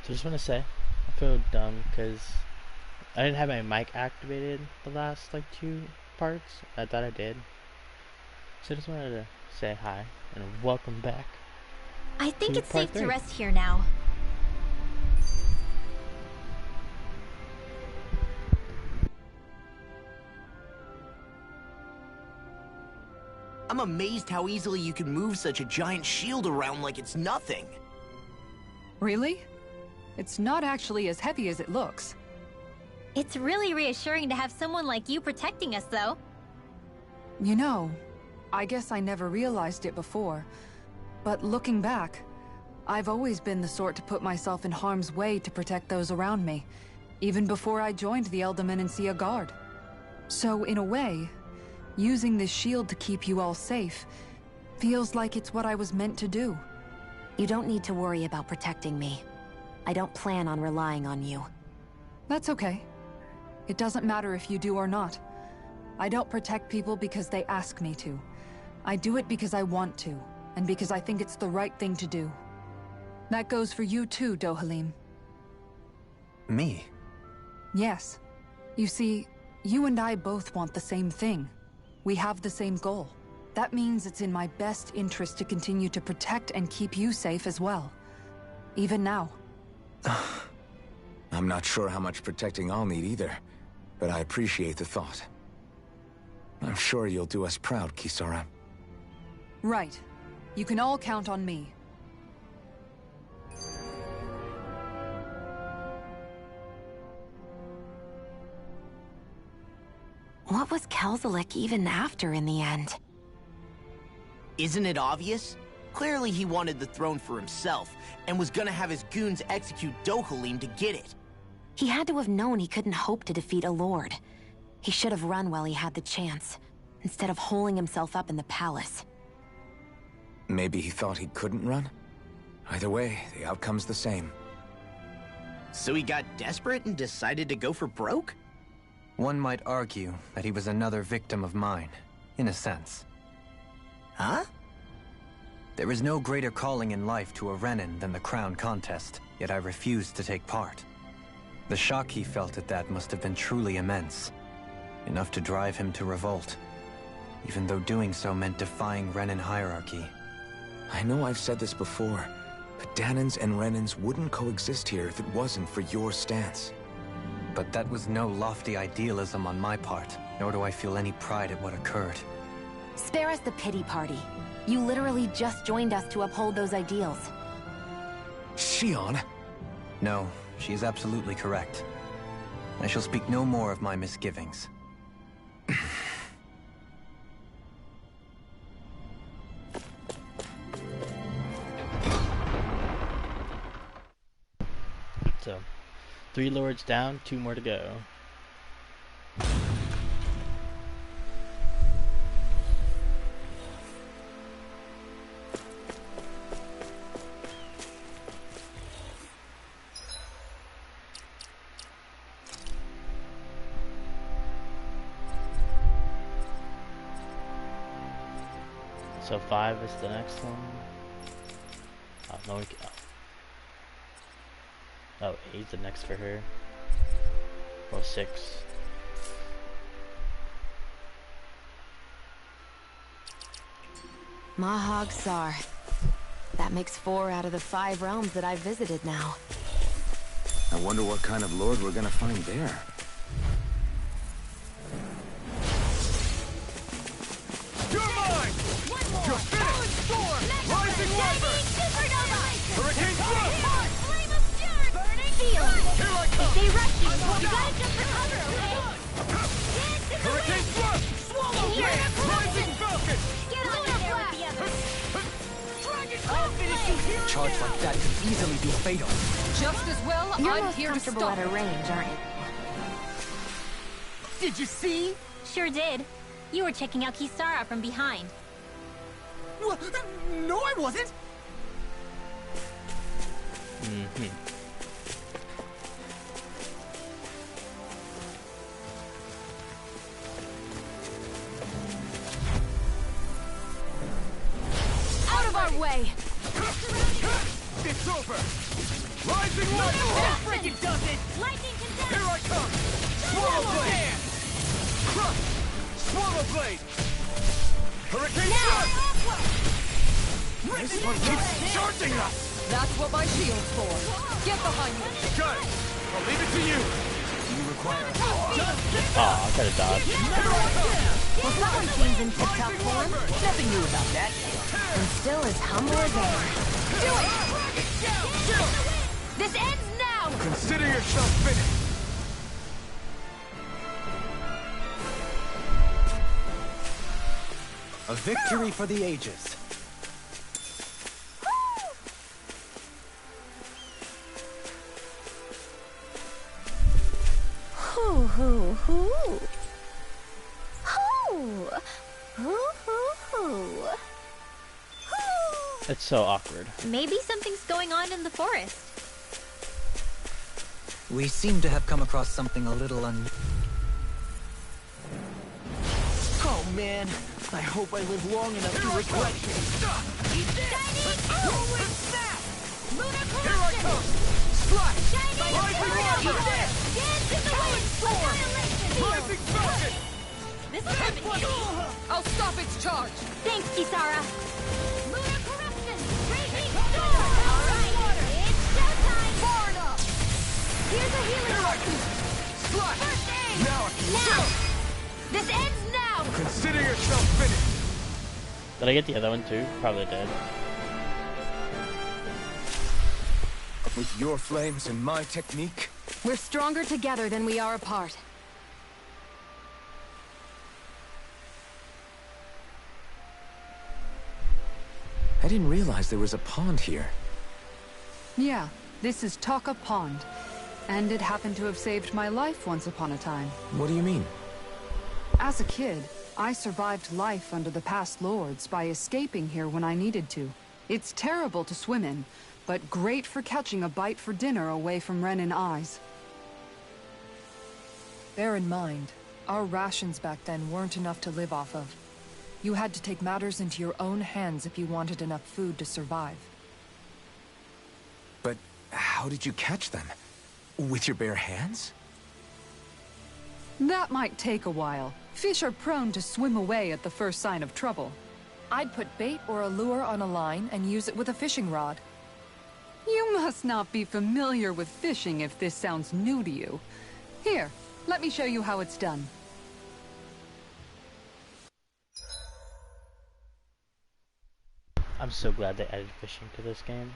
So I just want to say, I feel dumb because I didn't have my mic activated the last like two parts. I thought I did. So I just wanted to say hi and welcome back I think to it's part safe 3. to rest here now. I'm amazed how easily you can move such a giant shield around like it's nothing. Really? It's not actually as heavy as it looks. It's really reassuring to have someone like you protecting us, though. You know, I guess I never realized it before, but looking back, I've always been the sort to put myself in harm's way to protect those around me, even before I joined the Eldiman Guard. So in a way, using this shield to keep you all safe feels like it's what I was meant to do. You don't need to worry about protecting me. I don't plan on relying on you. That's okay. It doesn't matter if you do or not. I don't protect people because they ask me to. I do it because I want to, and because I think it's the right thing to do. That goes for you too, Dohalim. Me? Yes. You see, you and I both want the same thing. We have the same goal. That means it's in my best interest to continue to protect and keep you safe as well. Even now. I'm not sure how much protecting I'll need either, but I appreciate the thought. I'm sure you'll do us proud, Kisara. Right. You can all count on me. What was Kelzalik even after in the end? Isn't it obvious? Clearly he wanted the throne for himself, and was gonna have his goons execute Dohalim to get it. He had to have known he couldn't hope to defeat a lord. He should have run while he had the chance, instead of holding himself up in the palace. Maybe he thought he couldn't run? Either way, the outcome's the same. So he got desperate and decided to go for broke? One might argue that he was another victim of mine, in a sense. Huh? There is no greater calling in life to a Renin than the crown contest, yet I refused to take part. The shock he felt at that must have been truly immense, enough to drive him to revolt, even though doing so meant defying Renin hierarchy. I know I've said this before, but Dahnans and Renins wouldn't coexist here if it wasn't for your stance. But that was no lofty idealism on my part, nor do I feel any pride at what occurred. Spare us the pity party. You literally just joined us to uphold those ideals. Shionne? No, she is absolutely correct. I shall speak no more of my misgivings. So, 3 lords down, 2 more to go. So 5 is the next one. Oh, no, we can, oh, 8's the next for her. Or 6. Mahag Sar. That makes 4 out of the 5 realms that I've visited now. I wonder what kind of lord we're gonna find there. You're mine! You're finished! Storm! Rising Wyvern! Hurricane Thrust! Flame of Fury! Burning Field! Here I come! They rush you! You gotta jump for cover, okay? Dance in the Hurricane wind! Thrust! Swallow Blade! Rising Falcon! Get on there with the others! Dragon I'll finish you here! Charge like that could easily be fatal. Just as well, You're I'm most here to comfortable stop. at a range, aren't you? Did you see? Sure did. You were checking out Kisara from behind. No, I wasn't! Out of our way! It's over! Rising Wiper! Freaking does it! Lightning condensed! Here I come! Swallow Blade! Crush! Swallow Blade! Hurricane Thrust! This one keeps charging us! That's what my shield's for. Get behind me. Got it! I'll leave it to you! You require Aw, I could've dodged. Well, someone seems in tip-top form. Nothing new about that. And still as humble as ever. Do it! This ends now! Consider yourself finished! a victory for the ages. Hoo hoo hoo. Hoo. Hoo hoo hoo. It's so awkward. Maybe something's going on in the forest. We seem to have come across something a little Oh man, I hope I live long enough to regret this. Eat this! Rolling snap! Lunar Here I come! Slash! Rising Wiper! Dance in the wind! Annihilation! Rising Falcon! This is happening! I'll stop its charge. Thanks, Kisara! Lunar corruption! Raging storm! Alright, it's showtime! Far enough. Here's a healing potion! Slash! First aid! Now I can Now! This ends now! consider yourself finished! Did I get the other one too? Probably did. With your flames and my technique, We're stronger together than we are apart. I didn't realize there was a pond here. Yeah, this is Taka Pond. And it happened to have saved my life once upon a time. What do you mean? As a kid, I survived life under the past lords by escaping here when I needed to. It's terrible to swim in, but great for catching a bite for dinner away from Ren and eyes. Bear in mind, our rations back then weren't enough to live off of. You had to take matters into your own hands if you wanted enough food to survive. But how did you catch them? With your bare hands? That might take a while. Fish are prone to swim away at the first sign of trouble. I'd put bait or a lure on a line and use it with a fishing rod. You must not be familiar with fishing if this sounds new to you. Here, let me show you how it's done. I'm so glad they added fishing to this game.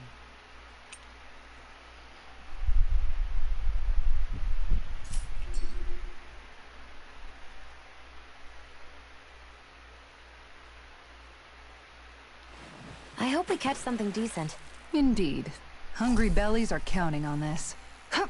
I hope we catch something decent. Indeed. Hungry bellies are counting on this. Hup.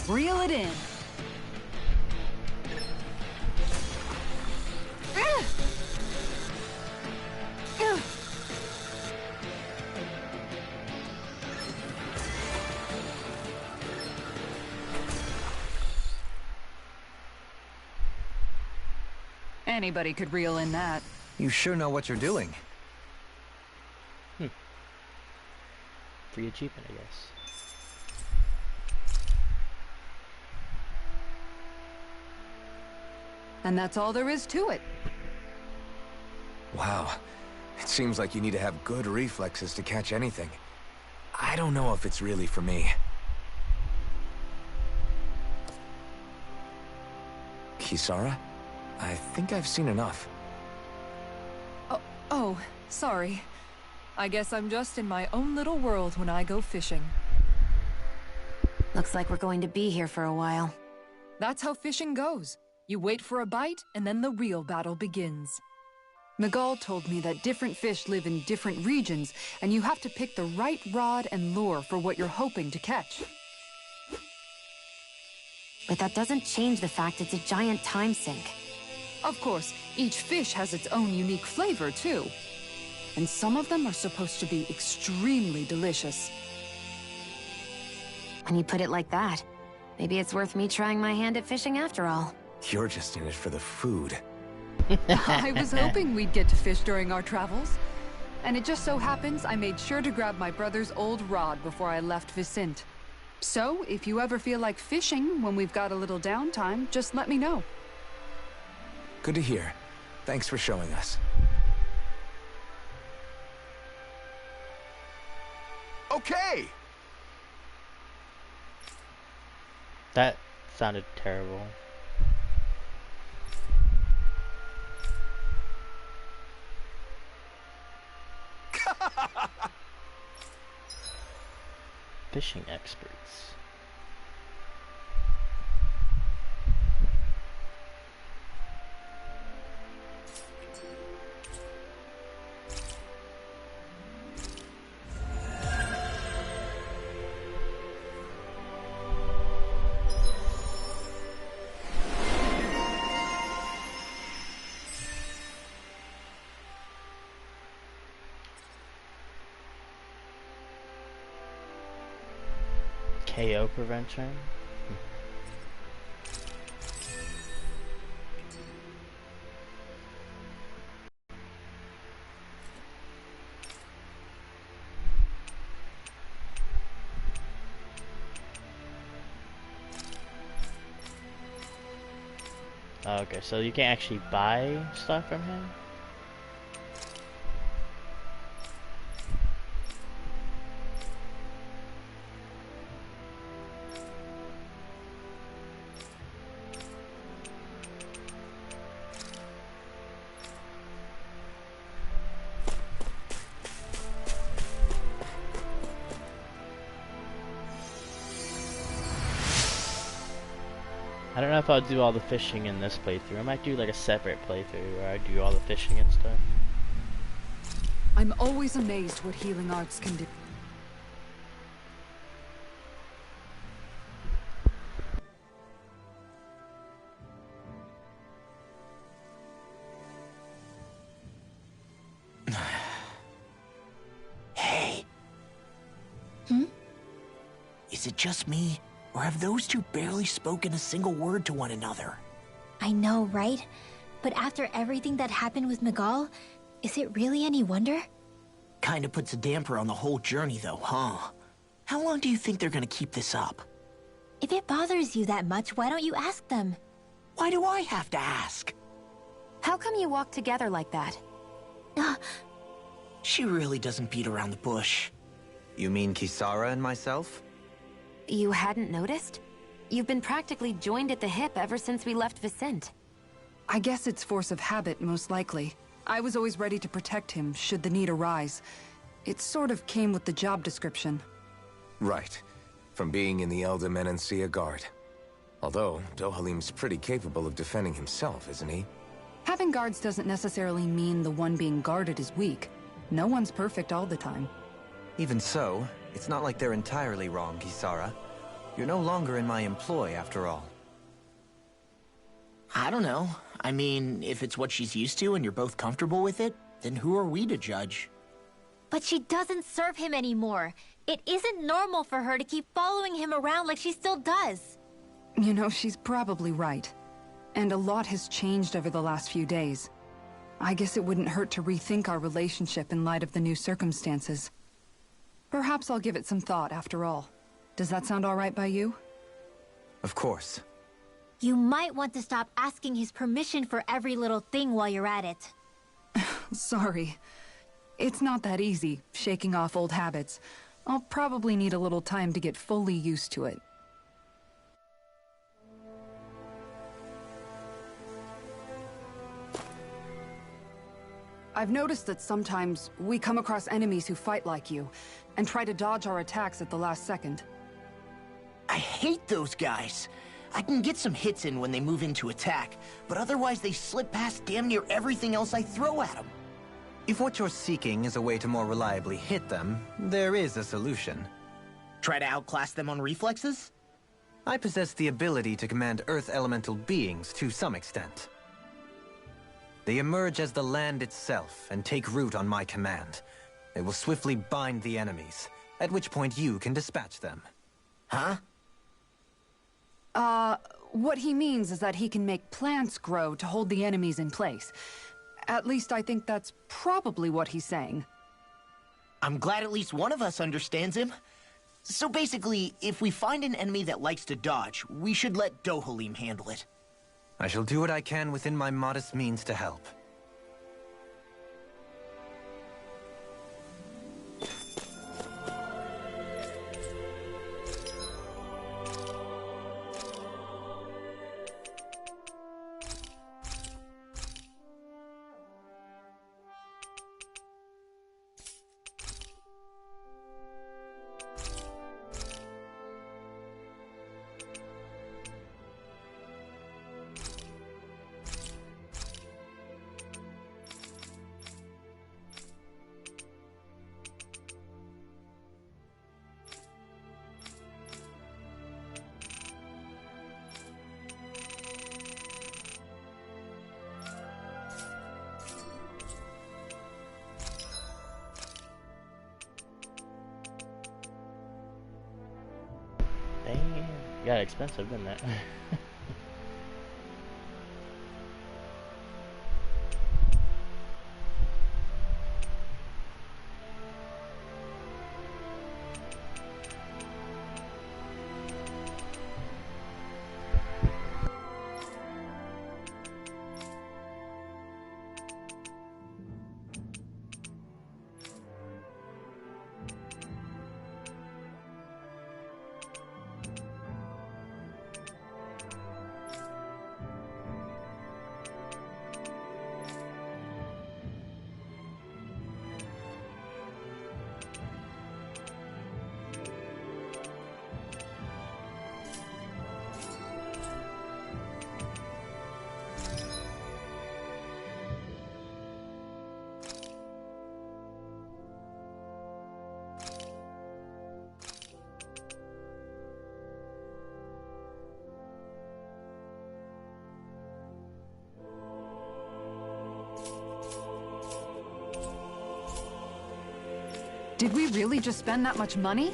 Reel it in. Anybody could reel in that. You sure know what you're doing. Free achievement, I guess. And that's all there is to it. Wow. It seems like you need to have good reflexes to catch anything. I don't know if it's really for me. Kisara? I think I've seen enough. Oh, sorry. I guess I'm just in my own little world when I go fishing. Looks like we're going to be here for a while. That's how fishing goes. You wait for a bite, and then the real battle begins. Miguel told me that different fish live in different regions, and you have to pick the right rod and lure for what you're hoping to catch. But that doesn't change the fact it's a giant time sink. Of course, each fish has its own unique flavor, too. And some of them are supposed to be extremely delicious. When you put it like that, maybe it's worth me trying my hand at fishing after all. You're just in it for the food. I was hoping we'd get to fish during our travels. And it just so happens I made sure to grab my brother's old rod before I left Vicente. So, if you ever feel like fishing when we've got a little downtime, just let me know. Good to hear. Thanks for showing us. Okay! That sounded terrible. Fishing experts. KO prevention. Okay, so you can actually buy stuff from him? I don't know if I'll do all the fishing in this playthrough. I might do like a separate playthrough where I do all the fishing and stuff. I'm always amazed what healing arts can do. Hey. Is it just me? Or have those two barely spoken a single word to one another? I know, right? But after everything that happened with Miguel, is it really any wonder? Kinda puts a damper on the whole journey though, huh? How long do you think they're gonna keep this up? If it bothers you that much, why don't you ask them? Why do I have to ask? How come you walk together like that? She really doesn't beat around the bush. You mean Kisara and myself? You hadn't noticed? You've been practically joined at the hip ever since we left Vicente. I guess it's force of habit, most likely. I was always ready to protect him, should the need arise. It sort of came with the job description. Right. From being in the Elder Menancia Guard. Although, Dohalim's pretty capable of defending himself, isn't he? Having guards doesn't necessarily mean the one being guarded is weak. No one's perfect all the time. Even so, it's not like they're entirely wrong, Kisara. You're no longer in my employ, after all. I don't know. I mean, if it's what she's used to and you're both comfortable with it, then who are we to judge? But she doesn't serve him anymore. It isn't normal for her to keep following him around like she still does. You know, she's probably right. And a lot has changed over the last few days. I guess it wouldn't hurt to rethink our relationship in light of the new circumstances. Perhaps I'll give it some thought after all. Does that sound all right by you? Of course. You might want to stop asking his permission for every little thing while you're at it. Sorry. It's not that easy, shaking off old habits. I'll probably need a little time to get fully used to it. I've noticed that sometimes we come across enemies who fight like you, and try to dodge our attacks at the last second. I hate those guys. I can get some hits in when they move into attack, but otherwise they slip past damn near everything else I throw at them. If what you're seeking is a way to more reliably hit them, there is a solution. Try to outclass them on reflexes? I possess the ability to command Earth elemental beings to some extent. They emerge as the land itself and take root on my command. They will swiftly bind the enemies, at which point you can dispatch them. Huh? What he means is that he can make plants grow to hold the enemies in place. At least I think that's probably what he's saying. I'm glad at least one of us understands him. So basically, if we find an enemy that likes to dodge, we should let Dohalim handle it. I shall do what I can within my modest means to help. Dang, got expensive, didn't it? Did we really just spend that much money?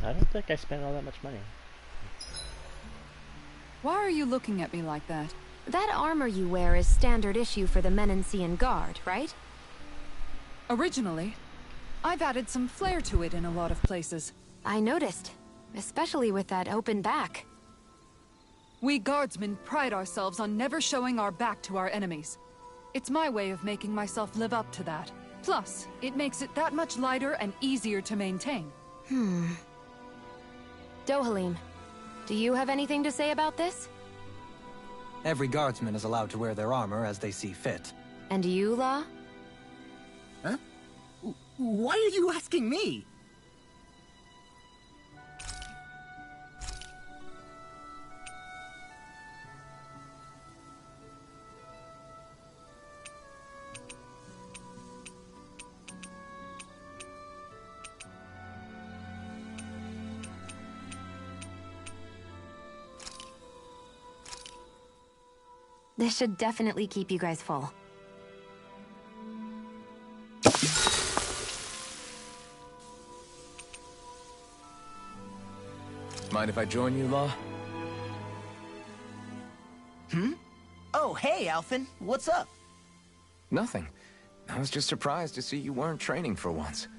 I don't think I spent all that much money. Why are you looking at me like that? That armor you wear is standard issue for the Menancian Guard, right? Originally, I've added some flair to it in a lot of places. I noticed, especially with that open back. We guardsmen pride ourselves on never showing our back to our enemies. It's my way of making myself live up to that. Plus, it makes it that much lighter and easier to maintain. Dohalim, do you have anything to say about this? Every guardsman is allowed to wear their armor as they see fit. And you, Law? Huh? Why are you asking me? This should definitely keep you guys full. Mind if I join you, Law? Oh, hey, Alphen. What's up? Nothing. I was just surprised to see you weren't training for once.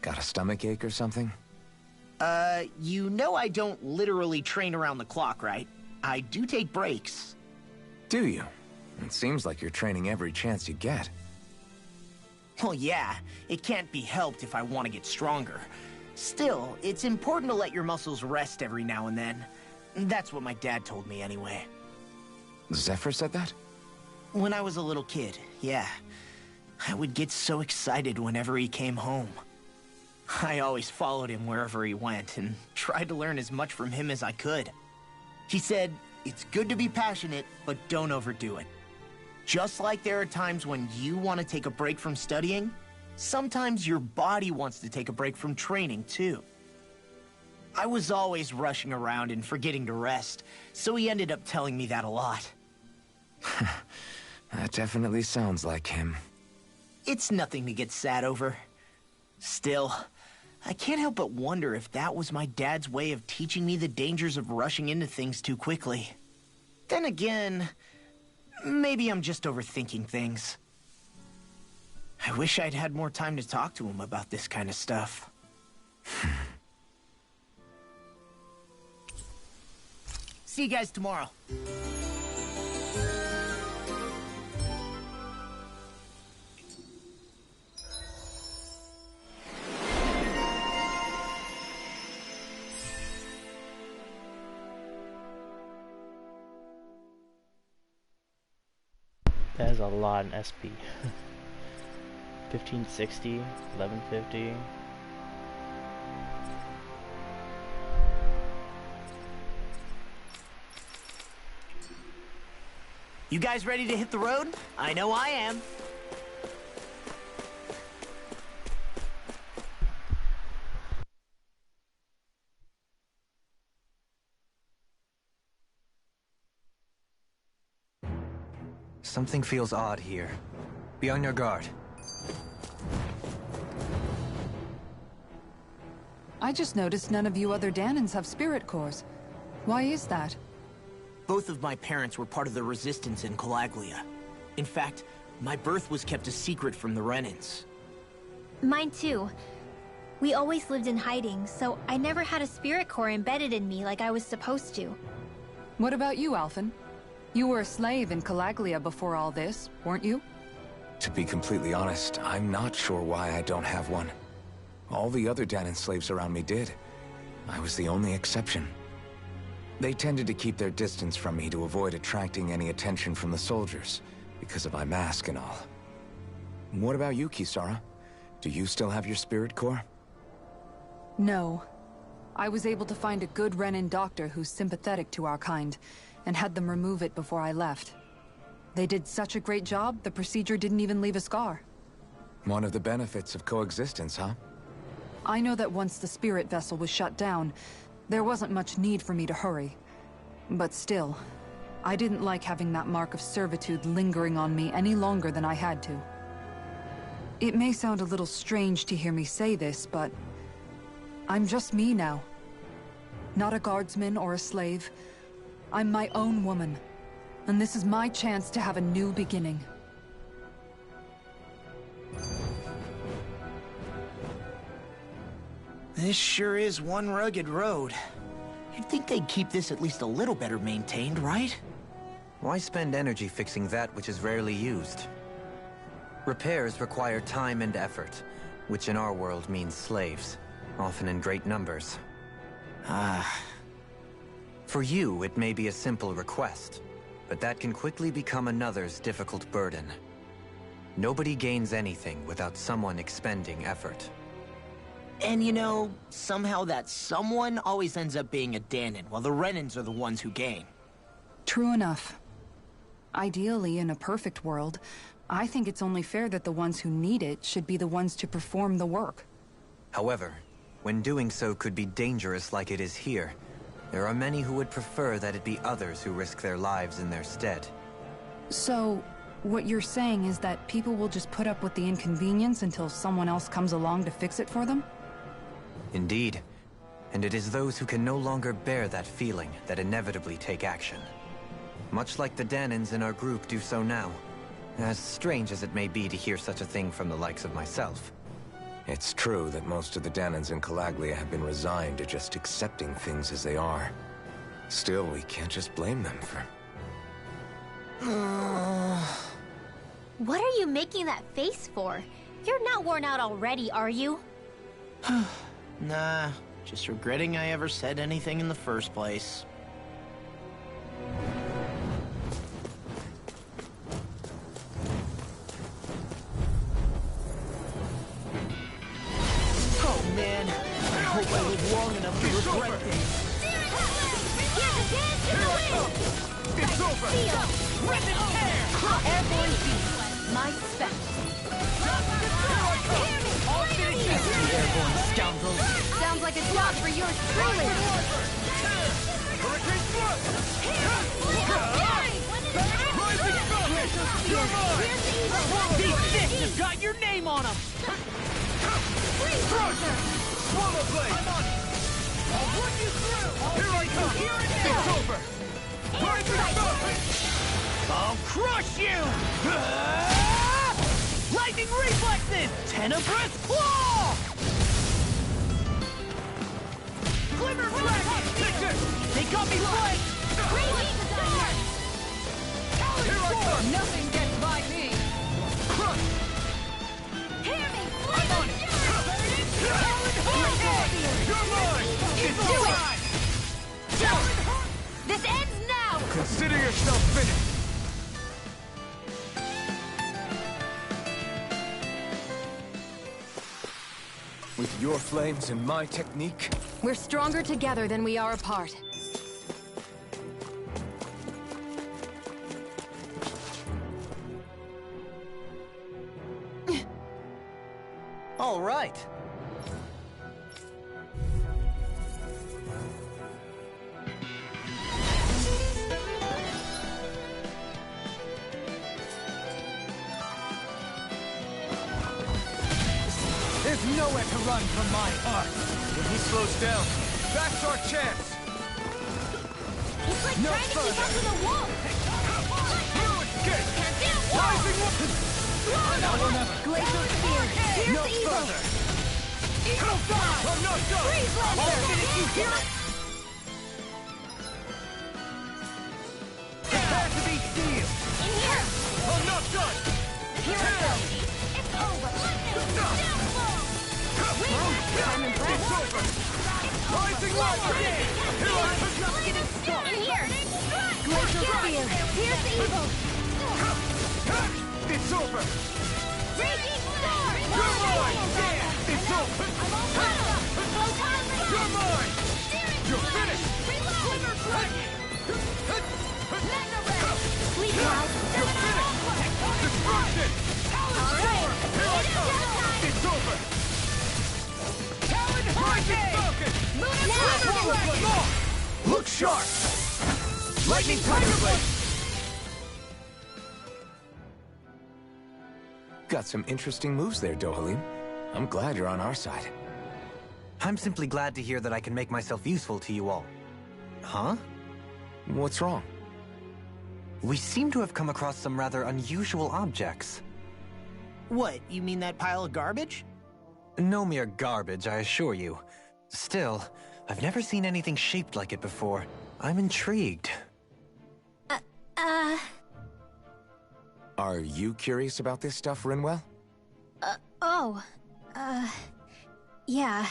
Got a stomachache or something? You know I don't literally train around the clock, right? I do take breaks. Do you? It seems like you're training every chance you get. Well, yeah, it can't be helped if I want to get stronger. Still, it's important to let your muscles rest every now and then. That's what my dad told me anyway. Zephyr said that? When I was a little kid, yeah. I would get so excited whenever he came home. I always followed him wherever he went and tried to learn as much from him as I could. He said, it's good to be passionate, but don't overdo it. Just like there are times when you want to take a break from studying, sometimes your body wants to take a break from training, too. I was always rushing around and forgetting to rest, so he ended up telling me that a lot. That definitely sounds like him. It's nothing to get sad over. Still, I can't help but wonder if that was my dad's way of teaching me the dangers of rushing into things too quickly. Then again, maybe I'm just overthinking things. I wish I'd had more time to talk to him about this kind of stuff. See you guys tomorrow. That is a lot in SP. 1560, 1150. You guys ready to hit the road? I know I am. Something feels odd here. Be on your guard. I just noticed none of you other Dahnans have spirit cores. Why is that? Both of my parents were part of the resistance in Calaglia. In fact, my birth was kept a secret from the Renans. Mine too. We always lived in hiding, so I never had a spirit core embedded in me like I was supposed to. What about you, Alphen? You were a slave in Calaglia before all this, weren't you? To be completely honest, I'm not sure why I don't have one. All the other Dahnan slaves around me did. I was the only exception. They tended to keep their distance from me to avoid attracting any attention from the soldiers, because of my mask and all. What about you, Kisara? Do you still have your spirit core? No. I was able to find a good Renan doctor who's sympathetic to our kind, and had them remove it before I left. They did such a great job, the procedure didn't even leave a scar. One of the benefits of coexistence, huh? I know that once the spirit vessel was shut down, there wasn't much need for me to hurry. But still, I didn't like having that mark of servitude lingering on me any longer than I had to. It may sound a little strange to hear me say this, but I'm just me now. Not a guardsman or a slave. I'm my own woman, and this is my chance to have a new beginning. This sure is one rugged road. You'd think they'd keep this at least a little better maintained, right? Why spend energy fixing that which is rarely used? Repairs require time and effort, which in our world means slaves, often in great numbers. For you, it may be a simple request, but that can quickly become another's difficult burden. Nobody gains anything without someone expending effort. And you know, somehow that someone always ends up being a Dahnan, while the Renans are the ones who gain. True enough. Ideally, in a perfect world, I think it's only fair that the ones who need it should be the ones to perform the work. However, when doing so could be dangerous like it is here, there are many who would prefer that it be others who risk their lives in their stead. So, what you're saying is that people will just put up with the inconvenience until someone else comes along to fix it for them? Indeed. And it is those who can no longer bear that feeling that inevitably take action. Much like the Dahnans in our group do so now. As strange as it may be to hear such a thing from the likes of myself. It's true that most of the Dahnans in Calaglia have been resigned to just accepting things as they are. Still, we can't just blame them for... What are you making that face for? You're not worn out already, are you? Nah, just regretting I ever said anything in the first place. Oh man, I hope I live long enough to regret this. It's over! Rip and tear! Airborne beast, my spec. All finishes! Iron-born scoundrels! Sounds like a job for yours truly! Hurricane Thrust! Rising Falcon! You're mine! These fists have got your name on them! Thrust! Swallow Blade! I'm on it! I'll run you through! Here I come! It's over! Rising Falcon! I'll crush you! Lightning reflexes! Tenebrous claw! Glimmer dragon! They got me flanked! Here I come! Nothing gets by me! Crush! I'm on it! You're mine! It's time! This ends now! Consider yourself finished! With your flames and my technique, We're stronger together than we are apart. All right. There's nowhere to run from my art! When he slows down, that's our chance! It's like No trying to keep up further. with a wolf! No escape! Can't do it! Rising Weapon! Now or never! Glacial Spear! Here's No the evil! further! Eagle Dive! I'm not done! Freeze Lancer! I'll finish you here! Prepare to be sealed! In here! I'm not done! Here I go! It's over! I'm impressed! It's over! Rising Weapon! Here I come! In here! Glacial Spear! Here's the evil! It's over! Raging Star! You're mine! Yeah! It's over! You're mine! You're finished! Glimmer Dragon! Sleep now! You're finished! Destruction! Alright! Here I come! It's over! Rising Falcon! Glimmer Blade! Look sharp! Lightning Tiger Blade! got some interesting moves there, Dohalim. I'm glad you're on our side. I'm simply glad to hear that I can make myself useful to you all. Huh? What's wrong? We seem to have come across some rather unusual objects. What, you mean that pile of garbage? No mere garbage, I assure you. Still, I've never seen anything shaped like it before. I'm intrigued. Are you curious about this stuff, Rinwell? Yeah.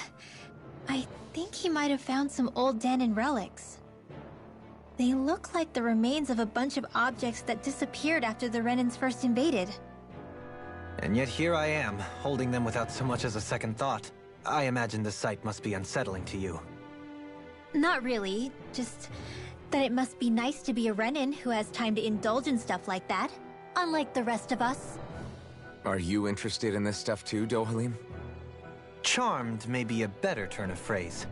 I think he might have found some old Dahnan relics. They look like the remains of a bunch of objects that disappeared after the Renans first invaded. And yet here I am, holding them without so much as a second thought. I imagine the sight must be unsettling to you. Not really, just that it must be nice to be a Renan who has time to indulge in stuff like that, unlike the rest of us. Are you interested in this stuff too, Dohalim? Charmed may be a better turn of phrase.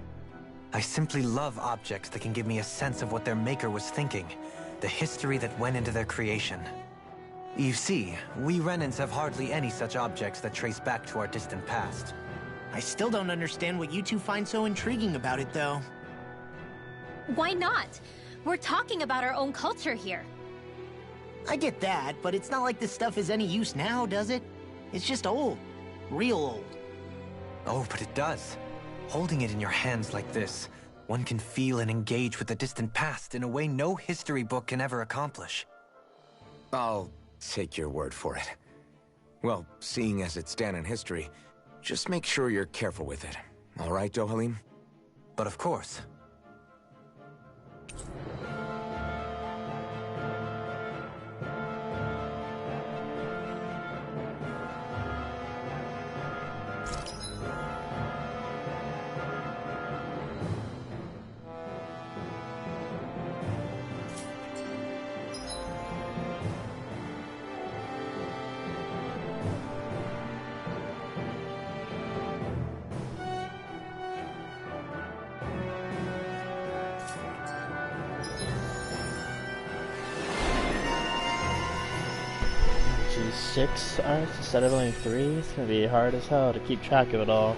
I simply love objects that can give me a sense of what their maker was thinking, the history that went into their creation. You see, we Renans have hardly any such objects that trace back to our distant past. I still don't understand what you two find so intriguing about it, though. Why not? We're talking about our own culture here. I get that, but it's not like this stuff is any use now, does it? It's just old. Real old. Oh, but it does. Holding it in your hands like this, one can feel and engage with the distant past in a way no history book can ever accomplish. I'll take your word for it. Well, seeing as it's Dahnan history, just make sure you're careful with it. All right, Dohalim? But of course. 6 arcs instead of only 3. It's gonna be hard as hell to keep track of it all.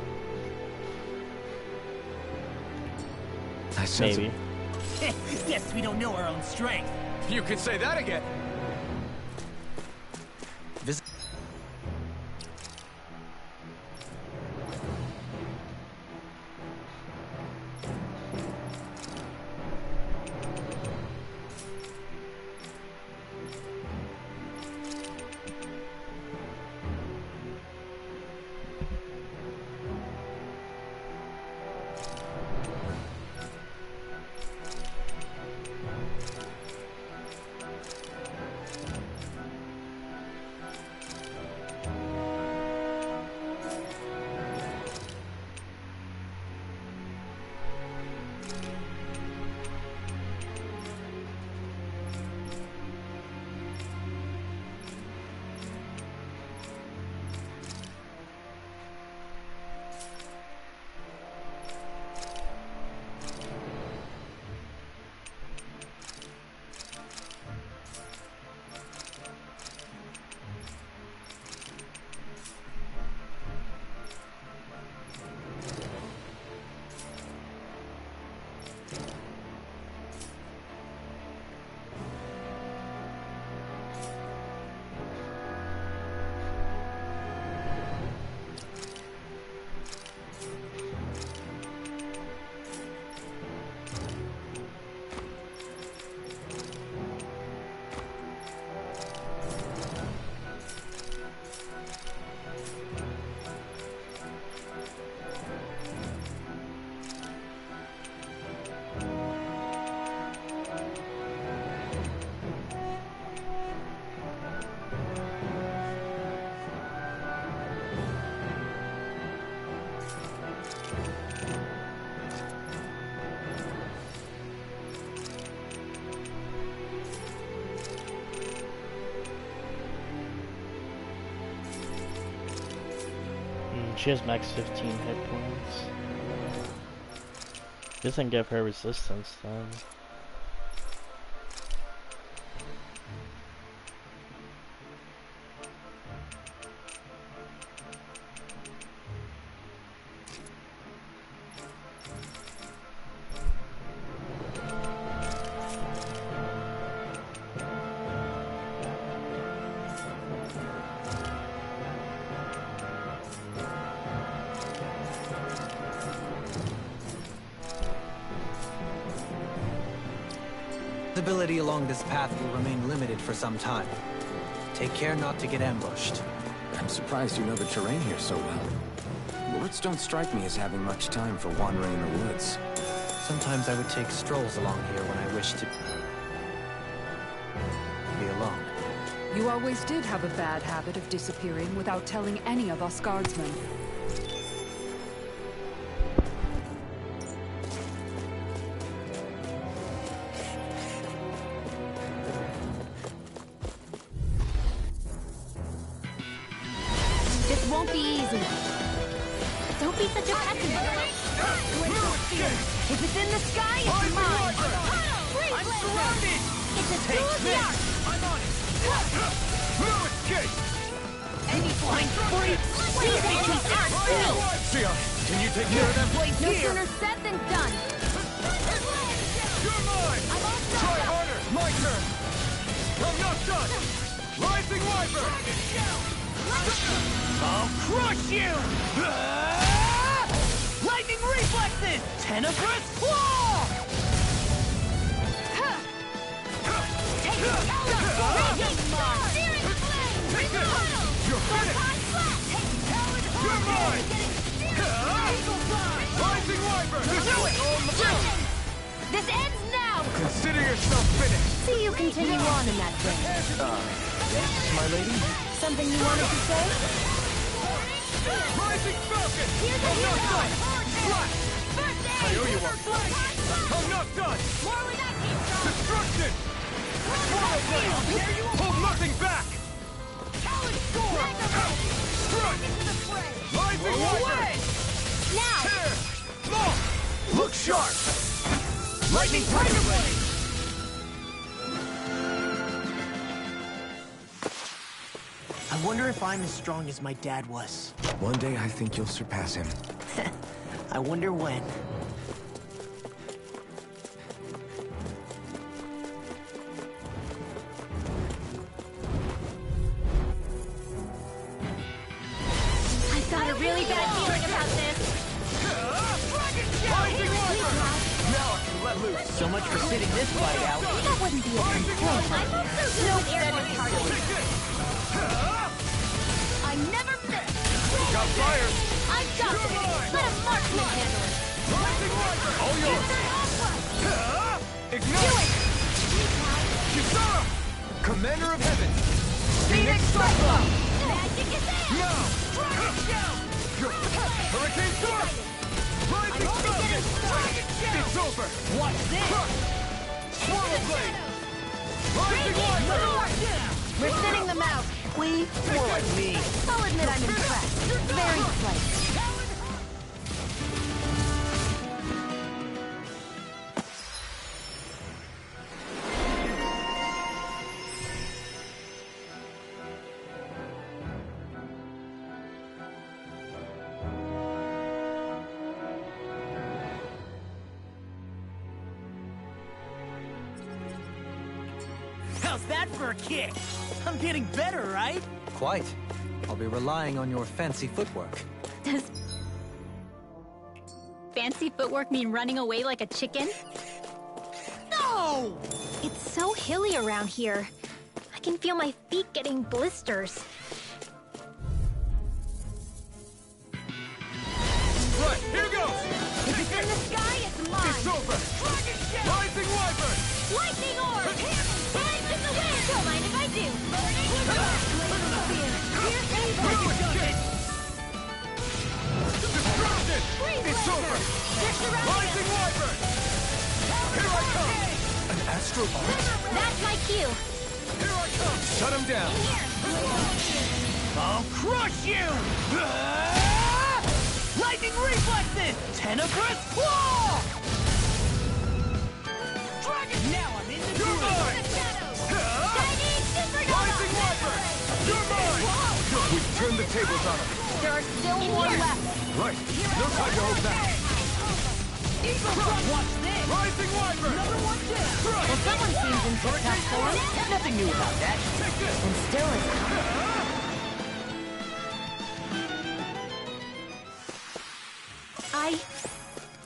Maybe. Guess we don't know our own strength. You can say that again. She has max 15 hit points. Doesn't give her resistance then. Visibility along this path will remain limited for some time. Take care not to get ambushed. I'm surprised you know the terrain here so well. Lords don't strike me as having much time for wandering in the woods. Sometimes I would take strolls along here when I wished to be alone. You always did have a bad habit of disappearing without telling any of us guardsmen. This won't be easy. Don't be such a pessimist. If it's in the sky, it's mine. I'm surrounded! It's a tool of the art. I'm on it! No escape! Any blind freak, please take me out too. Sia, can you take care of them? No sooner said than done. You're mine! Try harder! My turn! I'm not done! Rising Wyvern! I'll crush you! Lightning reflexes! Tenebrous claw! Take this! You're finished! You're mine! Rising Wyvern! This ends now. Consider yourself finished! See you continue on in that vein. Yes, my lady? Something you wanted to say? Rising Falcon! I'm not done! Slash! I owe you one! I'm not done! Destruction! Hold nothing back! Strike! Rising Wyvern! Now! Tear! Long! Look sharp! Lightning Tiger Blade! A wonder if I'm as strong as my dad was. One day I think you'll surpass him. I wonder when. I've got a really bad feeling about this. Now I can let loose. So much for sitting this fight out. That wouldn't be a complaint. I'm also good with airborne targets. I never miss. Got fire! I've got this. Let a marksman handle it. All yours! Ignite! Do it! Kisara! Commander of Heaven! Phoenix Cyclone! Magic is there! Now! Hurricane Storm! Rising Falcon! It's over! Watch this! Swallow Blade! Rising Wyvern! We're sitting them out. We? More like me. I'll admit I'm impressed. Very slightly. How's that for a kick? I'm getting better, right? Quite. I'll be relying on your fancy footwork. Does fancy footwork mean running away like a chicken? No! It's so hilly around here. I can feel my feet getting blisters. Right, here goes! If it's in the sky, it's mine! It's over! Rising Wyvern! Lightning orb! Hands in the wind! Don't mind if I do! Destruction! It's over! Rising Wyvern! Here I come! An Astro Art? That's my cue! Here I come! Shut him down! I'll crush you! Lightning reflexes! Tenebrous claw! Now I'm in the You're mine! Rising Wyvern! You're mine! We've turned the tables on him. There are still more left. Right. No time to hold back. Watch this! Rising Wyvern! Another one down! Well, someone seems in tip-top form. Nothing new about that. Take this! And still is.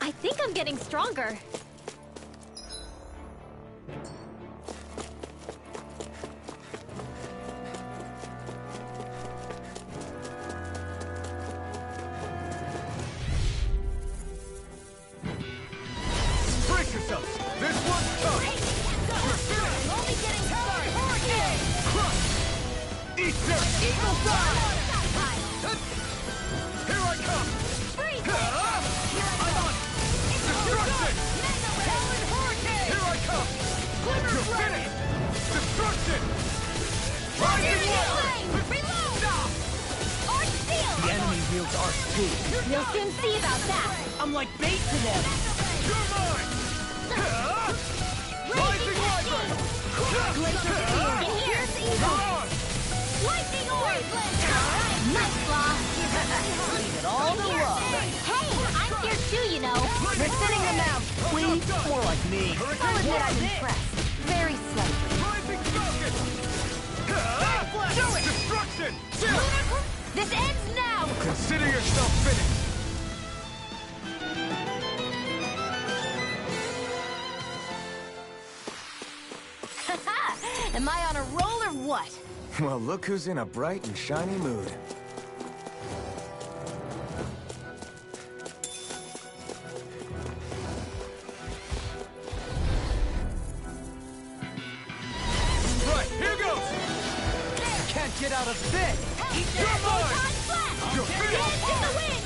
I think I'm getting stronger. Brace yourselves! This one's tough! You're finished! I'm only getting started. Crush! Eat dirt! Eagle Star! Here I come! Freeze! I'm on! Destruction! Here I come! You're finished! Destruction! Rising Wyvern! Reload! Arch Steel! The enemy wields Arch too. You'll soon see about that. I'm like bait to them. You're mine! Rising Wyvern! Glacier Steel! And here's Come Eagle! on! Lightning Orb! Nice, Claw! Leave it all to love. Hey, I'm here too, you know. We're sitting them out. We? More like me. I'll admit I'm impressed. Very slightly. Rising Falcon! Do it! Destruction! This ends now! Consider yourself finished! Am I on a roll or what? Well, look who's in a bright and shiny mood. Right, here goes! Can't get out of this. You're mine! Flash! You're finished! Hands in the wind!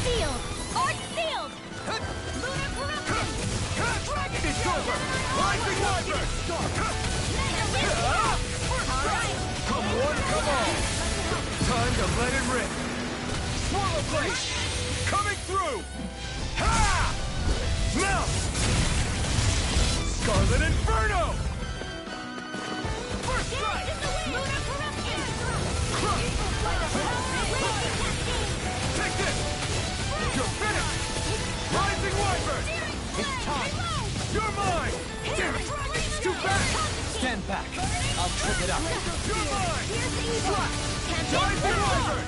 Sealed! Arch sealed! Lunar corruption! It's over! Rising Wyvern! Alright! Come one, come all! Time to let it rip! Swallow Blade! Coming through! Ha! Now! Scarlet Inferno! First strike! Lunar corruption! I'll trip it up. You're mine! Diving Wyvern!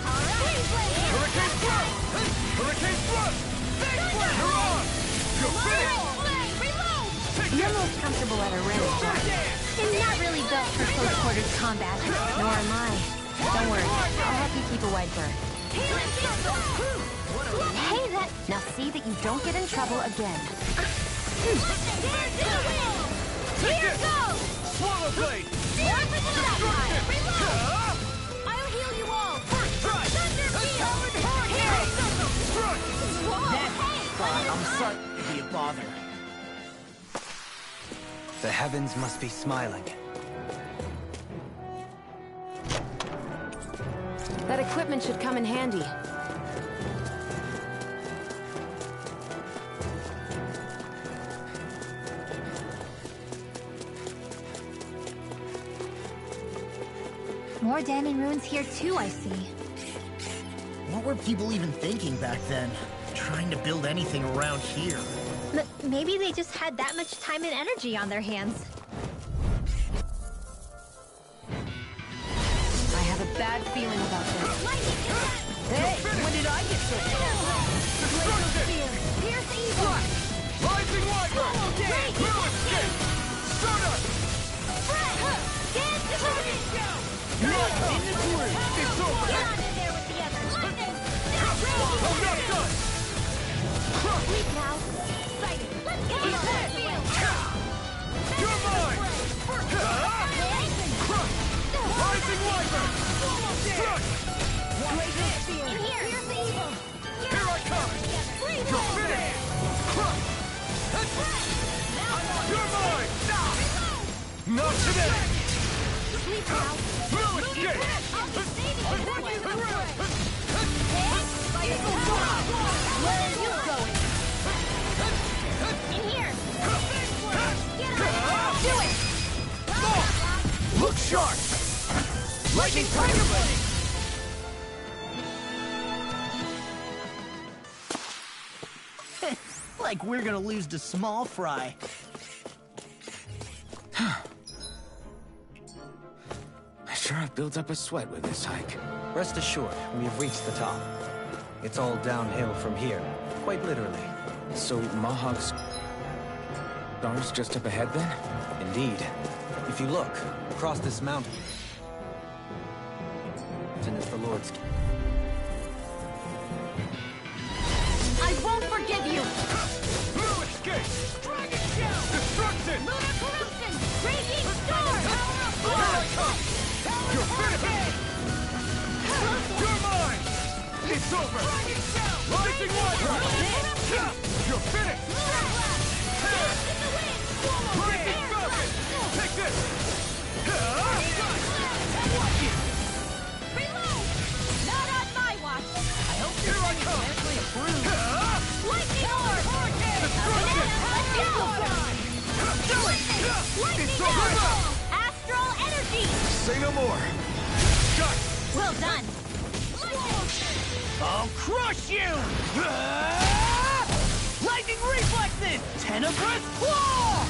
Hurricane Thrust! Hurricane Thrust! You're on! You're finished! You're most comfortable at a range, and not really built for close quarters combat. Nor am I. Don't worry, I'll help you keep a wide berth. Hey, that... Now see that you don't get in trouble again. Here goes! Swallow Blade! Destruction! I'll heal you all. First strike! Strike! I'm sorry to be a bother. The heavens must be smiling. That equipment should come in handy. More Danon ruins here too, I see. What were people even thinking back then? Trying to build anything around here. Maybe they just had that much time and energy on their hands. I have a bad feeling about this. Hey, when did I get so Destruction! Pierce evil! Rising Wyvern! Will escape! Stardust! You're in the groove! It's over! Get on in there with the others! I'm not done! Sleep now! Fighting! Let's get on the field! You're mine! Rising Wyvern! Struck! In here! Pierce the evil! Here I come! You're finished! You're mine! Not today! Sleep now! Will escape! I'll be saving you from you! Where are you going? In here! Get on! Do it! Look sharp! Lightning Tiger Blade! Like we're gonna lose to Small Fry. I sure have built up a sweat with this hike. Rest assured, we have reached the top. It's all downhill from here, quite literally. So Mahawk's stars just up ahead then? Indeed. If you look, across this mountain is the Lord's... I won't forgive you! Will escape! Dragon Shell! Destruction! Lunar corruption! Raging storm! Here I come! You're finished! You're mine! It's over! Rising Wyvern! You're finished! Rising Falcon! Take this! Reload! Not on my watch! I hope here I come! Lightning orb! Destruction! Do it! Lightning It's over! orb! Astral energy! Say no more! Got it! Well done! I'll crush you! Lightning reflexes! Tenebrous claw!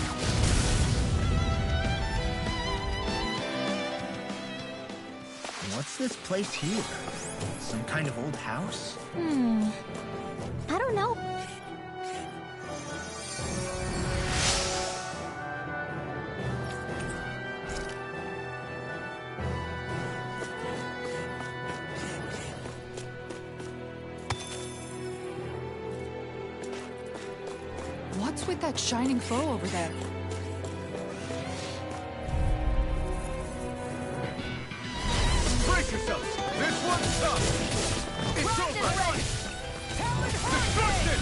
What's this place here? Some kind of old house? I don't know. What's with that shining foe over there? Brace yourselves! This one's tough! It's over! Destruction!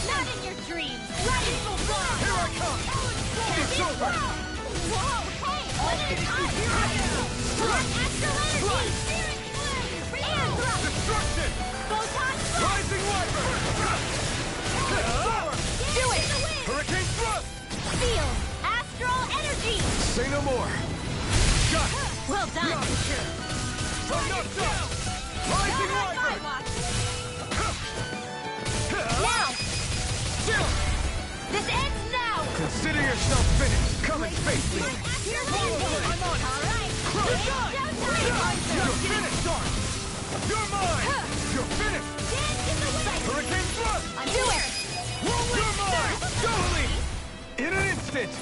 Not in your dreams! Lightning storm! Here I come! It's over! Whoa! Hey! One at a time! Astral energy! Air thrust! Destruction! Photon thrust! Rising Wyvern! Do it! Hurricane Thrust! Field! Astral energy! Say no more! Got it! Well done! I'm not done! Rising Not on my Wyvern! watch! Now! Chill! This ends now! Consider yourself finished. Come and face me. I'm on it. All right. You're done. You're finished. You're mine. You're finished. Hurricane thrust. Do it. You're mine. Totally. In an instant.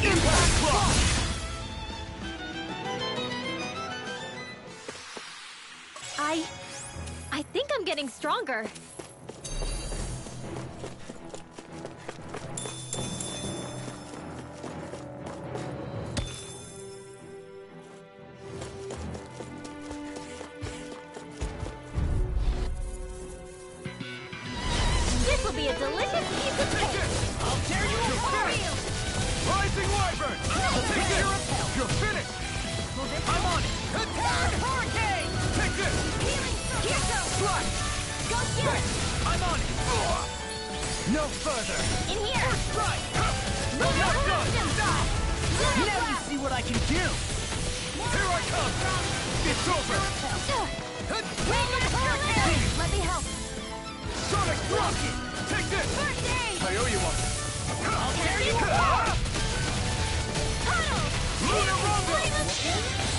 Impact block. I think I'm getting stronger. This will be a delicious piece of cake. I'll tear you apart. Rising Wyvern. Take it. You're finished. I'm on it. Attack! Hurricane! Take this. Healing! Here goes! Slash. Go get it! I'm on it. No further. In here! Strike. Move Not your done. wisdom! Now you see what I can do! Here I come. It's over. Wait, hurricane! Let me help. Sonic drop. Take this. First aid! I owe you one. I'll tear you apart! Tunnel! Lunar Rondo.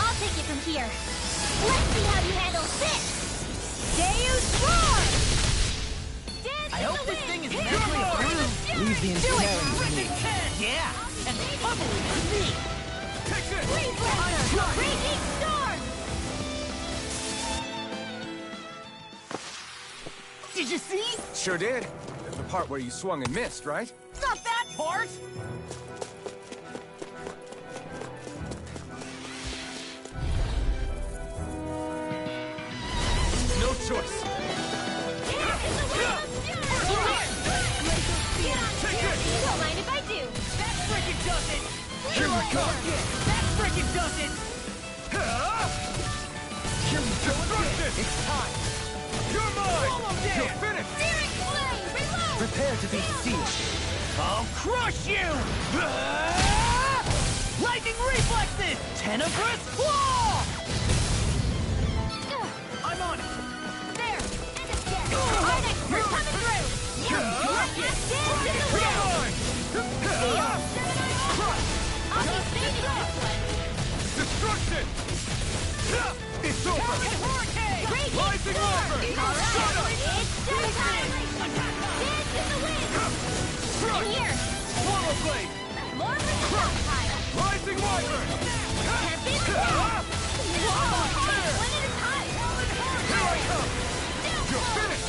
I'll take it from here. Let's see how you handle this! Deus Roar! I hope this thing is mentally mentally approved. Leave the engineering to me. Yeah, and bubbly for me. Take this. Raging Storm! Did you see? Sure did. The part where you swung and missed, right? Not that part! No choice. Take it. Don't mind if I do. That frickin' does it! Here we go. That frickin' does it! Here we go. Destruction. It's time! You're mine. Almost there. You're finished. Searing Flame! Reload! Prepare to be sealed. I'll crush you! Lightning reflexes! Tenebrous claw! I'm on it! There! And it's dead! Our expert coming through! Like that dance in the You're wind! mine. Seal! I'll be saving this one! Destruction. It's over. Raging Rising Storm! Wyvern. All right! It's showtime! Dance in the wind! In here! Swallow blade. More of the showtime! Rising Wyvern. Can't be stopped! Whoa! One at a time! Here I come. You're finished.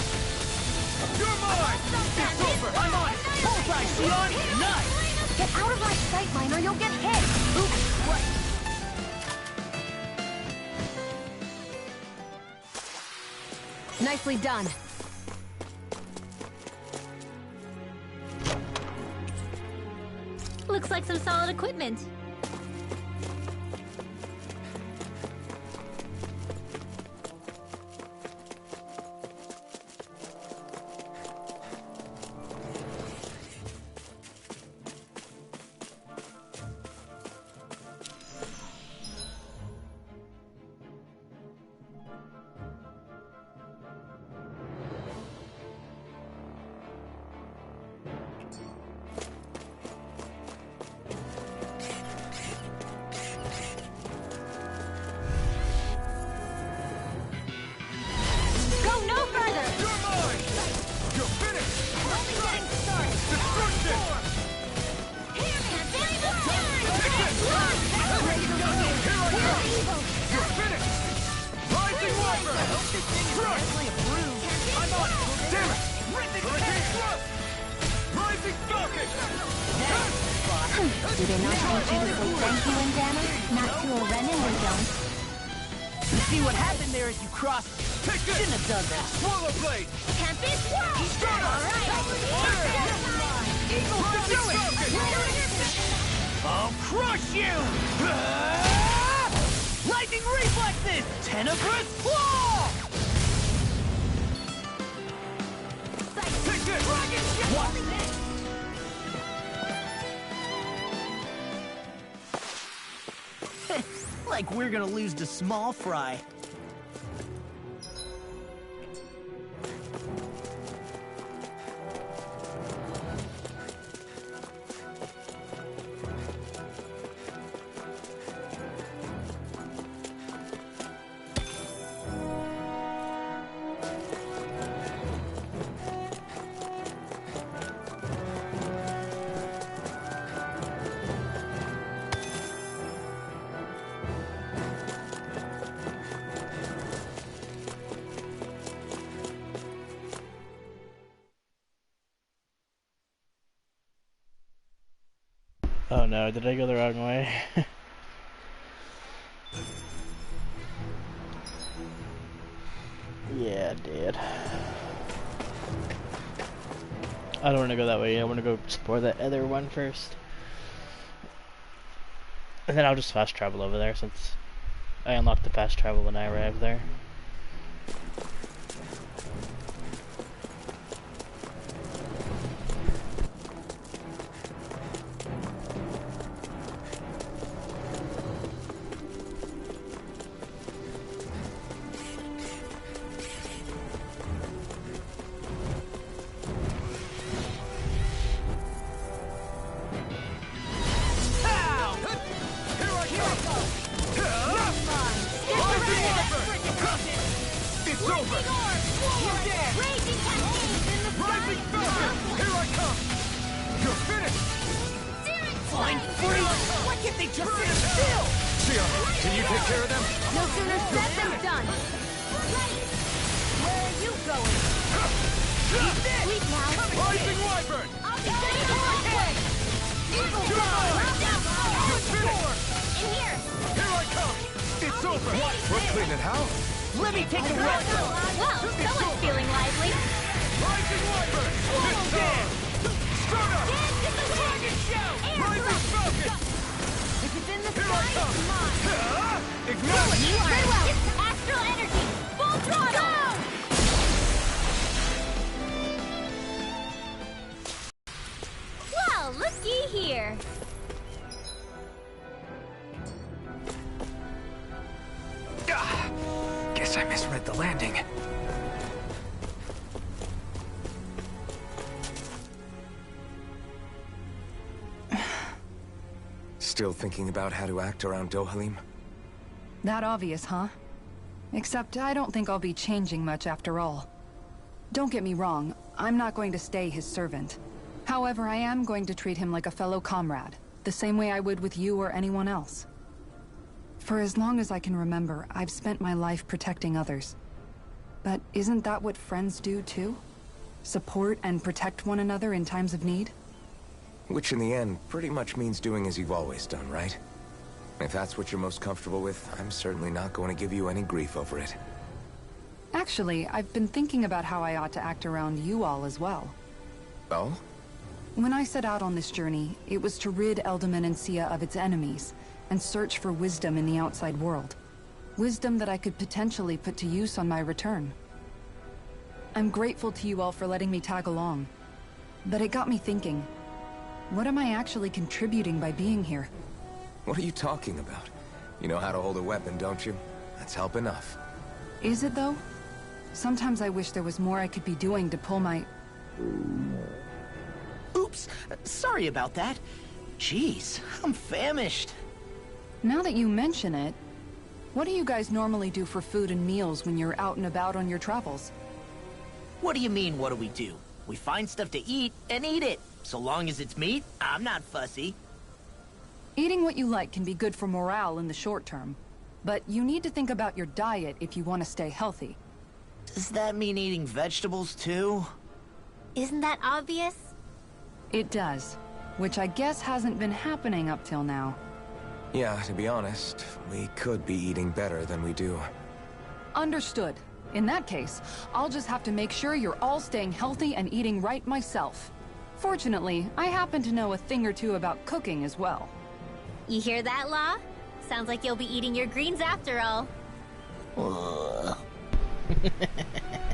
You're mine. It's over. I'm on it! Bullseye, Sion! Nice! Get out of my sight line or you'll get hit! Oops, right! Nicely done. Looks like some solid equipment. Go no further! You're mine. You're finished. Only getting started! Destruction. Here, man! Take it! You're finished. Rising Wyvern. Crush. I'm on it. Damn it. Hurricane thrust. Rising Falcon. Do they not want you to say thank you, Indiana? Not to a Renan, they don't. You see what happened there as you crossed? Take this. Shouldn't have done that. Swallow blade. Can't be swallowed! Start us. Eagle, do it! I'll crush you! Lightning reflexes! Tenebrous claw! Take this. What? Like we're gonna lose to Small Fry. Oh no, did I go the wrong way? Yeah, I did. I don't want to go that way. I want to go explore that other one first. And then I'll just fast travel over there since I unlocked the fast travel when I arrived there. Guess I misread the landing. Still thinking about how to act around Dohalim? That obvious, huh? Except I don't think I'll be changing much after all. Don't get me wrong, I'm not going to stay his servant. However, I am going to treat him like a fellow comrade, the same way I would with you or anyone else. For as long as I can remember, I've spent my life protecting others. But isn't that what friends do too? Support and protect one another in times of need? Which in the end pretty much means doing as you've always done, right? If that's what you're most comfortable with, I'm certainly not going to give you any grief over it. Actually, I've been thinking about how I ought to act around you all as well. Oh? When I set out on this journey, it was to rid Eldaman and Sia of its enemies, and search for wisdom in the outside world. Wisdom that I could potentially put to use on my return. I'm grateful to you all for letting me tag along. But it got me thinking, what am I actually contributing by being here? What are you talking about? You know how to hold a weapon, don't you? That's help enough. Is it though? Sometimes I wish there was more I could be doing to pull my... Oops, sorry about that. Jeez, I'm famished. Now that you mention it, what do you guys normally do for food and meals when you're out and about on your travels? What do you mean, what do we do? We find stuff to eat and eat it. So long as it's meat, I'm not fussy. Eating what you like can be good for morale in the short term, but you need to think about your diet if you want to stay healthy. Does that mean eating vegetables too? Isn't that obvious? It does, which I guess hasn't been happening up till now. Yeah, to be honest, we could be eating better than we do. Understood. In that case, I'll just have to make sure you're all staying healthy and eating right myself. Fortunately, I happen to know a thing or two about cooking as well. You hear that, Law? Sounds like you'll be eating your greens after all.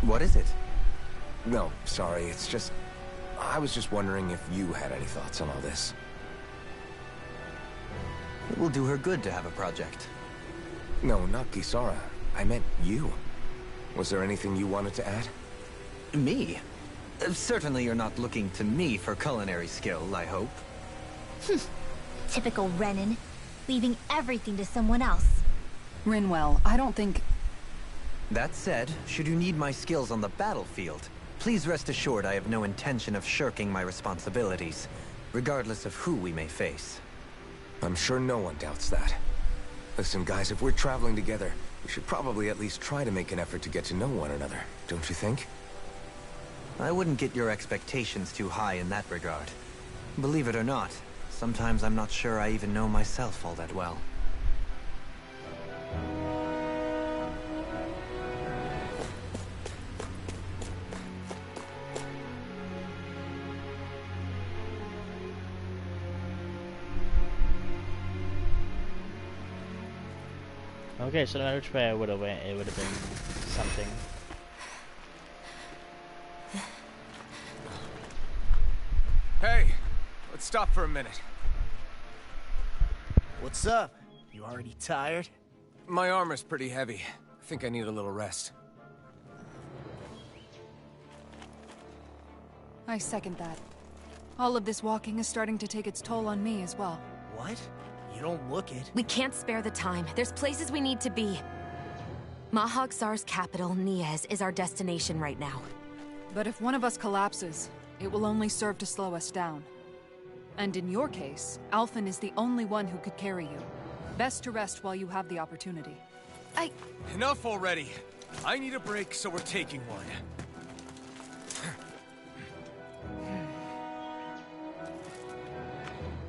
What is it? No, sorry, it's just... I was just wondering if you had any thoughts on all this. It will do her good to have a project. No, not Kisara. I meant you. Was there anything you wanted to add? Me? Certainly you're not looking to me for culinary skill, I hope. Typical Renan, leaving everything to someone else. Rinwell, I don't think... That said, should you need my skills on the battlefield, please rest assured I have no intention of shirking my responsibilities, regardless of who we may face. I'm sure no one doubts that. Listen, guys, if we're traveling together, we should probably at least try to make an effort to get to know one another, don't you think? I wouldn't get your expectations too high in that regard. Believe it or not, Sometimes I'm not sure I even know myself all that well. Okay, so no matter which way I would have went, it would have been something. Hey, let's stop for a minute. What's up? You already tired? My armor's pretty heavy. I think I need a little rest. I second that. All of this walking is starting to take its toll on me as well. What? You don't look it. We can't spare the time. There's places we need to be. Mahag Saar's capital, Niez, is our destination right now. But if one of us collapses, it will only serve to slow us down. And in your case, Alphen is the only one who could carry you. Best to rest while you have the opportunity. Enough already. I need a break, so we're taking one.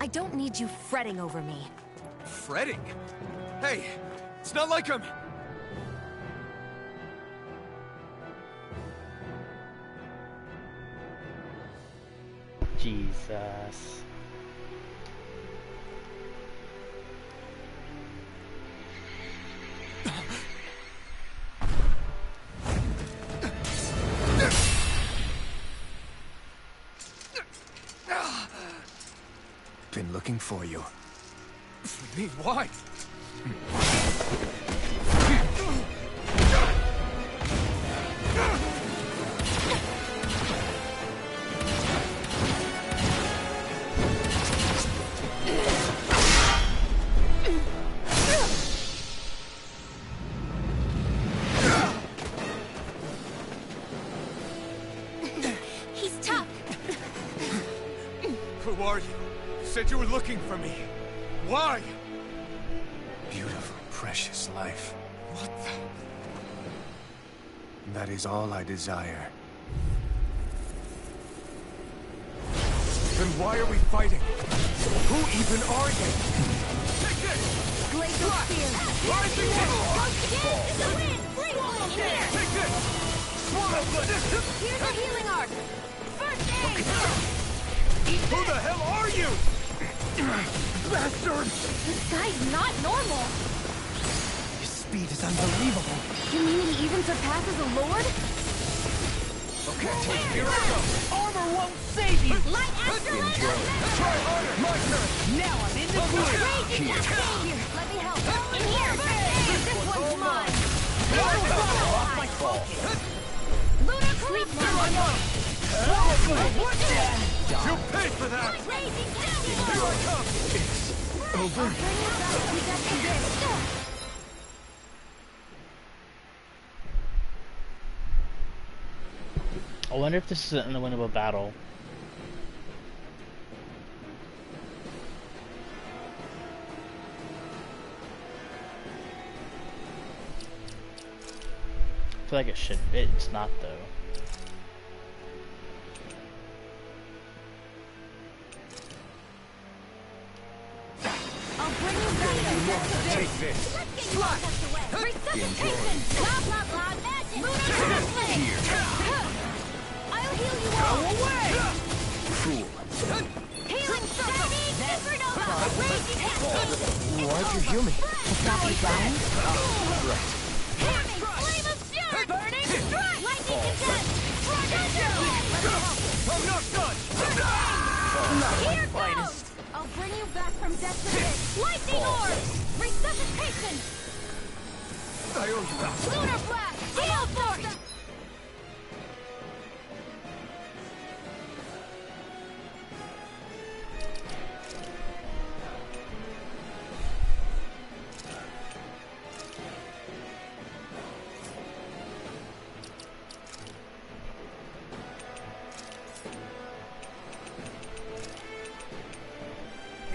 I don't need you fretting over me. Fretting? Hey, it's not like I'm... Jesus. Been looking for you. For me? Why? He's tough. Who are you? You said you were looking for me. Why? Beautiful, precious life. What the... That is all I desire. Then why are we fighting? Who even are you? Take this! Glacial Spear. Rising Wall! It's a win! Free one here! Take this! Here's a healing arc. First aid! Who the hell are you? Bastard! This guy's not normal. His speed is unbelievable. You mean he even surpasses a lord? Okay, here I go! Armor won't save you! Light Astrolabe! Try harder! My turn! Now I'm in the clear! Raging Cascade! Here, let me help. In here! This one's mine! Off my call! Lunar Sleep now! What's that? You paid for that! Raging Here I come! Over. I wonder if this is an unwinnable battle. I feel like it should. It's not though. I'll bring you back. Take this! Resuscitation! Blah blah blah! Magic! Lunar Conflict! I'll heal you all! Go away! Fool. Healing Shining Supernova! Raging Cascade! Why'd you heal me? Stop me down? Right. Burning Flame of Fury! Burning Strike! Lightning Condense! I'm not done! Here goes! I'll bring you back from death to this! Lightning Orb! Resuscitation! I owe you that. Lunar Blast! Heal Force!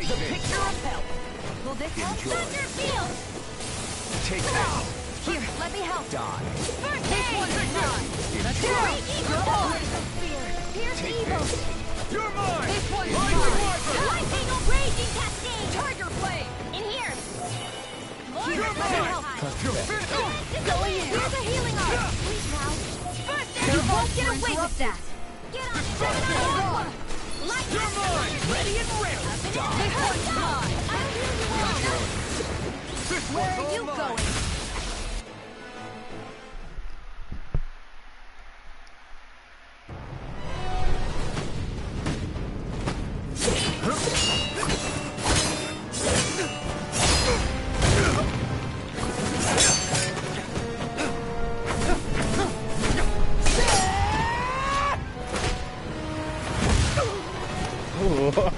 The picture of help! Will this help? Thunder Field! Take this. Here, let me help. Die. First aid! Let's go! Evil! Pierce Take evil! this. You're mine! This one's Lightning mine! Wyvern! Lightning will rage won't get away with that! Get on it! You're mine! Ready and raring! This Where one's are all you mine. going? Ooh.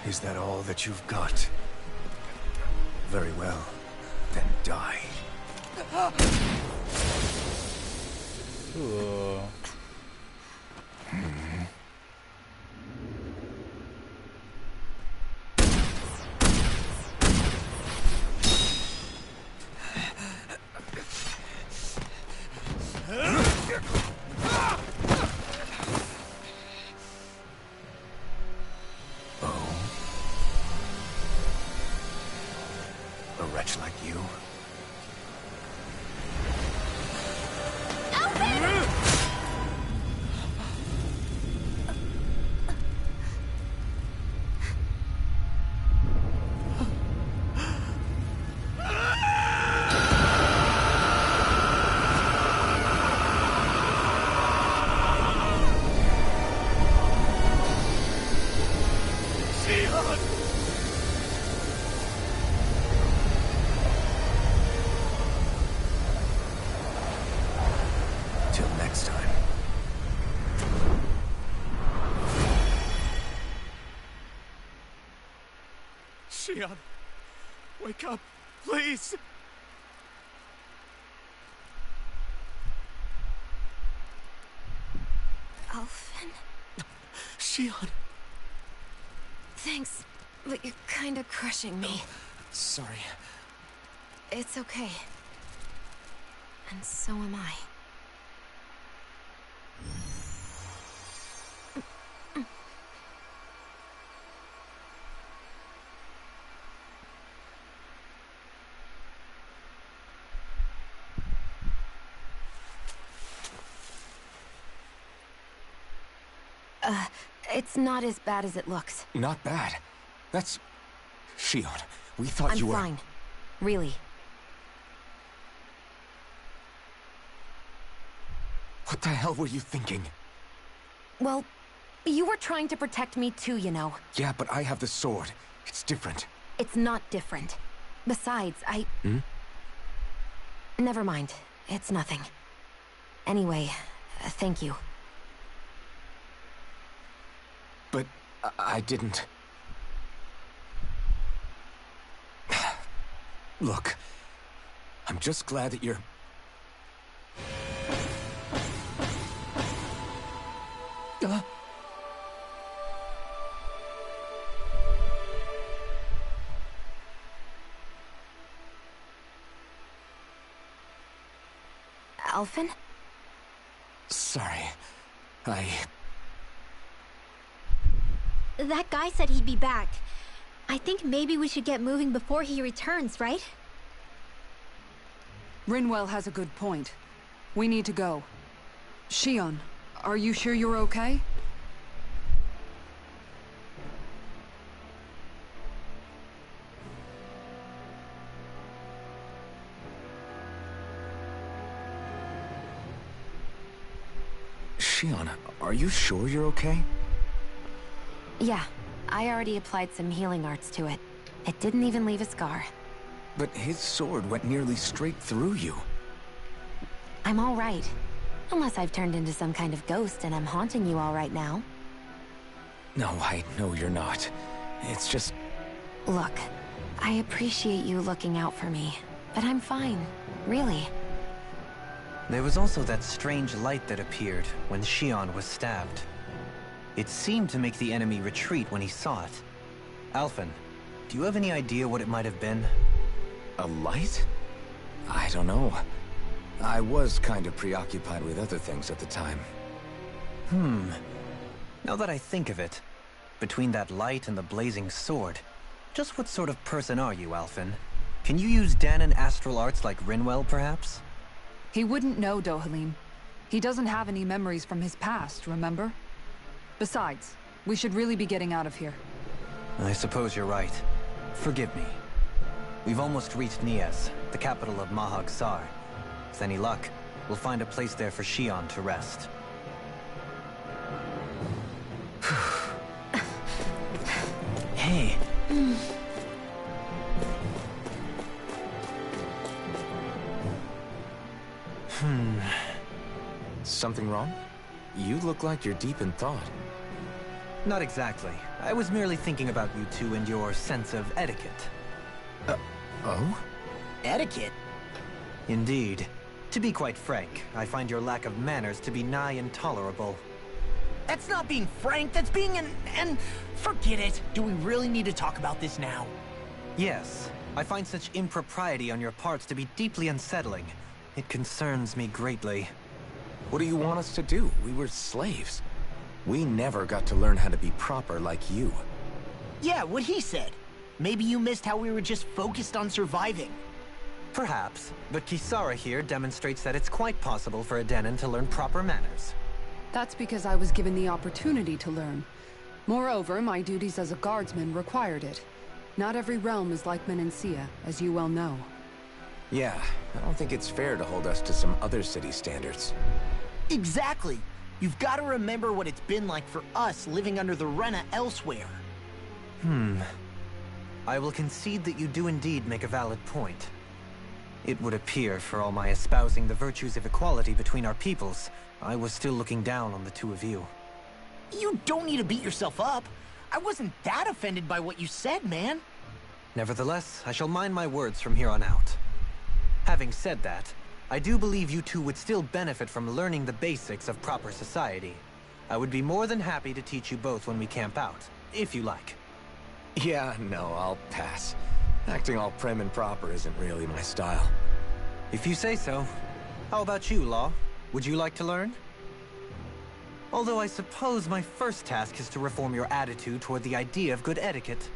Is that all that you've got? Very well. Then die. Ooh. A wretch like you? Till next time. Shion, wake up, please. Alphen? Shion. Thanks, but you're kinda crushing me. Sorry. It's okay. And so am I. It's not as bad as it looks. Not bad. That's... Shion, we thought I'm you were... fine. Really. What the hell were you thinking? Well, you were trying to protect me too, you know. Yeah, but I have the sword. It's different. It's not different. Besides, Hmm? Never mind. It's nothing. Anyway, thank you. But I didn't... Look, I'm just glad that you're... Alphen? Sorry. That guy said he'd be back. I think maybe we should get moving before he returns, right? Rinwell has a good point. We need to go. Shion, are you sure you're okay? Shion, are you sure you're okay? Yeah, I already applied some healing arts to it. It didn't even leave a scar. But his sword went nearly straight through you. I'm all right. Unless I've turned into some kind of ghost and I'm haunting you all right now. No, I know you're not. It's just... Look, I appreciate you looking out for me, but I'm fine, really. There was also that strange light that appeared when Shion was stabbed. It seemed to make the enemy retreat when he saw it. Alphen, do you have any idea what it might have been? A light? I don't know. I was kind of preoccupied with other things at the time. Now that I think of it, between that light and the blazing sword, just what sort of person are you, Alphen? Can you use Dahnan astral arts like Rinwell, perhaps? He wouldn't know, Dohalim. He doesn't have any memories from his past, remember? Besides, we should really be getting out of here. I suppose you're right. Forgive me. We've almost reached Niez, the capital of Mahag Saar. With any luck, we'll find a place there for Shion to rest. Hey. Something wrong? You look like you're deep in thought. Not exactly. I was merely thinking about you two and your sense of etiquette. Oh? Etiquette? Indeed. To be quite frank, I find your lack of manners to be nigh intolerable. That's not being frank, that's being and forget it. Do we really need to talk about this now? Yes. I find such impropriety on your parts to be deeply unsettling. It concerns me greatly. What do you want us to do? We were slaves. We never got to learn how to be proper like you. Yeah, what he said. Maybe you missed how we were just focused on surviving. Perhaps, but Kisara here demonstrates that it's quite possible for a Dahnan to learn proper manners. That's because I was given the opportunity to learn. Moreover, my duties as a guardsman required it. Not every realm is like Menancia, as you well know. Yeah, I don't think it's fair to hold us to some other city standards. Exactly. You've got to remember what it's been like for us living under the Rena elsewhere. I will concede that you do indeed make a valid point. It would appear, for all my espousing the virtues of equality between our peoples, I was still looking down on the two of you. You don't need to beat yourself up. I wasn't that offended by what you said, man. Nevertheless, I shall mind my words from here on out. Having said that, I do believe you two would still benefit from learning the basics of proper society. I would be more than happy to teach you both when we camp out, if you like. Yeah, no, I'll pass. Acting all prim and proper isn't really my style. If you say so. How about you, Law? Would you like to learn? Although I suppose my first task is to reform your attitude toward the idea of good etiquette.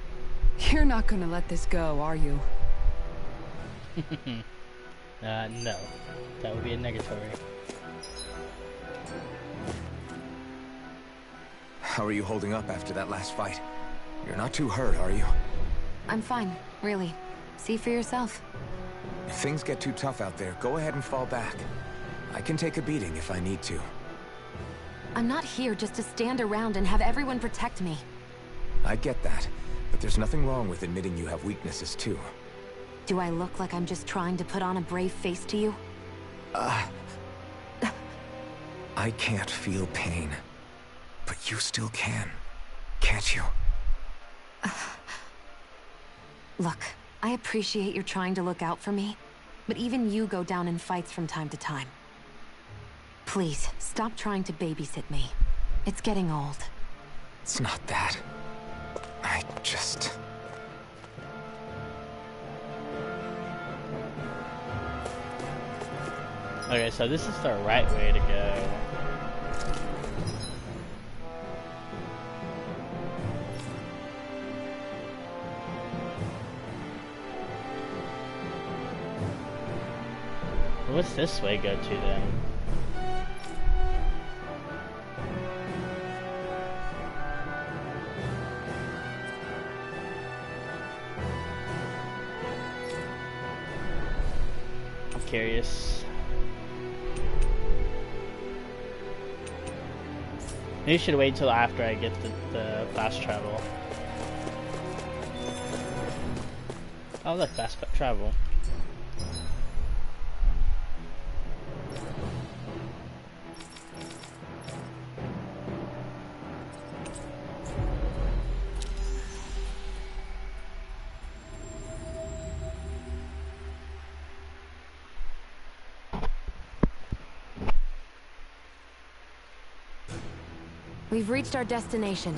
You're not gonna let this go, are you? No. That would be a negatory. How are you holding up after that last fight? You're not too hurt, are you? I'm fine, really. See for yourself. If things get too tough out there, go ahead and fall back. I can take a beating if I need to. I'm not here just to stand around and have everyone protect me. I get that, but there's nothing wrong with admitting you have weaknesses too. Do I look like I'm just trying to put on a brave face to you? I can't feel pain. But you still can, can't you? Look, I appreciate you're trying to look out for me, but even you go down in fights from time to time. Please, stop trying to babysit me. It's getting old. It's not that. I just... Okay, so this is the right way to go. What's this way go to then? I'm curious. Maybe you should wait until after I get the fast travel. Oh, look, fast travel. We've reached our destination.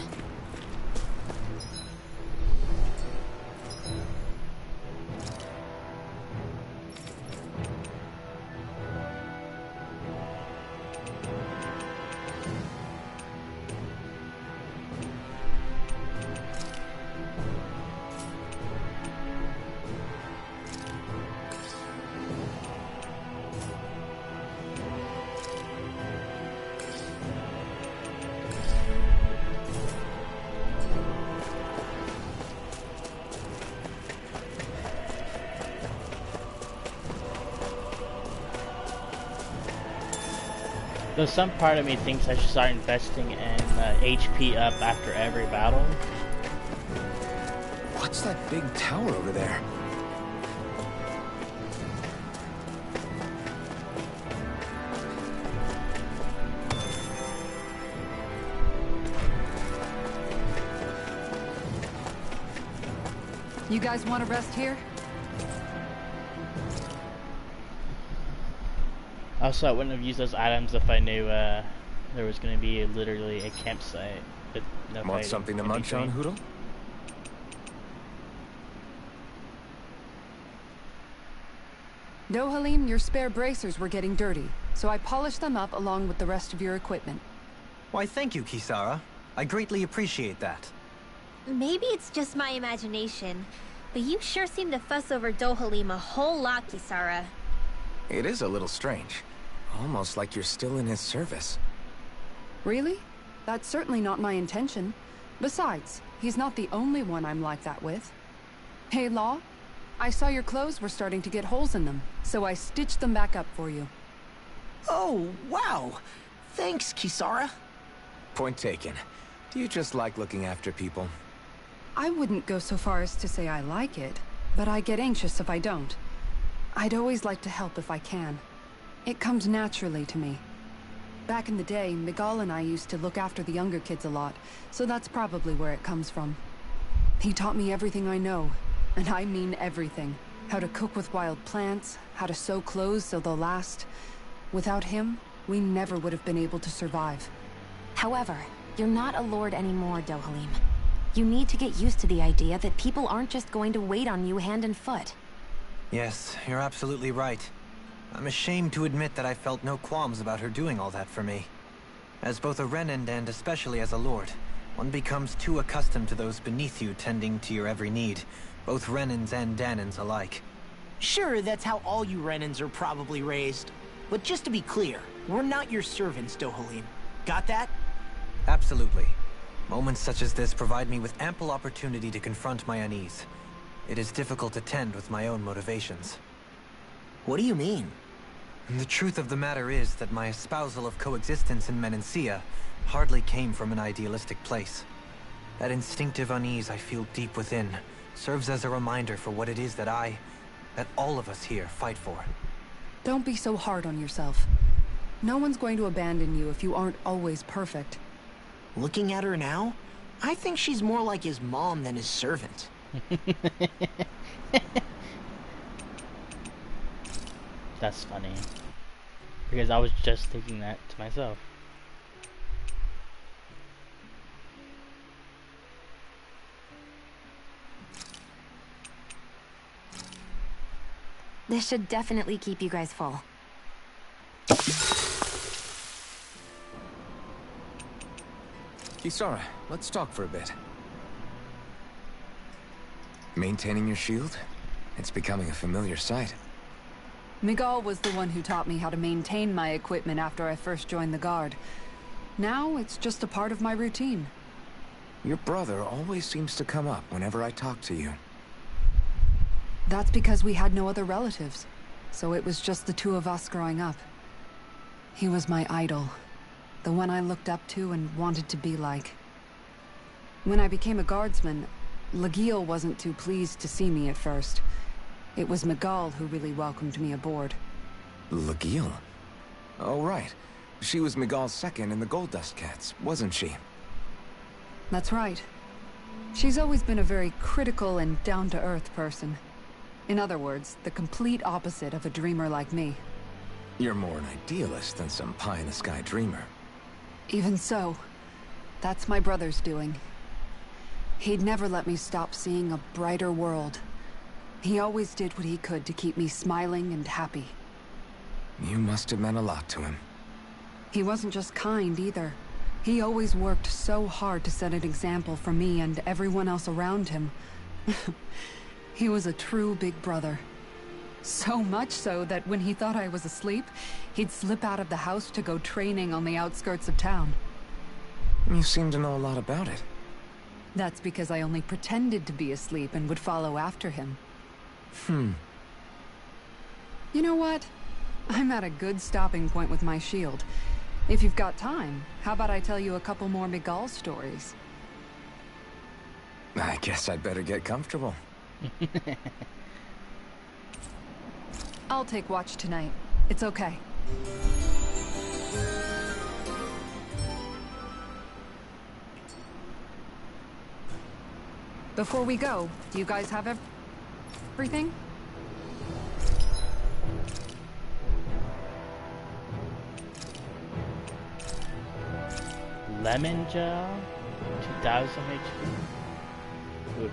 Though some part of me thinks I should start investing in HP up after every battle. What's that big tower over there? You guys want to rest here? Also, I wouldn't have used those items if I knew there was going to be literally a campsite. But no Want fighting something to in munch on, between. Hootle? Dohalim, your spare bracers were getting dirty, so I polished them up along with the rest of your equipment. Why, thank you, Kisara. I greatly appreciate that. Maybe it's just my imagination, but you sure seem to fuss over Dohalim a whole lot, Kisara. It is a little strange. Almost like you're still in his service. Really? That's certainly not my intention. Besides, he's not the only one I'm like that with. Hey, Law, I saw your clothes were starting to get holes in them, so I stitched them back up for you. Oh, wow. Thanks, Kisara. Point taken. Do you just like looking after people? I wouldn't go so far as to say I like it, but I get anxious if I don't. I'd always like to help if I can. It comes naturally to me. Back in the day, Miguel and I used to look after the younger kids a lot, so that's probably where it comes from. He taught me everything I know, and I mean everything. How to cook with wild plants, how to sew clothes so they'll last. Without him, we never would have been able to survive. However, you're not a lord anymore, Dohalim. You need to get used to the idea that people aren't just going to wait on you hand and foot. Yes, you're absolutely right. I'm ashamed to admit that I felt no qualms about her doing all that for me. As both a Renan and especially as a lord, one becomes too accustomed to those beneath you tending to your every need, both Renans and Danans alike. Sure, that's how all you Renans are probably raised. But just to be clear, we're not your servants, Dohalim. Got that? Absolutely. Moments such as this provide me with ample opportunity to confront my unease. It is difficult to tend with my own motivations. What do you mean? The truth of the matter is that my espousal of coexistence in Menancia hardly came from an idealistic place. That instinctive unease I feel deep within serves as a reminder for what it is that all of us here fight for. Don't be so hard on yourself. No one's going to abandon you if you aren't always perfect. Looking at her now, I think she's more like his mom than his servant. That's funny. Because I was just thinking that to myself. This should definitely keep you guys full. Kisara, let's talk for a bit. Maintaining your shield? It's becoming a familiar sight. Miguel was the one who taught me how to maintain my equipment after I first joined the Guard. Now, it's just a part of my routine. Your brother always seems to come up whenever I talk to you. That's because we had no other relatives, so it was just the two of us growing up. He was my idol. The one I looked up to and wanted to be like. When I became a guardsman, Lagiel wasn't too pleased to see me at first. It was Miguel who really welcomed me aboard. Lagiel? Oh, right. She was Miguel's second in the Gold Dust Cats, wasn't she? That's right. She's always been a very critical and down-to-earth person. In other words, the complete opposite of a dreamer like me. You're more an idealist than some pie-in-the-sky dreamer. Even so, that's my brother's doing. He'd never let me stop seeing a brighter world. He always did what he could to keep me smiling and happy. You must have meant a lot to him. He wasn't just kind, either. He always worked so hard to set an example for me and everyone else around him. He was a true big brother. So much so that when he thought I was asleep, he'd slip out of the house to go training on the outskirts of town. You seem to know a lot about it. That's because I only pretended to be asleep and would follow after him. You know what? I'm at a good stopping point with my shield. If you've got time, how about I tell you a couple more Miguel stories? I guess I'd better get comfortable. I'll take watch tonight. It's okay. Before we go, do you guys have everything? Lemon gel, 2000 HP. Good.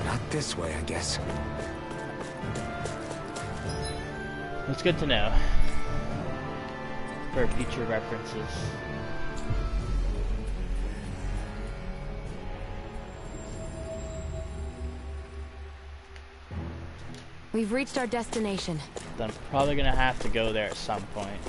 Not this way, I guess. It's good to know. For future references. We've reached our destination. I'm probably gonna have to go there at some point.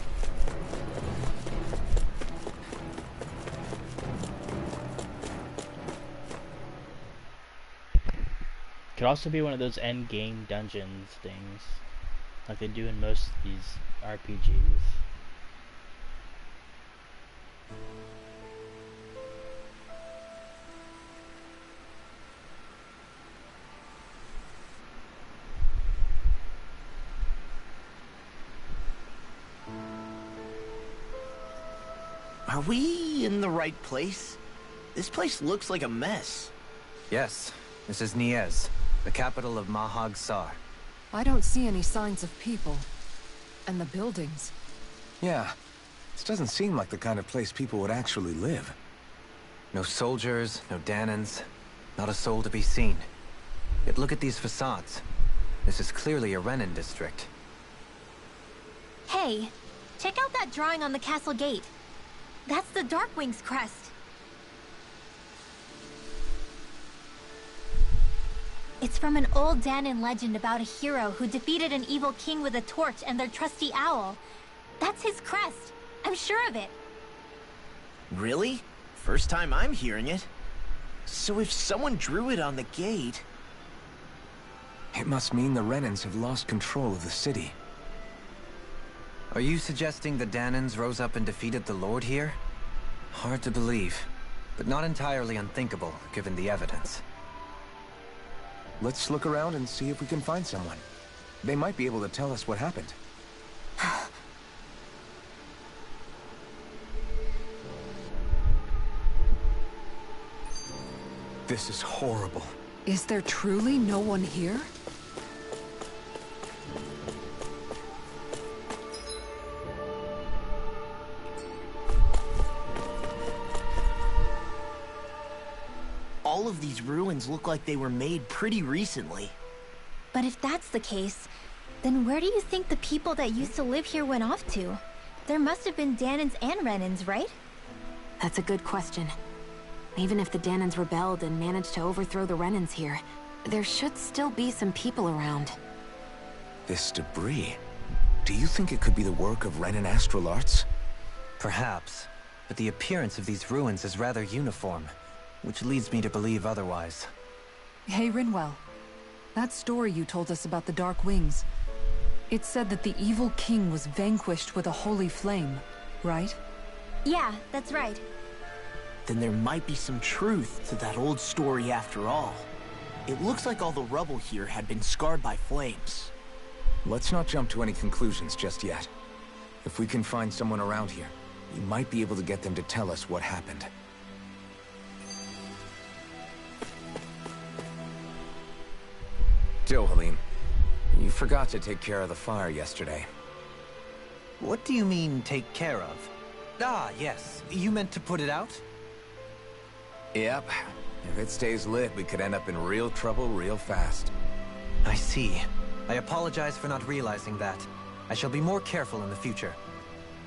Could also be one of those end game dungeons things, like they do in most of these RPGs. Are we in the right place? This place looks like a mess. Yes, this is Niez, the capital of Mahag Saar. I don't see any signs of people. And the buildings. Yeah, this doesn't seem like the kind of place people would actually live. No soldiers, no Danans, not a soul to be seen. Yet look at these facades. This is clearly a Renan district. Hey, check out that drawing on the castle gate. That's the Darkwing's crest. It's from an old Danan legend about a hero who defeated an evil king with a torch and their trusty owl. That's his crest. I'm sure of it. Really? First time I'm hearing it. So if someone drew it on the gate... It must mean the Renans have lost control of the city. Are you suggesting the Dahnans rose up and defeated the Lord here? Hard to believe, but not entirely unthinkable, given the evidence. Let's look around and see if we can find someone. They might be able to tell us what happened. This is horrible. Is there truly no one here? All of these ruins look like they were made pretty recently. But if that's the case, then where do you think the people that used to live here went off to? There must have been Dahnans and Renans, right? That's a good question. Even if the Dahnans rebelled and managed to overthrow the Renans here, there should still be some people around. This debris... Do you think it could be the work of Renan Astral Arts? Perhaps, but the appearance of these ruins is rather uniform, which leads me to believe otherwise. Hey, Rinwell. That story you told us about the Dark Wings. It said that the evil king was vanquished with a holy flame, right? Yeah, that's right. Then there might be some truth to that old story after all. It looks like all the rubble here had been scarred by flames. Let's not jump to any conclusions just yet. If we can find someone around here, we might be able to get them to tell us what happened. Dohalim, you forgot to take care of the fire yesterday. What do you mean, take care of? Ah, yes. You meant to put it out? Yep. If it stays lit, we could end up in real trouble real fast. I see. I apologize for not realizing that. I shall be more careful in the future.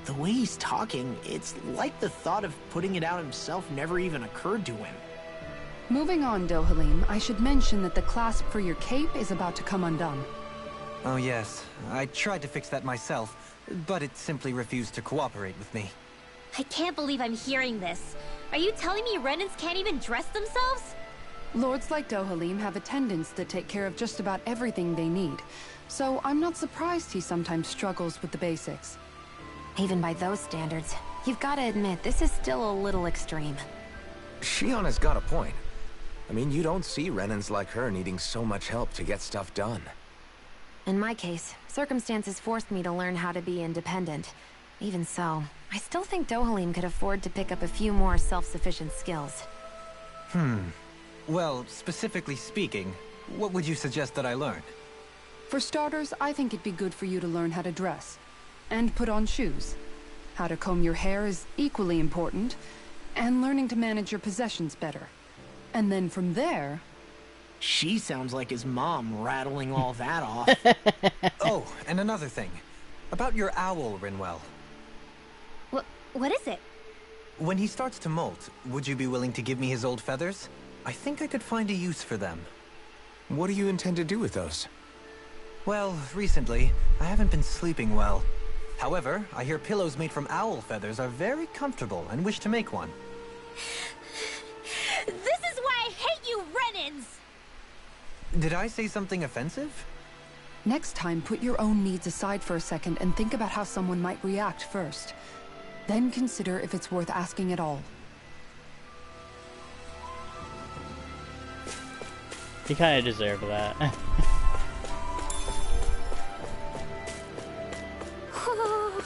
The way he's talking, it's like the thought of putting it out himself never even occurred to him. Moving on, Dohalim, I should mention that the clasp for your cape is about to come undone. Oh yes, I tried to fix that myself, but it simply refused to cooperate with me. I can't believe I'm hearing this. Are you telling me Renans can't even dress themselves? Lords like Dohalim have attendants that take care of just about everything they need, so I'm not surprised he sometimes struggles with the basics. Even by those standards, you've got to admit this is still a little extreme. Shion has got a point. I mean, you don't see Renans like her needing so much help to get stuff done. In my case, circumstances forced me to learn how to be independent. Even so, I still think Dohalim could afford to pick up a few more self-sufficient skills. Well, specifically speaking, what would you suggest that I learn? For starters, I think it'd be good for you to learn how to dress. And put on shoes. How to comb your hair is equally important, and learning to manage your possessions better. And then from there... She sounds like his mom rattling all that off. Oh, and another thing. About your owl, Rinwell. What is it? When he starts to molt, would you be willing to give me his old feathers? I think I could find a use for them. What do you intend to do with those? Well, recently, I haven't been sleeping well. However, I hear pillows made from owl feathers are very comfortable and wish to make one. This is why I hate you, Renans! Did I say something offensive? Next time, put your own needs aside for a second and think about how someone might react first. Then consider if it's worth asking at all. He kind of deserved that. Hoo-hoo!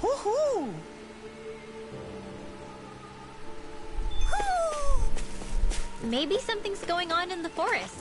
Hoo-hoo! Maybe something's going on in the forest.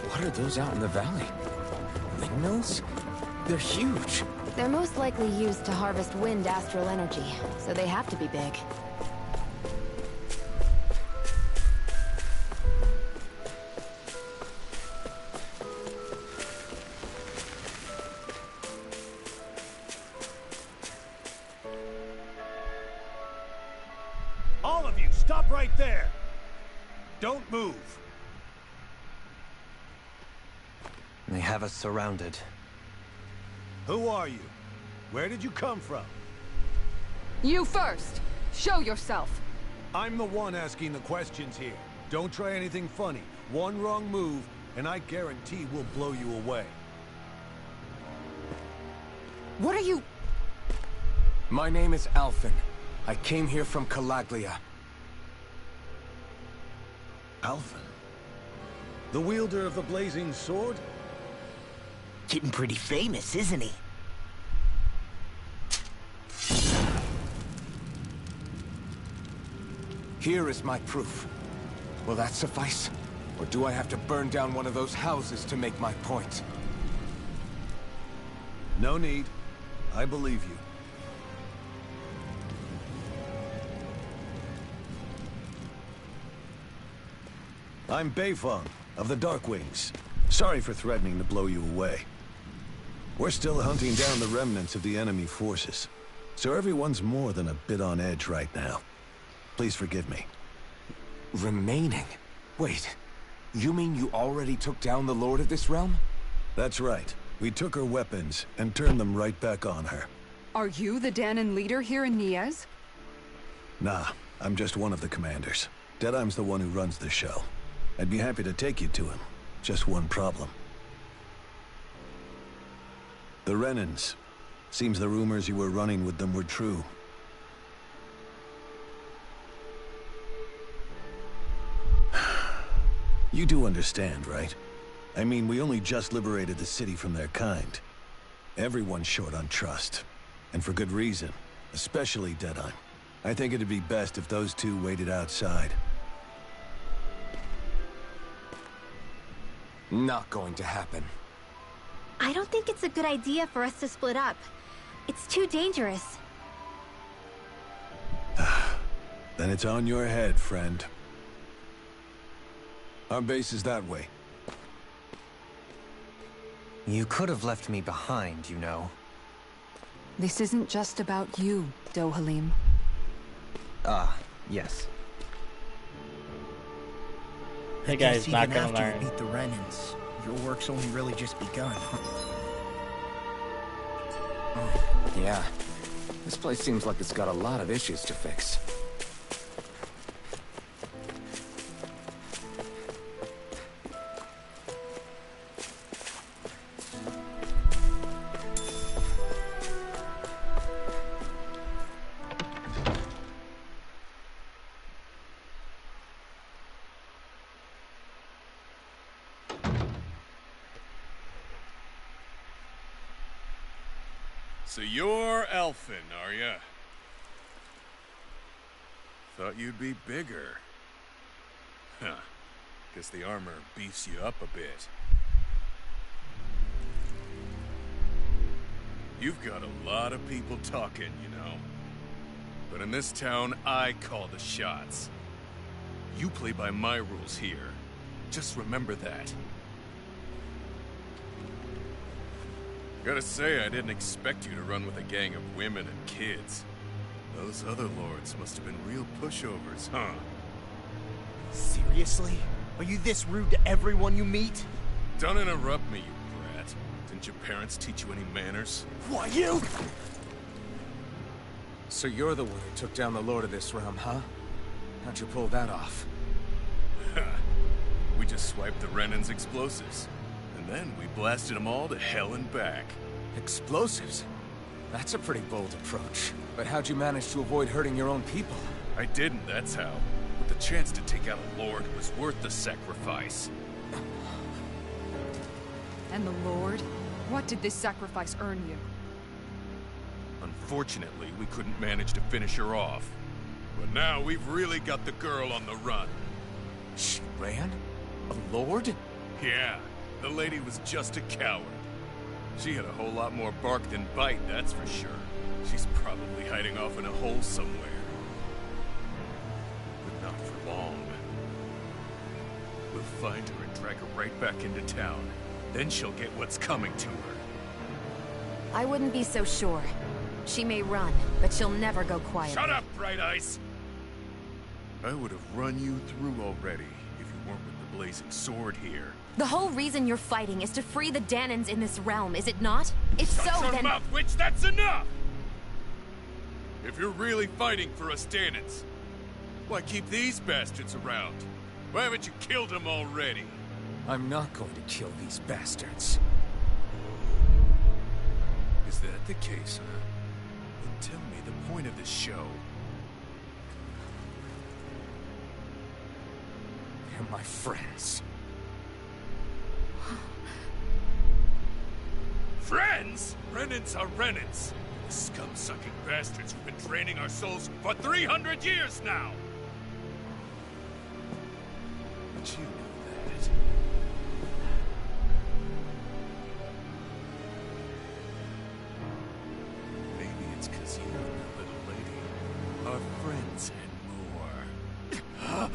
What are those out in the valley? Windmills? They're huge. They're most likely used to harvest wind astral energy, so they have to be big. All of you, stop right there! Don't move. They have us surrounded. Who are you? Where did you come from? You first! Show yourself! I'm the one asking the questions here. Don't try anything funny. One wrong move, and I guarantee we'll blow you away. What are you... My name is Alphen. I came here from Calaglia. Alphen? The wielder of the blazing sword? Getting pretty famous, isn't he? Here is my proof. Will that suffice? Or do I have to burn down one of those houses to make my point? No need. I believe you. I'm Beifong, of the Darkwings. Sorry for threatening to blow you away. We're still hunting down the remnants of the enemy forces, so everyone's more than a bit on edge right now. Please forgive me. Remaining? Wait, you mean you already took down the Lord of this realm? That's right. We took her weapons and turned them right back on her. Are you the Dahnan leader here in Niez? Nah, I'm just one of the commanders. Deadeye's the one who runs the show. I'd be happy to take you to him. Just one problem. The Renans. Seems the rumors you were running with them were true. You do understand, right? I mean, we only just liberated the city from their kind. Everyone's short on trust. And for good reason. Especially Deadeye. I think it'd be best if those two waited outside. Not going to happen. I don't think it's a good idea for us to split up. It's too dangerous. Then it's on your head, friend. Our base is that way. You could have left me behind, you know. This isn't just about you, Dohalim. Ah, yes. Hey guys, not even gonna after learn. you beat the Renans, your work's only really just begun. Yeah. This place seems like it's got a lot of issues to fix. So you're Alphen, are ya? Thought you'd be bigger. Huh. Guess the armor beefs you up a bit. You've got a lot of people talking, you know. But in this town, I call the shots. You play by my rules here. Just remember that. Gotta say, I didn't expect you to run with a gang of women and kids. Those other lords must have been real pushovers, huh? Seriously? Are you this rude to everyone you meet? Don't interrupt me, you brat. Didn't your parents teach you any manners? Why, you? So you're the one who took down the Lord of this realm, huh? How'd you pull that off? We just swiped the Renan's explosives. And then we blasted them all to hell and back. Explosives? That's a pretty bold approach. But how'd you manage to avoid hurting your own people? I didn't, that's how. But the chance to take out a lord was worth the sacrifice. And the Lord? What did this sacrifice earn you? Unfortunately, we couldn't manage to finish her off. But now we've really got the girl on the run. She ran? A lord? Yeah, the lady was just a coward. She had a whole lot more bark than bite, that's for sure. She's probably hiding off in a hole somewhere. But not for long. We'll find her and drag her right back into town. Then she'll get what's coming to her. I wouldn't be so sure. She may run, but she'll never go quiet. Shut up, Bright Eyes! I would have run you through already if you weren't with the blazing sword here. The whole reason you're fighting is to free the Danans in this realm, is it not? If so, Shut your then... mouth, witch! That's enough! If you're really fighting for us Danans, why keep these bastards around? Why haven't you killed them already? I'm not going to kill these bastards. Is that the case, huh? Then tell me the point of this show. They're my friends. Friends? Renans are Renans. The scum-sucking bastards who've been draining our souls for 300 years now! But you know that. Maybe it's because you, little lady, are friends and more.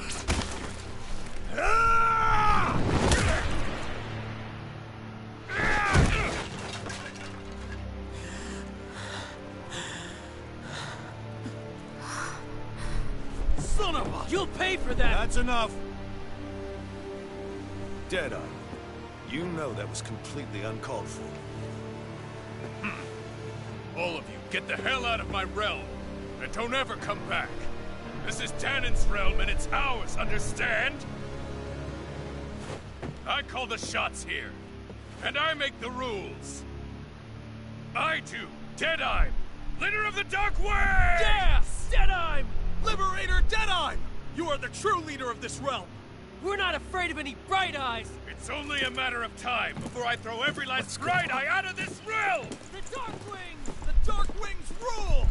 Son of a... You'll pay for that! That's enough! Deadeye, you know that was completely uncalled for. All of you, get the hell out of my realm! And don't ever come back! This is Danan's realm and it's ours, understand? I call the shots here. And I make the rules. I do, Deadeye, leader of the Dark Wing! Yeah! Deadeye! Liberator Deadeye! You are the true leader of this realm! We're not afraid of any Bright Eyes! It's only a matter of time before I throw every last Bright Eye out of this realm! The Dark Wings! The Dark Wings rule!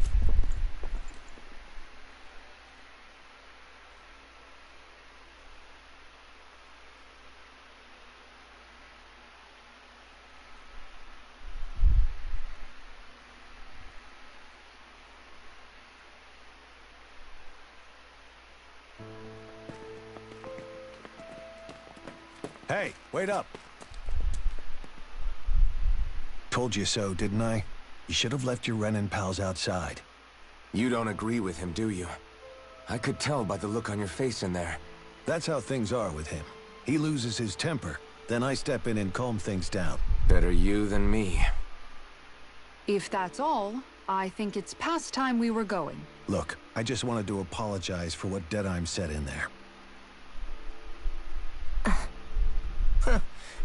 Hey, wait up. Told you so, didn't I? You should have left your Renan pals outside. You don't agree with him, do you? I could tell by the look on your face in there. That's how things are with him. He loses his temper, then I step in and calm things down. Better you than me. If that's all, I think it's past time we were going. Look, I just wanted to apologize for what Deadeye said in there.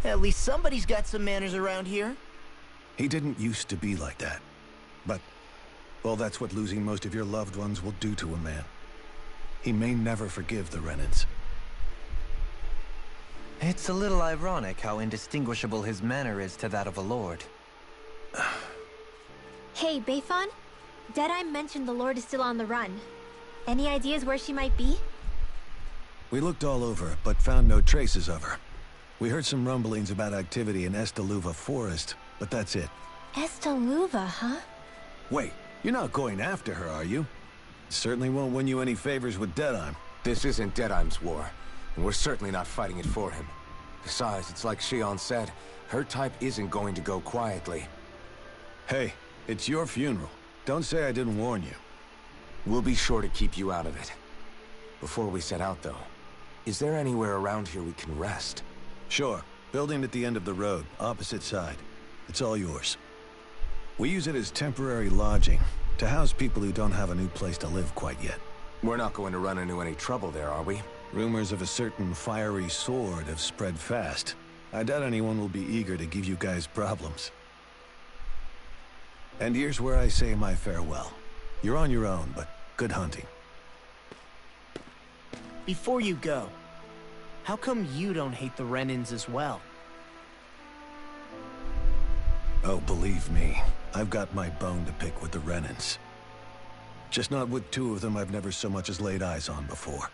At least somebody's got some manners around here. He didn't used to be like that. But, well, that's what losing most of your loved ones will do to a man. He may never forgive the Renans. It's a little ironic how indistinguishable his manner is to that of a lord. Hey, Bayfon? Deadeye mentioned the Lord is still on the run. Any ideas where she might be? We looked all over, but found no traces of her. We heard some rumblings about activity in Estaluva Forest, but that's it. Estaluva, huh? Wait, you're not going after her, are you? Certainly won't win you any favors with Deadeye. This isn't Deadeye's war, and we're certainly not fighting it for him. Besides, it's like Shion said, her type isn't going to go quietly. Hey, it's your funeral. Don't say I didn't warn you. We'll be sure to keep you out of it. Before we set out, though, is there anywhere around here we can rest? Sure. Building at the end of the road, opposite side. It's all yours. We use it as temporary lodging, to house people who don't have a new place to live quite yet. We're not going to run into any trouble there, are we? Rumors of a certain fiery sword have spread fast. I doubt anyone will be eager to give you guys problems. And here's where I say my farewell. You're on your own, but good hunting. Before you go, how come you don't hate the Renans as well? Oh, believe me, I've got my bone to pick with the Renans. Just not with two of them I've never so much as laid eyes on before.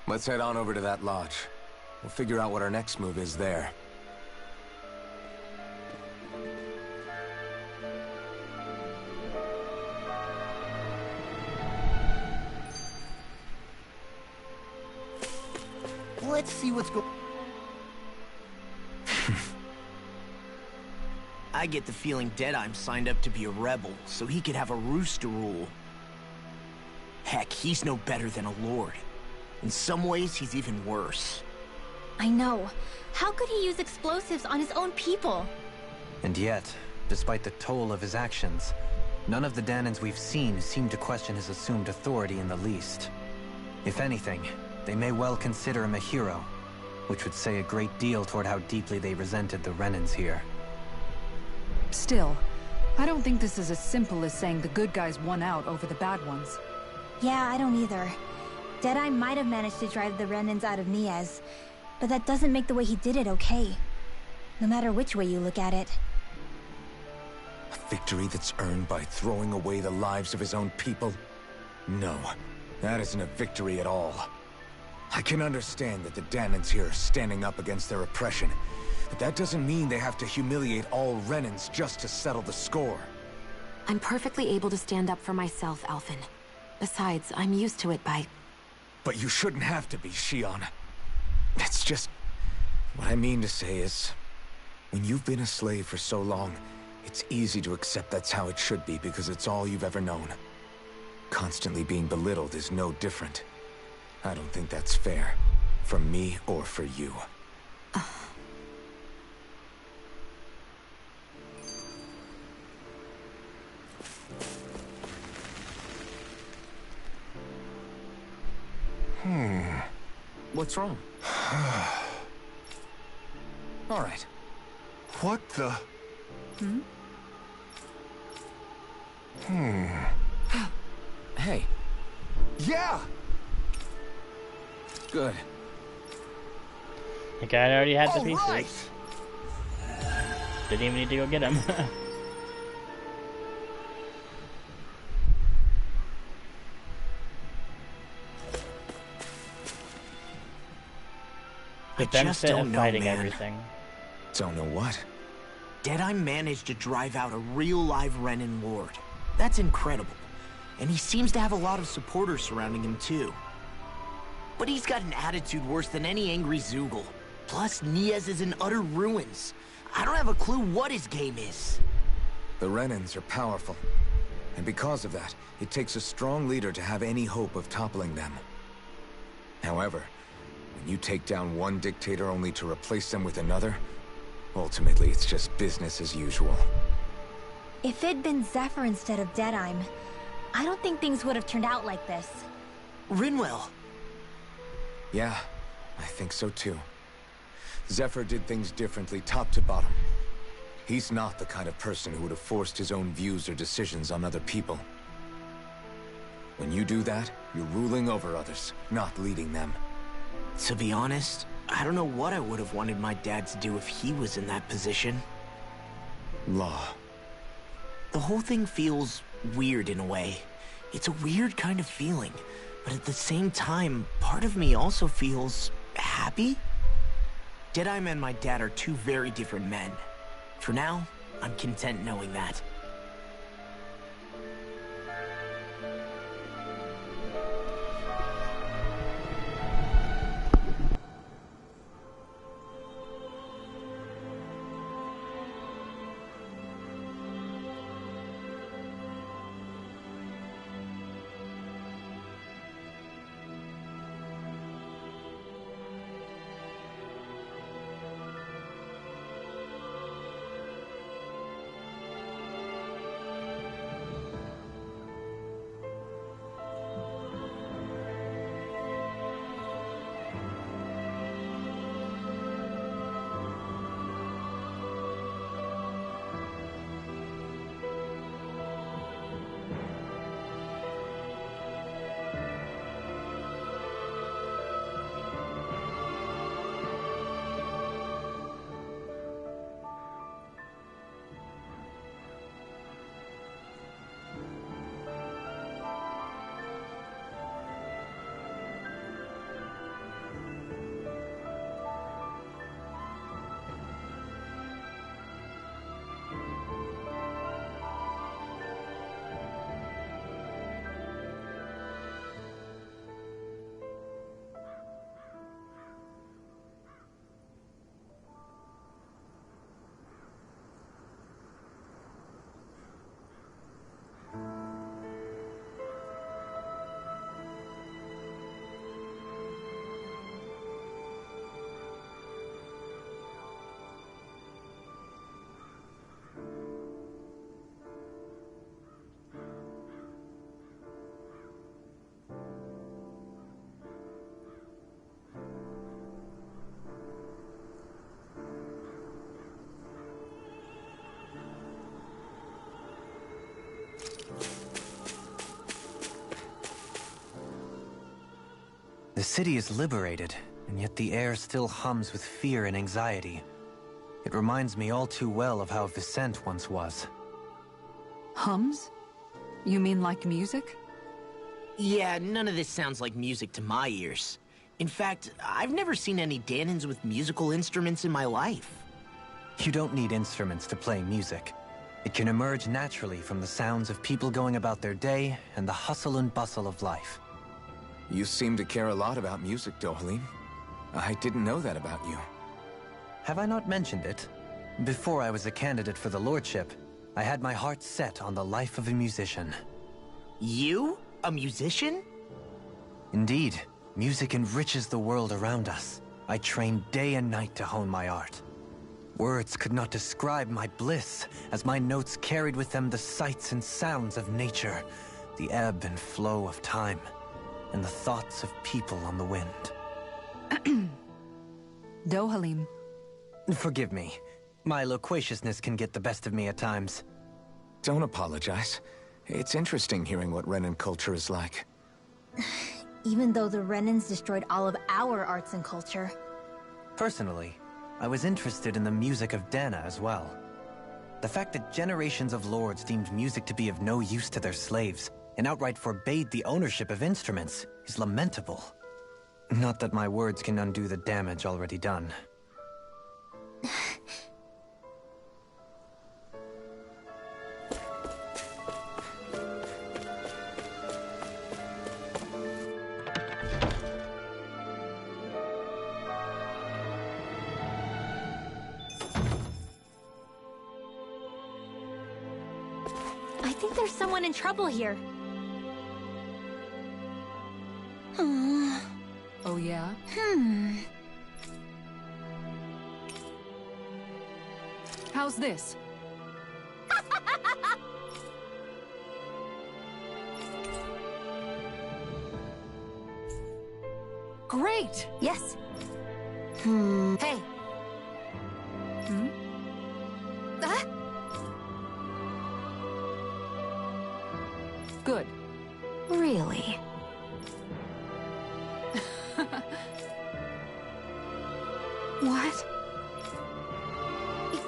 Let's head on over to that lodge. We'll figure out what our next move is there. Let's see what's going. I get the feeling Deadeye signed up to be a rebel, so he could have a roost to rule. Heck, he's no better than a lord. In some ways, he's even worse. I know. How could he use explosives on his own people? And yet, despite the toll of his actions, none of the Danans we've seen seem to question his assumed authority in the least. If anything, they may well consider him a hero, which would say a great deal toward how deeply they resented the Renans here. Still, I don't think this is as simple as saying the good guys won out over the bad ones. Yeah, I don't either. Deadeye might have managed to drive the Renans out of Niez, but that doesn't make the way he did it okay. No matter which way you look at it. A victory that's earned by throwing away the lives of his own people? No, that isn't a victory at all. I can understand that the Danans here are standing up against their oppression, but that doesn't mean they have to humiliate all Renans just to settle the score. I'm perfectly able to stand up for myself, Alphen. Besides, I'm used to it by... But you shouldn't have to be, Shionne. That's just... What I mean to say is... When you've been a slave for so long, it's easy to accept that's how it should be because it's all you've ever known. Constantly being belittled is no different. I don't think that's fair. For me or for you. What's wrong? All right. What the? Hey. Yeah! Good. The guy already had the All pieces. right. Didn't even need to go get him. The benefit of fighting everything. Don't know what? Deadeye managed to drive out a real live Renan lord. That's incredible. And he seems to have a lot of supporters surrounding him too. But he's got an attitude worse than any angry Zoogle. Plus, Niez is in utter ruins. I don't have a clue what his game is. The Renans are powerful. And because of that, it takes a strong leader to have any hope of toppling them. However, when you take down one dictator only to replace them with another, ultimately it's just business as usual. If it'd been Zephyr instead of Deadeye, I don't think things would have turned out like this. Rinwell. Yeah, I think so too. Zephyr did things differently top to bottom. He's not the kind of person who would have forced his own views or decisions on other people. When you do that, you're ruling over others, not leading them. To be honest, I don't know what I would have wanted my dad to do if he was in that position. Law. The whole thing feels weird in a way. It's a weird kind of feeling, but at the same time, part of me also feels happy. Deadeye and my dad are two very different men. For now, I'm content knowing that. city is liberated, and yet the air still hums with fear and anxiety. It reminds me all too well of how Vicente once was. Hums? You mean like music? Yeah, none of this sounds like music to my ears. In fact, I've never seen any Dahnans with musical instruments in my life. You don't need instruments to play music. It can emerge naturally from the sounds of people going about their day and the hustle and bustle of life. You seem to care a lot about music, Dohalim. I didn't know that about you. Have I not mentioned it? Before I was a candidate for the lordship, I had my heart set on the life of a musician. You? A musician? Indeed. Music enriches the world around us. I trained day and night to hone my art. Words could not describe my bliss, as my notes carried with them the sights and sounds of nature, the ebb and flow of time, and the thoughts of people on the wind. Dohalim. Forgive me. My loquaciousness can get the best of me at times. Don't apologize. It's interesting hearing what Renan culture is like. Even though the Renans destroyed all of our arts and culture. Personally, I was interested in the music of Dahna as well. The fact that generations of lords deemed music to be of no use to their slaves, and outright forbade the ownership of instruments, is lamentable. Not that my words can undo the damage already done. I think there's someone in trouble here. Oh yeah? How's this? Great! Yes. Hey. Good. Really? What?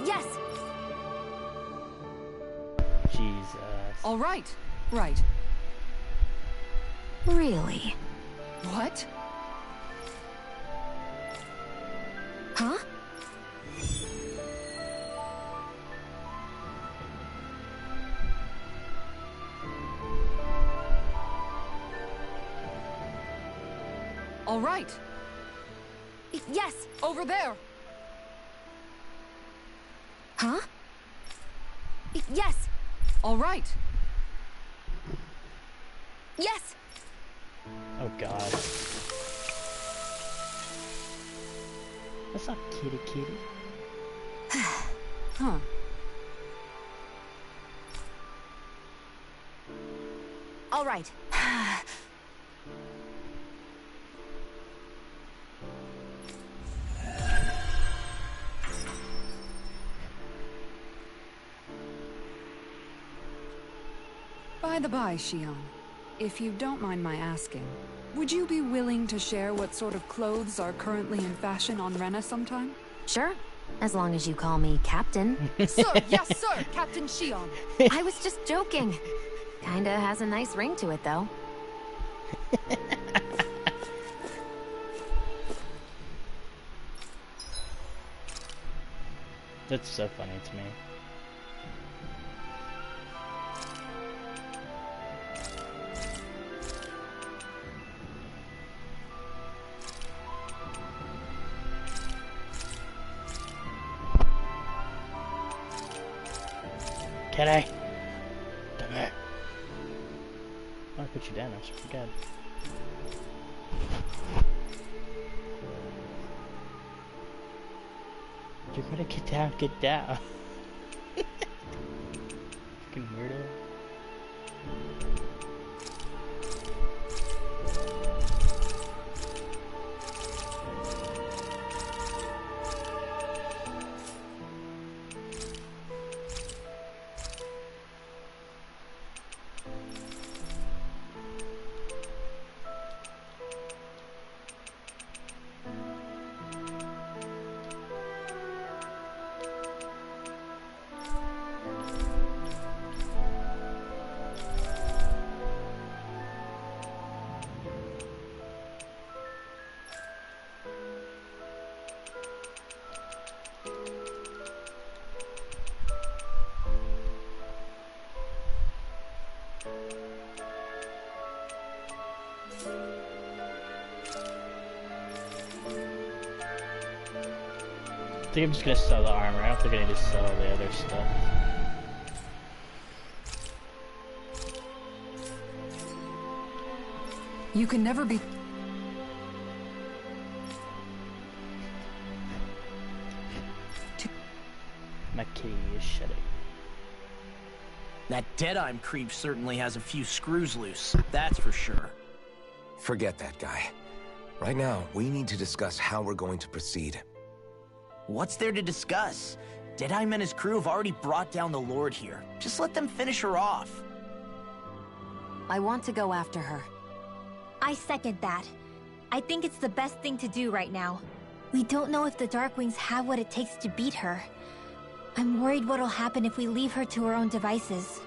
Yes! Jesus. All right. Right. Really? What? Huh? All right. Yes! Over there! Huh? Yes! All right. Yes! Oh god. That's not kitty kitty. Huh. All right. By the by, Xion, if you don't mind my asking, would you be willing to share what sort of clothes are currently in fashion on Rena sometime? Sure, as long as you call me Captain. Sir, yes sir, Captain Xion. I was just joking. Kinda has a nice ring to it, though. That's so funny to me. Can I? Come here. I want to put you down, that's pretty good. You're gonna get down, get down. Fucking weirdo. think I'm just gonna sell the armor. I don't think I need to sell the other stuff. You can never be... My kitty is shedding. That Deadeye creep certainly has a few screws loose, that's for sure. Forget that guy. Right now, we need to discuss how we're going to proceed. What's there to discuss? Deadeye and his crew have already brought down the Lord here. Just let them finish her off. I want to go after her. I second that. I think it's the best thing to do right now. We don't know if the Darkwings have what it takes to beat her. I'm worried what'll happen if we leave her to her own devices.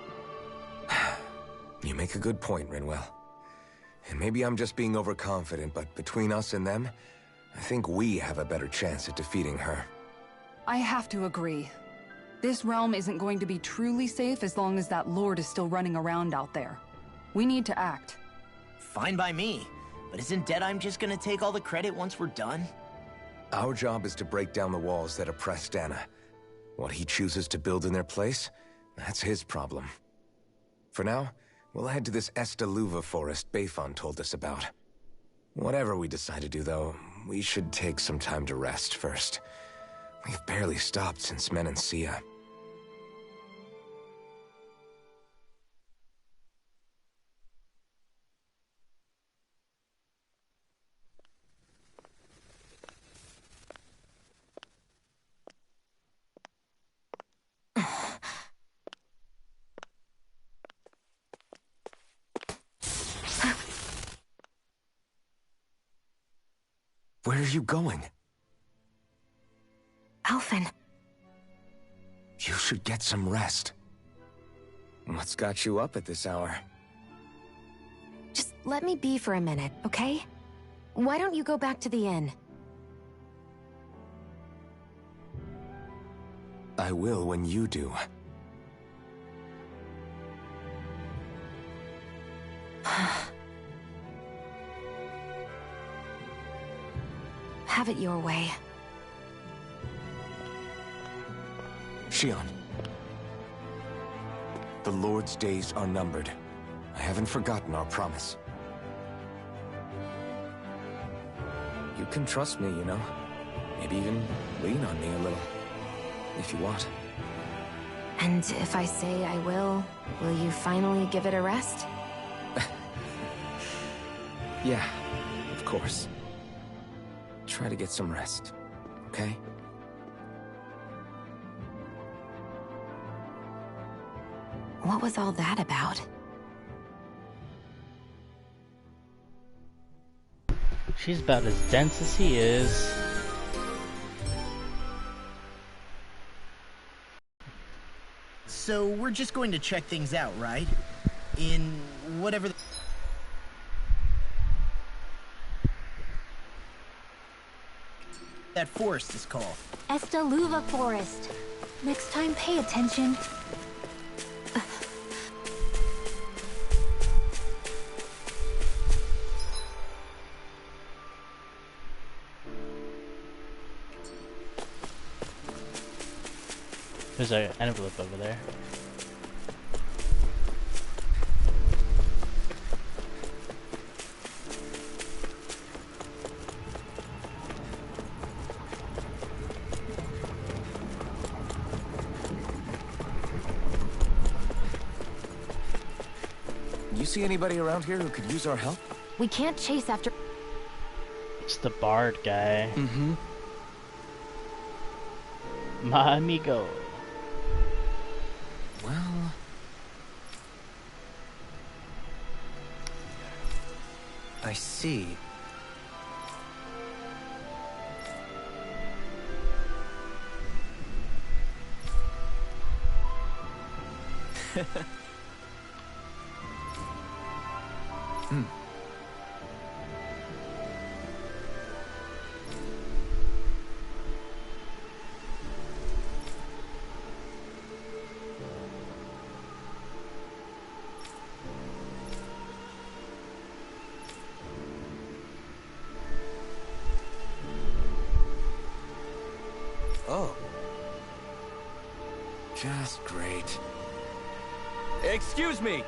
You make a good point, Rinwell. And maybe I'm just being overconfident, but between us and them, I think we have a better chance at defeating her. I have to agree. This realm isn't going to be truly safe as long as that Lord is still running around out there. We need to act. Fine by me. But isn't Deadeye just gonna take all the credit once we're done? Our job is to break down the walls that oppress Dana. What he chooses to build in their place, that's his problem. For now, we'll head to this Estaluva forest Bayfon told us about. Whatever we decide to do, though, we should take some time to rest first. We've barely stopped since Menancia. Where are you going? Alphen. You should get some rest. What's got you up at this hour? Just let me be for a minute, okay? Why don't you go back to the inn? I will when you do. Have it your way. Shionne. The Lord's days are numbered. I haven't forgotten our promise. You can trust me, you know. Maybe even lean on me a little. If you want. And if I say I will you finally give it a rest? Yeah, of course. Try to get some rest, okay? What was all that about? She's about as dense as he is. So we're just going to check things out, right? In whatever that forest is called. Estaluva Forest. Next time, pay attention. There's an envelope over there. You see anybody around here who could use our help? We can't chase after... It's the bard guy. Mm-hmm. My amigo. Well... I see. Oh. Just great. Excuse me!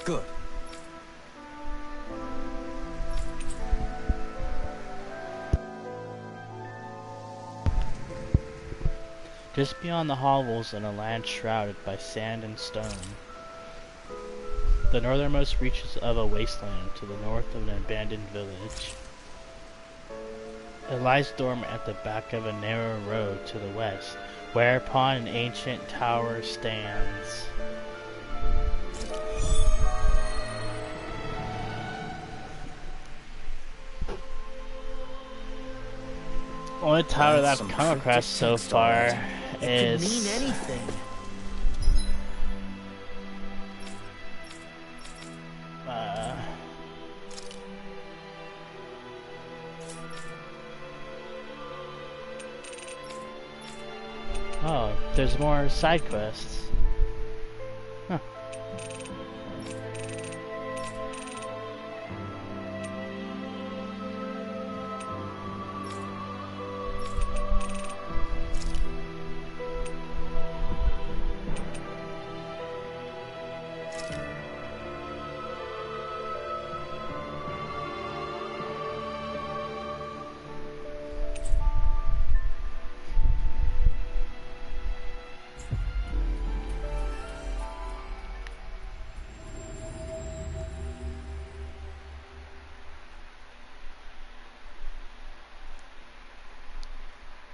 Good. Just beyond the hovels in a land shrouded by sand and stone. The northernmost reaches of a wasteland to the north of an abandoned village. It lies dormant at the back of a narrow road to the west, whereupon an ancient tower stands. Only tower that I've come across so far is... It could mean anything. Oh, there's more side quests. Huh.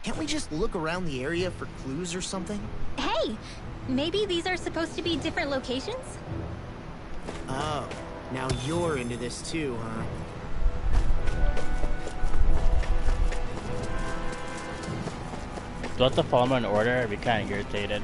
Can't we just look around the area for clues or something? Hey! Maybe these are supposed to be different locations? Oh, now you're into this too, huh? Do I have to follow them in order? I'd be kind of irritated.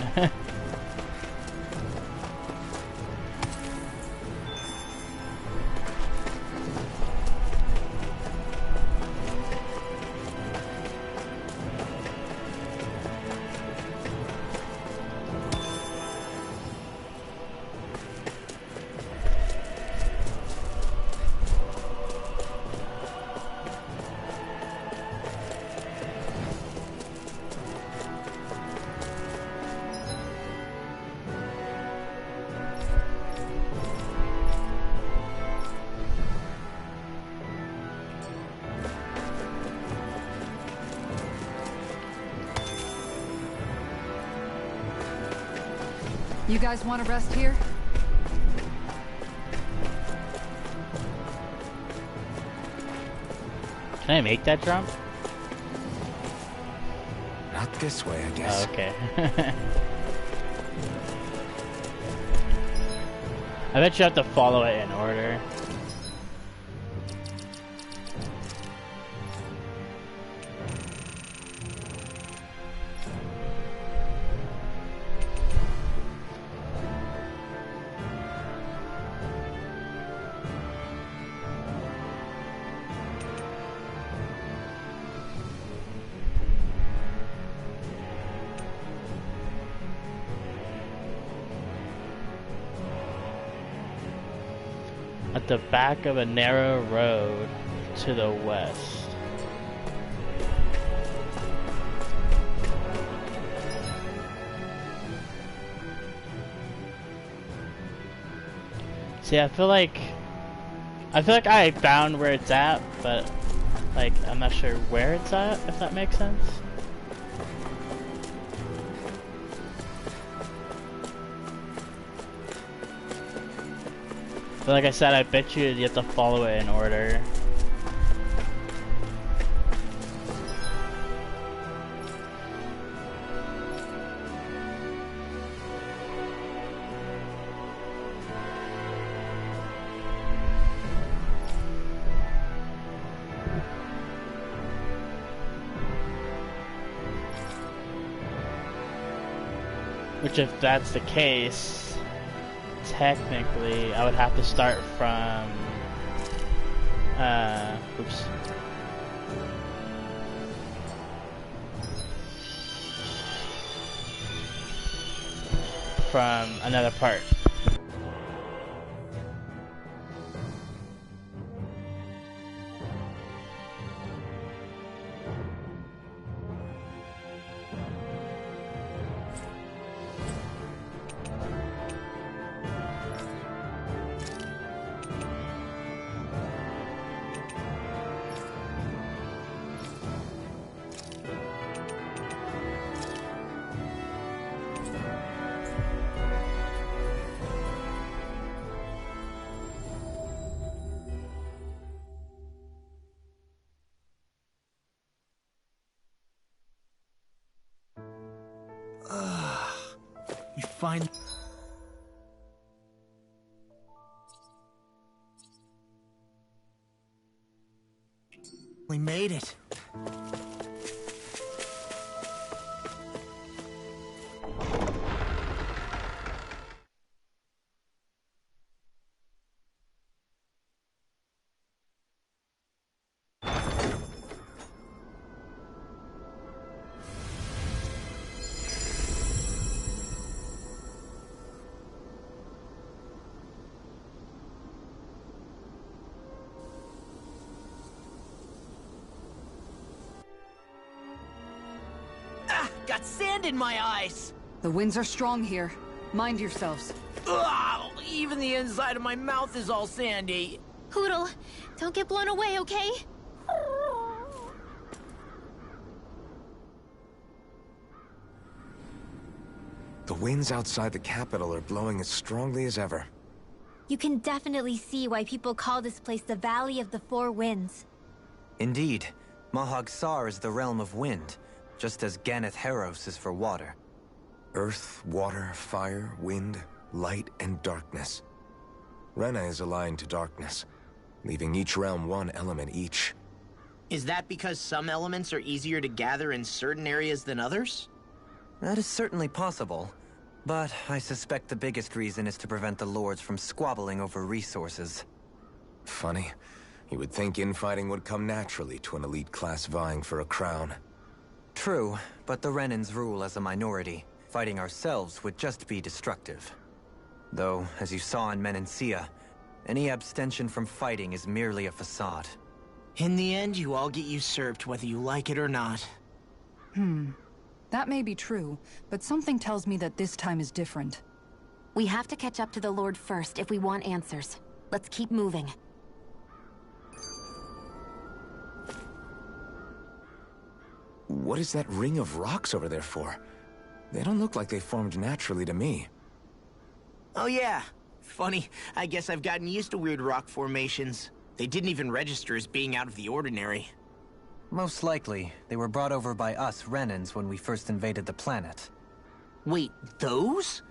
You guys want to rest here? Can I make that jump? Not this way, I guess. Oh, okay. I bet you have to follow it in order. At the back of a narrow road to the west. See, I feel like I found where it's at, but like I'm not sure where it's at, if that makes sense. But like I said, I bet you have to follow it in order. Which, if that's the case, technically I would have to start from oops. from another part. We finally... We made it. Got sand in my eyes! The winds are strong here. Mind yourselves. Ugh, even the inside of my mouth is all sandy. Hootle, don't get blown away, okay? The winds outside the capital are blowing as strongly as ever. You can definitely see why people call this place the Valley of the Four Winds. Indeed. Mahag Saar is the realm of wind, just as Ganeth Heros is for water. Earth, water, fire, wind, light, and darkness. Rena is aligned to darkness, leaving each realm one element each. Is that because some elements are easier to gather in certain areas than others? That is certainly possible, but I suspect the biggest reason is to prevent the lords from squabbling over resources. Funny. You would think infighting would come naturally to an elite class vying for a crown. True, but the Renans rule as a minority. Fighting ourselves would just be destructive. Though, as you saw in Menancia, any abstention from fighting is merely a facade. In the end, you all get usurped whether you like it or not. That may be true, but something tells me that this time is different. We have to catch up to the Lord first if we want answers. Let's keep moving. What is that ring of rocks over there for? They don't look like they formed naturally to me. Oh yeah. Funny, I guess I've gotten used to weird rock formations. They didn't even register as being out of the ordinary. Most likely, they were brought over by us Renans when we first invaded the planet. Wait, those?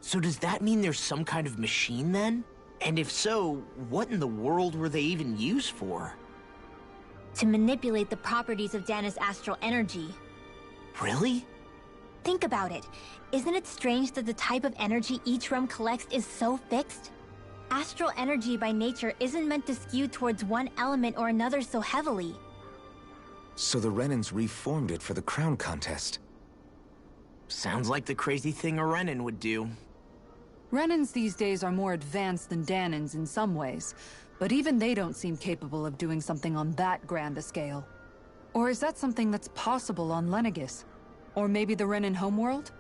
So does that mean there's some kind of machine then? And if so, what in the world were they even used for? To manipulate the properties of Dana's astral energy. Really? Think about it. Isn't it strange that the type of energy each realm collects is so fixed? Astral energy by nature isn't meant to skew towards one element or another so heavily. So the Renans reformed it for the crown contest. Sounds like the crazy thing a Renan would do. Renans these days are more advanced than Danans in some ways, but even they don't seem capable of doing something on that grand a scale. Or is that something that's possible on Lenegis? Or maybe the Renan homeworld?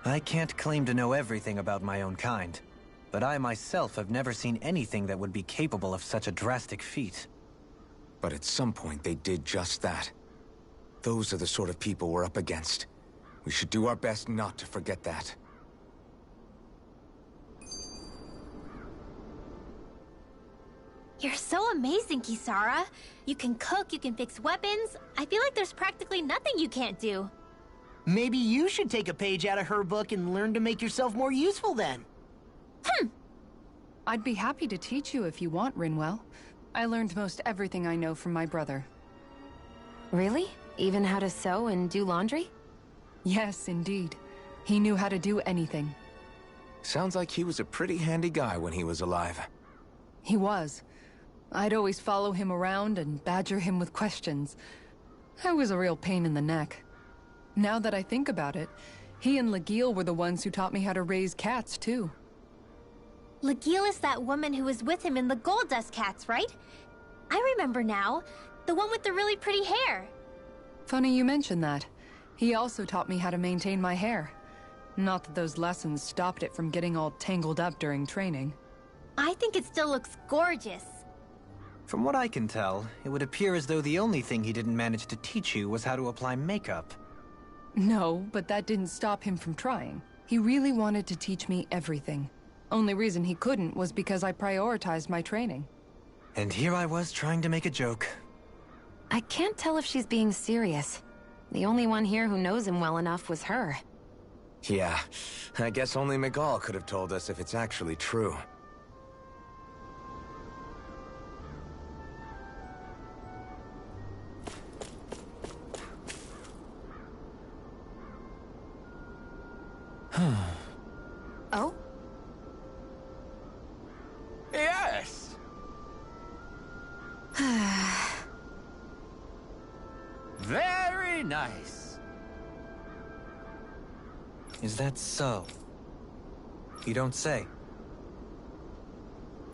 I can't claim to know everything about my own kind, but I myself have never seen anything that would be capable of such a drastic feat. But at some point they did just that. Those are the sort of people we're up against. We should do our best not to forget that. You're so amazing, Kisara. You can cook, you can fix weapons. I feel like there's practically nothing you can't do. Maybe you should take a page out of her book and learn to make yourself more useful then. I'd be happy to teach you if you want, Rinwell. I learned most everything I know from my brother. Really? Even how to sew and do laundry? Yes, indeed. He knew how to do anything. Sounds like he was a pretty handy guy when he was alive. He was. I'd always follow him around and badger him with questions. I was a real pain in the neck. Now that I think about it, He and Legil were the ones who taught me how to raise cats, too. Legil is that woman who was with him in the Gold Dust Cats, right? I remember now. The one with the really pretty hair. Funny you mention that. He also taught me how to maintain my hair. Not that those lessons stopped it from getting all tangled up during training. I think it still looks gorgeous. From what I can tell, it would appear as though the only thing he didn't manage to teach you was how to apply makeup. No, but that didn't stop him from trying. He really wanted to teach me everything. Only reason he couldn't was because I prioritized my training. And here I was trying to make a joke. I can't tell if she's being serious. The only one here who knows him well enough was her. Yeah, I guess only Miguel could have told us if it's actually true. Oh? Yes! Very nice. Is that so? You don't say.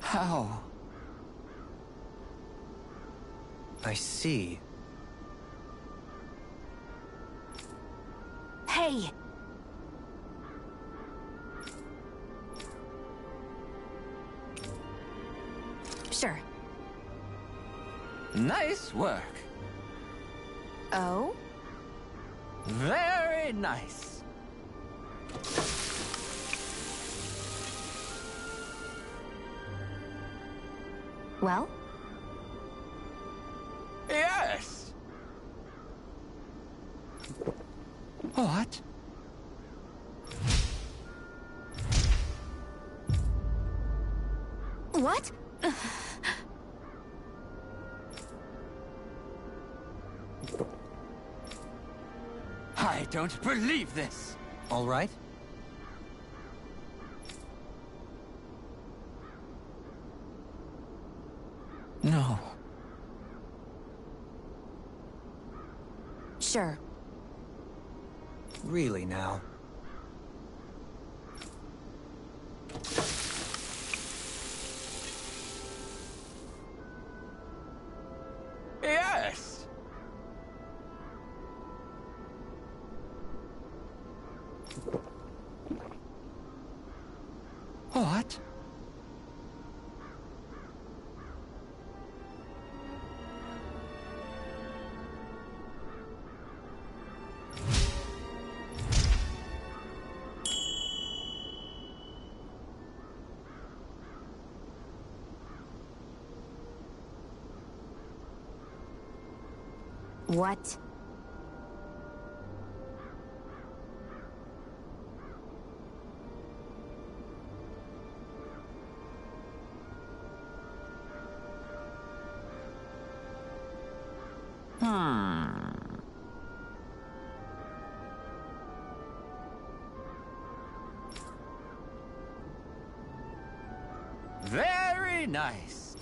How? I see. Hey! Sure. Nice work. Oh? Very nice. Well? Yes! What? What? I don't believe this. All right? No. Sure. Really now? Yes! What? What? Very nice.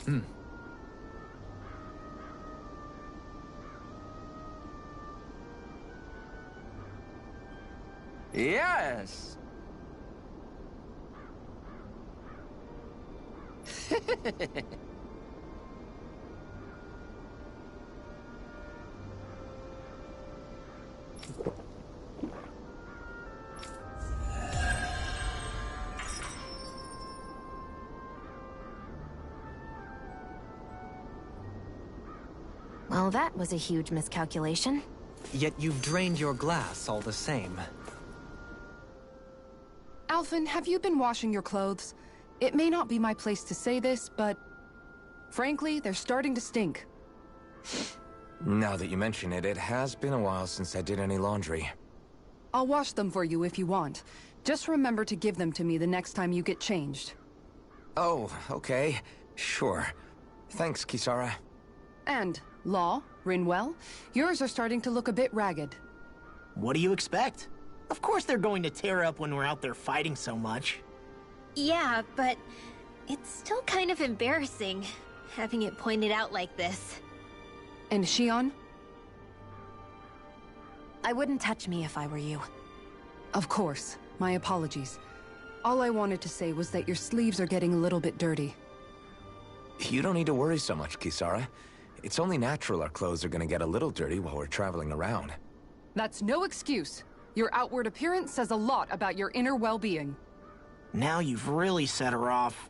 Yes. Well, that was a huge miscalculation. Yet you've drained your glass all the same. Alphen, have you been washing your clothes? It may not be my place to say this, but... frankly, they're starting to stink. Now that you mention it, it has been a while since I did any laundry. I'll wash them for you if you want. Just remember to give them to me the next time you get changed. Oh, okay. Sure. Thanks, Kisara. And, Law, Rinwell, yours are starting to look a bit ragged. What do you expect? Of course they're going to tear up when we're out there fighting so much. Yeah, but it's still kind of embarrassing, having it pointed out like this. And Shion? I wouldn't touch me if I were you. Of course. My apologies. All I wanted to say was that your sleeves are getting a little bit dirty. You don't need to worry so much, Kisara. It's only natural our clothes are gonna get a little dirty while we're traveling around. That's no excuse. Your outward appearance says a lot about your inner well-being. Now you've really set her off.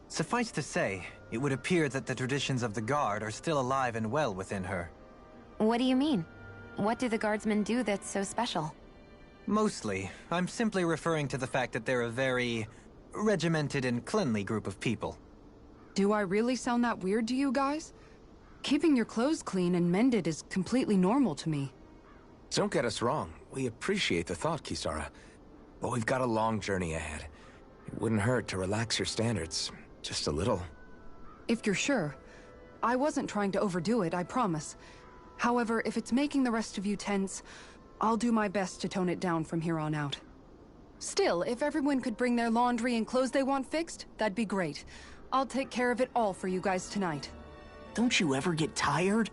Suffice to say, it would appear that the traditions of the Guard are still alive and well within her. What do you mean? What do the Guardsmen do that's so special? Mostly, I'm simply referring to the fact that they're a very regimented and cleanly group of people. Do I really sound that weird to you guys? Keeping your clothes clean and mended is completely normal to me. Don't get us wrong. We appreciate the thought, Kisara. But we've got a long journey ahead. It wouldn't hurt to relax your standards. Just a little. If you're sure. I wasn't trying to overdo it, I promise. However, if it's making the rest of you tense, I'll do my best to tone it down from here on out. Still, if everyone could bring their laundry and clothes they want fixed, that'd be great. I'll take care of it all for you guys tonight. Don't you ever get tired?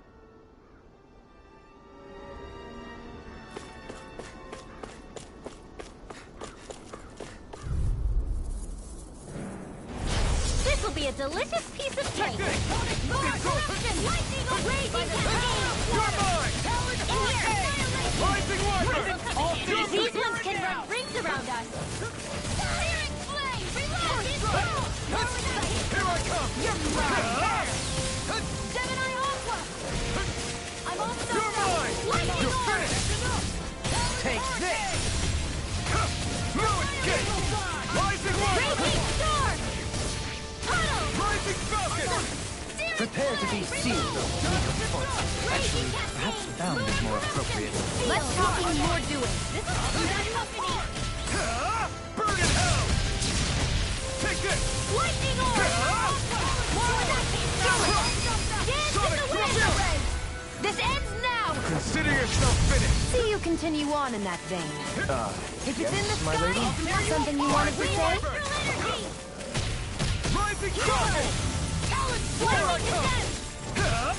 This will be a delicious piece of cake! Lightning raging You're mine! Rising Wyvern! These ones can run rings around us! Searing flame! Reload! Here I come! You're mine! Gemini Aqua! I'm almost You're mine! Lightning You're Orb! finished! Take this! No escape! Rising Wyvern! Raging Storm! Puddle! Rising Falcon! Prepare to be sealed, Actually, perhaps bound is more appropriate. Let's talking more doing. This is not company! Burn in hell! Take this! Lightning Orb! More with that Dance in the wind! This ends now! Consider yourself finished! See you continue on in that vein. If it's in the my sky, lady? something you wanted to say? Rising Falcon! Here I come!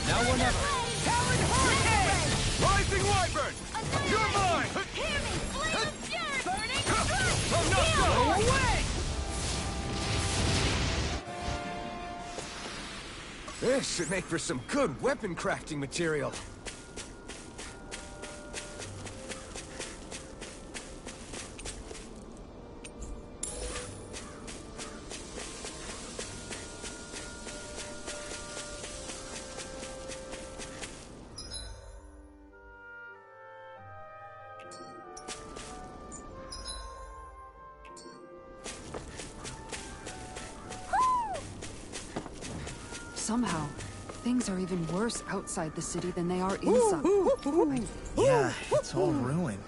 Now or never. Talon Hurricane! Rising Wyvern! You're mine! Hear me! Flame of fury! Burning I'm not done! Away! This should make for some good weapon crafting material. Somehow, things are even worse outside the city than they are inside. Yeah, it's all ruined.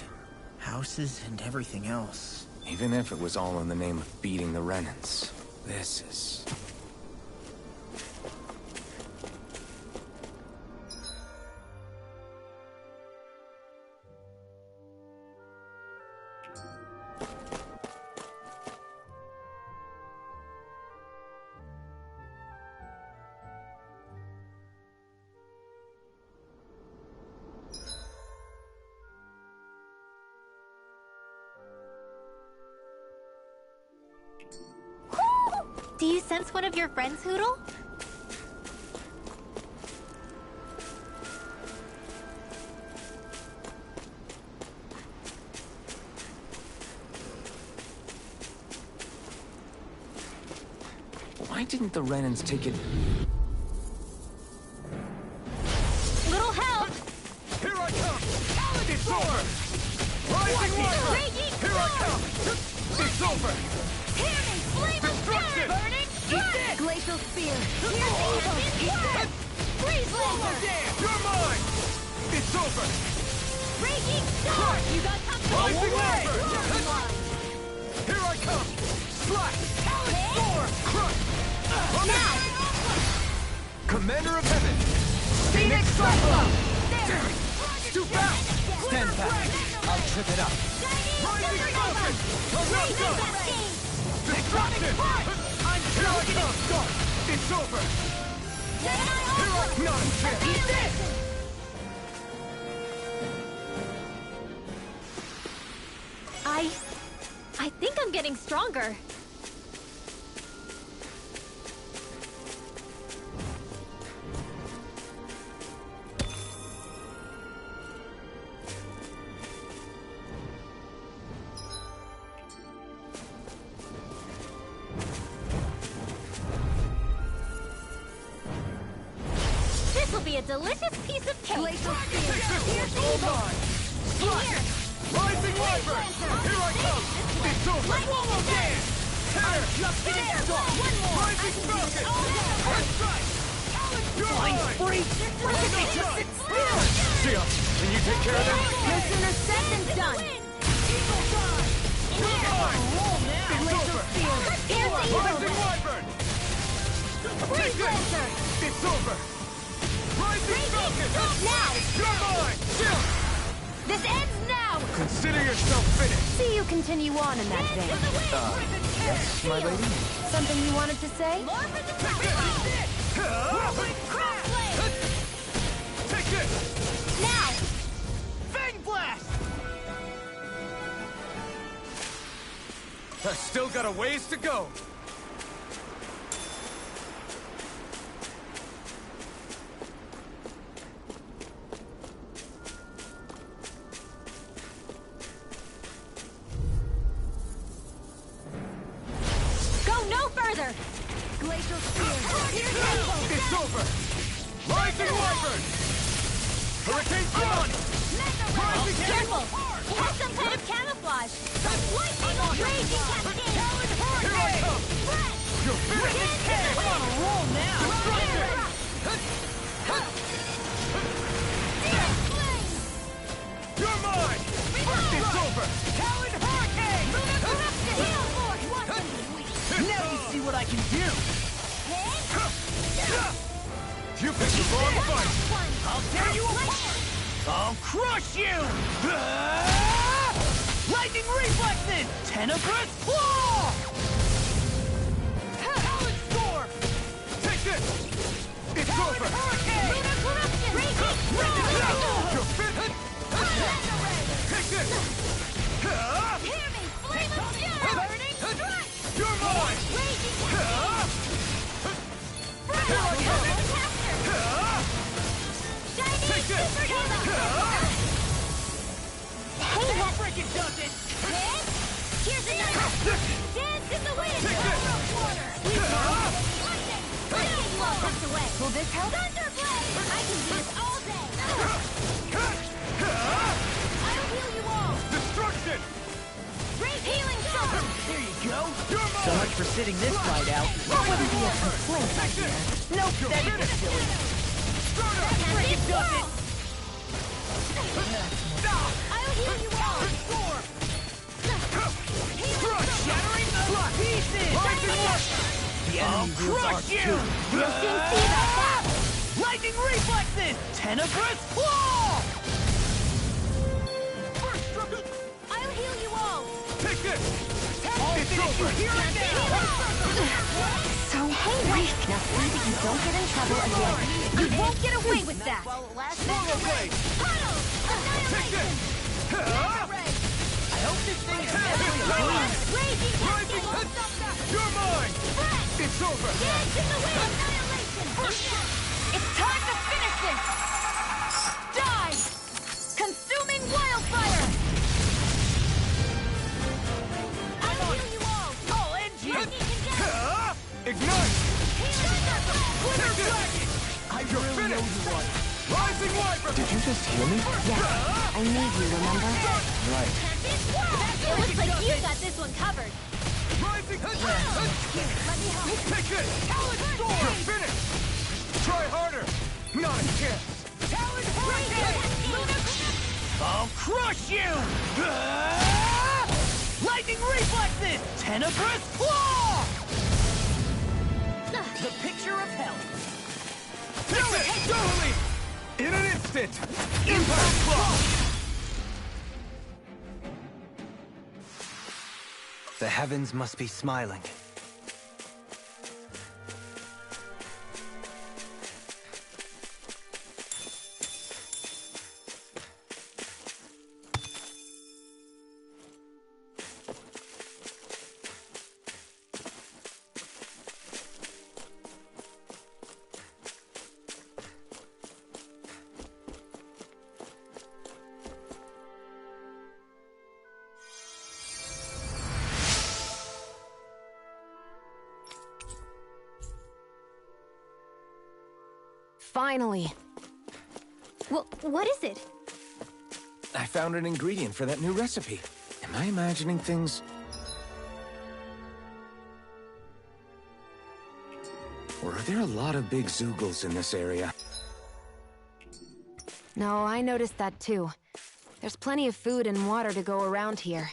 Houses and everything else. Even if it was all in the name of beating the Renans, this is... Do you sense one of your friends, Hootle? Why didn't the Renans take it... Little help! Here I come! It's over! Rising Wyvern! Raging Here I Storm! come! It's over! Hear me! Flame of fury! Destruction! Burning strike! Glacial spear! Freeze laser! You're mine! It's over! Raging storm! You got comfortable! Rising away! Wyvern! Here I come! Slash! Storm! Crush! Now! Commander of Heaven! Phoenix Cyclone! To back! Stand back. I'll trip it up. Rising Falcon! I'm not done! Destruction! Here I come! Dark! It's over! Here I... Not a chance! Eat this! I think I'm getting stronger. This'll be a delicious piece of cake. Glacial Spear! Hold on! Here! Rising Wyvern! Here I come! It's over! Whoa, dance! Tear! Just getting started! One more! Rising Falcon! Hard strike! Flying free! Just sit still! Sia, can you take care of them? No sooner said than done. Eagle Dive! Roll now. It's over! Piercing Rising Wyvern! Take this! It's over! Rising Falcon! Now! You're mine! Sia! This ends now! Consider yourself finished! See you continue on in that vein. Yes, my lady? Something you wanted to say? More for the Take this! Now! Fang Blast! I've still got a ways to go. Go no further! Glacial Spear! It's over! Rising Wyvern! Hurricane Dawn! Rising Careful! Have some kind of camouflage! Lightning raging cascade! Here I come! You're finished! I'm on a roll now! You're mine! It's over! Talon Hurricane! Now you see what I can do! You picked the wrong fight! I'll tear you apart! I'll crush you! Lightning reflexes! Tenebrous claw! Talon storm! Take this! It's over! Hurricane! You're finished! Take this! Hear me! Flame of Fury! Burning strike! You're mine! Raging Here I come! Shiny Take this! Super Hey, that Freaking does it! Here's another! Dance in the wind! Take this! Lightning! Lightning blow! Tucked away! Will this help? Thunderblade! I can do this all day! I'll heal you all! Destruction! Great healing storm! There you go! You're mine! So much for sitting this fight out. What would be a complaint, my dear? Nope, that is silly. Freaking does it! I'll heal you all! Shattering the pieces! The enemy rules are too. We'll soon see about that! Lightning reflexes! Tenebrous claw! I'll heal you all! Take this! It's over! Here it So weak. Now see that you don't get in trouble again. You won't get away with that! Swallow blade! Puddle! Take this! I hope this thing is It's definitely Raging Rising! You're mine! It's over! Dance in the wind! Annihilation! It's time to finish this! Die! Consuming wildfire! I'll heal you all! I'll end you! Lightning condemned! Ignite! Glitter Dragon! You're finished! Rising Wyvern! Did you just hear me? Yeah, I need you, remember? Right. It looks like you got this one covered. Rising! Let me help. Take this! Talon Storm! You're finished! Try harder! Not a chance! Talon Hurricane! I'll crush you! Lightning reflexes! Tenebrous claw! the picture of hell. Do it! Totally! In an instant! Impact claw! The heavens must be smiling. finally. What is it? I found an ingredient for that new recipe. Am I imagining things? Or are there a lot of big Zoogles in this area? No, I noticed that too. There's plenty of food and water to go around here.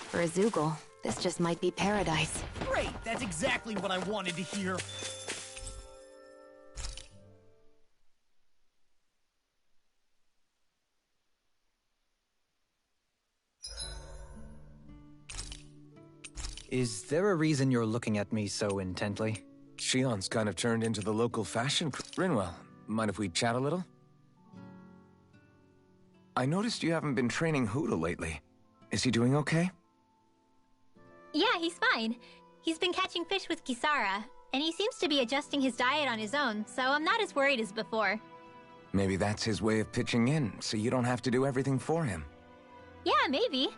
For a Zoogle, this just might be paradise. Great! That's exactly what I wanted to hear. Is there a reason you're looking at me so intently? Shionne's kind of turned into the local fashion Rinwell, mind if we chat a little? I noticed you haven't been training Hootle lately. Is he doing okay? Yeah, he's fine. He's been catching fish with Kisara, and he seems to be adjusting his diet on his own, so I'm not as worried as before. Maybe that's his way of pitching in, so you don't have to do everything for him. Yeah, maybe.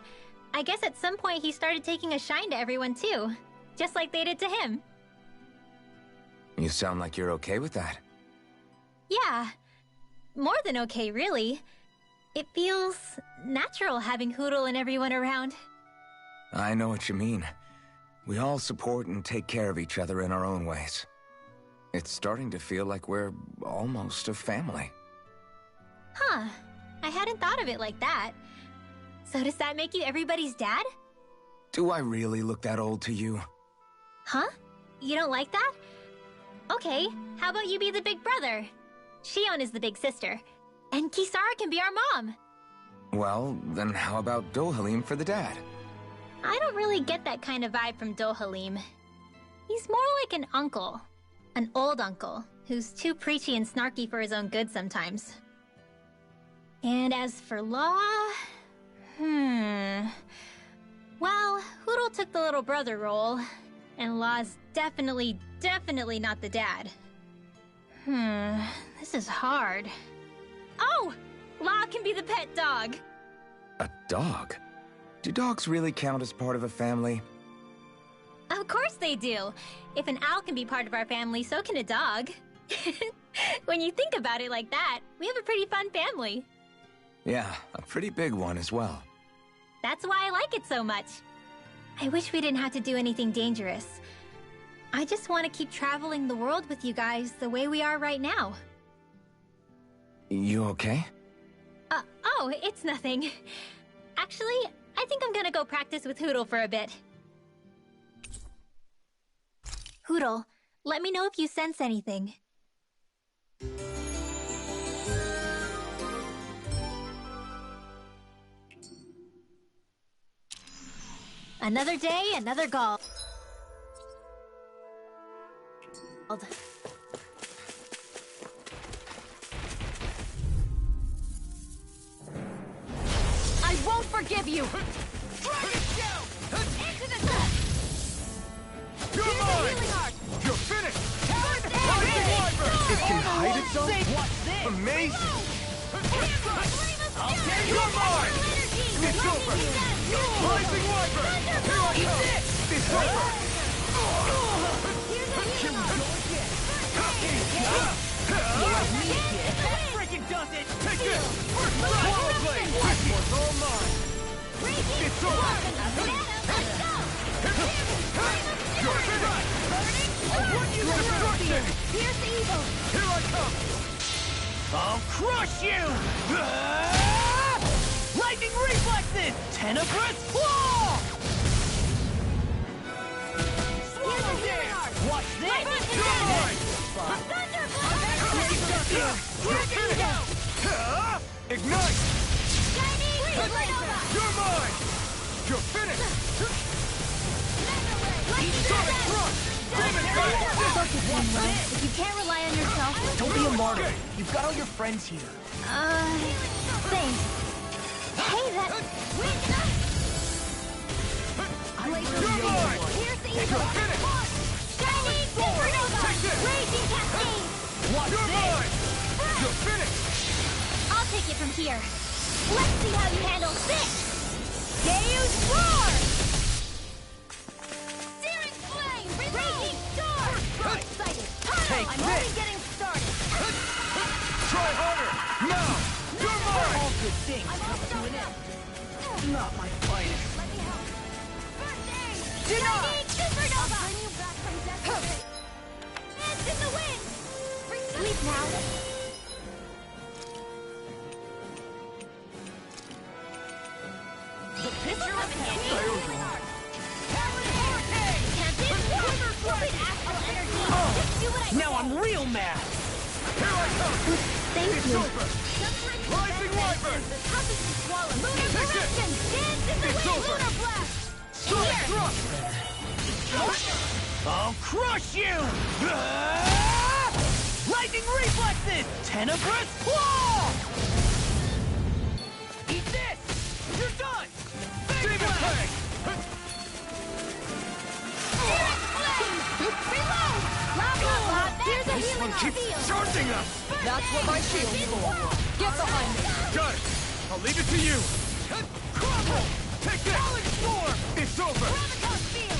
I guess at some point he started taking a shine to everyone too, just like they did to him. You sound like you're okay with that. Yeah, more than okay, really. It feels natural having Hootle and everyone around. I know what you mean. We all support and take care of each other in our own ways. It's starting to feel like we're almost a family. Huh. I hadn't thought of it like that. So does that make you everybody's dad? Do I really look that old to you? Huh? You don't like that? Okay, how about you be the big brother? Shionne is the big sister. And Kisara can be our mom. Well, then how about Dohalim for the dad? I don't really get that kind of vibe from Dohalim. He's more like an uncle. An old uncle, who's too preachy and snarky for his own good sometimes. And as for Law... Well, Hootle took the little brother role, and Law's definitely not the dad. This is hard. Oh! Law can be the pet dog! A dog? Do dogs really count as part of a family? Of course they do! If an owl can be part of our family, so can a dog. When you think about it like that, we have a pretty fun family. Yeah, a pretty big one as well. That's why I like it so much. I wish we didn't have to do anything dangerous. I just want to keep traveling the world with you guys the way we are right now. You okay? Oh, it's nothing. Actually, I think I'm gonna go practice with Hootle for a bit. Hootle, let me know if you sense anything. Another day, another goal. I won't forgive you! Into the sun! You're mine! You're finished! It can hide itself? What's this? Amazing! You're mine! It's over! Rising Wyvern! Here I come! It's over! Freaking does it! Take this! Swallow Blade! This one's all mine! It's over! You're finished! Destruction! Here's evil! Here I come! I'll crush you! Lightning reflexes! Tenebrous claw! Swallow this! Watch this! You're mine! You're finished! Ignite! You're mine! You're finished! Sonic Thrust! Demon Blade! Focus, Rinwell. If you can't rely on yourself... Don't be a martyr. You've got all your friends here. Thanks. Hey, that... You're mine! You're finished! Shining Supernova! Take this! Raging Cascade! You're mine! You're finished! I'll take it from here. Let's see how you handle this! Deus Roar! Searing Flame! Raging Storm! I'm excited! Take I'm this! only getting started! this now. The pitcher of handy. Now I'm real mad. Here I come. Thank it's you. Over. Rising Wyvern. Lunar corruption. Dance in the wind. Lunar blast. Sonic thrust. I'll crush you. Lightning reflexes. Tenebrous claw. Eat this. You're done. Demon Fang. Reload. Here's a This healing one keeps field. charging us! That's what my shield's for. Get behind me. Got it! I'll leave it to you! Crumble. Take this. It's over.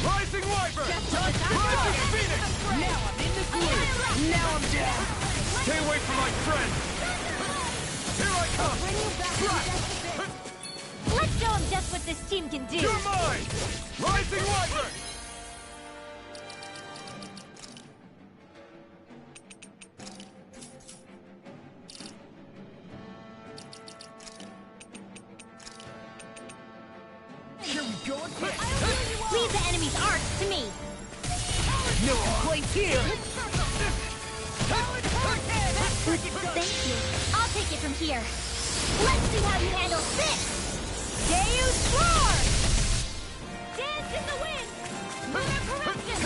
Rising Wyvern. Rising Phoenix. Now I'm in the groove. Now I'm down. Stay away from my friend! Here I come. Let's show him just what this team can do. You're mine! Rising Wyvern! Here we go again. Leave the enemy's arc to me. No complaints here. Thank you. I'll take it from here. Let's see how you handle this. Deus Roar! Dance in the wind. Lunar corruption.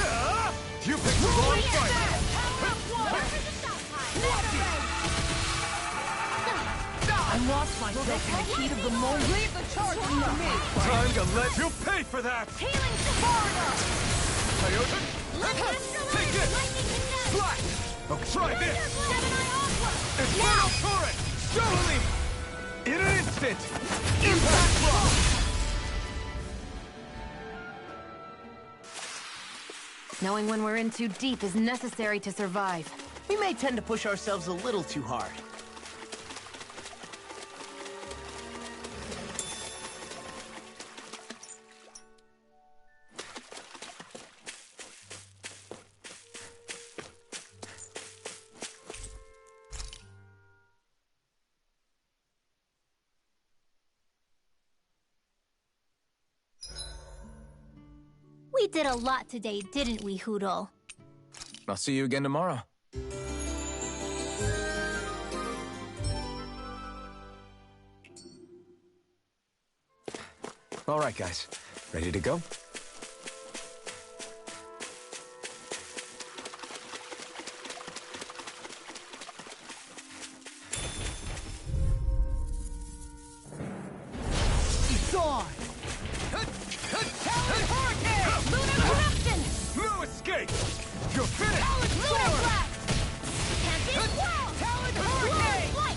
You picked the wrong fight! Power up water. I lost myself in the heat of the moment. Leave the charge to me. Time to let you pay for that! Healing Sephora. Toyota, take this! Flash! Try this! Inferno Torrent! Surely! In an instant! Impact Rock! Knowing when we're in too deep is necessary to survive. We may tend to push ourselves a little too hard. We did a lot today, didn't we, Hootle? I'll see you again tomorrow. All right, guys. Ready to go? It's on. Lunar corruption. No escape! You're finished! Lunar blast. Can't wall. Talon Hurricane. Flight.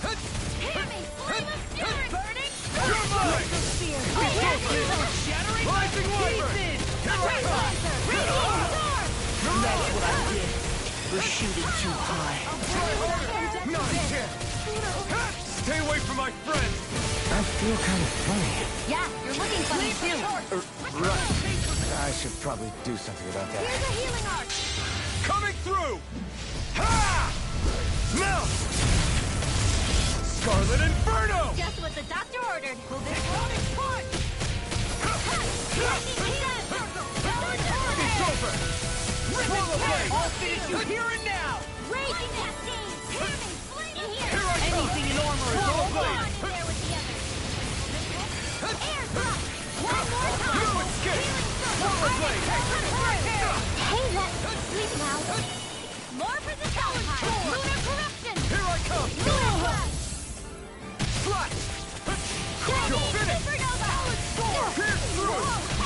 Hear me. Flame of fury. Burning. You're mine! Spear. Shattering Rising Wyvern! pieces. Here I come! That's what I did. We're shooting too high. Not a chance! Stay away from my friend! I feel kind of funny. Yeah, you're looking funny too. Right. I should probably do something about that. Here's a healing arc. Coming through! Ha! Melt! Scarlet Inferno! Just what the doctor ordered. Will this punch? It's over! Swallow blade! I'll finish you here and now. Raging cascades. Hear me. Flame of Here I come! Anything in armor is Swallow all blade! There with the others. Air thrust. One more time. No escape! Swallow blade! Hey, let's sleep now. More for the Talonhide. Lunar corruption. Here I come! Lunar blast. Slash! You're finished! Supernova. Pierce through!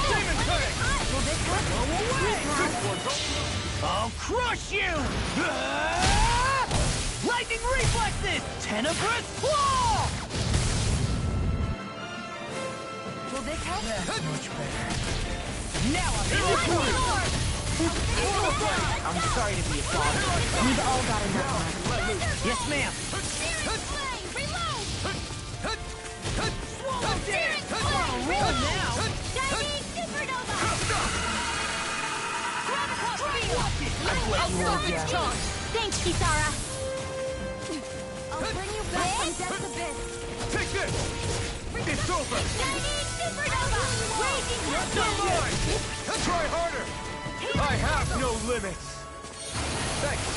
Demon Tank! Will this work? This one's over! I'll crush you. Lightning reflexes. Tenebrous claw. Will this help? Much better. Now I'm in Lightning the groove. orb. I'm sorry to be a father. We've all got enough. Yes, ma'am. Searing flame. Reload. Swallow Searing dance. flame. Roll Reload. now. Shining supernova. Gravitas field. I've let you all down. Thanks, Kisara. I'll bring you back from death's abyss. Take this! It's over! Shining supernova! Raging You're tempest! mine! Try harder! I have no limits! Thanks!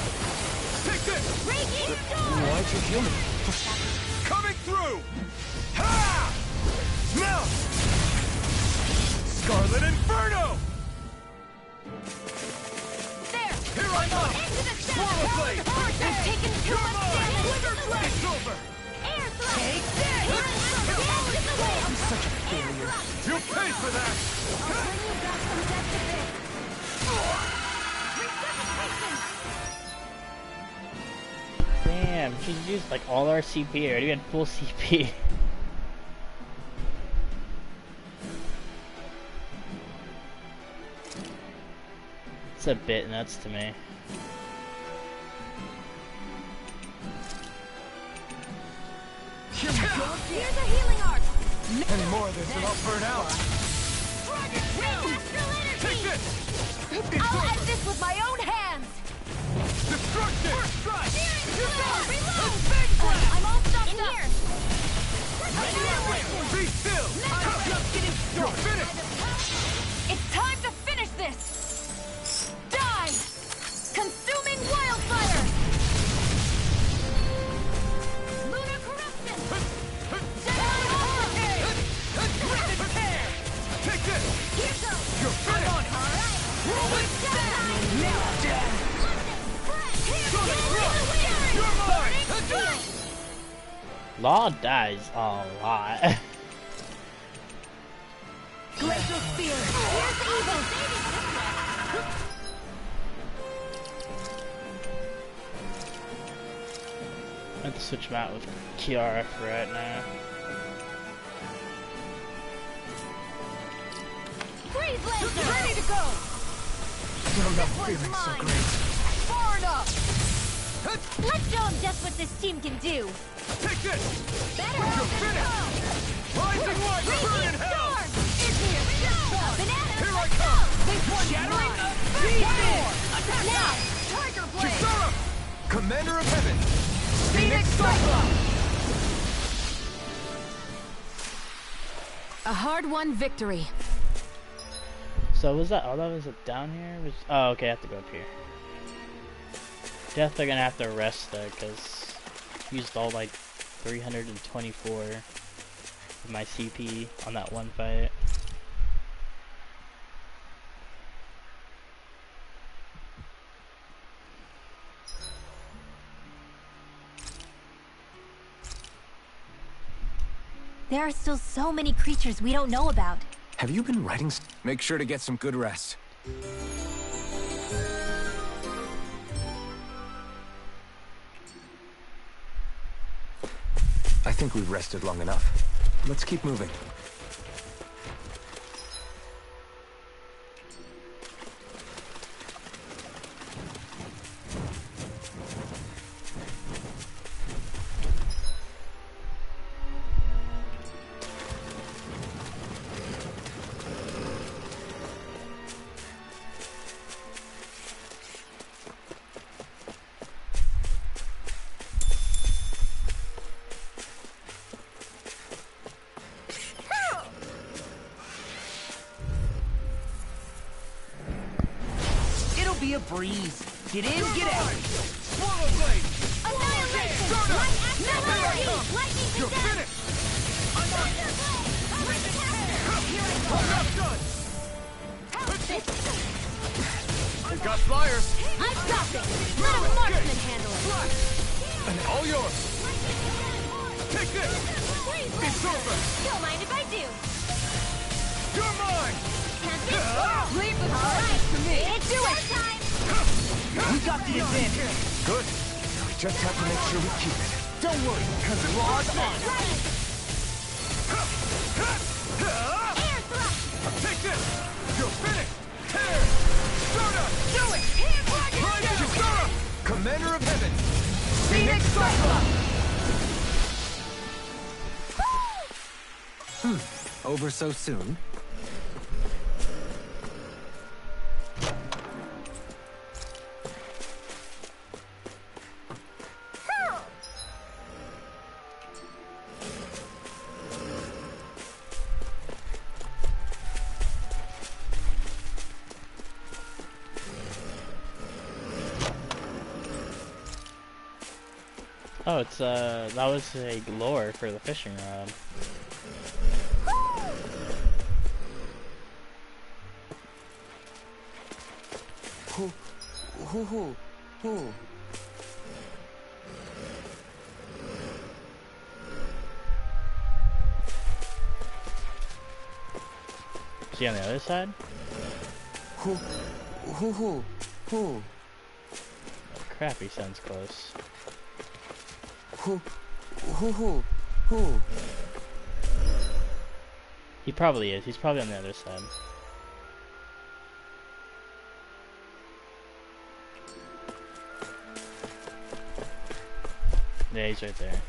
Take this! Raging storm! Why'd you heal me? Coming through! Ha! Now! Scarlet Inferno! There! Here I come! Into the Swallow Blade! I've taken too much damage! Wither Blade! It's over! Air thrust! Take this! Dance in the wind! I'm such a failure! You pay for that! I'll bring you back from death's abyss! Resuscitation! Damn, she used like all our CP. I already had full CP. It's a bit nuts to me. Here we go! Here's a healing arc! Any more of this and I'll burn out! Dragon Tail! Astral energy! Take this! I'll end this with my own hands! Destruction! First strike! Reload! I'm all stocked up! Here! Be still! I'm just getting started! You're finished! It's time to finish this! Die! Consuming wildfire! Lunar corruption! Jedi hurricane! Rip and tear! Take this! Here goes! You're finished! Alright! Roll it down! Now down! You're mine! Law dies a lot. Glacial Spear! Here's evil! I have to switch him out with Kiara for right now. Freeze laser! Ready to go! I'm not feeling so great. Far enough! Let's show them just what this team can do! Take this! Better! You're finished! Rising light! Burn in hell! Is here! Banana! Here I come! This one's Shattering mine! Pieces! Attack now! Tiger Blade! Chisara! Commander of Heaven! Phoenix Cyclops! A hard-won victory. So was that? Oh, that was it down here. Oh, okay. I have to go up here. Definitely gonna have to rest though, cause I used all like 324 of my CP on that one fight. There are still so many creatures we don't know about. Have you been writing? Make sure to get some good rest. I think we've rested long enough. Let's keep moving. Be a breeze. Get in, get out. Swallow Blade! Annihilation! Start up! Light accelerate! Lightning You're condemned! finished! Thunder Blade! Lightning capture! Here I go! I'm not done! Power fist! We've got flyers! I've got this! Let a marksman handle it! And all yours! Take this! It's over! Don't mind if I do! You're mine! Can't be squirrel! Leave the cards to me! It's showtime! We got the advantage. Good. We just have to make sure we keep it. Don't worry, because Law's on it. Air thrust! Take this! You're finished! Tear! Start up! Do it! Here, Dragon! Rise Chisara! Commander of Heaven! Phoenix Cyclops! Over so soon? Oh, it's that was a lure for the fishing rod. Is he on the other side? Oh, crap, he sounds close. He probably is. He's probably on the other side. Yeah, he's right there.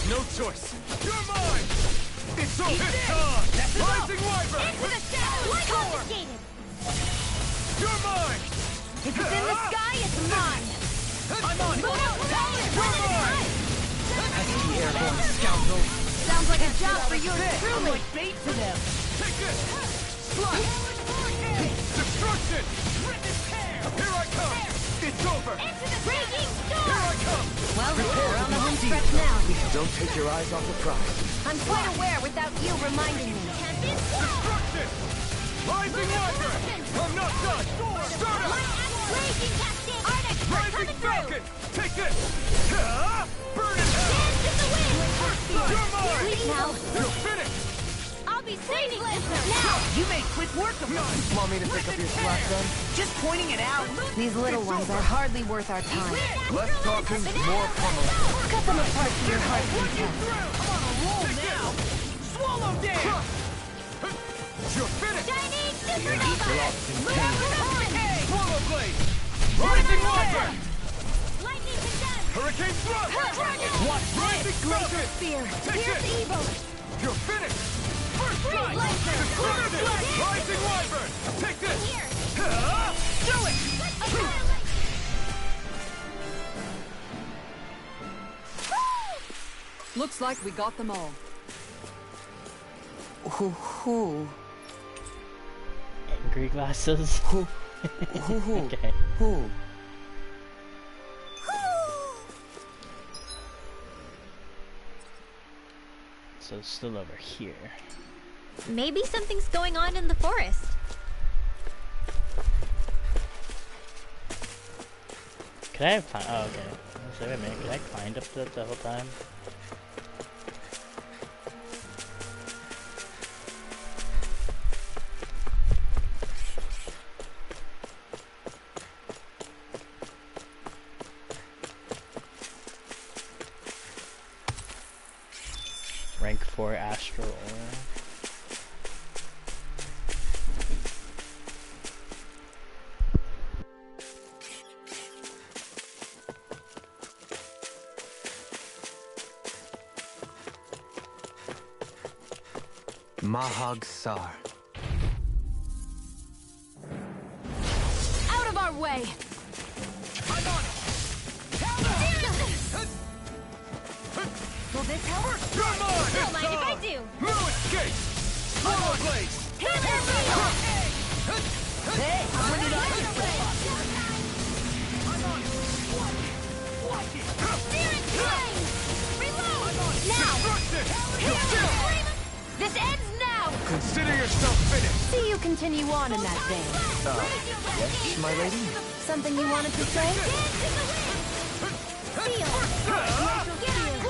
No choice. You're mine. It's all his time. Rising Wyvern. Into the shadows. Like confiscated. You're mine. If it's in the sky, it's mine. I'm on it. Move out, You're mine. Pesky airborne scoundrel. Sounds like a job for you I'm truly. like bait to them. Take this. Slide. Destruction. Here I come. It's over. Into the raging storm. Here I come. Well, we're on the home stretch now. Don't take your eyes off the prize. I'm quite aware without you reminding me. Destruction. Rising Wyvern. I'm not done. Start up. Raging cascade. Arctic, Rising Falcon. Take this. Burn it hell. Dance in the wind. You're mine. Please now. You're finished. I'll be saving this now. You made quick work of us. Want me to pick up your slack, then? Just pointing it out. These little ones are hardly worth our time. Less talking, more pummeling. Cut them apart to your heart's content. I'm on a roll now. Swallow down. You're finished. Shining supernova. Swallow blade. Rising Wyvern. Lightning condemned. Hurricane thrust. Watch Rising Falcon. Spear. Take Pierce it. evil. You're finished. First strike. Laser. Destruction. Rising Wyvern. Take this. Here. Do it. Looks like we got them all. Angry glasses. Okay. So it's still over here. Maybe something's going on in the forest. Could I have climbed? Oh, okay. So wait a minute. Could I climb up that the whole time? Rank 4 Astral Aura. Mahag Sar. Out of our way. I'm on it. Will this help? You're mine. Don't mind if I do. No escape. Swallow blade. Hammer me. Hey, when did I get so Spirit flame. Reload. Now. This ends now. Consider yourself finished. See you continue on in that vein. Yes, my lady? Something you wanted to say? Feel.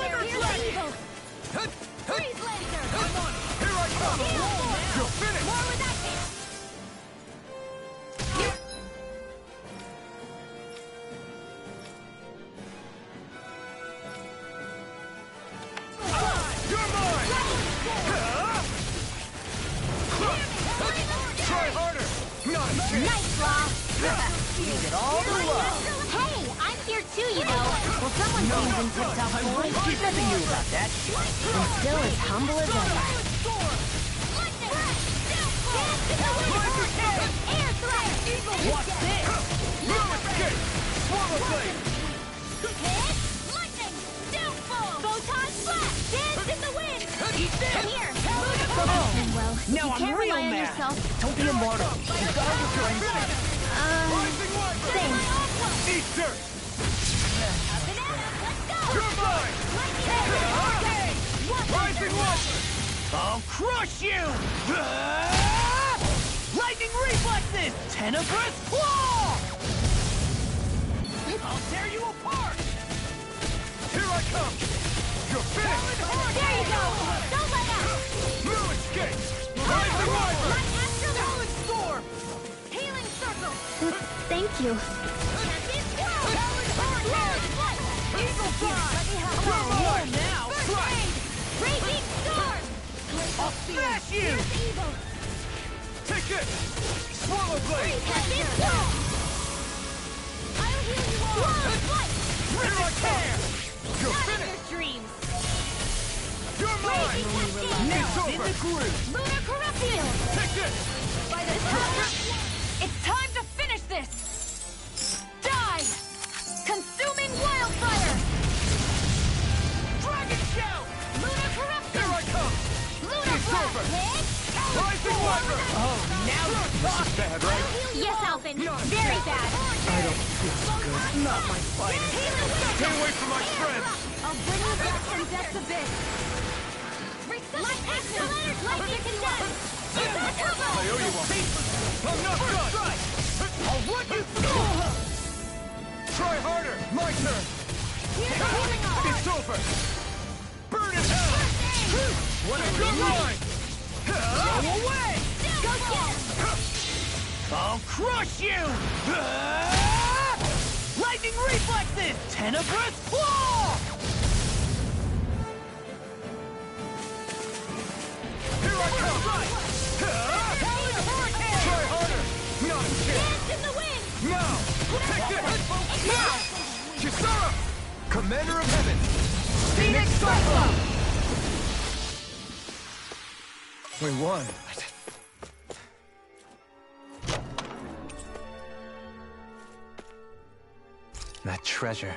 Pierce evil. Freeze laser. Here I come. You're finished. More with that hit. You're mine. Try harder. Not a chance. Nice, Law. You get all the love. Hey, I'm here too, you know. Well, someone seems in tip-top form. Nothing new about that. And still as humble as ever. Air thrust! What's this? No escape! Swallow blade! Hit! Lightning! Downfall! Photon blast! Dance in the wind! Eat this! Here! Well, if Now you I'm can't real rely on mad. yourself, don't be immortal. You gotta look your instinct. Thanks. Eat dirt! Banana, let's go! You're mine! Okay! Rising Wiper! I'll crush you! Lightning reflexes! Tenebrous claw! I'll tear you apart! Here I come! You're finished! There you go! Don't let out! No escape! Rising Wiper! Light Astral Talon storm! Healing circle! Thank you. Champion Talon Eagle fly! You're mine! Now! First aid! Raging storm! I'll smash you! Here's evil! Take it! Swallow blade! Champion Claw! I'll heal you all! Here I come! You're Not in finished! your dreams! You're mine! Now It's in over! the groove! Lunar Corruption! Take it! By the power! It's time to finish this! Die! Consuming wildfire! Dragon shell! Lunar Corruption! Here I come! Lunar It's Blast! over! Hit! Rising Wiper! Oh, now you're talking! Bad, right? Yes, Alphen. Very bad. Not my fighting. Stay away from my friends! I'll bring you back from death's abyss. Light accelerator, lightning condense. It's turbo. I owe you one. I'm not done! I'll run you through! Try harder! My turn! Here's the healing arm. It's over! Burn in hell! What a You're mine! Go away! Go get him. I'll crush you! Lightning reflexes! Tenebrous claw! Here I come! Talon hurricane! Try harder! Not a chance! Dance in the wind. Now! Take this! Now! Kisara! Commander of Heaven! Phoenix Cyclops! We won. That treasure.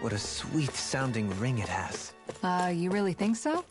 What a sweet-sounding ring it has. You really think so?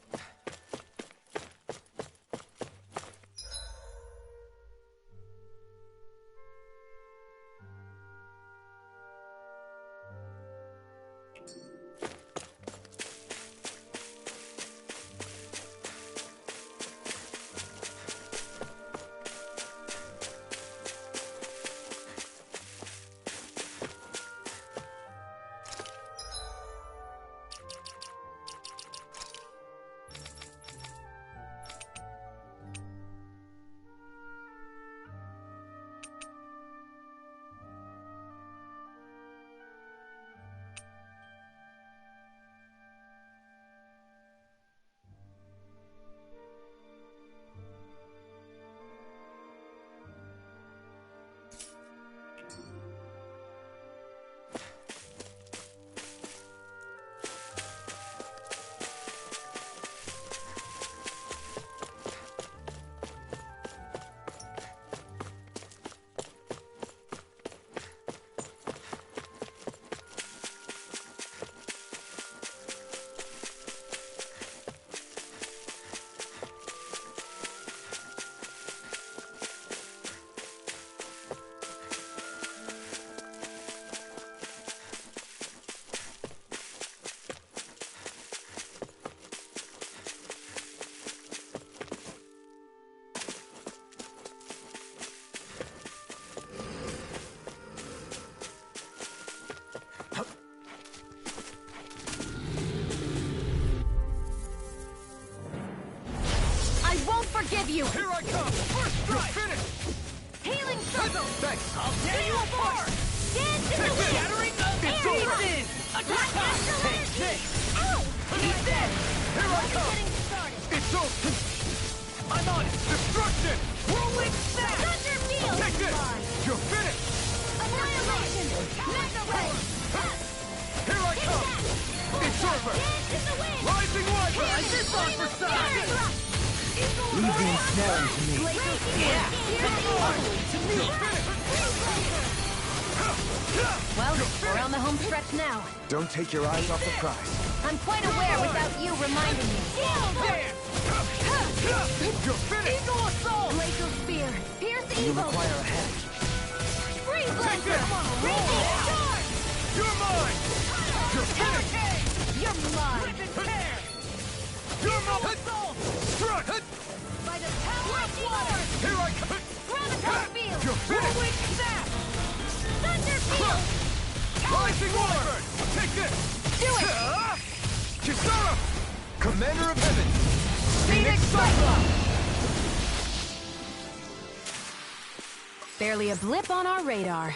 Forgive you! Here I come! First strike! You're finished! Healing circle! Thanks! I'll tear you apart! Dance in the Take wind! this! Shattering of It's over! pieces! Attack time! Take this! Ow! Eat this! Here I come! Getting started! It's over! I'm on it! Destruction! Rolling snap! Thunder field! Take this! You're finished! Annihilation! Mega ray! Here I come! It's over! Dance in the wind! Rising Wiper! Try this on for size! Eagle Leave the ensnaring to me. Yeah! Well, we're on the home stretch now. Don't take your eyes off the prize. I'm quite aware without you reminding me. You're finished! Eagle assault! Glacial Spear, pierce You evil! require a hand. Freeze Take Lancer! it! Raging Storm! You're mine! You're finished! You're mine! Rip and tear! You're mine! Strut! By the power of water! Here I come! Gravitas Field! You're finished! Whirlwind Snap! Thunder Field! Rising Wyvern! Take this! Do it! Kisara! Commander of Heaven! Phoenix Cyclops! Barely a blip on our radar.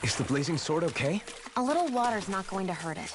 Is the blazing sword okay? A little water's not going to hurt it.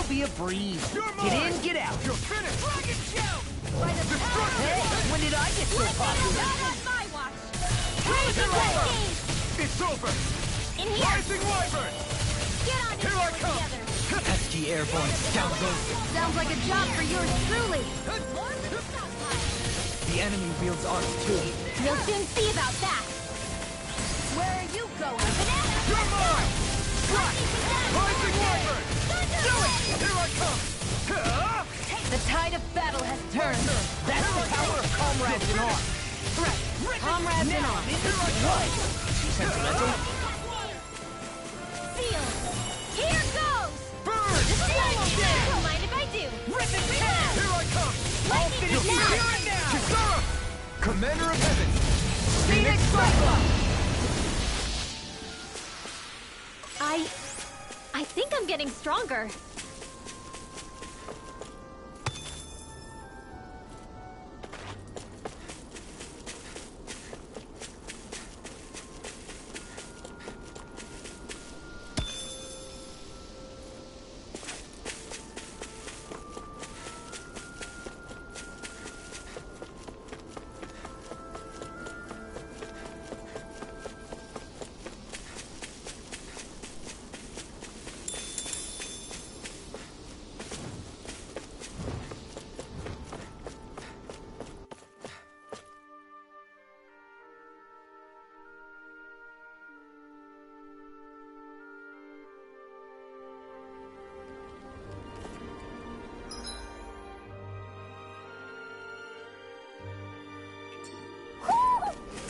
Be a breeze. Get in, get out. You're finished. Dragon shout! By the power of Hey, when did I get so popular? Not on my watch! Rising Wyvern! It's over. In here! Rising Wyvern! Get on in Here I come. together! Pesky airborne scoundrels. Sounds like a job for yours truly. More with the stockpile! The enemy wields arms too. You'll soon see about that! Where are you going? Banana! You're mine! Strike! Rising Wyvern! Thunder Do it! Blade! Here I come! The tide of battle has turned. That's the power of comrades in arms. Comrades in arms. Sentimental? Seal! Here goes! Burn! Don't mind if I do! Rip and tear! Here I come! Lightning Finish now! here and now! Kisara! Commander of Heaven! Phoenix Cyclops! I think I'm getting stronger.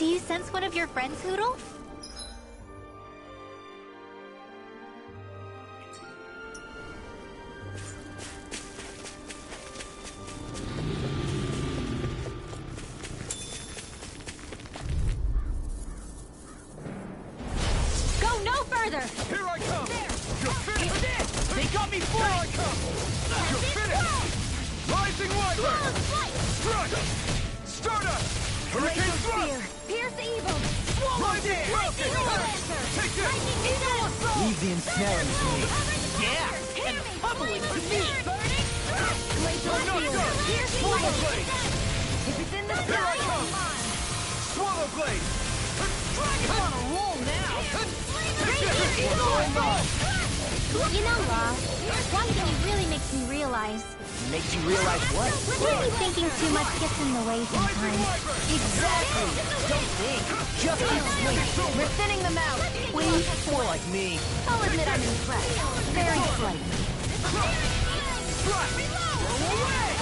Do you sense one of your friends, Hootle? Go no further! Here I come! You're finished! This! They got me flanked! Here I come! You're finished! Rising Wyvern! Strike! Starter! Hurricane Thrust! Pierce evil! Rising Falcon! Take this! Leave the ensnaring to me. Yeah! And pummeling to me! Not done! Swallow Blade! If it's in the Here I sky, come! Swallow Blade! I'm on a roll now! You know, Law, one thing it really makes me realize. Makes you realize what? Maybe thinking too much gets in the way sometimes. Exactly! Don't think! Just keep swinging! We're thinning them out! Please? More like me. I'll admit I'm impressed. Very slightly. Strike! Away!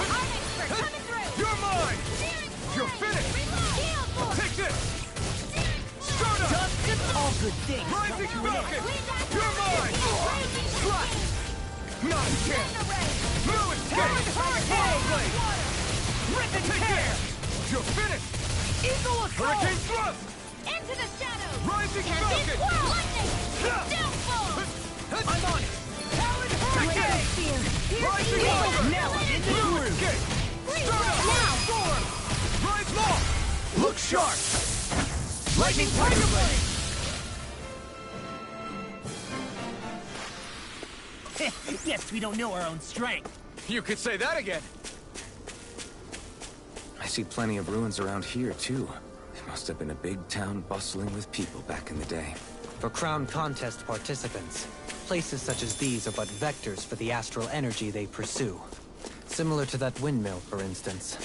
You're mine! You're finished! Take this! Start up! All good things. Rising Falcon! You're mine! Strike! Not a chance! No escape! Swallow Blade! Rip and tear! You're finished! Eagle assault! Hurricane Thrust! Into the shadows! Rising Tempest Falcon! Swirl! Lightning! Downfall! I'm on it! Talon Hurricane! Spear! Rising Wyvern! Now I'm in the groove! Escape! Start up! Now! Storm! Rise Maul! Look sharp! Lightning Tiger Blade! Guess we don't know our own strength. You could say that again! I see plenty of ruins around here, too. It must have been a big town bustling with people back in the day. For Crown Contest participants, places such as these are but vectors for the astral energy they pursue. Similar to that windmill, for instance.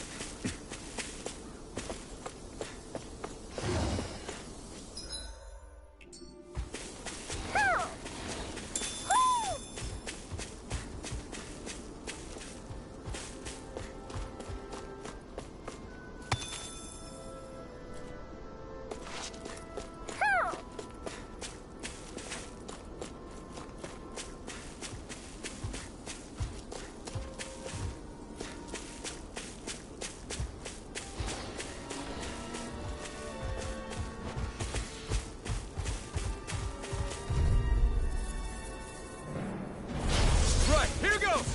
Right, here goes!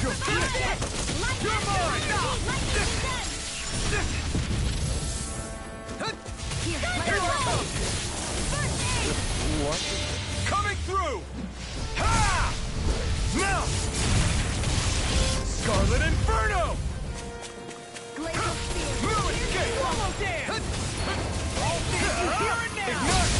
You're finished! You're mine! Here it comes! What? Coming through! Ha! Now! Scarlet Inferno! No escape! Swallow dance! All this you hear it now! Ignite!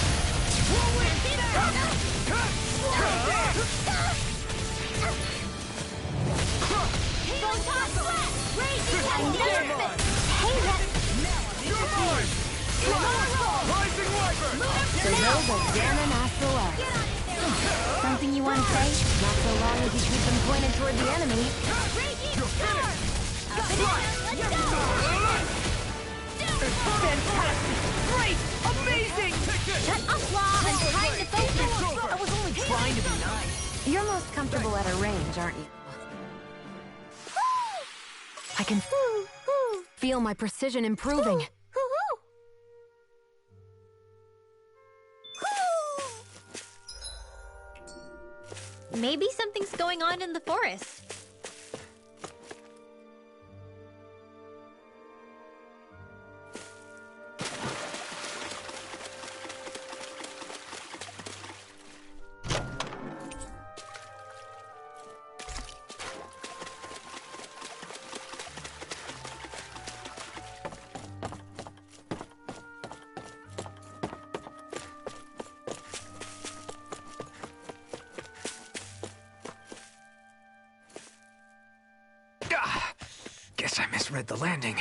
Rising Wyvern! So those are Ganon Astral Arts. Something you want to say? Not so long as you keep them pointed toward the enemy. You're finished! Fantastic! Great! Amazing! Shut up, Law! I'm trying to focus! I was only trying to be nice. You're most comfortable at a range, aren't you? I can feel my precision improving. Maybe something's going on in the forest. Guess I misread the landing.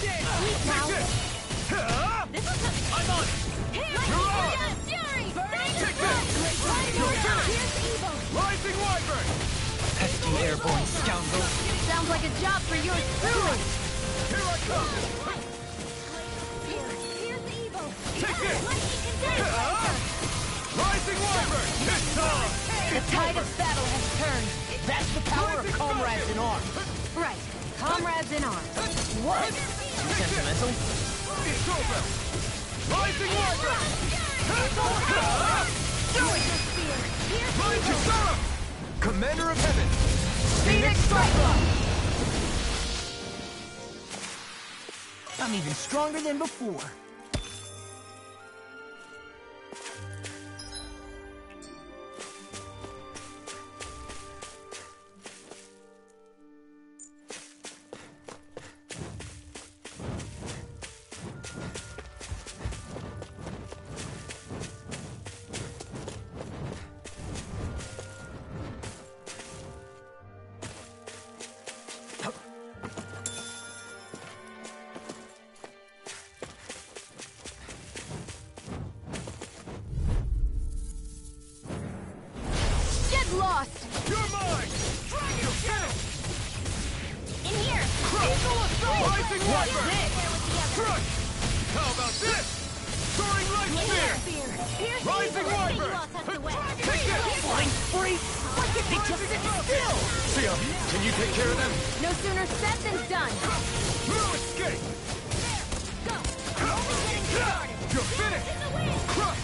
Sweet now. This is a... I'm on it! Lightning Fury! Burning Blood! Here's Evo! Rising Wyvern! Pesky airborne scoundrel. Sounds like a job for yours truly! Here I come! Here's Evo! Take this! Lightning Condenser! Rising Wyvern! This time! The tide of battle has turned. That's the power of comrades in arms. Right. Comrades in arms. What? Too sentimental? It's over! Rising Wyvern! Mind yourself! Commander of Heaven! Phoenix Cyclone! I'm even stronger than before. Lost! You're mine! You're finished! In here! Rising Wyvern! Crush! How about this? Soaring Light Spear! Rising Wyvern! Take this! Flying free? Why can't they just sit still? Sia, can you take care of them? No sooner said than done! No escape! Go! Only getting started! You're finished! Crush!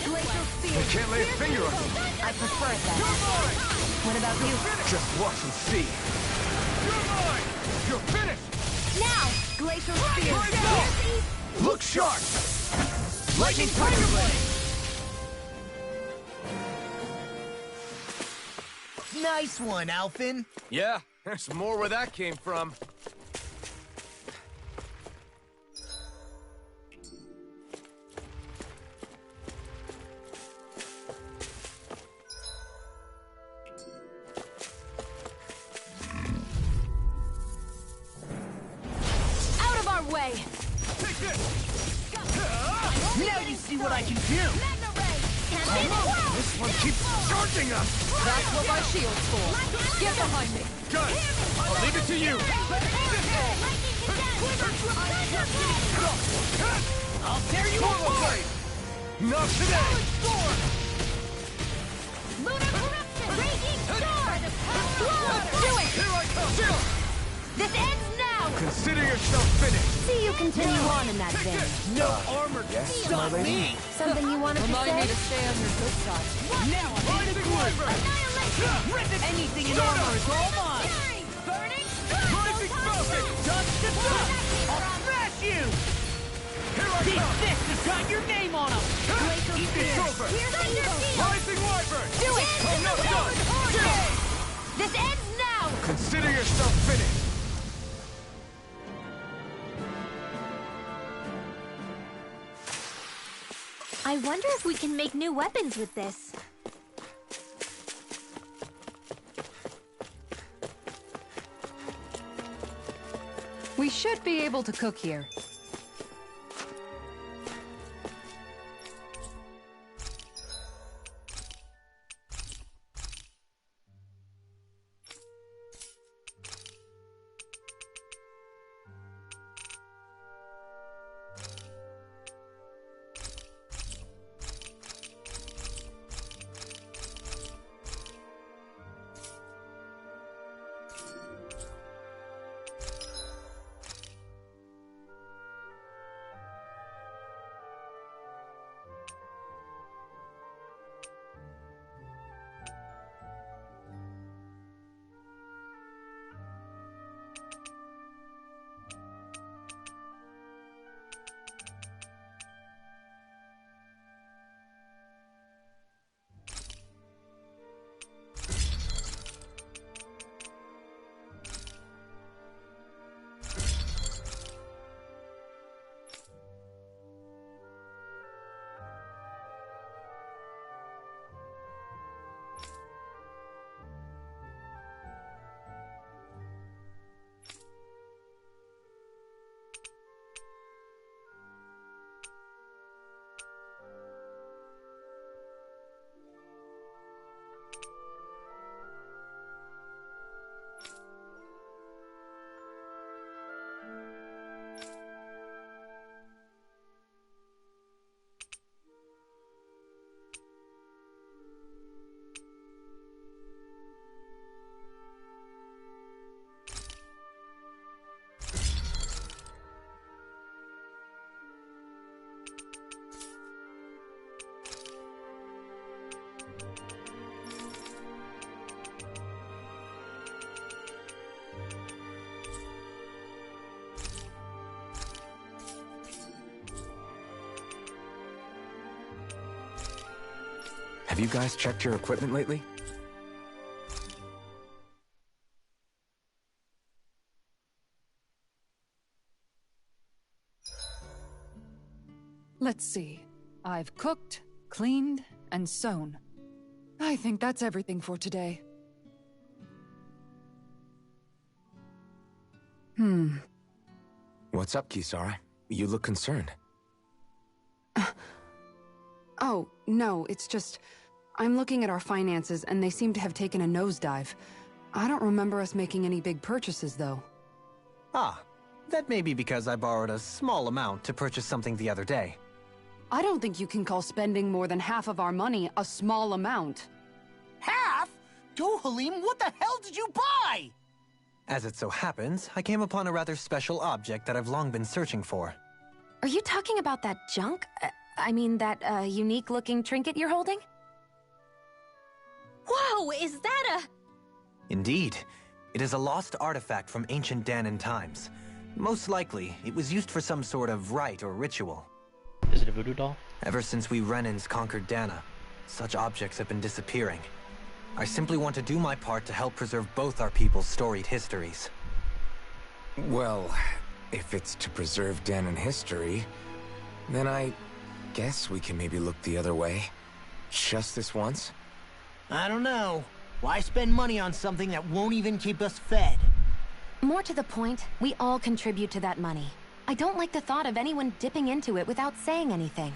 Glacial Spear! They can't lay a finger on you! I prefer it that. You're mine! What about you? Just watch and see! You're mine! You're finished! Now! Glacial Spear! Right now! Look sharp! Lightning Tiger Blade! Nice one, Alphen. Yeah, there's more where that came from. Way. Take this! Now you see what I can do! This one keeps charging us! That's what my shield's for. Get behind me. Good! I'll leave it to you! I'll tear you apart! Not today! Lunar Corruption! Raging Sword! Do it! Here I come! Chill! This ends now! Consider yourself finished! See you continue on in that vein. No armor can stop me! Something you wanted to Remind me say? to stay on your good side. Now I'm in the Wyvern! Annihilation! Anything in armor is all mine! Burning Rising Falcon! Dust to dust! I'll smash you! Here I These come! fists has got your name on them! It's over! Here's Thunder Field! Rising Wyvern! Do it! I'm not done! Chill! This ends now! Consider yourself finished! I wonder if we can make new weapons with this. We should be able to cook here. Have you guys checked your equipment lately? Let's see. I've cooked, cleaned, and sewn. I think that's everything for today. What's up, Kisara? You look concerned. Oh, no, it's just... I'm looking at our finances and they seem to have taken a nosedive. I don't remember us making any big purchases, though. Ah, that may be because I borrowed a small amount to purchase something the other day. I don't think you can call spending more than half of our money a small amount. Half? Dohalim, what the hell did you buy? As it so happens, I came upon a rather special object that I've long been searching for. Are you talking about that junk? I mean, that unique-looking trinket you're holding? Whoa, is that a... Indeed. It is a lost artifact from ancient Dahnan times. Most likely, it was used for some sort of rite or ritual. Is it a voodoo doll? Ever since we Renans conquered Dahna, such objects have been disappearing. I simply want to do my part to help preserve both our people's storied histories. Well, if it's to preserve Dahnan history, then I guess we can maybe look the other way. Just this once? I don't know. Why spend money on something that won't even keep us fed? More to the point, we all contribute to that money. I don't like the thought of anyone dipping into it without saying anything.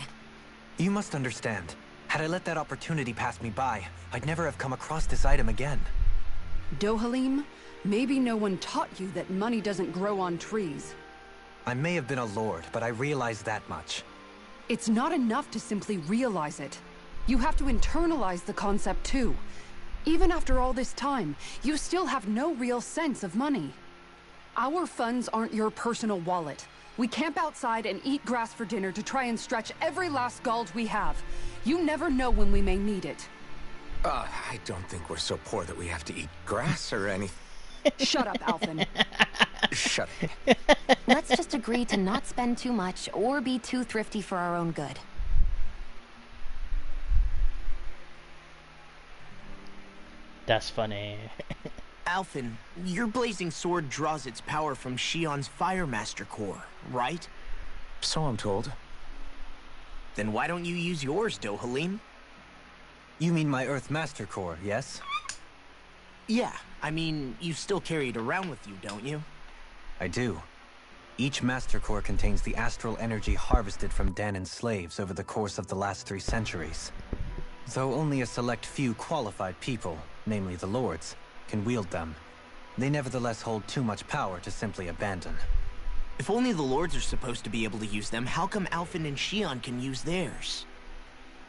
You must understand. Had I let that opportunity pass me by, I'd never have come across this item again. Dohalim, maybe no one taught you that money doesn't grow on trees. I may have been a lord, but I realize that much. It's not enough to simply realize it. You have to internalize the concept too. Even after all this time, you still have no real sense of money. Our funds aren't your personal wallet. We camp outside and eat grass for dinner to try and stretch every last gold we have. You never know when we may need it. I don't think we're so poor that we have to eat grass or anything. Shut up, Alphen. Shut it. Let's just agree to not spend too much or be too thrifty for our own good. That's funny. Alphen, your blazing sword draws its power from Shion's Fire Master Core, right? So I'm told. Then why don't you use yours, Dohalim? You mean my Earth Master Core, yes? Yeah, I mean, you still carry it around with you, don't you? I do. Each Master Core contains the astral energy harvested from Dahnan's slaves over the course of the last 3 centuries. Though only a select few qualified people, namely the Lords, can wield them, they nevertheless hold too much power to simply abandon. If only the Lords are supposed to be able to use them, how come Alphen and Shion can use theirs?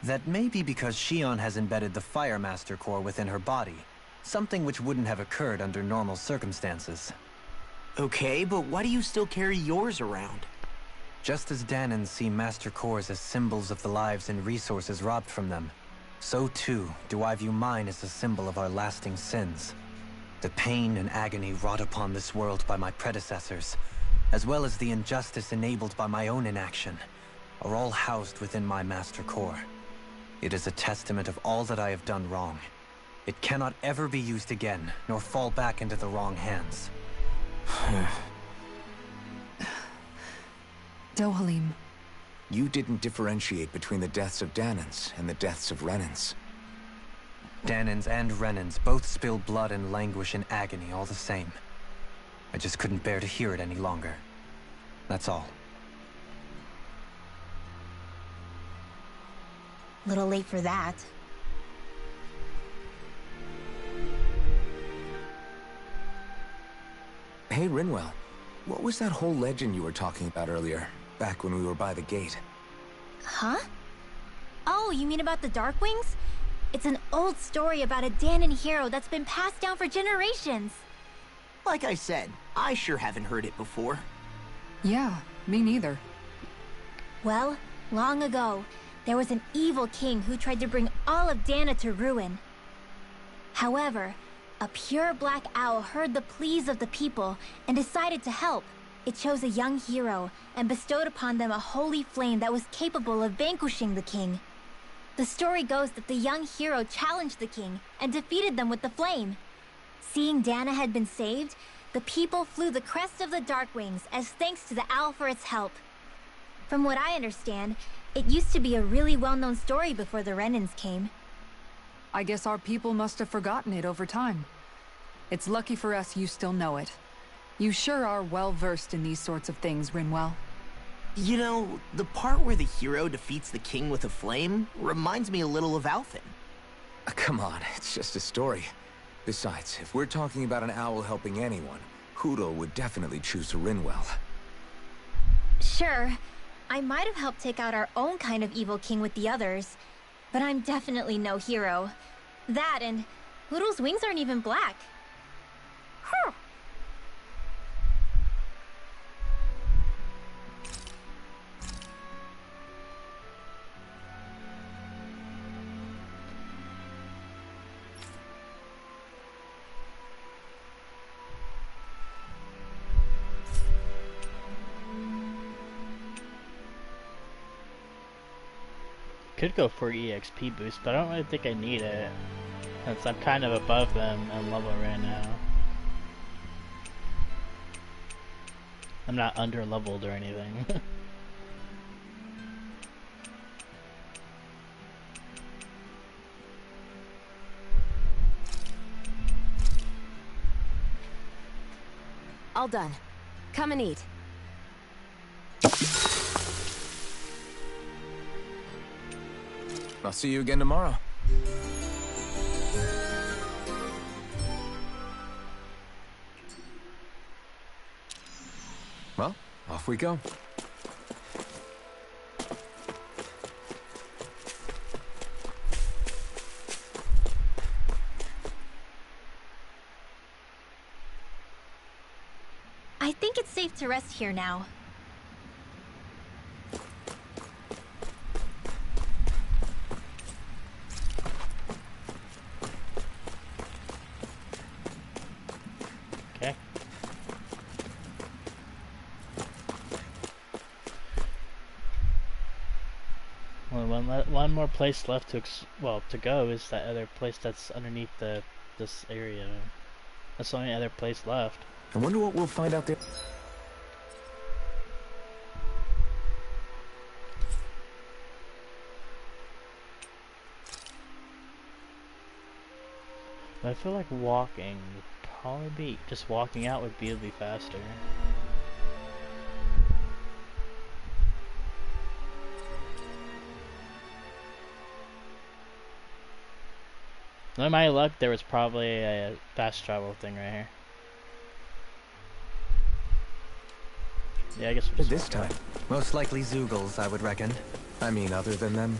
That may be because Shion has embedded the Fire Master Core within her body, something which wouldn't have occurred under normal circumstances. Okay, but why do you still carry yours around? Just as Dahnans see Master Cores as symbols of the lives and resources robbed from them, so too do I view mine as a symbol of our lasting sins. The pain and agony wrought upon this world by my predecessors, as well as the injustice enabled by my own inaction, are all housed within my Master Core. It is a testament of all that I have done wrong. It cannot ever be used again, nor fall back into the wrong hands. Dohalim. You didn't differentiate between the deaths of Dahnans and the deaths of Renans. Dahnans and Renans both spill blood and languish in agony all the same. I just couldn't bear to hear it any longer. That's all. Little late for that. Hey, Rinwell. What was that whole legend you were talking about earlier, back when we were by the gate? Huh? Oh, you mean about the Darkwings? It's an old story about a Dahnan hero that's been passed down for generations. Like I said, I sure haven't heard it before. Yeah, me neither. Well, long ago, there was an evil king who tried to bring all of Dahna to ruin. However, a pure black owl heard the pleas of the people and decided to help. It chose a young hero and bestowed upon them a holy flame that was capable of vanquishing the king. The story goes that the young hero challenged the king and defeated them with the flame. Seeing Dana had been saved, the people flew the crest of the Darkwings as thanks to the owl for its help. From what I understand, it used to be a really well-known story before the Renans came. I guess our people must have forgotten it over time. It's lucky for us you still know it. You sure are well-versed in these sorts of things, Rinwell. You know, the part where the hero defeats the king with a flame reminds me a little of Alphen. Come on, it's just a story. Besides, if we're talking about an owl helping anyone, Hootle would definitely choose Rinwell. Sure, I might have helped take out our own kind of evil king with the others, but I'm definitely no hero. That and Hootle's wings aren't even black. Huh. Could go for EXP boost, but I don't really think I need it, since I'm kind of above them in level right now. I'm not under leveled or anything. All done. Come and eat. I'll see you again tomorrow. Well, off we go. I think it's safe to rest here now. Okay. Well, one more place left to go is that other place that's underneath this area. That's the only other place left. I wonder what we'll find out there. But I feel like walking would probably be, just walking out would be faster. With my luck, there was probably a fast travel thing right here. Yeah, I guess we'll just This time. Most likely Zeugles, I would reckon. I mean, other than them.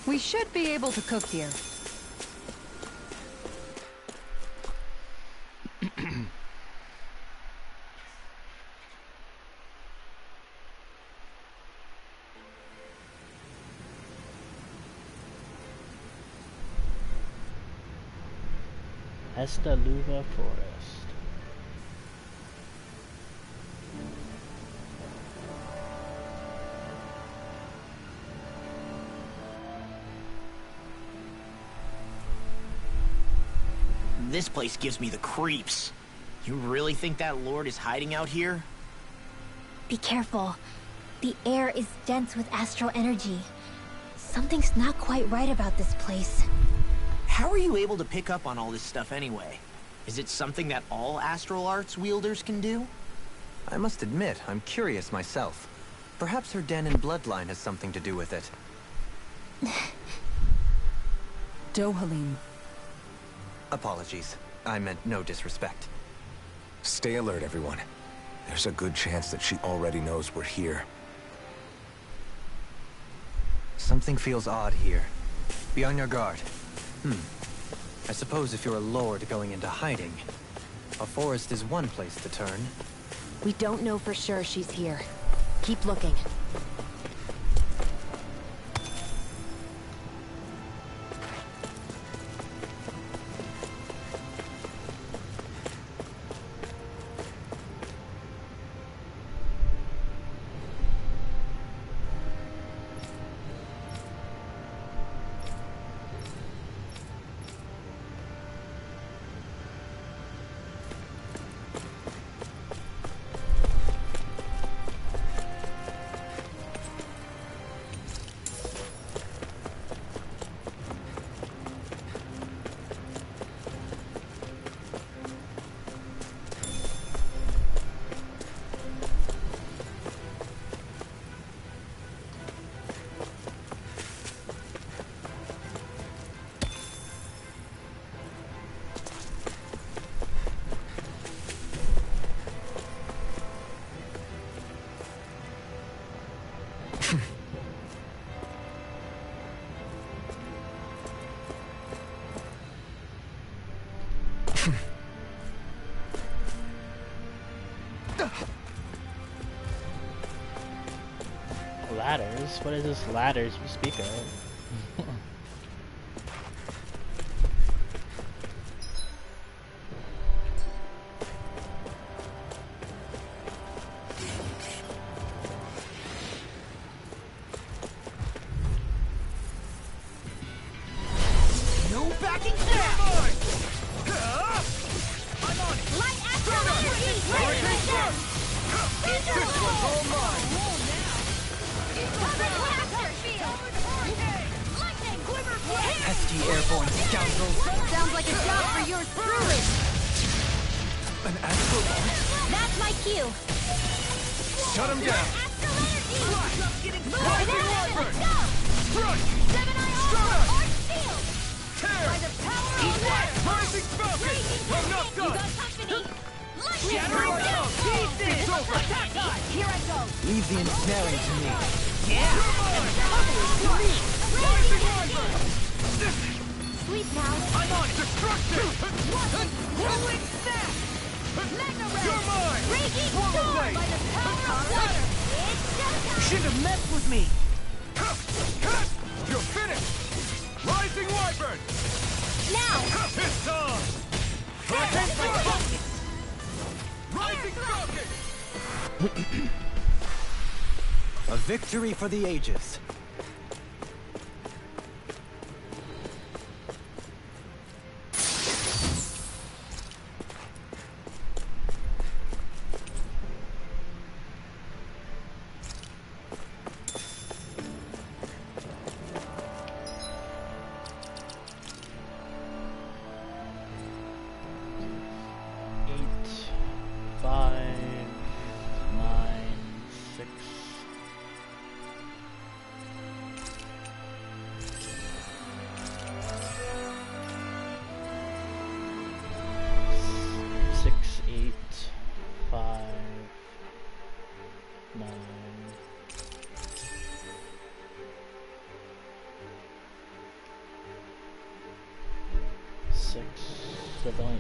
We should be able to cook here. Estaluva Forest. This place gives me the creeps. You really think that lord is hiding out here? Be careful. The air is dense with astral energy. Something's not quite right about this place. How are you able to pick up on all this stuff anyway? Is it something that all Astral Arts wielders can do? I must admit, I'm curious myself. Perhaps her Dahnan bloodline has something to do with it. Dohalim. Apologies. I meant no disrespect. Stay alert, everyone. There's a good chance that she already knows we're here. Something feels odd here. Be on your guard. I suppose if you're a lord going into hiding, a forest is one place to turn. We don't know for sure she's here. Keep looking. Ladders? What is this ladders you speak of? No backing down! I'm on it! Light Astral Energy! This one's all mine! Pesky airborne scoundrels! Sounds like a job for yours truly! An Astral Art? That's my cue! Shut him down! Rising Wyvern! Go! Crush! Seven-Eye Armor! Arch Shield! Tear! By the power of Eat that! water! Rising Falcon! Raging I'm not Tempest, you done! got company! Lightning! Shattering Down! Dome! Pieces! It's over! Attack side! Here I go! Leave the ensnaring to me. Yeah! Rising Wyvern! Sleep now! I'm on it! Destruction! Whirling Snap! Magna Ray! You're mine! Raging Swallow Storm! blade! By the power of water! It's showtime! Shouldn't have messed with me! You're finished! Rising Wyvern! Now! It's on! Rising Falcon! Rising Falcon! A victory for the ages.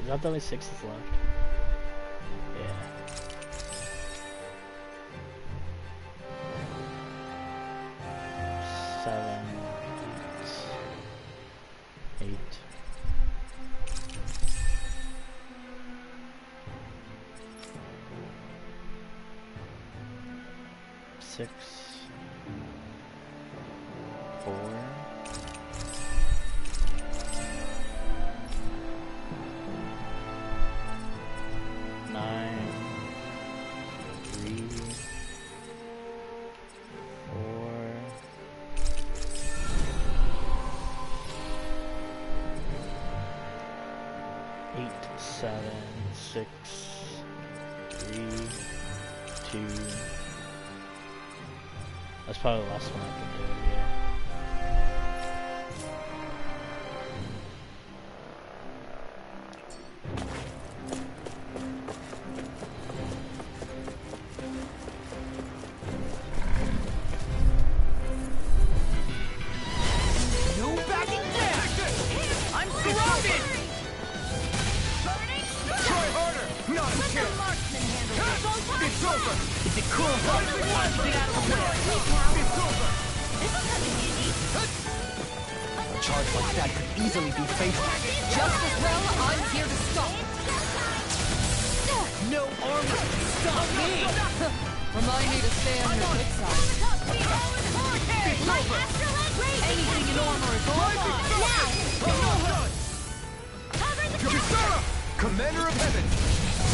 Not only 6 is left. Yeah. Seven, 8. Six, 4. 9, 3, 4, 7, 6, 3, 2. That's probably the last one I can do. Yeah.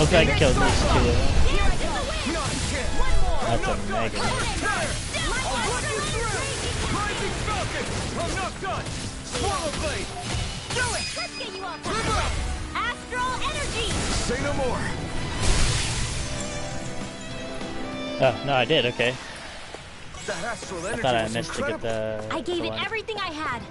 Hopefully I can kill these two. That's a mega. I'm not done! Swallow blade! Do it! Let's get you off. Astral energy! Say no more! Oh, no, I did, okay. That astral energy I thought I was missed incredible. to get the... I gave the it one. everything I had.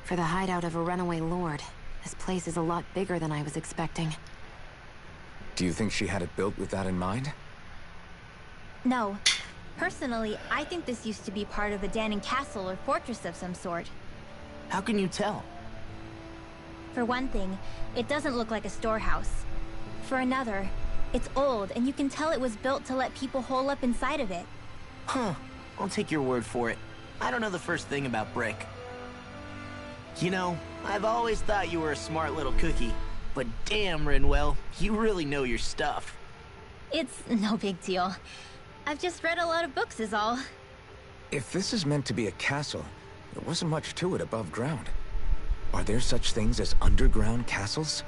For the hideout of a runaway lord, this place is a lot bigger than I was expecting. Do you think she had it built with that in mind? No. Personally, I think this used to be part of a Dahnan castle or fortress of some sort. How can you tell? For one thing, it doesn't look like a storehouse. For another, it's old, and you can tell it was built to let people hole up inside of it. Huh. I'll take your word for it. I don't know the first thing about brick. You know, I've always thought you were a smart little cookie. But damn, Rinwell, you really know your stuff. It's no big deal. I've just read a lot of books is all. If this is meant to be a castle, there wasn't much to it above ground. Are there such things as underground castles?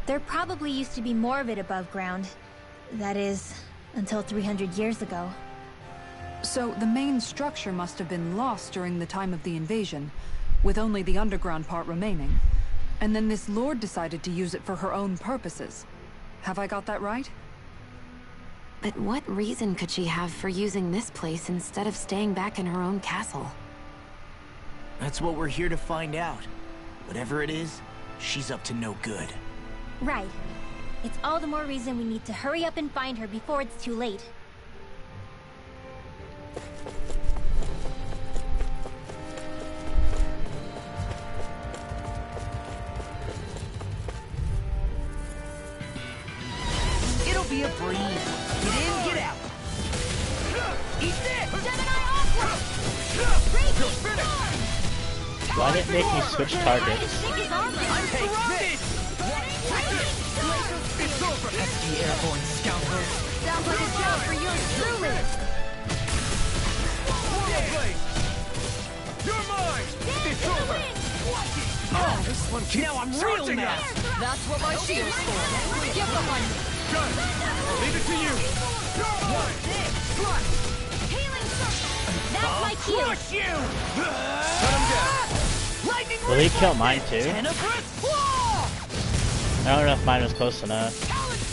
There probably used to be more of it above ground. That is, until 300 years ago. So the main structure must have been lost during the time of the invasion, with only the underground part remaining. And then this lord decided to use it for her own purposes. Have I got that right? But what reason could she have for using this place instead of staying back in her own castle? That's what we're here to find out. Whatever it is, she's up to no good. Right. It's all the more reason we need to hurry up and find her before it's too late. It'll be a breeze. Get in, get out. Eat this! Gemini Aqua! Raging Storm! Why did it make me switch targets? His armor! I'm surrounded! It's over! Pesky airborne scoundrel! Sounds like a job for yours truly! Swallow blade! You're mine! It's over! Oh, this one keeps now I'm real charging mad! us! That's what my shield's for. Get behind me. Got it! I'll leave it to you! You're mine! Slash! Healing circle! That's my cue! Crush you! Cut him down! Lightning Will he kill mine too? Tenebrous Claw! I don't know if mine was close enough.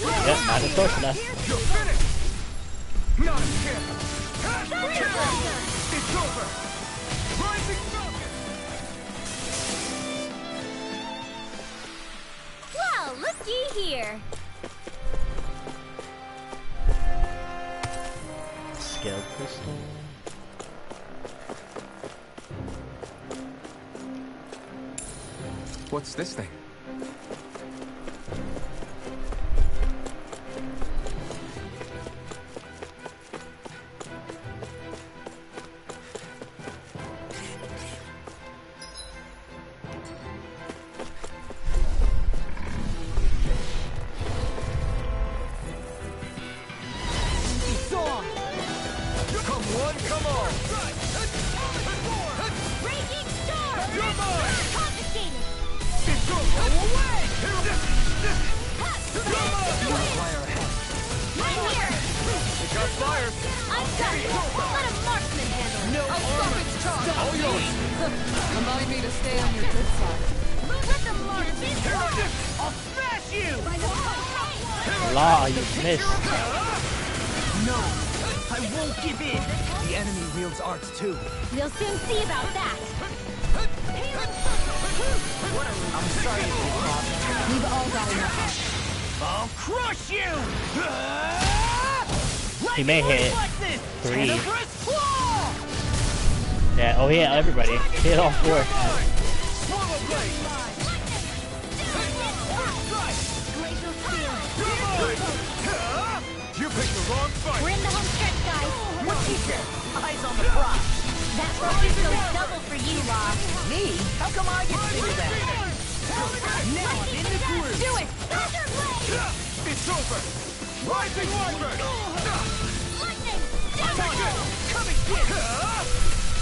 Yep, mine was close enough. You're finished! Not a chance! It's over! Rising Falcon! Well, looky here! Scale crystal. What's this thing? Remind me to stay on your good side. I'll smash you! Law, you missed. No, I won't give in. The enemy wields arts too. We'll soon see about that. I'm sorry, Bob. We've all got enough. I'll crush you! He may hit 3. Tenebrous claw! Yeah, oh yeah, everybody. Hit all 4. Swallow blade! You picked the wrong fight! We're in the home stretch, guys. What he said? Eyes on the prize. That focus goes double for you, Law. Me? How come I get to do that? Now I'm in the groove. Do it! Thunder Blade! It's over! Rising Wyvern! Lightning! Take it! Coming in!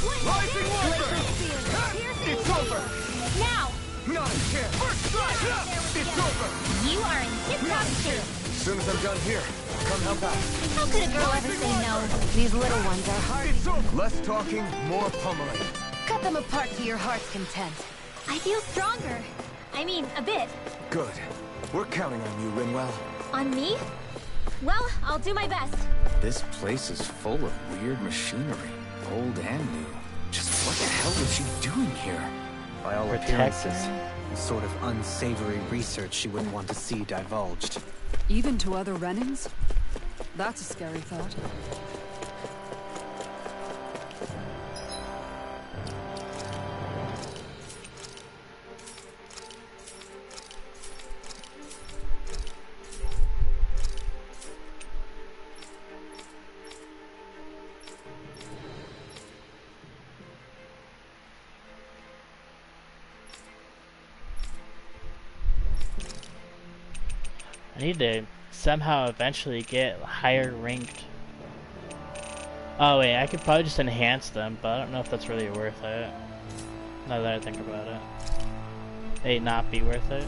Rising Wyvern! It's over! Now! Not a chance! First strike! It's over! You are in tip-top shape. As soon as I'm done here, come help out. How could a girl ever say no? These little ones are hard. It's over! Less talking, more pummeling. Cut them apart to your heart's content. I feel stronger. I mean, a bit. Good. We're counting on you, Rinwell. On me? Well, I'll do my best. This place is full of weird machinery, old and new. Just what the hell was she doing here? By all Protect appearances, her? the sort of unsavory research she wouldn't want to see divulged. Even to other Renans? That's a scary thought. I need to somehow eventually get higher ranked. Oh wait, I could probably just enhance them, but I don't know if that's really worth it. Now that I think about it. May not be worth it.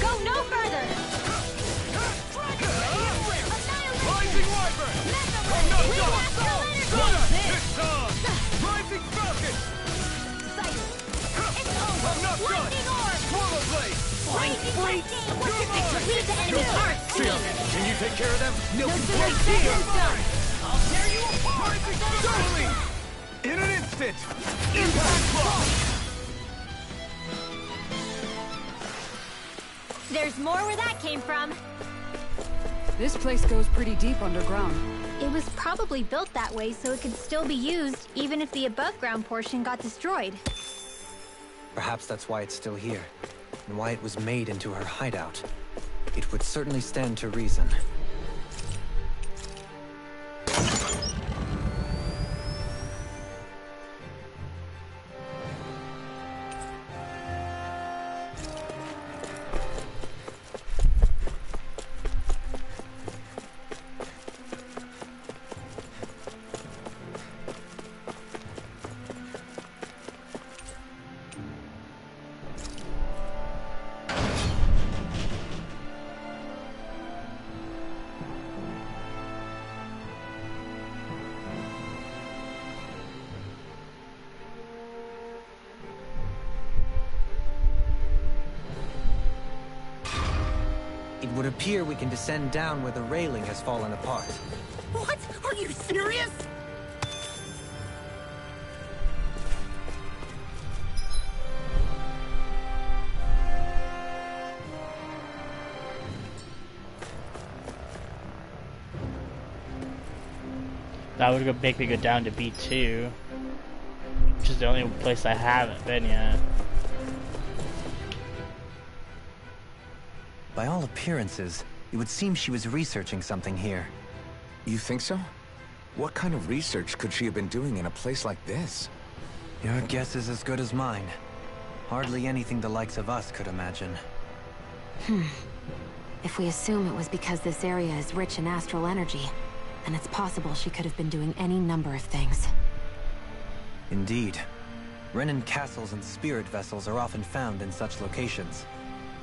Go no further! Rising Wyvern! This time! Rising Falcon! I'm not done! Lightning Orb! Swallow blade! Rising Lightning! Leave the enemy hearts to me! Can you take care of them? No complaints here! I'll tear you apart! Totally! In an instant! Impact block! There's more where that came from. This place goes pretty deep underground. It was probably built that way so it could still be used, even if the above-ground portion got destroyed. Perhaps that's why it's still here, and why it was made into her hideout. It would certainly stand to reason. It would appear we can descend down where the railing has fallen apart. What? Are you serious? That would make me go down to B2, which is the only place I haven't been yet. By all appearances, it would seem she was researching something here. You think so? What kind of research could she have been doing in a place like this? Your guess is as good as mine. Hardly anything the likes of us could imagine. If we assume it was because this area is rich in astral energy, then it's possible she could have been doing any number of things. Indeed. Renan castles and spirit vessels are often found in such locations.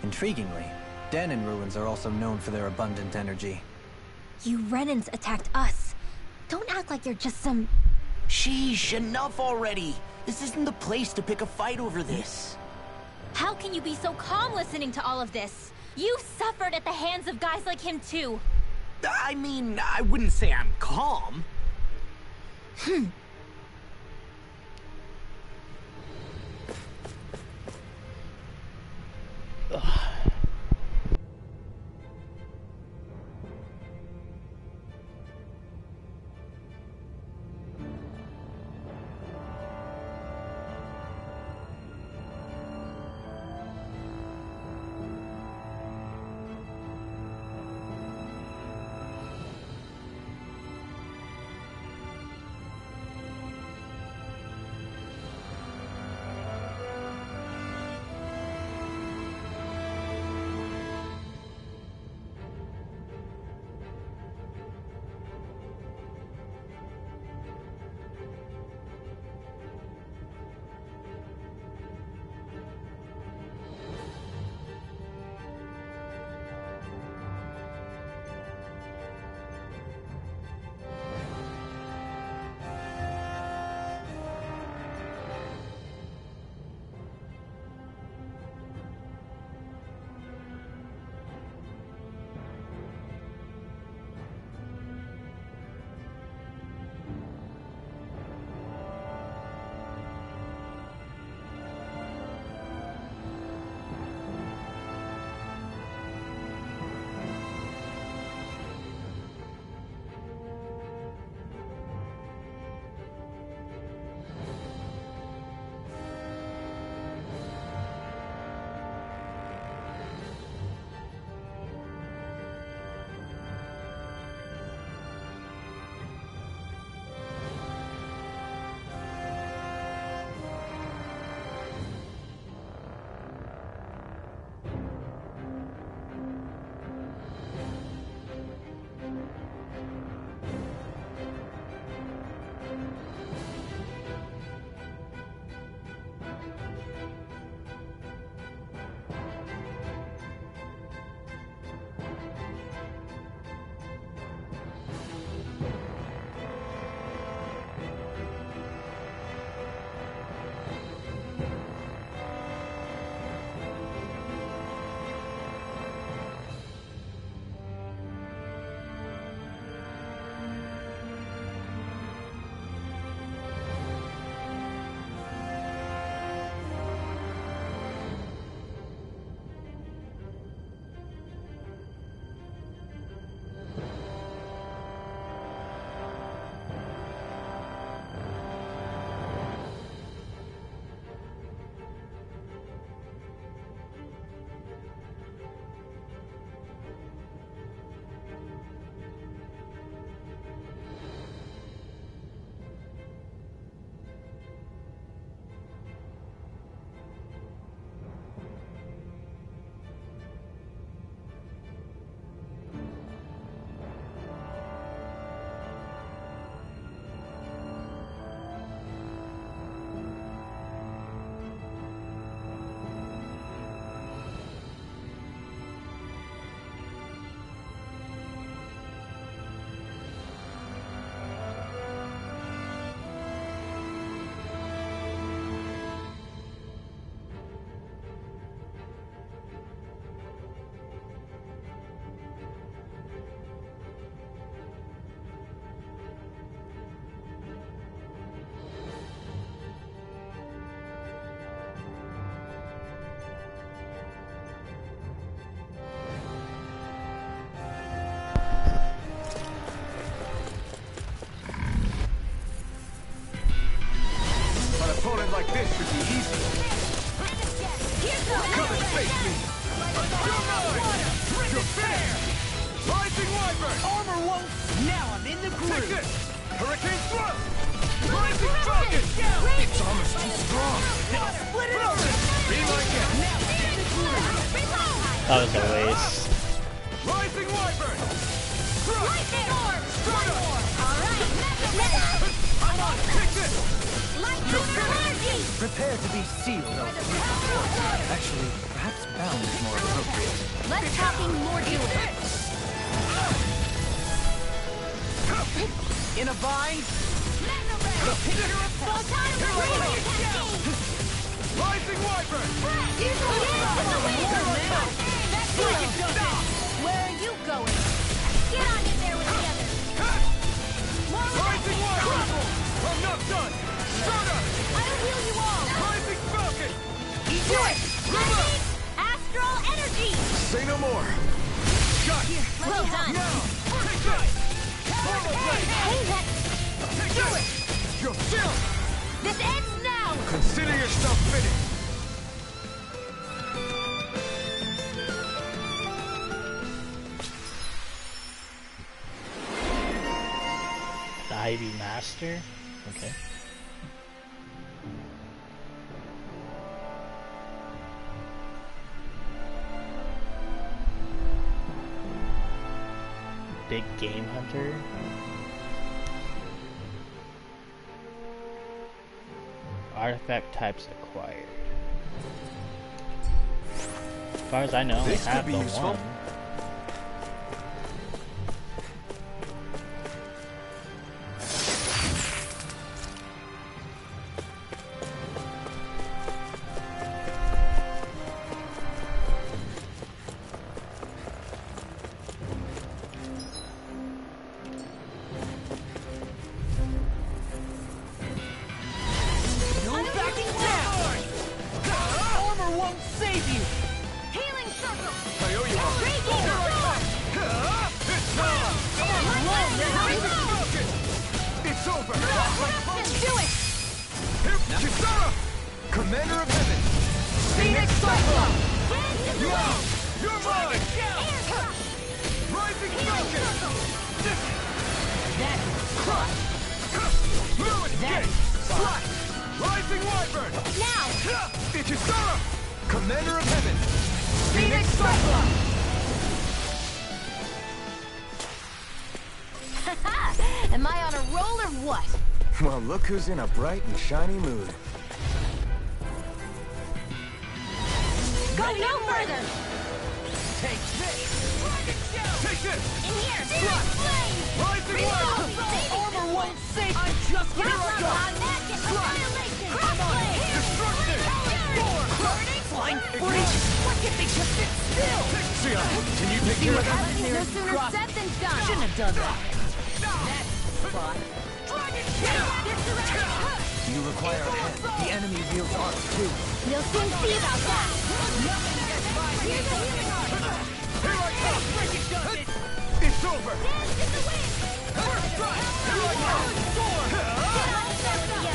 Intriguingly, Dahnan ruins are also known for their abundant energy. You Renans attacked us. Don't act like you're just some... Sheesh, enough already. This isn't the place to pick a fight over this. How can you be so calm listening to all of this? You suffered at the hands of guys like him too. I mean, I wouldn't say I'm calm. fight like this should be easy. Come and face me! You're mine! You're finished! Rising Wyvern! Armor won't... Now I'm in the groove! Take this! Hurricane Thrust! Rising Falcon! Its armor's too strong! Now split it open! Be my guest! Now I'm in the groove! That was a waste. Rising Wyvern! Lightning orb! Strata! Alright, I'm on! Take this! Lightning energy! Prepare to be sealed. Actually, perhaps bound is more appropriate. Let's talking more duel. In a bind? The picture of photon cascade! Rising Wyvern! That's it! Where are you going? Get on in there with the others! More Rising Wyvern! I'm not done! Strata! I'll heal you all! Rising Falcon! Do it! Ready? Astral energy! Say no more! Got it! Well done! Now! Take this! Normal blade! Hey, that... Take this! You're sealed! This ends now! Consider yourself finished! The Ivy Master? Okay. Big Game Hunter? Artifact types acquired. As far as I know, I This have could the be useful. one. No backing down! Armor won't save you! Healing circle! I owe you one! Raging storm! It's time! It's over! Do it! Kisara! Commander of Heaven! Phoenix Cyclone! You're mine! Rising Falcon! That crush! Lewis Gate! Slash! Rising Wyvern! Now! Kisara! Commander of Heaven! Phoenix Cyclone! Am I on a roll or what? Well, look who's in a bright and shiny mood. Go no further! Take this! Take this! In here! Flame! Rising Wyvern! Armor won't save you! I'm just Here here I go! Magic annihilation! Crossblade! Destruction! Flying free! Why can't they just sit still? Sia, can you take care of that? No sooner said than done! Shouldn't have done that. Spot. You require a hand. The enemy wields arms too. We'll soon see about that! Here's a healing arm! Here I come! It's over! First strike! Here I come!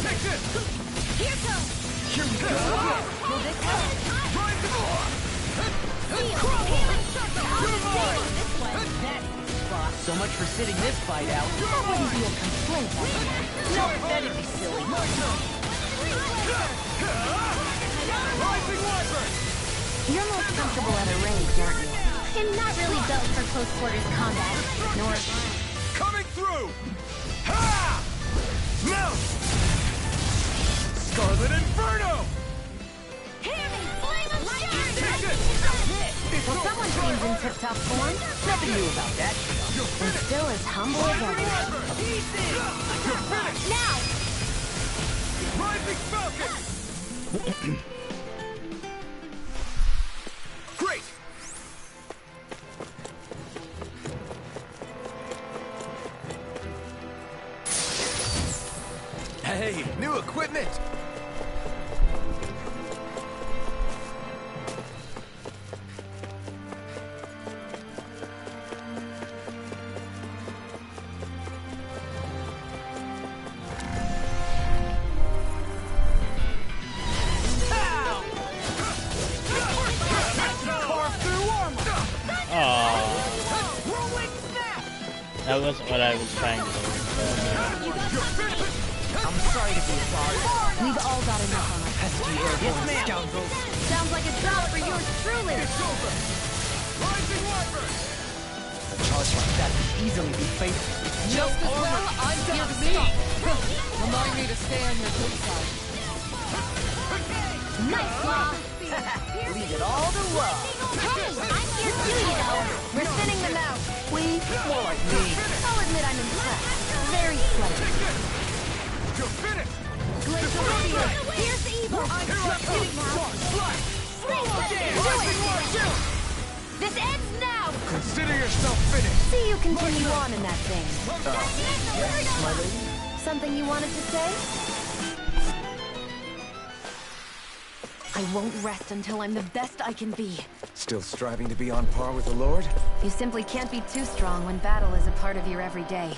Take this! Here comes! Here we go! Will this help? Rising Healing circle! You're mine! This way! That's the spot. So much for sitting this fight out. That wouldn't be a complaint. No, that'd be silly. Rising Wyvern! You're most comfortable at a range, aren't you? I'm not really built for close quarters combat, nor... Coming through! Ha! Mount! Scarlet Inferno! Hear me! Flame of Sharon! Take this! Well, someone seems in tip-top form. Nothing new about that. And still as humble as ever. You're finished! Now! Rising Falcon! Great! Hey, new equipment! That wasn't what I was trying to do. I'm sorry to be a bother. We've all got enough on our Pesky airborne scoundrels. Sounds like a job for yours truly. Rising Wyvern! A charge like that could easily be fatal. Just as well, I'm here to stop. Remind me to stay on your good side. Nice, Law! Leave it all to love. Hey, I'm here too, you know! We're thinning them out. We? More like me. I'll admit I'm impressed. Very slightly. You're finished! Glacial Spear. Here's the evil! Here I come! Slice! Rising Wyvern! This ends now! Consider yourself finished! See you continue on in that thing. Yes, my lady? Something you wanted to say? I won't rest until I'm the best I can be. Still striving to be on par with the Lord? You simply can't be too strong when battle is a part of your everyday.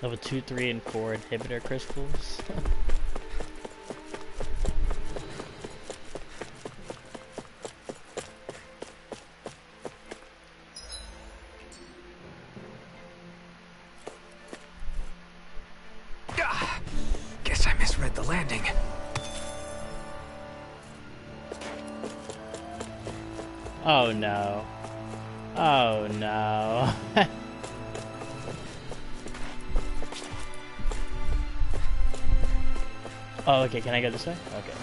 Level 2, 3, and 4 inhibitor crystals. Guess I misread the landing. Oh no. Oh no. Oh, okay, can I go this way? Okay.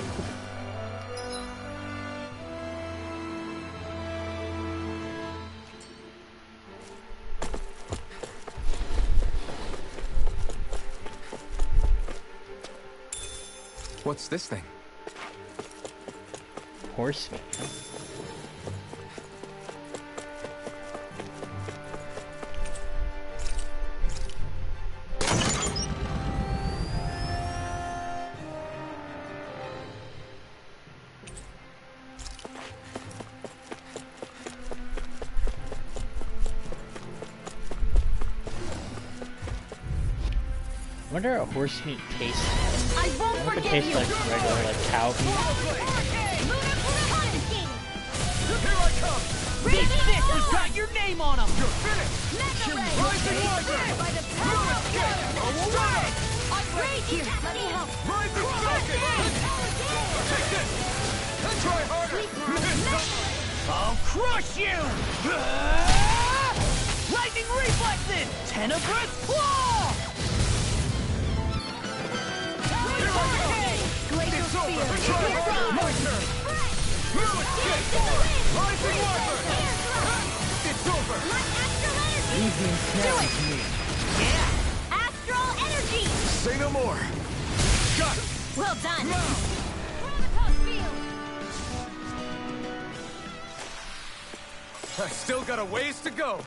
What's this thing? Horseman. I wonder how horse meat tastes. I won't I wonder if it forget tastes you! like regular, like cow meat. Here I come! These fists has got your name on them! You're finished! Rising Wyvern! By the power of Away! I'm right here! Let me help! Rising Falcon! Take this! Try harder! I'll crush you! Lightning reflexes! Tenebrous claw! Glacial Spear! My turn! No escape! Rising Wyvern! It's over! Easy and snappy to me. Yeah! Astral energy! Say no more! Got it! Well done! I still got a ways to go!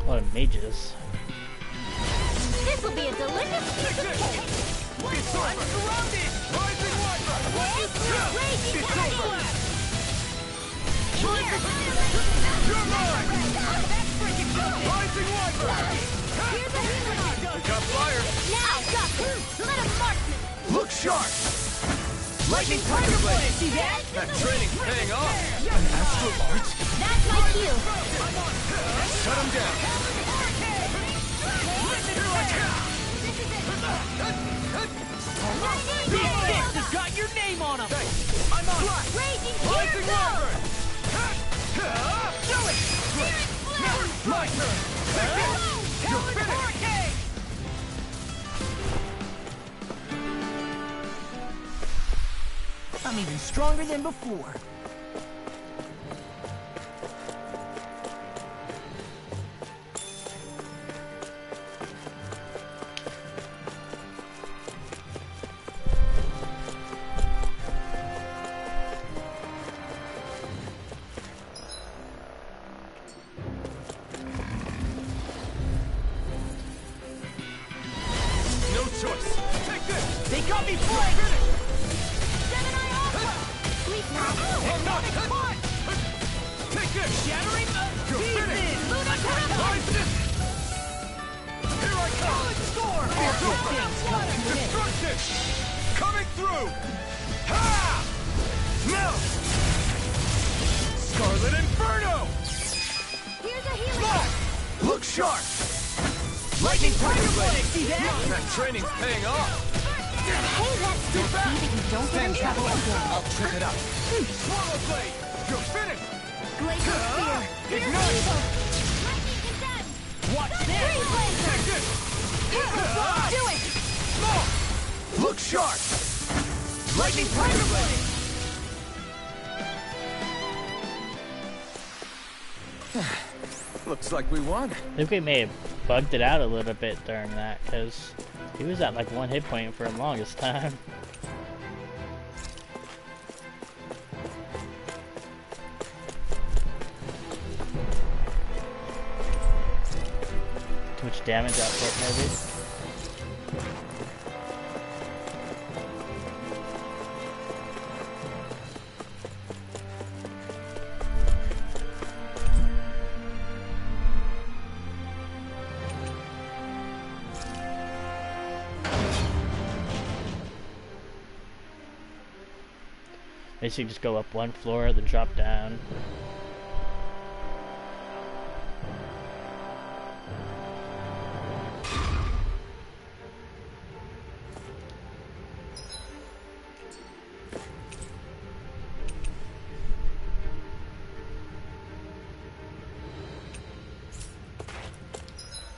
A lot of mages. This will be a delicious piece of cake! It's over! Surrounded! Rising Wyvern! Raging It's Dragon! over! Here! You're mine! Rising Wyvern! Here's a healing arm! Got fire! Now, got this! Let him mark me! Look sharp! Lightning Tiger Blade! See that? That training's paying off! An astral art? That's my cue! Shut him down! These fists has got your name on them! I'm on! Raging Rising Tear Go! Wyvern! Do it! Now, my turn! Take it! You're finished! I'm even stronger than before. No choice! Take this! They got me flanked! I'm not! Take this! Shattering of You're pieces! finished! Rise this! Here I come! Storm! It's over! Destruction! Coming through! Ha! Now! Scarlet Inferno! Here's a healing. Flash! Look sharp! Lightning Tiger Blade! See that? That training's paying off! Hey, that's Get back! Don't get in trouble again. I'll trip it up. Swallow Blade! You're finished! Glacial Spear. Here's Ignite! evil. Lightning Condemned. Watch Freeze this! Laser. Take this! Do it. Look sharp! Lightning Tiger Blade! Looks like we won. I think we may have bugged it out a little bit during that, because he was at like 1 hit point for the longest time. Too much damage output, maybe. Basically just go up 1 floor, then drop down.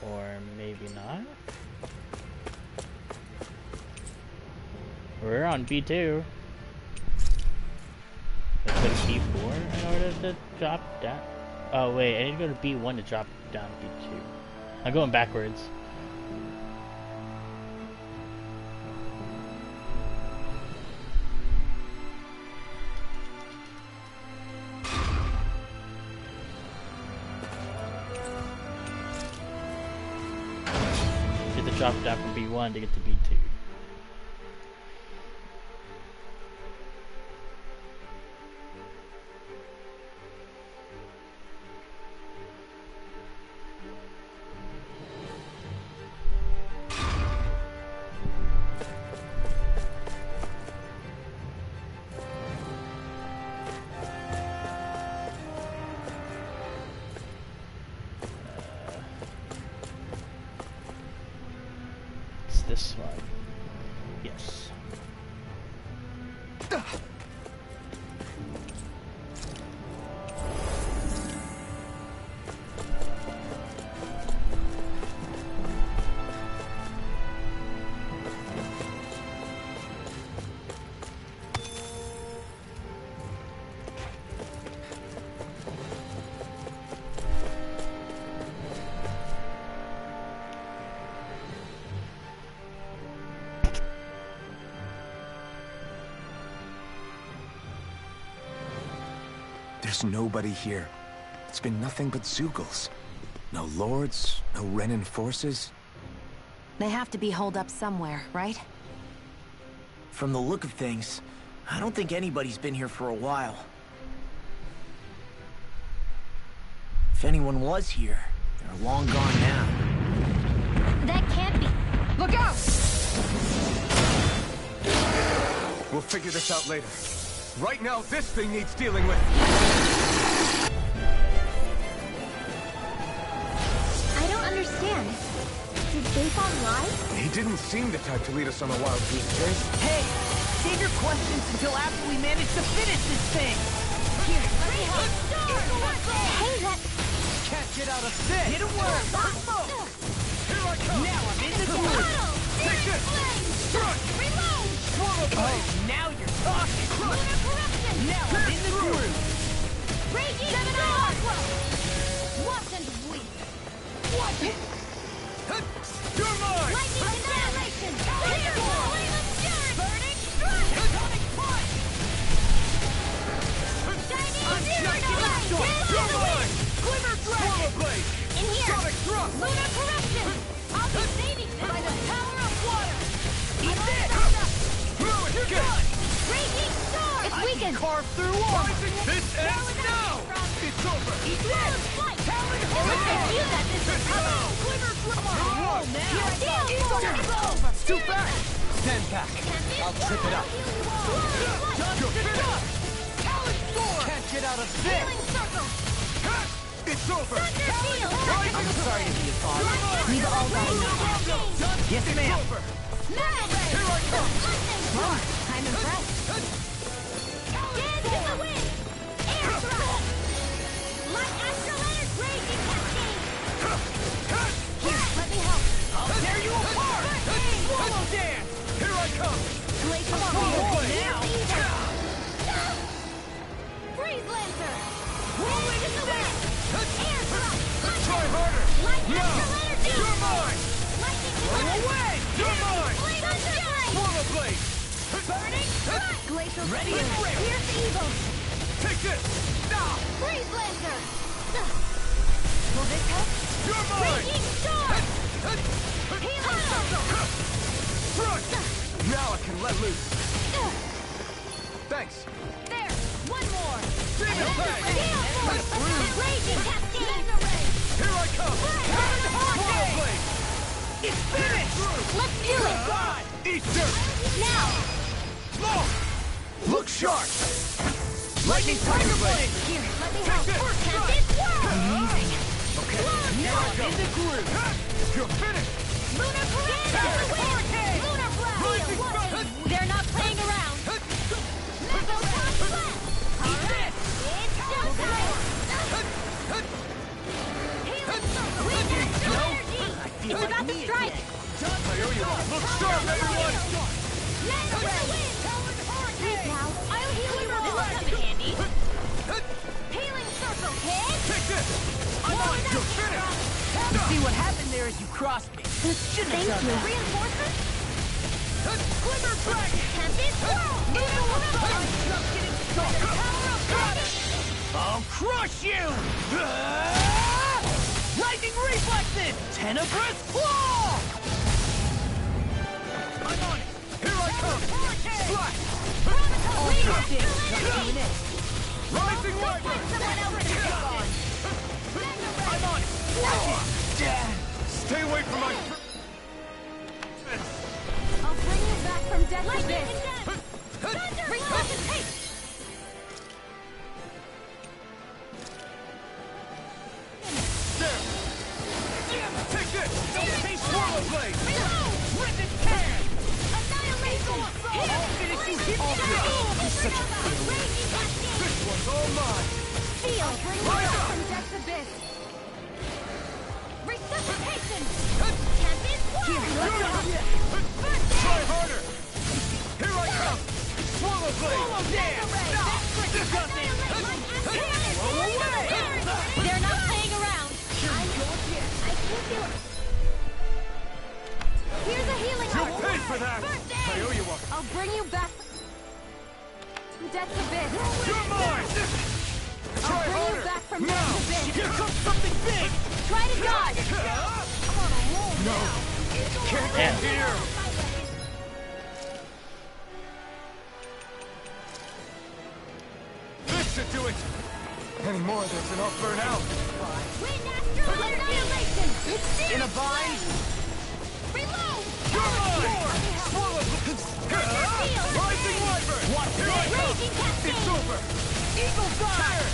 Or maybe not. We're on B2. Let's go to B4 in order to drop down. Oh wait, I need to go to B1 to drop down to B2. I'm going backwards. Get the drop down from B1 to get to B2. This one. Yes. There's nobody here. It's been nothing but Zeugles. No lords, no Renan forces. They have to be holed up somewhere, right? From the look of things, I don't think anybody's been here for a while. If anyone was here, they're long gone now. That can't be. Look out! We'll figure this out later. Right now, this thing needs dealing with. I don't understand. Did Beifong lie? He didn't seem the type to lead us on a wild goose chase. Hey! Save your questions until after we manage to finish this thing! Here, let me help. Hey, that... Can't get out of this! Hit a word! Here I come! Now I'm in the groove! Take this! Strike! Reload! Swallow Blade! Oh, now you're talking! Lunar Corruption! Now I'm in the groove! Raging Gemini Aqua! Watch and weep! What? You're mine! Lightning Annihilation! Thunderbolt! Flame of Fury! Burning Strike! Tectonic Punch! Shining Zero! You're mine! Glimmer Swallow Dragon! Blade! In here! Sonic Thrust! Lunar Corruption! I'll be saving them by the power of water! Eat this! Fluid You're Kick! done! Raging Storm! It's weakened! Carve through armor! This ends now! It's over! Eat this! Flight! Tower It's too fast! Stand back. I'll trip it up. You're finished! Can't get out of this! It's over! I'm sorry to be a father. We've all got enough. Yes, ma'am. Here I come! I'm impressed. Dance in the wind! Air thrust! Light astral energy! Raging cascade! Here, let me help. I'll tear you apart! Swallow dance! Here I come! Glacial Swallow Spear! now! Freeze Lancer! Wind in the wind! Air thrust! Try harder! Light No! astral energy! You're mine! Lightning Go away! You're mine! Thunder Blade! Swallow blade! Burning Strike! Glacial Ready Spear! and rip! Pierce Evo! Take this! Now! Freeze Lancer! Will this help? You're mine! Raging Storm! Healing Circle! Front! Now I can let loose. Thanks. There! One more! Demon Fang! Gale Force! Raging Cascade! Here I come! Swallow blade! It's finished! Let's do it! Eat dirt! Now! Smoke! Look sharp! Lightning Tiger Blade! Here, let me help! this! Tempest Whirl! Amazing! Okay, here I go! In the groove! You're finished! Lunar Corruption! Lunar Blast! They're not playing around! Mego Top Blast! Alright! It's showtime! Healing Circle! Wind Astral Energy! It's about to strike! Look sharp, everyone! Land of the Wind! Please now, I'll heal you all! This will come in handy! Healing Circle! Hit! Take this! I'm on! You're finished! You see what happened there is you crossed me. Shouldn't have done that. Reinforcements? Glimmer Dragon! Tempest Whirl! Lunar Corruption! Just getting started! Power of Dragon! I'll crush you! Lightning reflexes! Tenebrous claw! I'm on it! Here I come! Slash! Rising Wyvern! I'm on it! Stay away from my... I'll bring you back from death to this! Thunder! Resuscitate! There! Take this! Swallow Blade! Rip and tear! Annihilation! I'll finish you here! He's such a This one's all mine! Feel! Bring you Rise back up! from death's abyss! Resuscitation! Tempest Whirl! Try harder! Here I come! Swallow Blade! They're not playing around! I can feel it! Here's a healing You'll art! pay for that! I owe you one! I'll bring you back from death's abyss! You're mine! I'll Try bring harder! you back from Now! death's abyss! Here comes something big! Try to dodge! I'm on a roll No! now! Can't go Yeah. here! This should do it! Any more of this and I'll burn out! Wind Astral Annihilation! In a bind? Reload! You're mine! Swallow! Rising Wyvern! Here I come! Raging Cascade! It's over! Eagle Guard!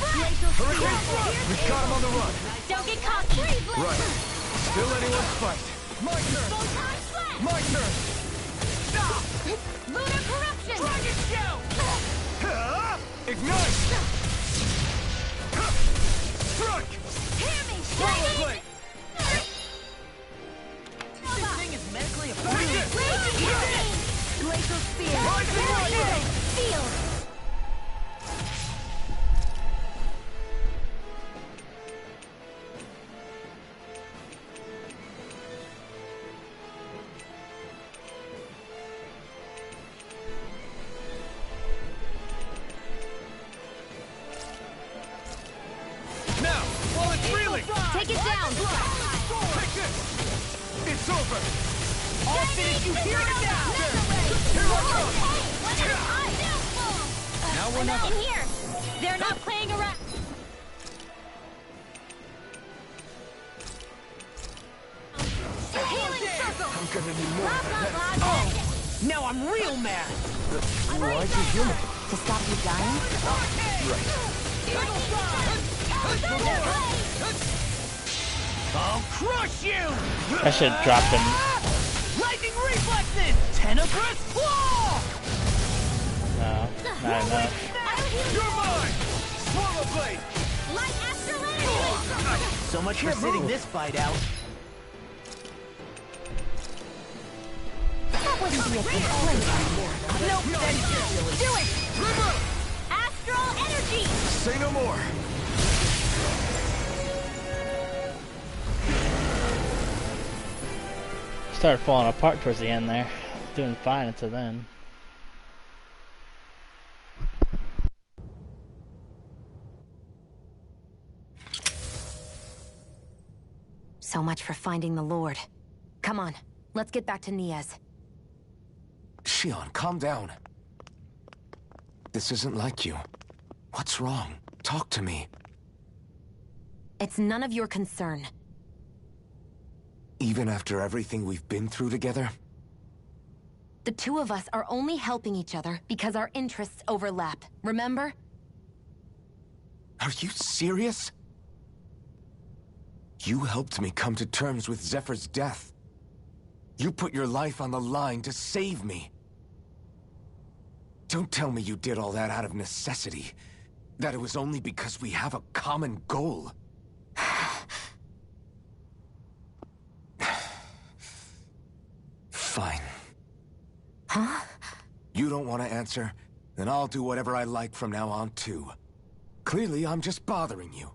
Hurricane Flood! We've got him on the run! Don't get cocky! Right. Still anyone's fight. My turn! Photon Slash! My turn! Stop! Lunar Corruption! Dragon Shout! Ignite! Strike! Hear me! Swallow Blade! This thing is medically effective. Take it! Raging Cascade! Glacial Spear! Rising Wyvern! Field! Now, while it's reeling! Take it down! Take this! It's over! I'll finish you here and now! Here I come! Now we're not... In here! They're not playing around! get any more. Oh, now I'm real mad. Why'd you heal me? To stop you dying? I'll crush you! I should drop him. Lightning reflexes! Tenebrous claw! No, not enough. You're mine! Swallow blade! Light astral energy! So much for sitting this fight out. That wouldn't be a good place. Nope, that's ridiculous. Do it! Astral energy! Say no more! Started falling apart towards the end there. Doing fine until then. So much for finding the Lord. Come on, let's get back to Niez. Shion, calm down. This isn't like you. What's wrong? Talk to me. It's none of your concern. Even after everything we've been through together? The two of us are only helping each other because our interests overlap, remember? Are you serious? You helped me come to terms with Zephyr's death. You put your life on the line to save me. Don't tell me you did all that out of necessity. That it was only because we have a common goal. Fine. Huh? You don't want to answer? Then I'll do whatever I like from now on, too. Clearly, I'm just bothering you.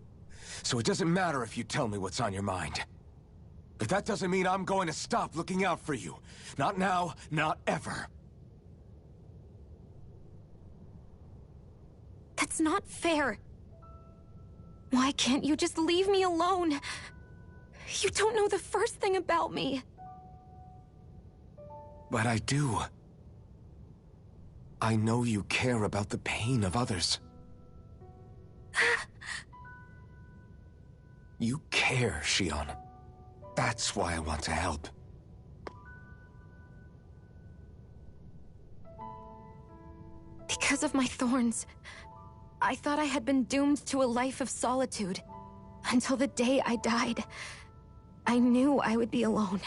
So it doesn't matter if you tell me what's on your mind. But that doesn't mean I'm going to stop looking out for you. Not now, not ever. That's not fair. Why can't you just leave me alone? You don't know the first thing about me. But I do. I know you care about the pain of others. You care, Shion. That's why I want to help. Because of my thorns, I thought I had been doomed to a life of solitude. Until the day I died, I knew I would be alone.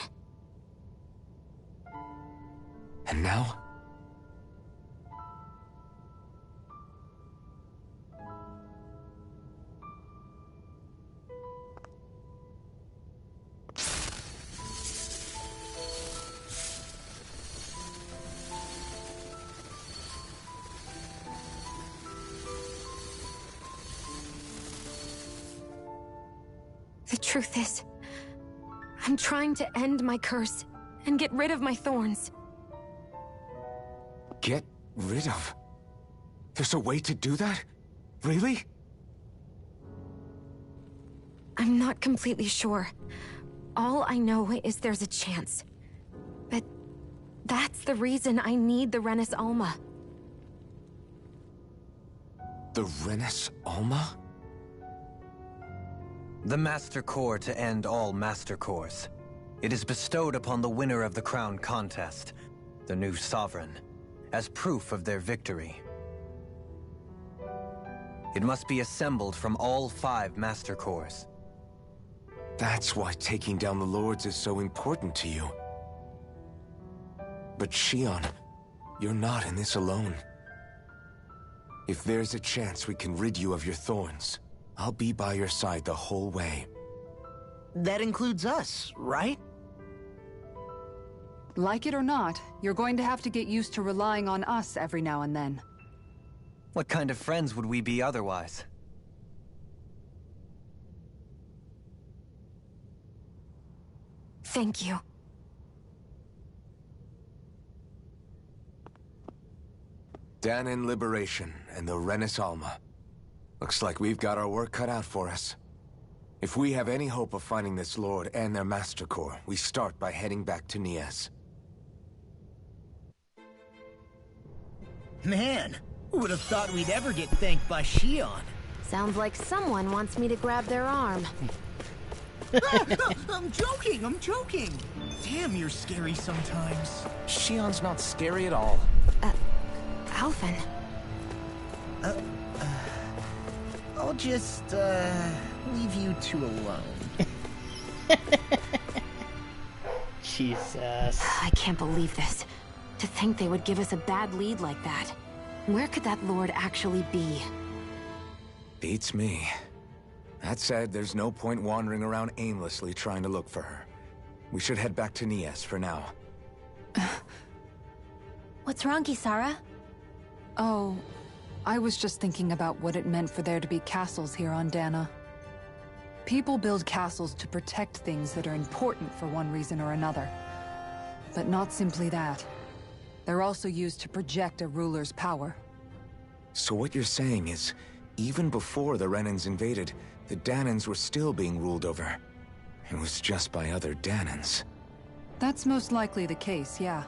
And now? The truth is, I'm trying to end my curse and get rid of my thorns. Get rid of? There's a way to do that? Really? I'm not completely sure. All I know is there's a chance. But that's the reason I need the Renis Alma. The Renis Alma? The Master Core to end all Master Cores. It is bestowed upon the winner of the Crown Contest, the new Sovereign, as proof of their victory. It must be assembled from all 5 Master Cores. That's why taking down the Lords is so important to you. But Shion, you're not in this alone. If there's a chance we can rid you of your thorns, I'll be by your side the whole way. That includes us, right? Like it or not, you're going to have to get used to relying on us every now and then. What kind of friends would we be otherwise? Thank you. Dahnan Liberation and the Renis Alma. Looks like we've got our work cut out for us. If we have any hope of finding this Lord and their Master Core, we start by heading back to Niez. Man, who would have thought we'd ever get thanked by Shion? Sounds like someone wants me to grab their arm. I'm joking, I'm joking. Damn, you're scary sometimes. Shion's not scary at all. Alphen. I'll just, leave you two alone. Jesus. I can't believe this. To think they would give us a bad lead like that. Where could that lord actually be? Beats me. That said, there's no point wandering around aimlessly trying to look for her. We should head back to Nias for now. What's wrong, Kisara? Oh, I was just thinking about what it meant for there to be castles here on Dana. People build castles to protect things that are important for one reason or another. But not simply that. They're also used to project a ruler's power. So what you're saying is, even before the Renans invaded, the Danans were still being ruled over. It was just by other Danans. That's most likely the case, yeah.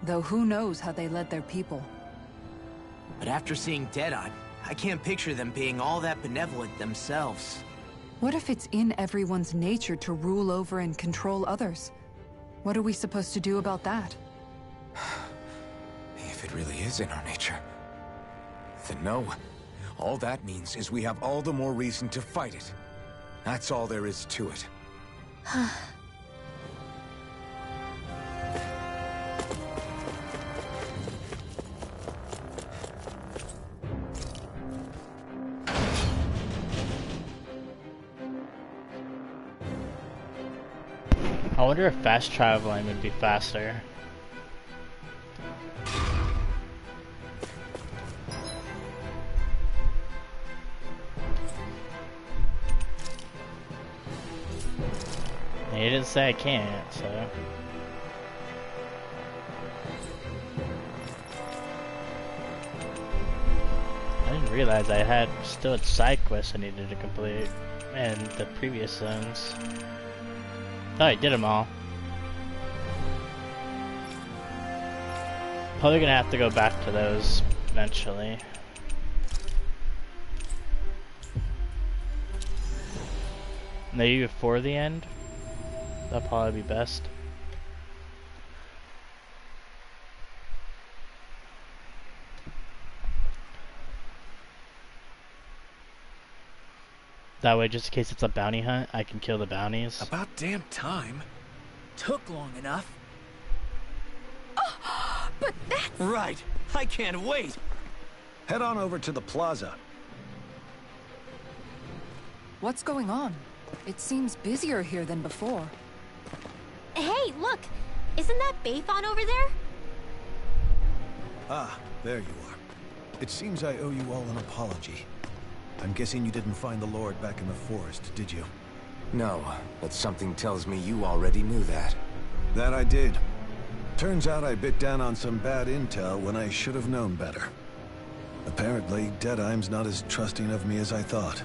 Though who knows how they led their people. But after seeing Deadeye, I can't picture them being all that benevolent themselves. What if it's in everyone's nature to rule over and control others? What are we supposed to do about that? If it really is in our nature, then no. All that means is we have all the more reason to fight it. That's all there is to it. I wonder if fast traveling would be faster. He didn't say I can't, so... I didn't realize I had still had side quests I needed to complete in the previous zones. Oh, I did them all. Probably gonna have to go back to those eventually. Maybe before the end? That'll probably be best. That way, just in case it's a bounty hunt, I can kill the bounties. About damn time. Took long enough. But that's... Right. I can't wait. Head on over to the plaza. What's going on? It seems busier here than before. Hey, look! Isn't that Bayfon over there? Ah, there you are. It seems I owe you all an apology. I'm guessing you didn't find the Lord back in the forest, did you? No, but something tells me you already knew that. That I did. Turns out I bit down on some bad intel when I should have known better. Apparently, Deadeye's not as trusting of me as I thought.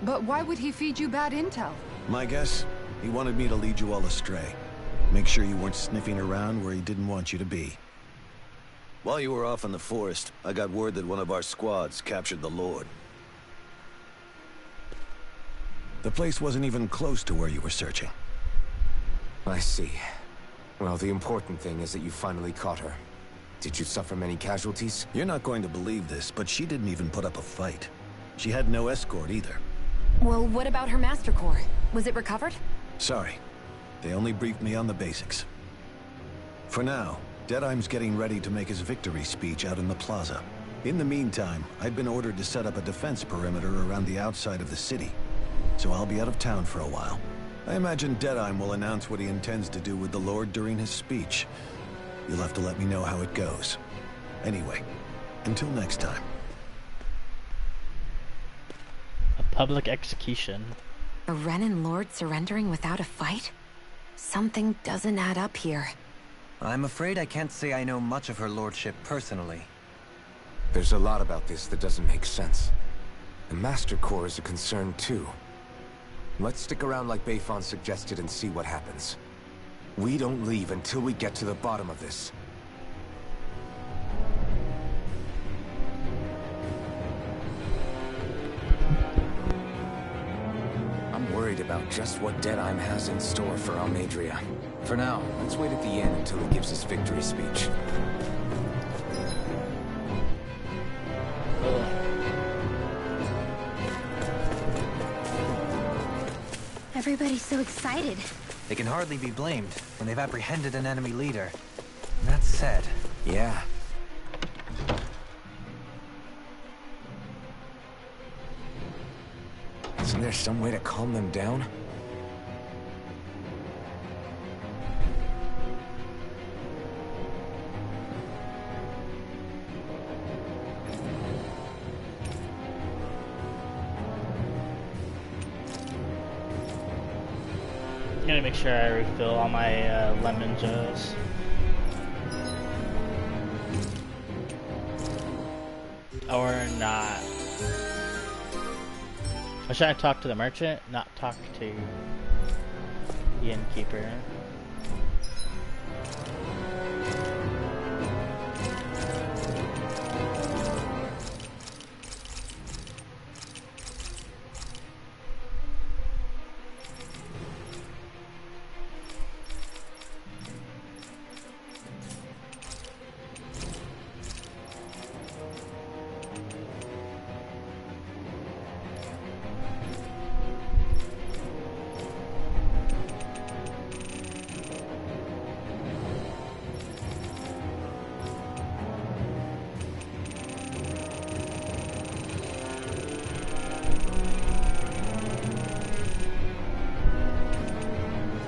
But why would he feed you bad intel? My guess? He wanted me to lead you all astray. Make sure you weren't sniffing around where he didn't want you to be. While you were off in the forest, I got word that one of our squads captured the Lord. The place wasn't even close to where you were searching. I see. Well, the important thing is that you finally caught her. Did you suffer many casualties? You're not going to believe this, but she didn't even put up a fight. She had no escort either. Well, what about her Master Core? Was it recovered? Sorry. They only briefed me on the basics. For now, Deadeye's getting ready to make his victory speech out in the plaza. In the meantime, I've been ordered to set up a defense perimeter around the outside of the city. So I'll be out of town for a while. I imagine Deadeye will announce what he intends to do with the Lord during his speech. You'll have to let me know how it goes. Anyway, until next time. A public execution. A Renan Lord surrendering without a fight? Something doesn't add up here. I'm afraid I can't say I know much of her lordship personally. There's a lot about this that doesn't make sense. The Master Core is a concern too. Let's stick around like Bayfon suggested and see what happens. We don't leave until we get to the bottom of this. I'm worried about about just what Deadheim has in store for Almeidrea. For now, let's wait at the inn until he gives his victory speech. Everybody's so excited. They can hardly be blamed when they've apprehended an enemy leader. That said... Yeah. Isn't there some way to calm them down? I'm gonna make sure I refill all my lemon joes. Or not. Or should I talk to the merchant? Not talk to the innkeeper.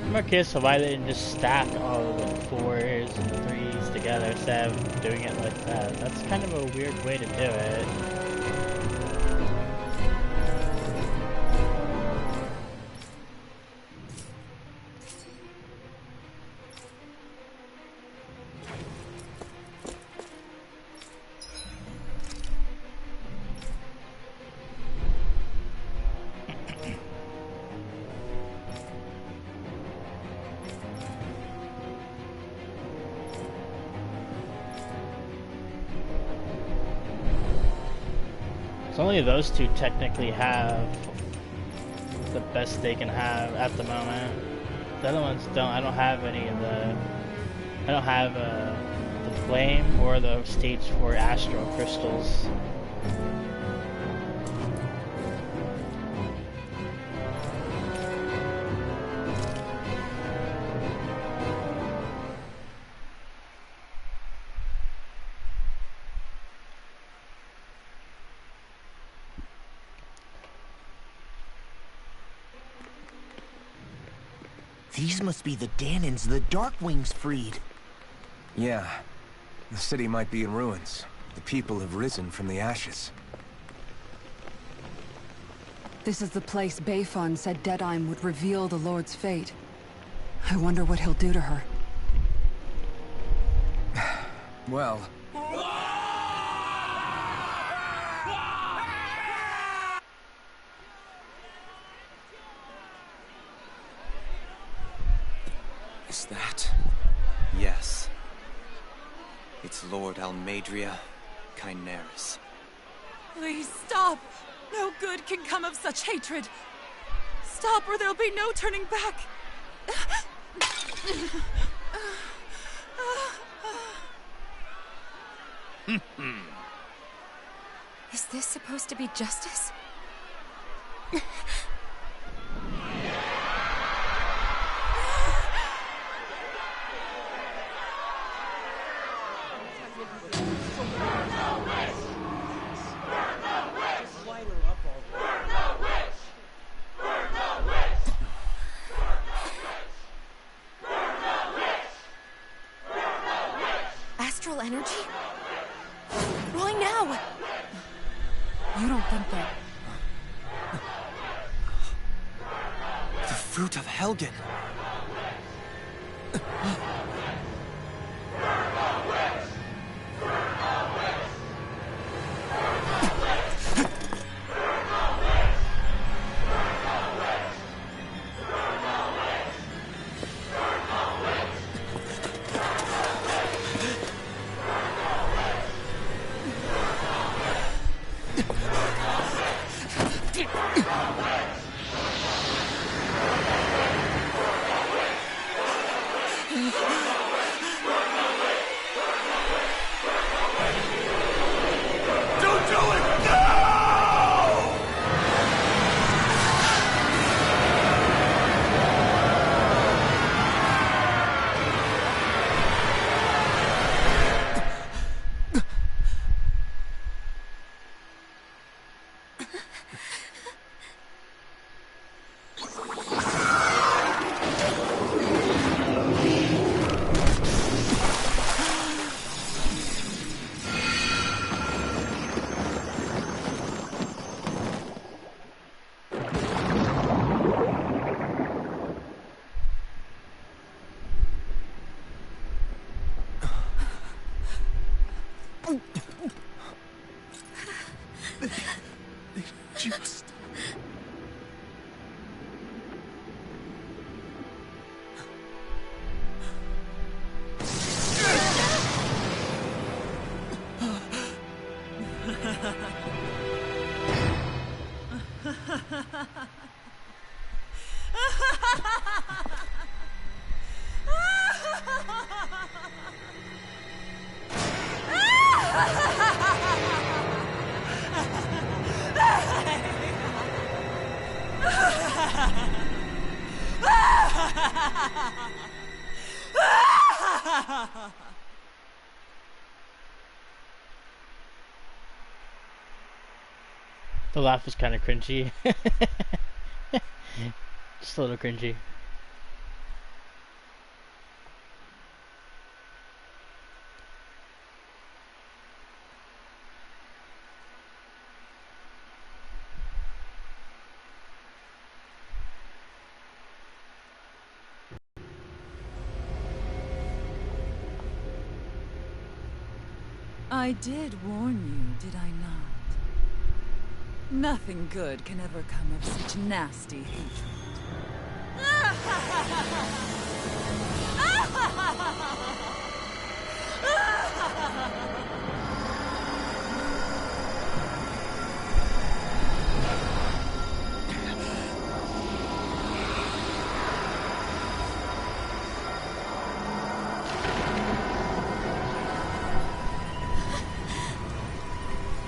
I'm more curious why they didn't just stack all of the 4s and 3s together instead of doing it like that. That's kind of a weird way to do it. So only those two technically have the best they can have at the moment. The other ones don't. I don't have any of the... I don't have the flame or the stage 4 astral crystals. These must be the Danins the Darkwings freed. Yeah. The city might be in ruins. The people have risen from the ashes. This is the place Beifan said Deadheim would reveal the Lord's fate. I wonder what he'll do to her. Well... Is that? Yes. It's Lord Almeidrea Kynaris. Please stop! No good can come of such hatred. Stop or there'll be no turning back. Is this supposed to be justice? Astral energy? Why now? You don't think that... The fruit of Helgen. The laugh was kind of cringy. Just a little cringy. I did warn you, did I not? Nothing good can ever come of such nasty hatred.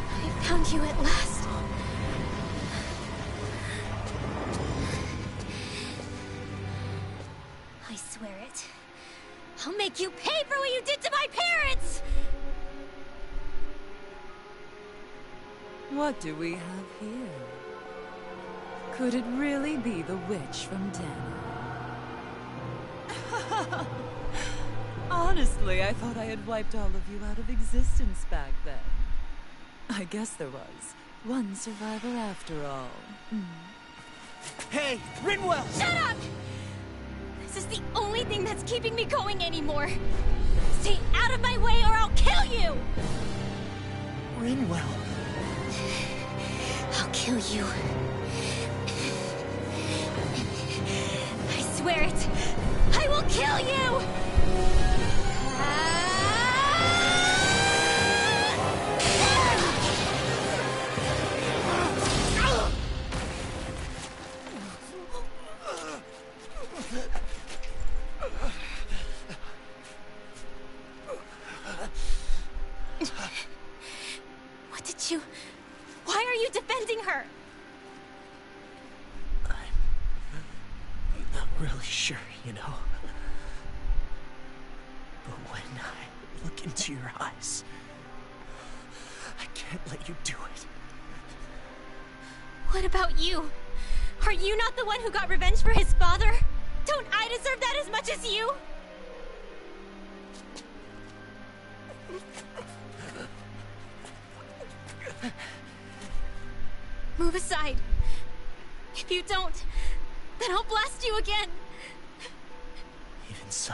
I found you at last. I swear it. I'll make you pay for what you did to my parents! What do we have here? Could it really be the witch from Dana? Honestly, I thought I had wiped all of you out of existence back then. I guess there was one survivor after all. Hey, Rinwell! Shut up! This is the only thing that's keeping me going anymore. Stay out of my way or I'll kill you! Rinwell. I'll kill you. I swear it. I will kill you! What did you... Why are you defending her? I'm not really sure, you know. But when I look into your eyes, I can't let you do it. What about you? Are you not the one who got revenge for his father? Don't I deserve that as much as you? Move aside. If you don't, then I'll blast you again. Even so,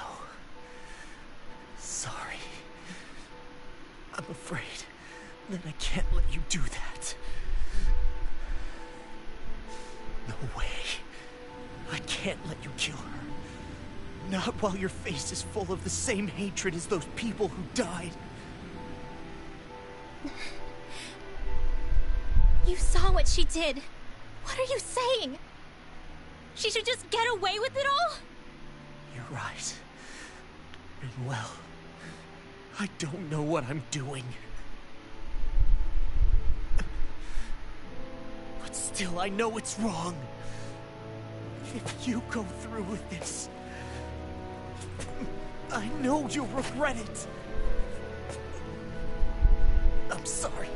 sorry. I'm afraid that I can't let you do that. No way. I can't let you kill her. Not while your face is full of the same hatred as those people who died. You saw what she did. What are you saying? She should just get away with it all? You're right. And well, I don't know what I'm doing. But still, I know it's wrong. If you go through with this, I know you'll regret it. I'm sorry.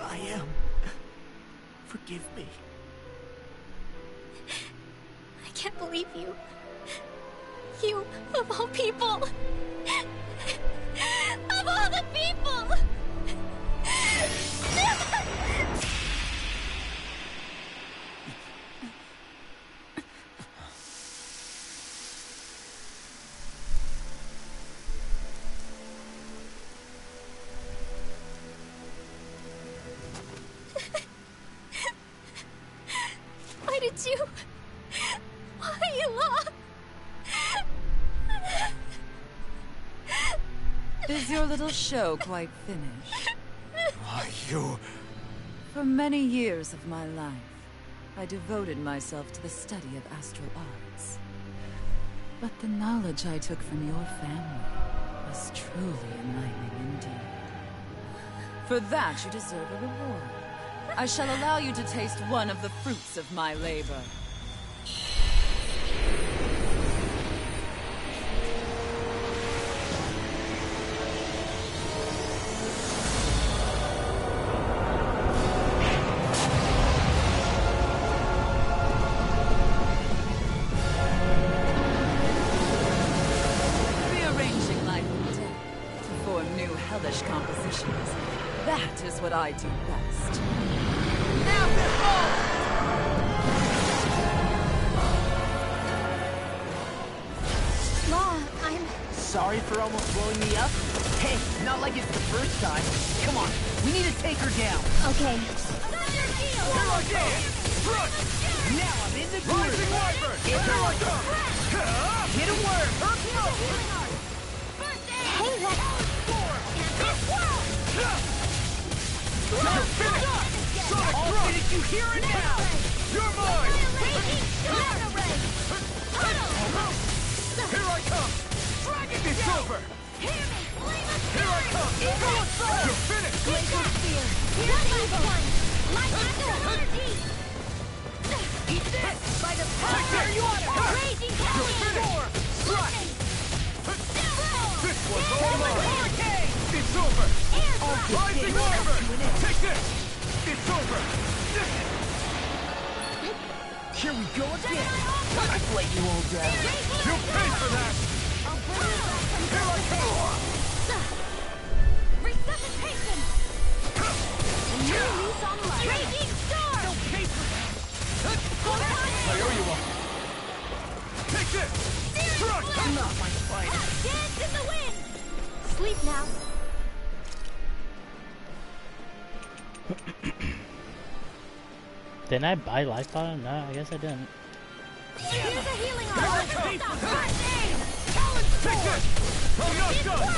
I am. Forgive me. I can't believe you. You, of all people. Of all the people! Why did you... Why you lost? Is your little show quite finished? You... For many years of my life, I devoted myself to the study of astral arts. But the knowledge I took from your family was truly enlightening indeed. For that, you deserve a reward. I shall allow you to taste one of the fruits of my labor. Rearranging life and death to form new hellish compositions. That is what I do best. Now behold! Law, I'm... Sorry for almost blowing me up. Hey, not like it's the first time. Come on, we need to take her down. Okay. Now I'm in the groove. Get a worm. Hey, that... I'll finish you here and now. You're mine! Here I come! It's over! Here I come! You're finished! Eat this! By the power you want it! You're finished! This one's all mine! It's over! Rising Wyvern! Take this! It's over! Here we go again! I've let you all down. You'll pay for that! Here I come! Resuscitation! Release on light! Raging Storm! No paper! I owe you one! Take this! Truck! Not my fight! Dance in the wind! Sleep now. Didn't I buy life on him? No, I guess I didn't. Here's a healing arm! Take this! I'm not done!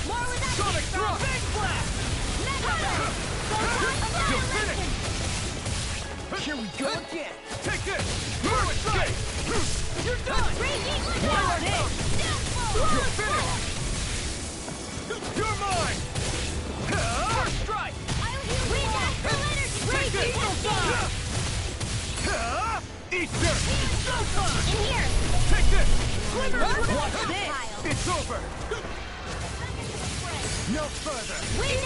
More with that Sonic Thrust! Big blast! You're finished! Here we go again! Take this! Move escape! You're done! You're finished! You're mine! First strike! Take this! Eat dirt! In here! Take this! Watch this! It's over! No further! Wind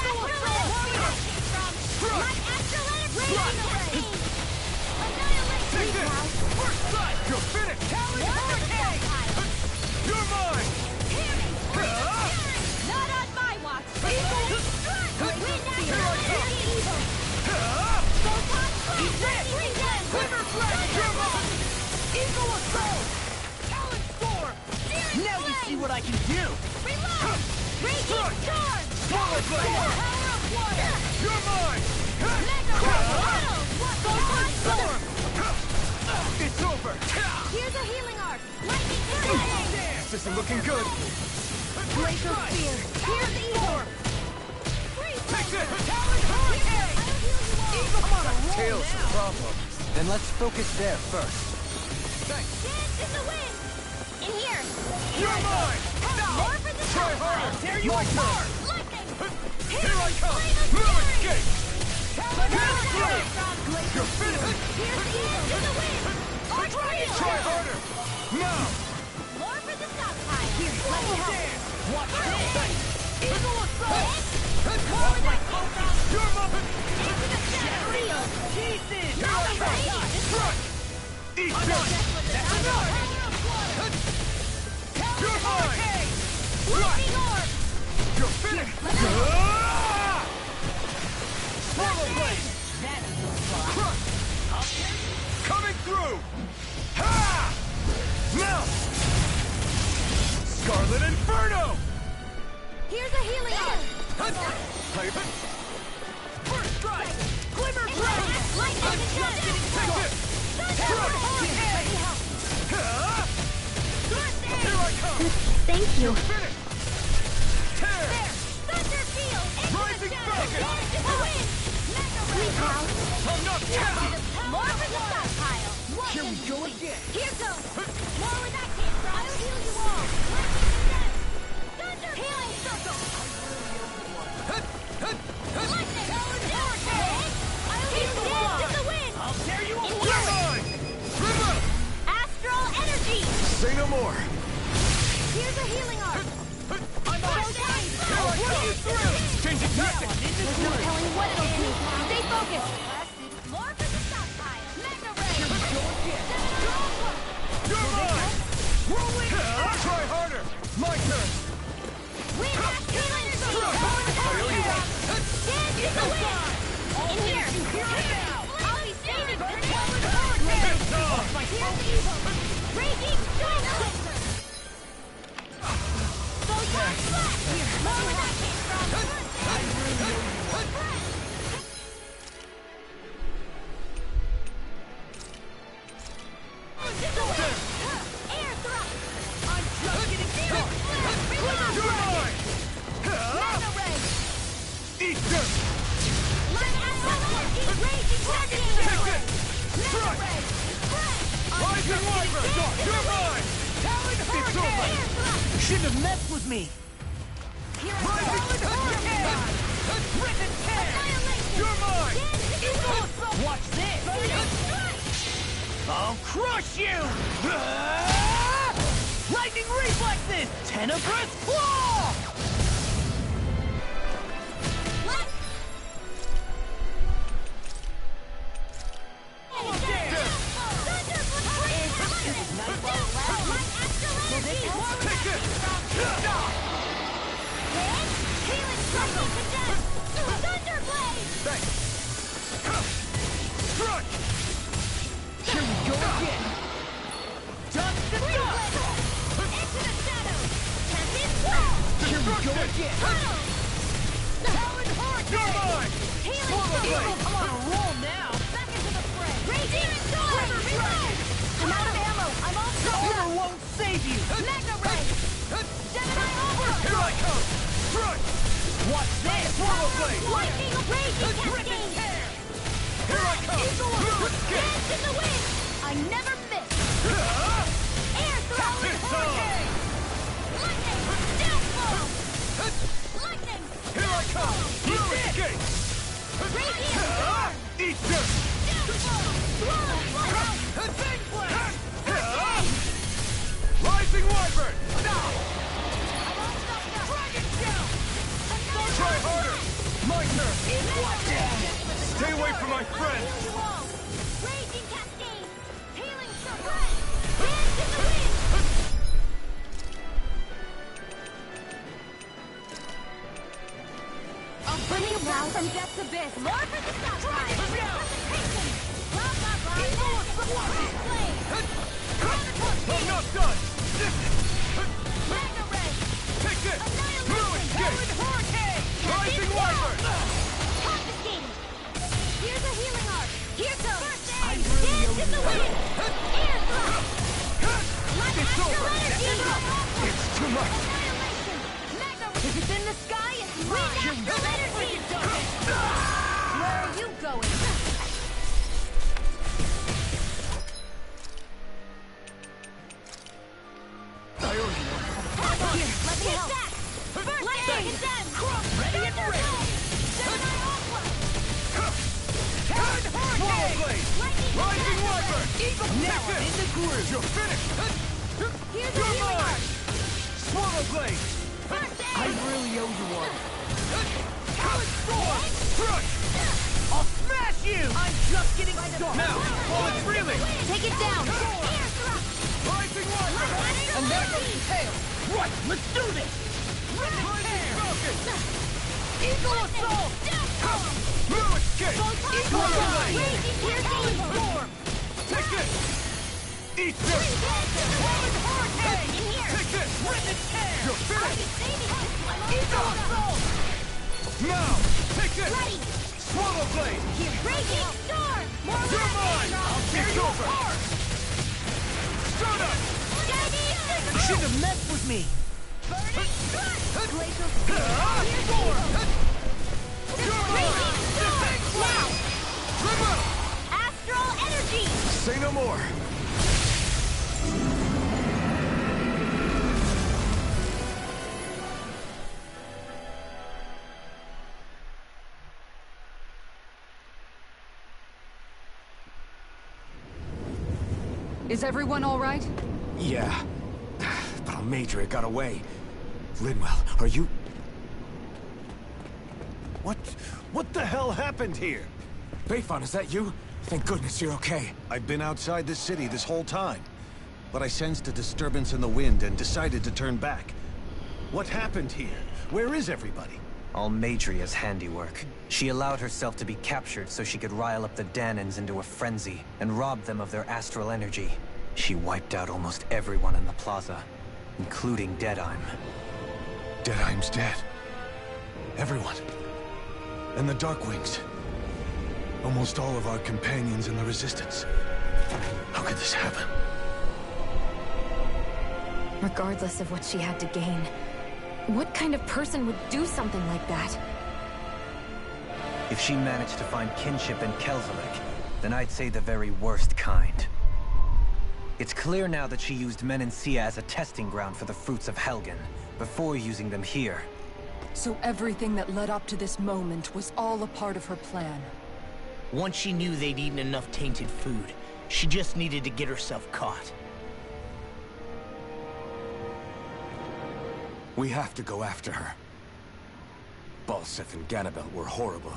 Take this! First strike! You're finished! You're mine! Not on my watch! Eat this! Quiver You're mine! Eagle Assault! Talon Storm! Now you see what I can do! Reload! Raging Storm! Swallow Blade! Power of water! You're mine! Mega Battle! Storm! It's over! Here's a healing arc! Lightning Tornado! This isn't looking good! Glacial Spear! Here's Eagle! Take this! I'm on a roll Tails the now! problem. Then let's focus there first. Thanks! Dance in the wind! In here! You're mine! More for the Try top! harder! There you are! Lightning! Here I come! No escape! You're finished! Here's Eagle in the wind! Try harder! Now! More for the top pile! Here, let me help! Watch this! Eagle Assault! More with that Cobra! You're mine! Into the center field! Pieces! Here I come! Front! Eat dirt! That's enough! You're mine! Lightning Orb! You're finished! Swallow Blade! Crush! Coming through! Ha! Now! Scarlet Inferno! Here's a healing arc! First strike! Glimmer Blade! Lightning Take this! Crush! Here I come! Thank you. Finish! Tear! Thunder Field! Rising more! Here's a healing arc! I'm on! I'll run you through! Changing tactics! There's no telling what it'll do! Stay focused! More for the stockpile! Mega Ray! You're mine! Rolling! Try harder! My turn! Wind Dash Healing Shield! I owe you one! Dance in the wind! In here! I'll be saving for the Here's Evo! Raging Storm Laser! Photon Flash! More where that came from! Air Thrust! I'm just getting started! You're mine! Mega Ray! Easter! Light Astral Raging Cascade! Mega Ray! Rising Wyvern! You're mine! Talon Hurricane! Shouldn't have messed with me. Rising Hurricane! Rip and tear! You're mine! Watch this! I'll crush you! Lightning reflexes! Tenebrous claw! Here we go again! Dust to dust! Into the shadows! Tempest Wall! Here we go again! Talon Hurricane! You're mine! Healing I'm on a roll now! Back into the fray! Raging Storm! Reload! I'm out of ammo! I'm all shot River up! won't save you! Mega Ray! Gemini Ultra! Here I come! Crush! Watch this! Swallow Blade! Lightning Raging Rip and Cascade! tear! Here I come! Eagle Escape! Dance in the wind! I never miss! Air Thrust! It's time! Lightning! Downfall! Lightning! Here I come! You escape! Radiant Storm! Easter! Downfall! Big blast! Rising Wyvern! Dragon Shell! Try harder! My turn! Watch out! Stay away from my friend! Raging Cascade! Healing Surprise! Dance in the wind! I'll bring you down from death's abyss! More for the stockpile! Concentration! Blah, blah, blah! Flame! I'm not done! Mega Ray! Take this! You Annihilation! escape! Hurricane! Rising Wyvern! Confiscated! Here's a healing arc! Here comes! I really Dance owe in the you wind! Air thrust! Light It's Astral over! Energy! It's too much! Annihilation! Mega Ray! If it's in the sky, it's mine! Wind Astral Energy! Where are you going? I owe you one. Here, let me help! First aid! Ready and ready! Gemini Ultra! Talon Hurricane! Rising Wyvern! Now I'm in the groove! You're finished! Here's a You're healing mine! arc! Swallow Blade! First I aid! really owe you one! Talon Storm! Crush! I'll smash you! I'm just getting started! Now, while it's reeling! Take it down! Air thrust! Rising Wyvern! And there goes the tail! Right, let's do this! Rising Falcon! Eagle Assault! You escape! Eagle Assault! Raging Storm! Take this! Easter! Talon Hurricane! In here! Take this! Rip and tear! You're finished! Eagle Assault! Now! Take this! Ready! Swallow Blade! Raging Storm! More You're Lightning mine! Rod! It's over! Start up! Steady! You shouldn't have messed with me! Burning Thrust! Glacial Storm! You're mine! Raging Storm! Wow! Trim up! Astral Energy! Say no more! Is everyone all right? Yeah. Almeidrea got away. Rinwell, are you... What the hell happened here? Beifon, is that you? Thank goodness you're okay. I've been outside the city this whole time, but I sensed a disturbance in the wind and decided to turn back. What happened here? Where is everybody? Almeidrea's handiwork. She allowed herself to be captured so she could rile up the Dahnans into a frenzy and rob them of their astral energy. She wiped out almost everyone in the plaza, including Deadheim. Deadheim's dead. Everyone. And the Darkwings. Almost all of our companions in the Resistance. How could this happen? Regardless of what she had to gain, what kind of person would do something like that? If she managed to find kinship in Kelzelik, then I'd say the very worst kind. It's clear now that she used Menancia as a testing ground for the fruits of Helgen, before using them here. So everything that led up to this moment was all a part of her plan. Once she knew they'd eaten enough tainted food, she just needed to get herself caught. We have to go after her. Balseth and Ganabelt were horrible,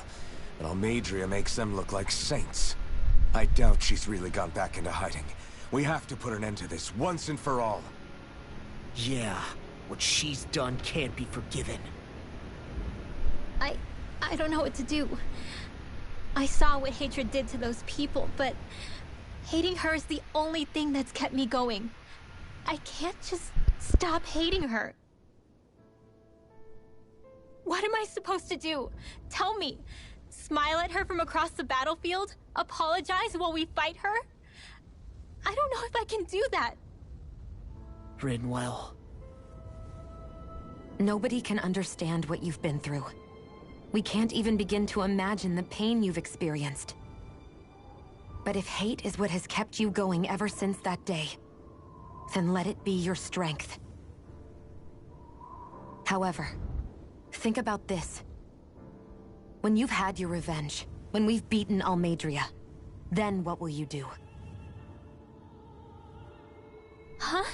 but Almeidrea makes them look like saints. I doubt she's really gone back into hiding. We have to put an end to this, once and for all. Yeah, what she's done can't be forgiven. I don't know what to do. I saw what hatred did to those people, but hating her is the only thing that's kept me going. I can't just stop hating her. What am I supposed to do? Tell me. Smile at her from across the battlefield? Apologize while we fight her? I don't know if I can do that. Rinwell. Nobody can understand what you've been through. We can't even begin to imagine the pain you've experienced. But if hate is what has kept you going ever since that day, then let it be your strength. However, think about this. When you've had your revenge, when we've beaten Almeidrea, then what will you do? Huh?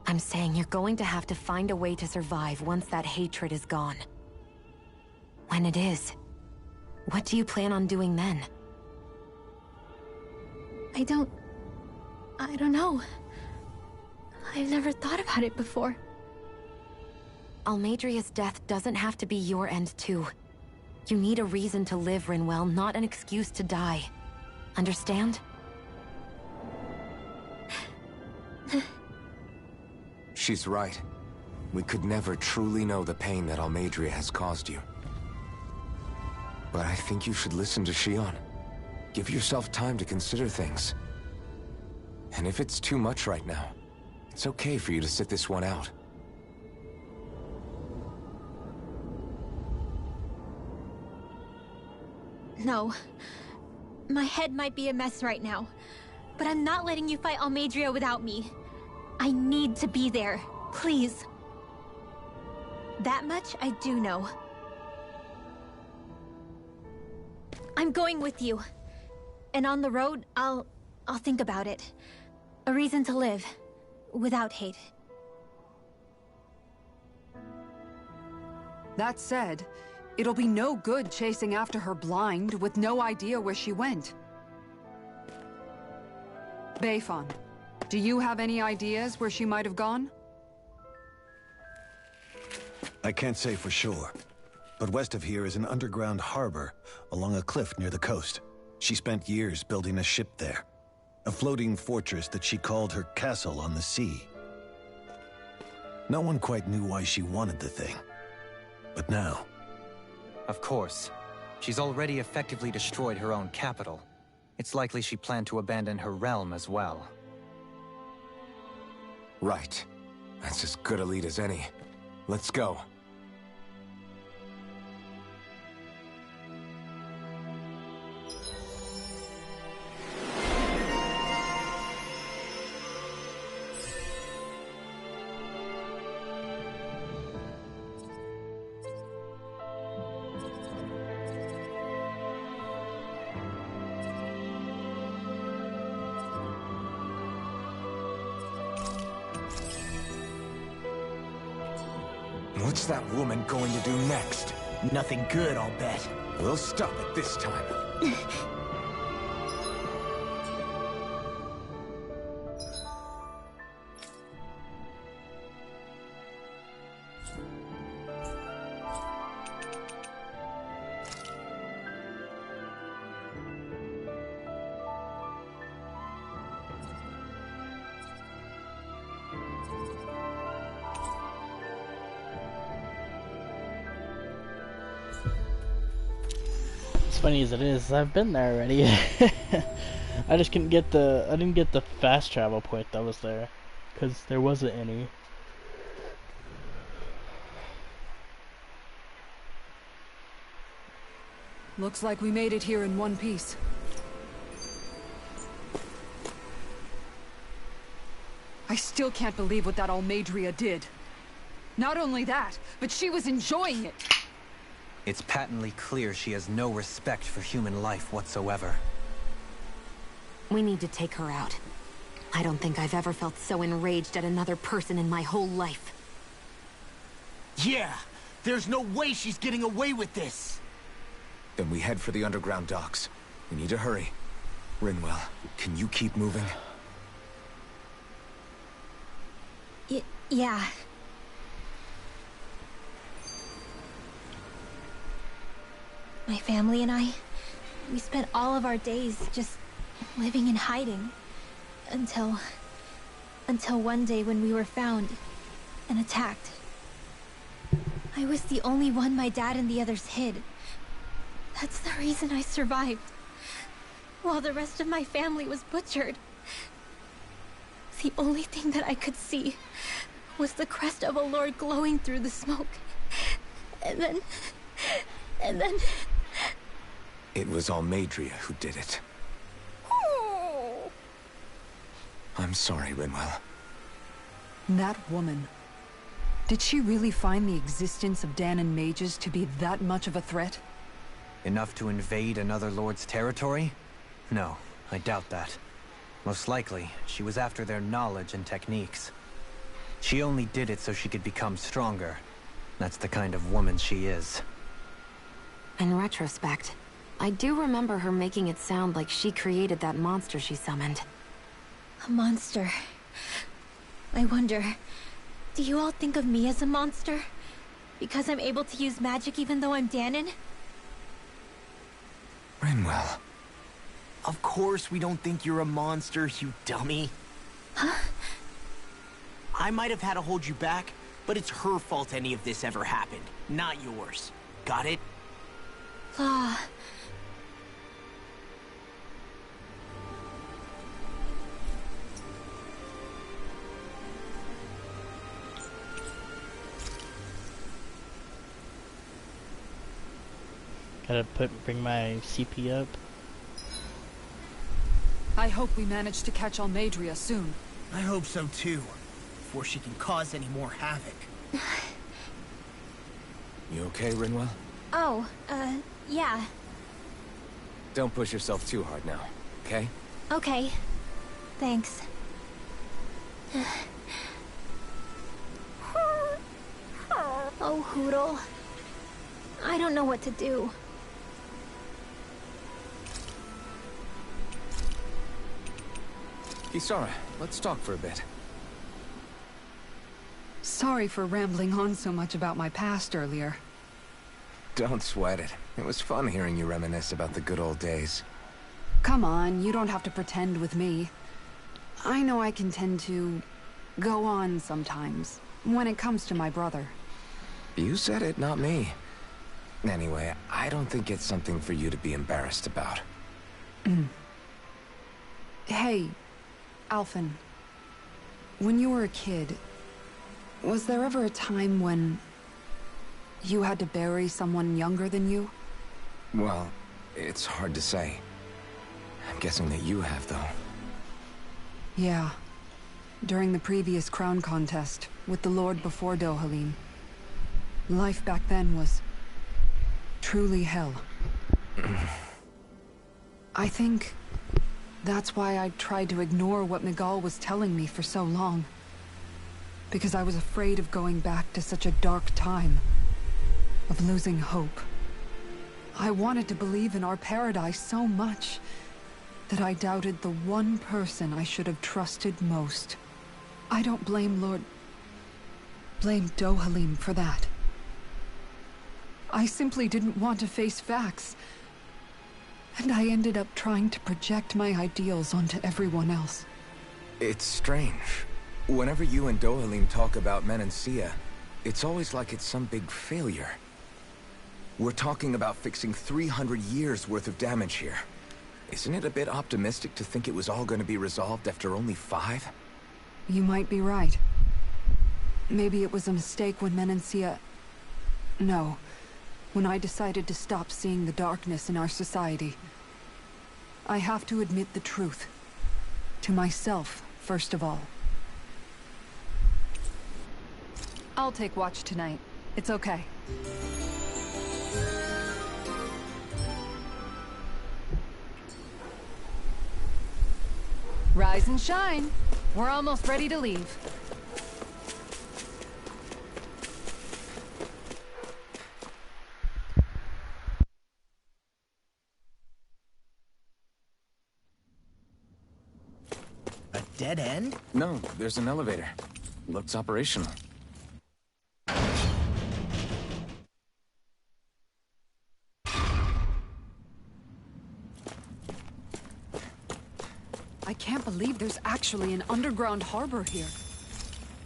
I'm saying you're going to have to find a way to survive once that hatred is gone. When it is, what do you plan on doing then? I don't know. I've never thought about it before. Almeidrea's death doesn't have to be your end too. You need a reason to live, Rinwell, not an excuse to die. Understand? She's right. We could never truly know the pain that Almeidrea has caused you. But I think you should listen to Shionne. Give yourself time to consider things. And if it's too much right now, it's okay for you to sit this one out. No. My head might be a mess right now, but I'm not letting you fight Almeidrea without me. I need to be there. Please. That much I do know. I'm going with you. And on the road, I'll think about it. A reason to live. Without hate. That said, it'll be no good chasing after her blind with no idea where she went. Beifon, do you have any ideas where she might have gone? I can't say for sure, but west of here is an underground harbor along a cliff near the coast. She spent years building a ship there. A floating fortress that she called her castle on the sea. No one quite knew why she wanted the thing. But now... Of course. She's already effectively destroyed her own capital. It's likely she planned to abandon her realm as well. Right. That's as good a lead as any. Let's go. What's that woman going to do next? Nothing good, I'll bet. We'll stop it this time. Funny as it is, I've been there already. I just couldn't get I didn't get the fast travel point that was there, because there wasn't any. Looks like we made it here in one piece. I still can't believe what that Almeidrea did. Not only that, but she was enjoying it. It's patently clear she has no respect for human life whatsoever. We need to take her out. I don't think I've ever felt so enraged at another person in my whole life. Yeah! There's no way she's getting away with this! Then we head for the underground docks. We need to hurry. Rinwell, can you keep moving? Yeah. My family and I, we spent all of our days just living in hiding. Until one day when we were found and attacked. I was the only one my dad and the others hid. That's the reason I survived. While the rest of my family was butchered. The only thing that I could see was the crest of a lord glowing through the smoke. And then... It was Almeidrea who did it. I'm sorry, Rinwell. That woman. Did she really find the existence of Dahnan mages to be that much of a threat? Enough to invade another lord's territory? No, I doubt that. Most likely, she was after their knowledge and techniques. She only did it so she could become stronger. That's the kind of woman she is. In retrospect, I do remember her making it sound like she created that monster she summoned. A monster. I wonder, do you all think of me as a monster? Because I'm able to use magic even though I'm Dahnan? Rinwell. Of course we don't think you're a monster, you dummy. Huh? I might have had to hold you back, but it's her fault any of this ever happened, not yours. Got it? Law. Gotta bring my CP up. I hope we manage to catch Almeidrea soon. I hope so too, before she can cause any more havoc. You okay, Rinwell? Oh, yeah. Don't push yourself too hard now, okay? Okay. Thanks. Oh, Hootle. I don't know what to do. Kisara, let's talk for a bit. Sorry for rambling on so much about my past earlier. Don't sweat it. It was fun hearing you reminisce about the good old days. Come on, you don't have to pretend with me. I know I can tend to go on sometimes, when it comes to my brother. You said it, not me. Anyway, I don't think it's something for you to be embarrassed about. Hey, Alphen. When you were a kid, was there ever a time when you had to bury someone younger than you? Well, it's hard to say. I'm guessing that you have, though. Yeah. During the previous crown contest, with the Lord before Dohalim. Life back then was truly hell. I think that's why I tried to ignore what Miguel was telling me for so long. because I was afraid of going back to such a dark time, of losing hope. I wanted to believe in our paradise so much that I doubted the one person I should have trusted most. I don't blame blame Dohalim for that. I simply didn't want to face facts, and I ended up trying to project my ideals onto everyone else. It's strange. Whenever you and Dohalim talk about Menancia, it's always like it's some big failure. We're talking about fixing 300 years worth of damage here. Isn't it a bit optimistic to think it was all going to be resolved after only 5? You might be right. Maybe it was a mistake when Menancia... No. When I decided to stop seeing the darkness in our society. I have to admit the truth. To myself, first of all. I'll take watch tonight. It's okay. Rise and shine. We're almost ready to leave. A dead end? No, there's an elevator. Looks operational. I can't believe there's actually an underground harbor here.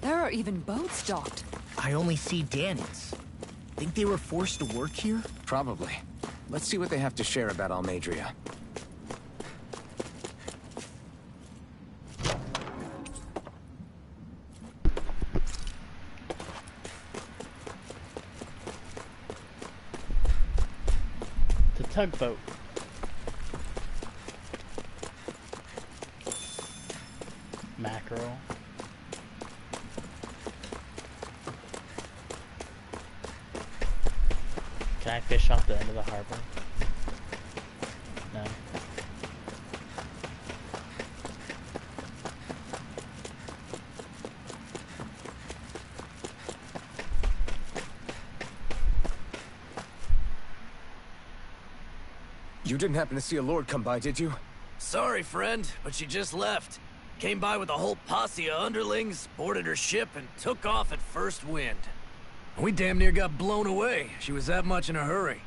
There are even boats docked. I only see Danans. Think they were forced to work here? Probably. Let's see what they have to share about Almedria. The tugboat. Mackerel. Can I fish off the end of the harbor? No. You didn't happen to see a lord come by, did you? Sorry, friend, but she just left. Came by with a whole posse of underlings, boarded her ship, and took off at first wind. We damn near got blown away. She was that much in a hurry.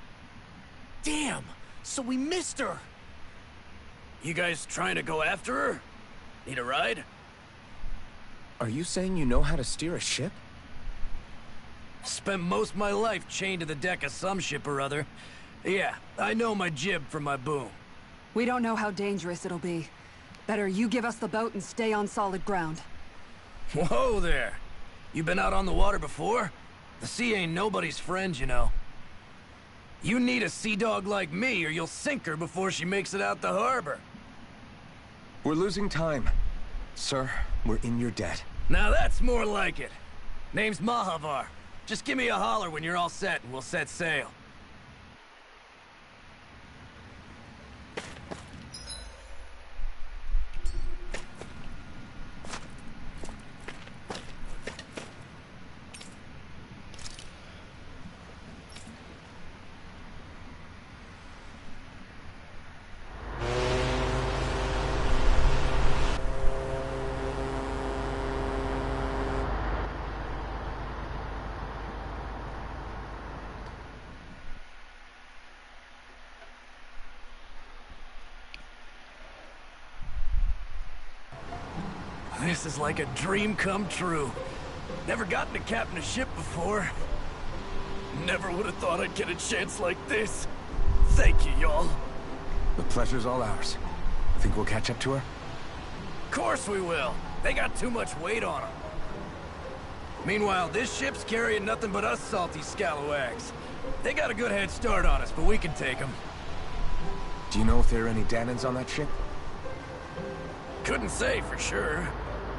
Damn! So we missed her! You guys trying to go after her? Need a ride? Are you saying you know how to steer a ship? Spent most of my life chained to the deck of some ship or other. Yeah, I know my jib from my boom. We don't know how dangerous it'll be. Better you give us the boat and stay on solid ground. Whoa there! You been out on the water before? The sea ain't nobody's friend, you know. You need a sea dog like me, or you'll sink her before she makes it out the harbor. We're losing time. Sir, we're in your debt. Now that's more like it. Name's Mahavar. Just give me a holler when you're all set and we'll set sail. This is like a dream come true. Never gotten to captain a ship before. Never would have thought I'd get a chance like this. Thank you, y'all. The pleasure's all ours. Think we'll catch up to her? Course we will. They got too much weight on them. Meanwhile, this ship's carrying nothing but us salty scalawags. They got a good head start on us, but we can take them. Do you know if there are any Danans on that ship? Couldn't say for sure.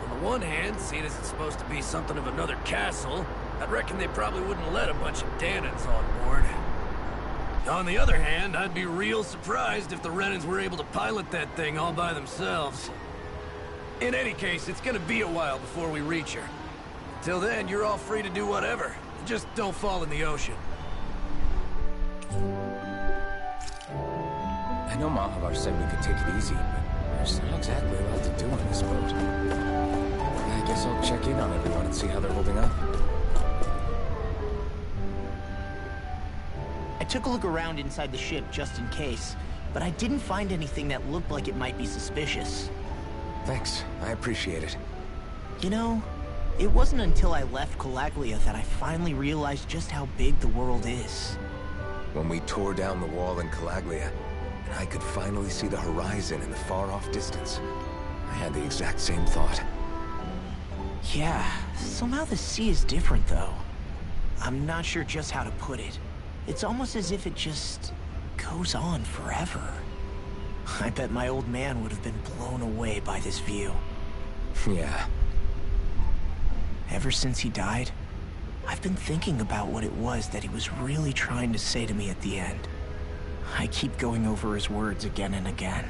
On the one hand, seeing as it's supposed to be something of another castle, I'd reckon they probably wouldn't let a bunch of Danans on board. On the other hand, I'd be real surprised if the Renans were able to pilot that thing all by themselves. In any case, it's gonna be a while before we reach her. Till then, you're all free to do whatever. Just don't fall in the ocean. I know Mahavar said we could take it easy, but there's not exactly a lot to do on this boat. I guess I'll check in on everyone and see how they're holding up. I took a look around inside the ship just in case, but I didn't find anything that looked like it might be suspicious. Thanks, I appreciate it. You know, it wasn't until I left Calaglia that I finally realized just how big the world is. When we tore down the wall in Calaglia, and I could finally see the horizon in the far-off distance, I had the exact same thought. Yeah, somehow the sea is different though. I'm not sure just how to put it. It's almost as if it just goes on forever. I bet my old man would have been blown away by this view. Yeah. Ever since he died, I've been thinking about what it was that he was really trying to say to me at the end. I keep going over his words again and again.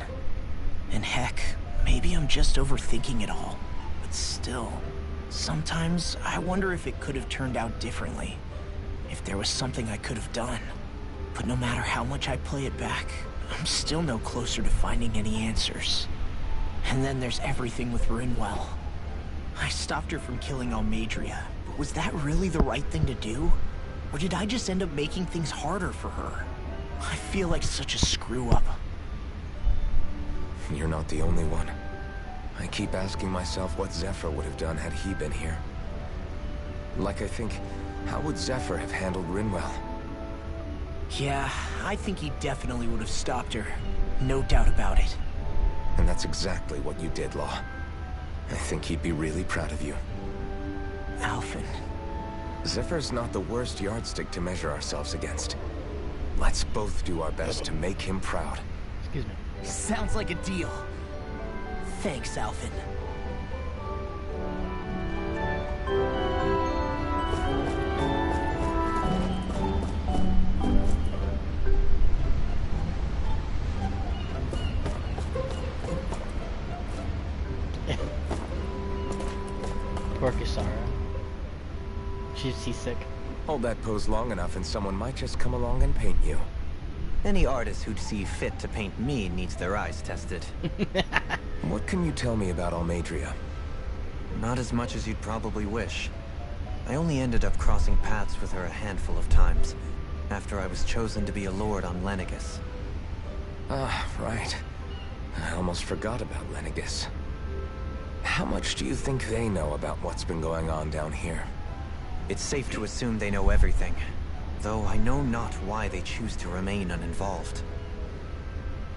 And heck, maybe I'm just overthinking it all. But still, sometimes I wonder if it could have turned out differently. If there was something I could have done. But no matter how much I play it back, I'm still no closer to finding any answers. And then there's everything with Rinwell. I stopped her from killing Almeidrea, but was that really the right thing to do? Or did I just end up making things harder for her? I feel like such a screw-up. You're not the only one. I keep asking myself what Zephyr would have done had he been here. Like I think, how would Zephyr have handled Rinwell? Yeah, I think he definitely would have stopped her. No doubt about it. And that's exactly what you did, Law. I think he'd be really proud of you. Alphen. Zephyr's not the worst yardstick to measure ourselves against. Let's both do our best to make him proud. Excuse me. Sounds like a deal. Thanks, Alphen. Poor Kisara. She's seasick. Hold that pose long enough and someone might just come along and paint you. Any artist who'd see fit to paint me needs their eyes tested. What can you tell me about Almeidrea? Not as much as you'd probably wish. I only ended up crossing paths with her a handful of times, after I was chosen to be a lord on Lenegis. Ah, right. I almost forgot about Lenegis. How much do you think they know about what's been going on down here? It's safe to assume they know everything, though I know not why they choose to remain uninvolved.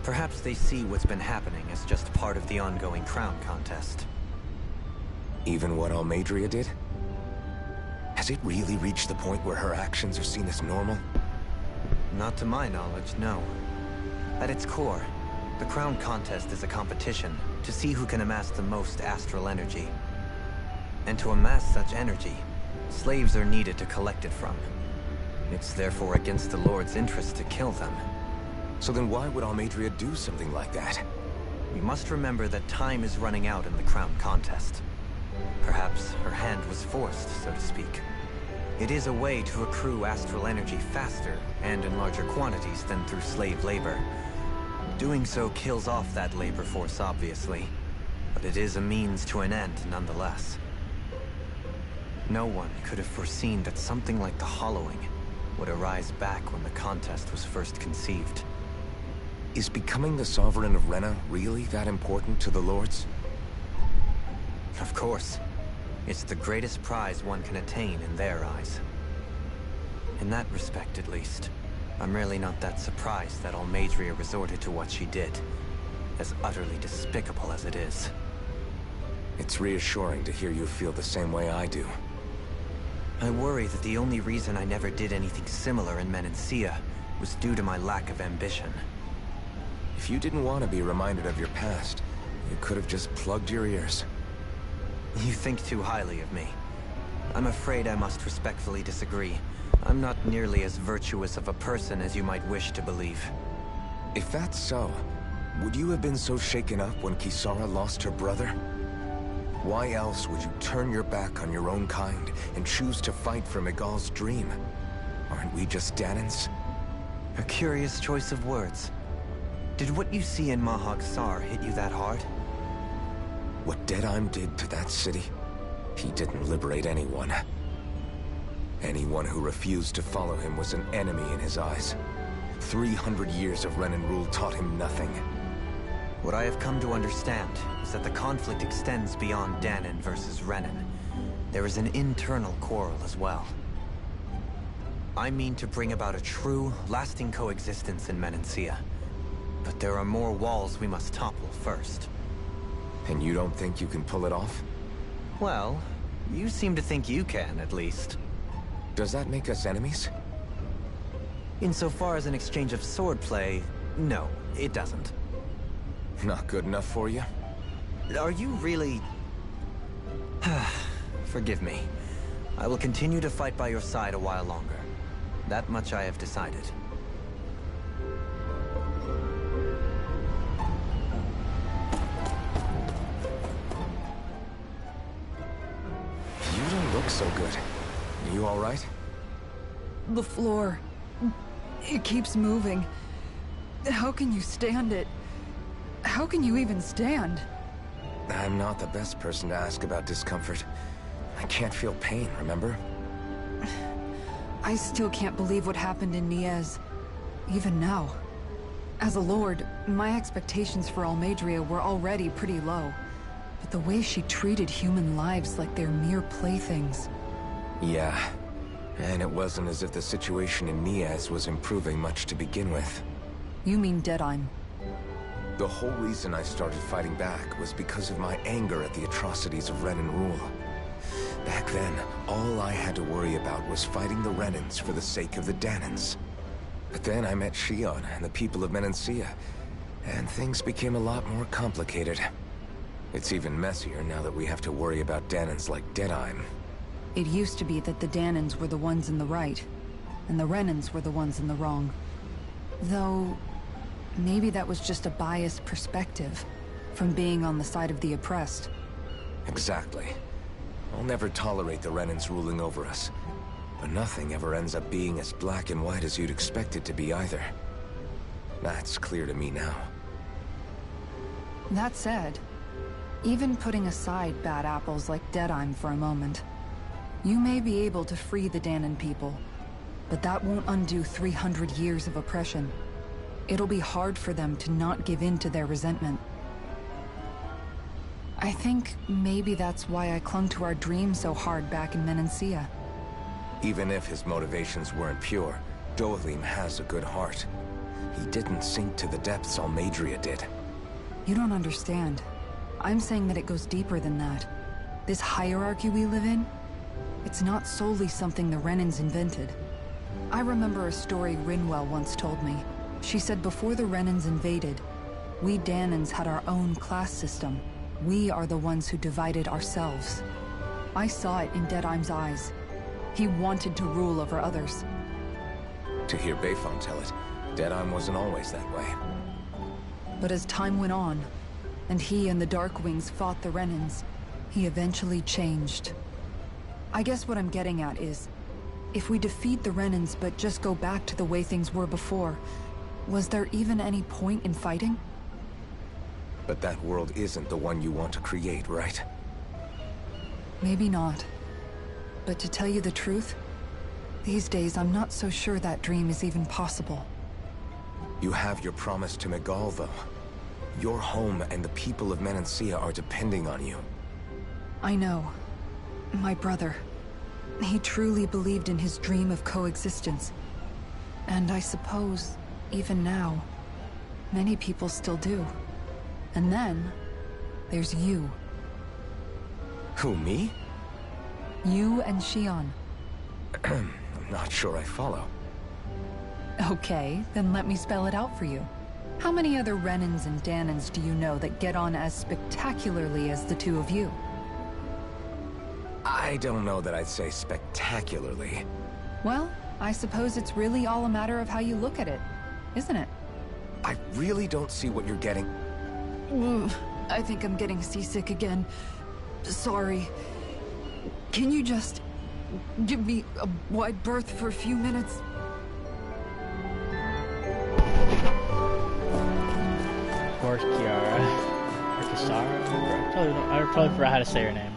Perhaps they see what's been happening as just part of the ongoing crown contest. Even what Almeidrea did? Has it really reached the point where her actions are seen as normal? Not to my knowledge, no. At its core, the crown contest is a competition to see who can amass the most astral energy. And to amass such energy, slaves are needed to collect it from. It's therefore against the Lord's interest to kill them. So then why would Almeidrea do something like that? We must remember that time is running out in the crown contest. Perhaps her hand was forced, so to speak. It is a way to accrue astral energy faster and in larger quantities than through slave labor. Doing so kills off that labor force, obviously, but it is a means to an end nonetheless. No one could have foreseen that something like the Hollowing would arise back when the contest was first conceived. Is becoming the Sovereign of Renna really that important to the Lords? Of course. It's the greatest prize one can attain in their eyes. In that respect, at least, I'm really not that surprised that Almeidrea resorted to what she did, as utterly despicable as it is. It's reassuring to hear you feel the same way I do. I worry that the only reason I never did anything similar in Menancia was due to my lack of ambition. If you didn't want to be reminded of your past, you could have just plugged your ears. You think too highly of me. I'm afraid I must respectfully disagree. I'm not nearly as virtuous of a person as you might wish to believe. If that's so, would you have been so shaken up when Kisara lost her brother? Why else would you turn your back on your own kind and choose to fight for Miguel's dream? Aren't we just Dahnans? A curious choice of words. Did what you see in Mahag Saar hit you that hard? What Deadheim did to that city, he didn't liberate anyone. Anyone who refused to follow him was an enemy in his eyes. 300 years of Renan rule taught him nothing. What I have come to understand is that the conflict extends beyond Dahnan versus Renan. There is an internal quarrel as well. I mean to bring about a true, lasting coexistence in Menancia. But there are more walls we must topple first. And you don't think you can pull it off? Well, you seem to think you can, at least. Does that make us enemies? Insofar as an exchange of swordplay, no, it doesn't. Not good enough for you? Are you really... Forgive me. I will continue to fight by your side a while longer. That much I have decided. You don't look so good. Are you all right? The floor... it keeps moving. How can you stand it? How can you even stand? I'm not the best person to ask about discomfort. I can't feel pain, remember? I still can't believe what happened in Niez. Even now. As a lord, my expectations for Almeidrea were already pretty low. But the way she treated human lives like they're mere playthings... Yeah. And it wasn't as if the situation in Niez was improving much to begin with. You mean Deadheim? The whole reason I started fighting back was because of my anger at the atrocities of Renan rule. Back then, all I had to worry about was fighting the Renans for the sake of the Dahnans. But then I met Shionne and the people of Menancia, and things became a lot more complicated. It's even messier now that we have to worry about Dahnans like Deadheim. It used to be that the Dahnans were the ones in the right, and the Renans were the ones in the wrong. Though, maybe that was just a biased perspective, from being on the side of the oppressed. Exactly. I'll never tolerate the Renans ruling over us. But nothing ever ends up being as black and white as you'd expect it to be either. That's clear to me now. That said, even putting aside bad apples like Deadheim for a moment, you may be able to free the Dahnan people, but that won't undo 300 years of oppression. It'll be hard for them to not give in to their resentment. I think maybe that's why I clung to our dream so hard back in Menancia. Even if his motivations weren't pure, Dohalim has a good heart. He didn't sink to the depths Almeidrea did. You don't understand. I'm saying that it goes deeper than that. This hierarchy we live in, it's not solely something the Renans invented. I remember a story Rinwell once told me. She said before the Renans invaded, we Dahnans had our own class system. We are the ones who divided ourselves. I saw it in Deadheim's eyes. He wanted to rule over others. To hear Beifong tell it, Deadheim wasn't always that way. But as time went on, and he and the Darkwings fought the Renans, he eventually changed. I guess what I'm getting at is, if we defeat the Renans but just go back to the way things were before, was there even any point in fighting? But that world isn't the one you want to create, right? Maybe not. But to tell you the truth, these days I'm not so sure that dream is even possible. You have your promise to Miguel, though. Your home and the people of Menancia are depending on you. I know. My brother. He truly believed in his dream of coexistence. And I suppose, even now, many people still do. And then, there's you. Who, me? You and Shionne. I'm not sure I follow. Okay, then let me spell it out for you. How many other Renans and Dahnans do you know that get on as spectacularly as the two of you? I don't know that I'd say spectacularly. Well, I suppose it's really all a matter of how you look at it, isn't it? I really don't see what you're getting. I think I'm getting seasick again. sorry. Can you just give me a wide berth for a few minutes? Of course, Kiara. Or Kisara? I totally forgot how to say her name.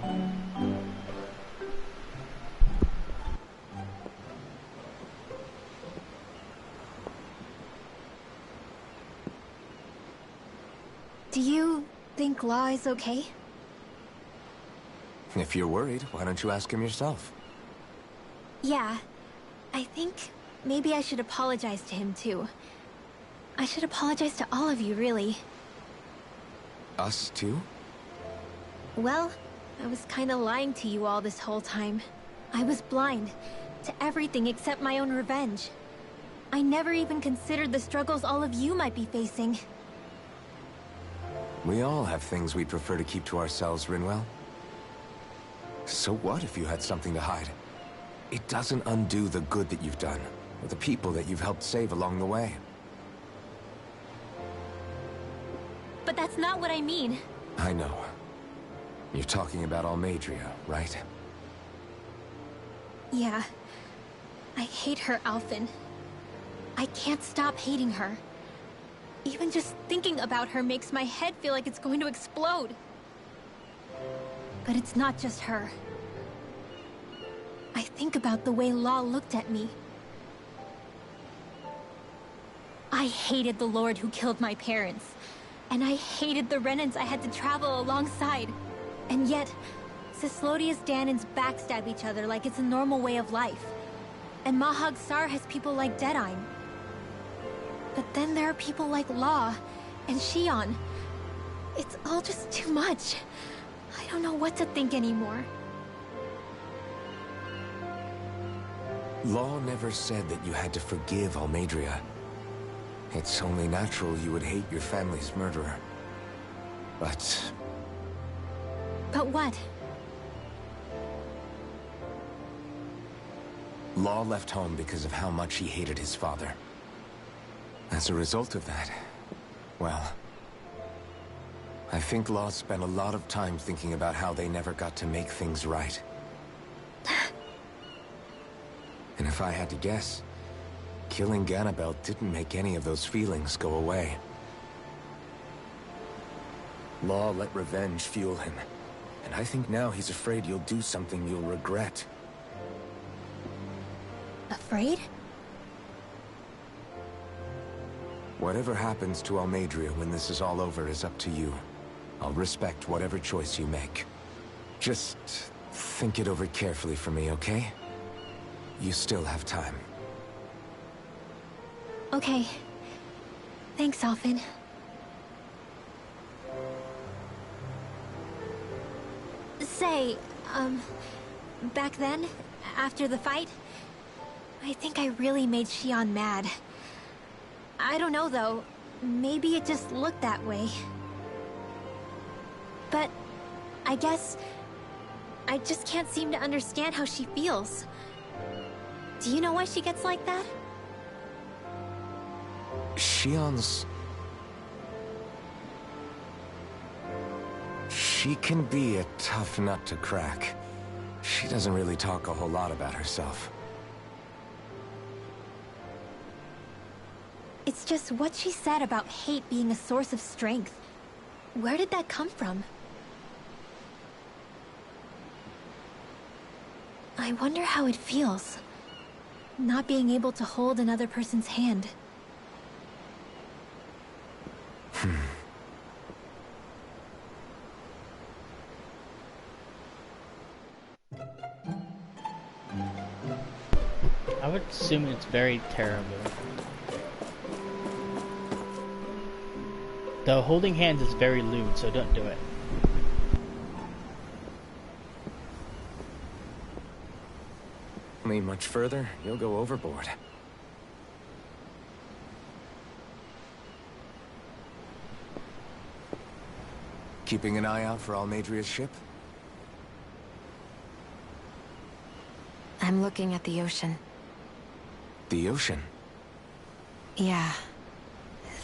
Do you think Law is okay? If you're worried, why don't you ask him yourself? Yeah. I think maybe I should apologize to him too. I should apologize to all of you, really. Us too? Well, I was kinda lying to you all this whole time. I was blind to everything except my own revenge. I never even considered the struggles all of you might be facing. We all have things we'd prefer to keep to ourselves, Rinwell. So what if you had something to hide? It doesn't undo the good that you've done, or the people that you've helped save along the way. But that's not what I mean. I know. You're talking about Almeidrea, right? Yeah. I hate her, Alphen. I can't stop hating her. Even just thinking about her makes my head feel like it's going to explode. But it's not just her. I think about the way Law looked at me. I hated the Lord who killed my parents. And I hated the Renans I had to travel alongside. And yet, Cyslodia's Dahnans backstab each other like it's a normal way of life. And Mahag Saar has people like Deadeye. But then there are people like Law and Shionne. It's all just too much. I don't know what to think anymore. Law never said that you had to forgive Almeidrea. It's only natural you would hate your family's murderer. But... But what? Law left home because of how much he hated his father. As a result of that, well... I think Law spent a lot of time thinking about how they never got to make things right. And if I had to guess, killing Ganabel didn't make any of those feelings go away. Law let revenge fuel him, and I think now he's afraid you'll do something you'll regret. Afraid? Whatever happens to Almeidrea when this is all over is up to you. I'll respect whatever choice you make. Just think it over carefully for me, okay? You still have time. Okay. Thanks, Alphen. Say, back then, after the fight, I think I really made Shionne mad. I don't know, though. Maybe it just looked that way. But I guess I just can't seem to understand how she feels. Do you know why she gets like that? Shionne's... She can be a tough nut to crack. She doesn't really talk a whole lot about herself. It's just what she said about hate being a source of strength. Where did that come from? I wonder how it feels, not being able to hold another person's hand. I would assume it's very terrible. Though holding hands is very lewd, so don't do it. Lean much further, you'll go overboard. Keeping an eye out for Almeidrea's ship? I'm looking at the ocean. The ocean? Yeah.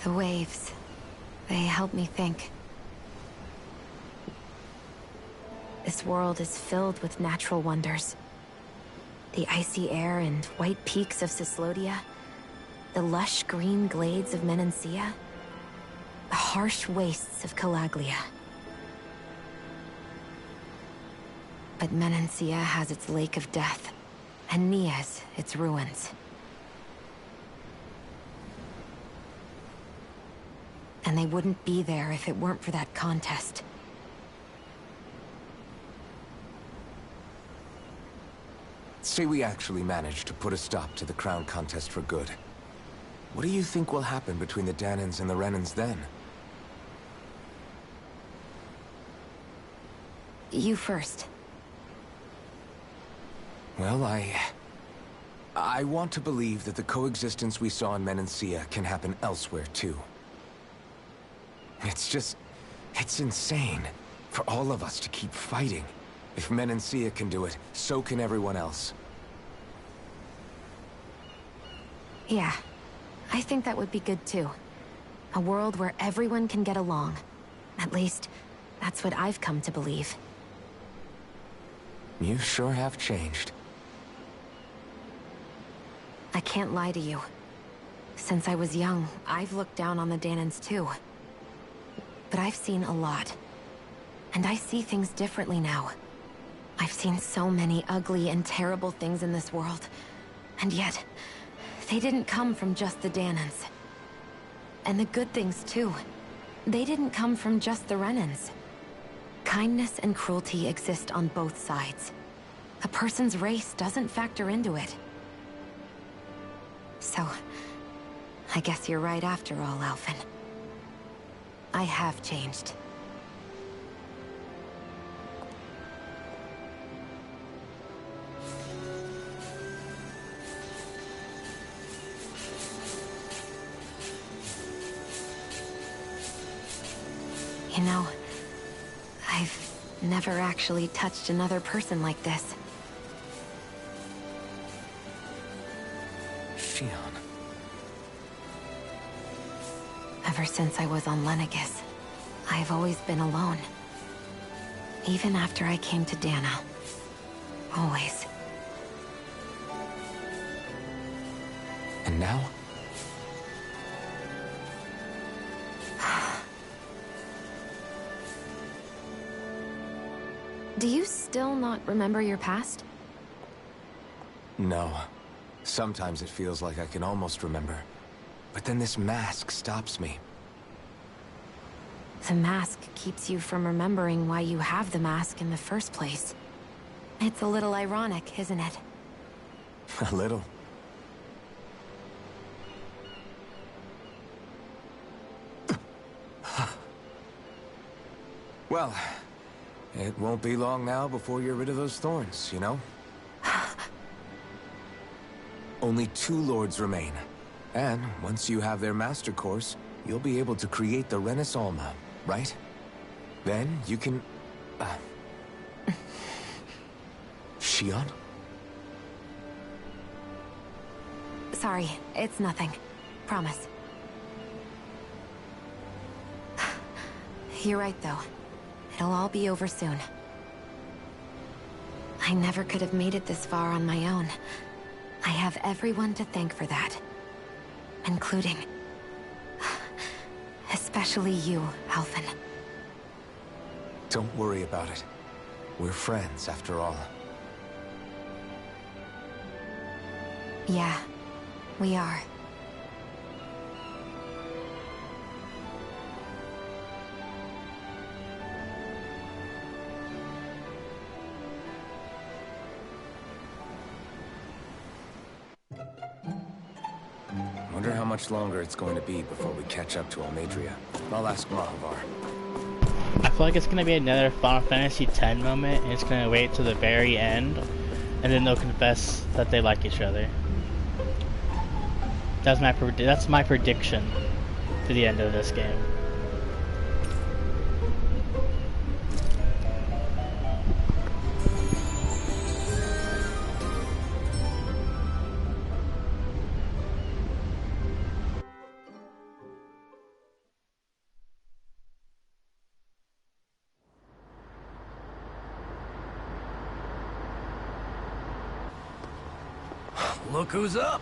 The waves. They help me think. This world is filled with natural wonders. The icy air and white peaks of Cyslodia, the lush green glades of Menancia, the harsh wastes of Calaglia. But Menancia has its Lake of Death, and Nias its ruins. And they wouldn't be there if it weren't for that contest. Say we actually managed to put a stop to the crown contest for good. What do you think will happen between the Dahnans and the Renans then? You first. Well, I want to believe that the coexistence we saw in Menancia can happen elsewhere, too. It's insane for all of us to keep fighting. If Menancia can do it, so can everyone else. Yeah, I think that would be good too. A world where everyone can get along. At least, that's what I've come to believe. You sure have changed. I can't lie to you. Since I was young, I've looked down on the Dahnans too. But I've seen a lot. And I see things differently now. I've seen so many ugly and terrible things in this world. And yet, they didn't come from just the Dahnans. And the good things too. They didn't come from just the Renans. Kindness and cruelty exist on both sides. A person's race doesn't factor into it. So, I guess you're right after all, Alphen. I have changed. You know, I've never actually touched another person like this. Shionne. Ever since I was on Lenegis, I've always been alone. Even after I came to Dahna. Always. And now? Do you still not remember your past? No. Sometimes it feels like I can almost remember. But then this mask stops me. The mask keeps you from remembering why you have the mask in the first place. It's a little ironic, isn't it? A little. Well, it won't be long now before you're rid of those thorns, you know? Only 2 lords remain. And once you have their master course, you'll be able to create the Renis Alma, right? Then you can... Shionne? Sorry, it's nothing. Promise. You're right, though. It'll all be over soon. I never could have made it this far on my own. I have everyone to thank for that. Including... especially you, Alphen. Don't worry about it. We're friends, after all. Yeah, we are. Wonder how much longer it's going to be before we catch up to Almeidrea. I'll ask Mahavar. I feel like it's gonna be another Final Fantasy X moment, and it's gonna wait till the very end, and then they'll confess that they like each other. That's my prediction to the end of this game. Look who's up.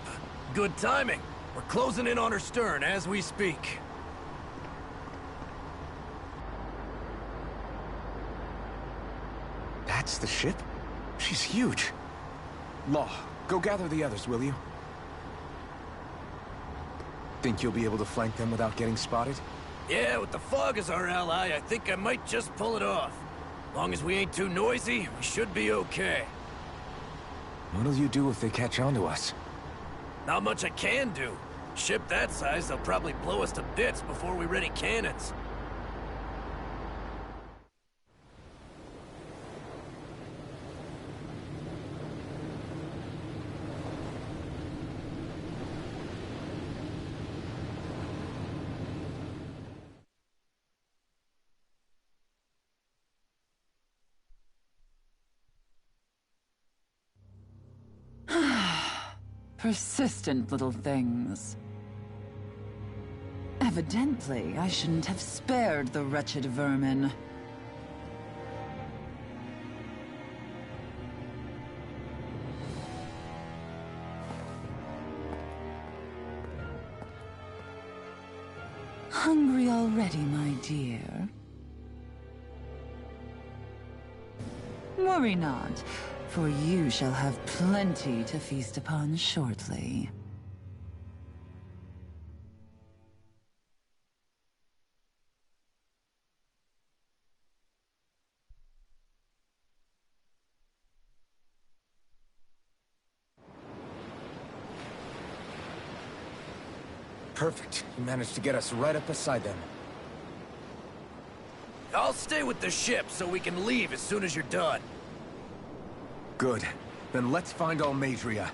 Good timing. We're closing in on her stern as we speak. That's the ship? She's huge. Law, go gather the others, will you? Think you'll be able to flank them without getting spotted? Yeah, with the fog as our ally, I think I might just pull it off. Long as we ain't too noisy, we should be okay. What'll you do if they catch on to us? Not much I can do. Ship that size, they'll probably blow us to bits before we ready cannons. Persistent little things. Evidently, I shouldn't have spared the wretched vermin. Hungry already, my dear? Worry not, for you shall have plenty to feast upon shortly. Perfect. You managed to get us right up beside them. I'll stay with the ship so we can leave as soon as you're done. Good. Then let's find Almeidrea.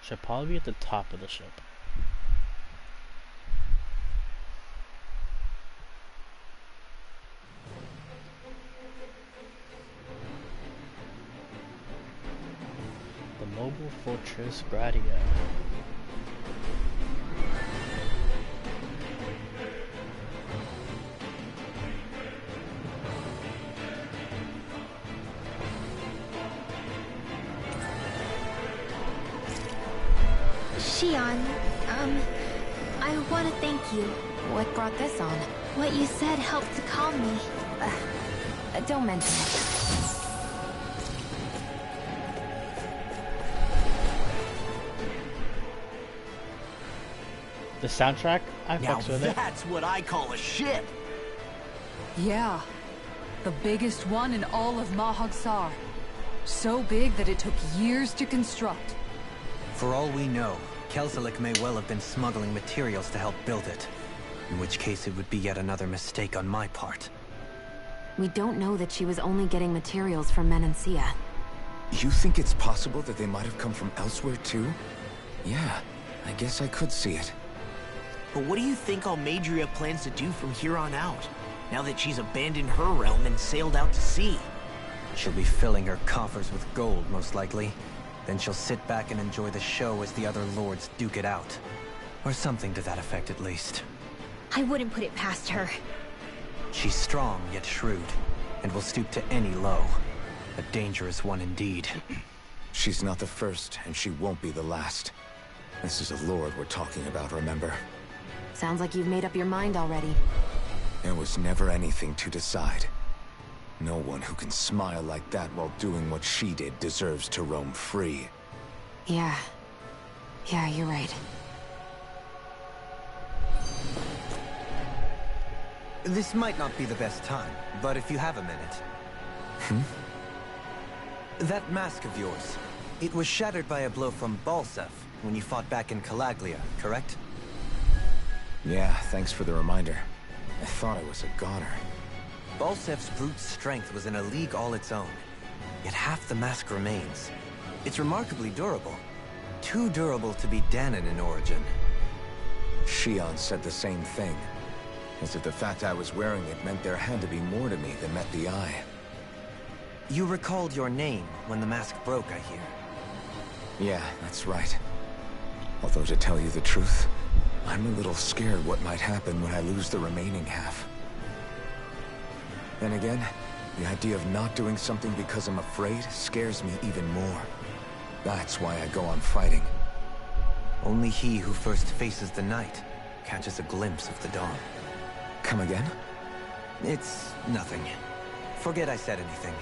Should probably be at the top of the ship. The Mobile Fortress Gradia. Shionne, I want to thank you. What brought this on? What you said helped to calm me. Don't mention it. The soundtrack, I Now fucks with it. that's what I call a ship. Yeah. The biggest one in all of Mahag Saar. So big that it took years to construct. For all we know, Kelzelik may well have been smuggling materials to help build it. In which case it would be yet another mistake on my part. We don't know that she was only getting materials from Menancia. You think it's possible that they might have come from elsewhere too? Yeah, I guess I could see it. But what do you think Almeidrea plans to do from here on out, now that she's abandoned her realm and sailed out to sea? She'll be filling her coffers with gold, most likely. Then she'll sit back and enjoy the show as the other lords duke it out. Or something to that effect, at least. I wouldn't put it past her. She's strong, yet shrewd, and will stoop to any low. A dangerous one indeed. She's not the first, and she won't be the last. This is a lord we're talking about, remember? Sounds like you've made up your mind already. There was never anything to decide. No one who can smile like that while doing what she did deserves to roam free. Yeah, you're right. This might not be the best time, but if you have a minute. That mask of yours, it was shattered by a blow from Balseph when you fought back in Calaglia, correct? Yeah, thanks for the reminder. I thought it was a goner. Balsef's brute strength was in a league all its own, yet half the mask remains. It's remarkably durable. Too durable to be Dahnan in origin. Shionne said the same thing. As if the fact I was wearing it meant there had to be more to me than met the eye. You recalled your name when the mask broke, I hear. Yeah, that's right. Although to tell you the truth, I'm a little scared what might happen when I lose the remaining half. Then again, The idea of not doing something because I'm afraid scares me even more. That's why I go on fighting. Only he who first faces the night catches a glimpse of the dawn. Come again? It's nothing. Forget I said anything.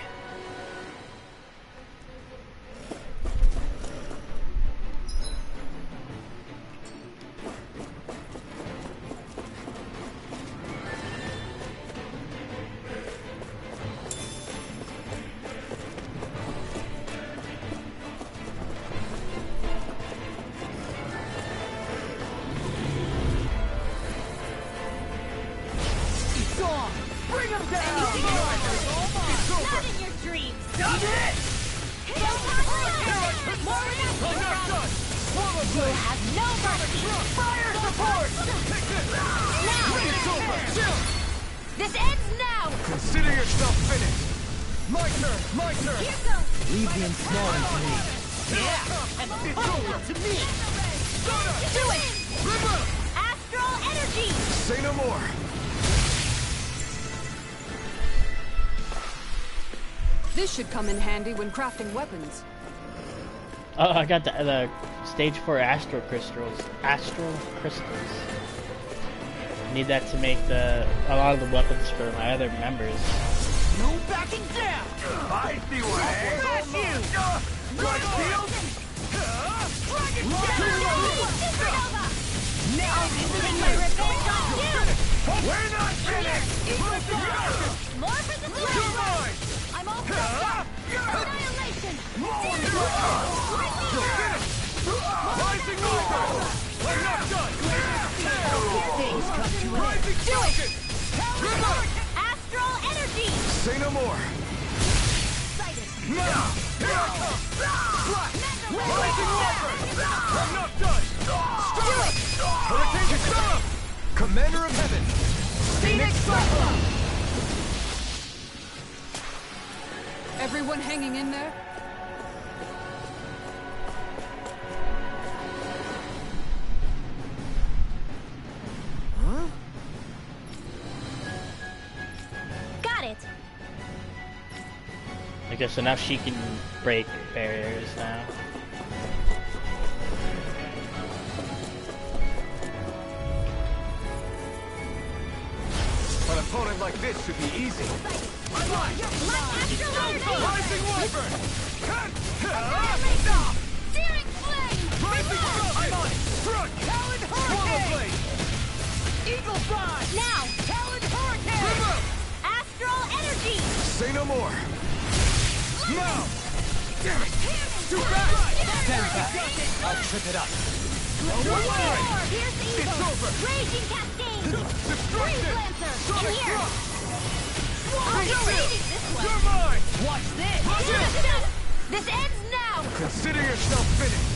This ends now! Consider yourself finished! My turn! My turn! Here goes! Leave the ensnaring to me! Yeah! And it's over to me! Do it! Astral energy! Say no more! This should come in handy when crafting weapons. Oh, I got the stage 4 astral crystals. Astral crystals. Need that to make a lot of the weapons for my other members. No backing down! I see what Smash you! Blood shield! Dragon Supernova! Now I'm putting my revenge on you! We're not finished! More for the slam! I'm all pressed up! Annihilation! Rising Viper! We're not done! Things come to an end. Do it! Astral energy! Say no more! Now! Here I come! Rising Viper! I'm not done! Stop! Hurricane stop! Commander of Heaven! Phoenix Cyclone! Everyone hanging in there? Huh? Got it! Okay, so now she can break barriers now. An opponent like this should be easy. Rising Wyvern! Searing flame! I'm on it! Struck! Talon Hurricane! Eagle fly! Now! Talon Hurricane! Astral energy! Say no more! Now! Damn it! Too fast! Stand back! I'll trip it up! Here's the eagle! It's over! Raging cascade! Destruction! Freeze lancer! Sonic In here! drop! I'll be raiding this one! You're mine! Watch this! This ends now! Consider yourself finished!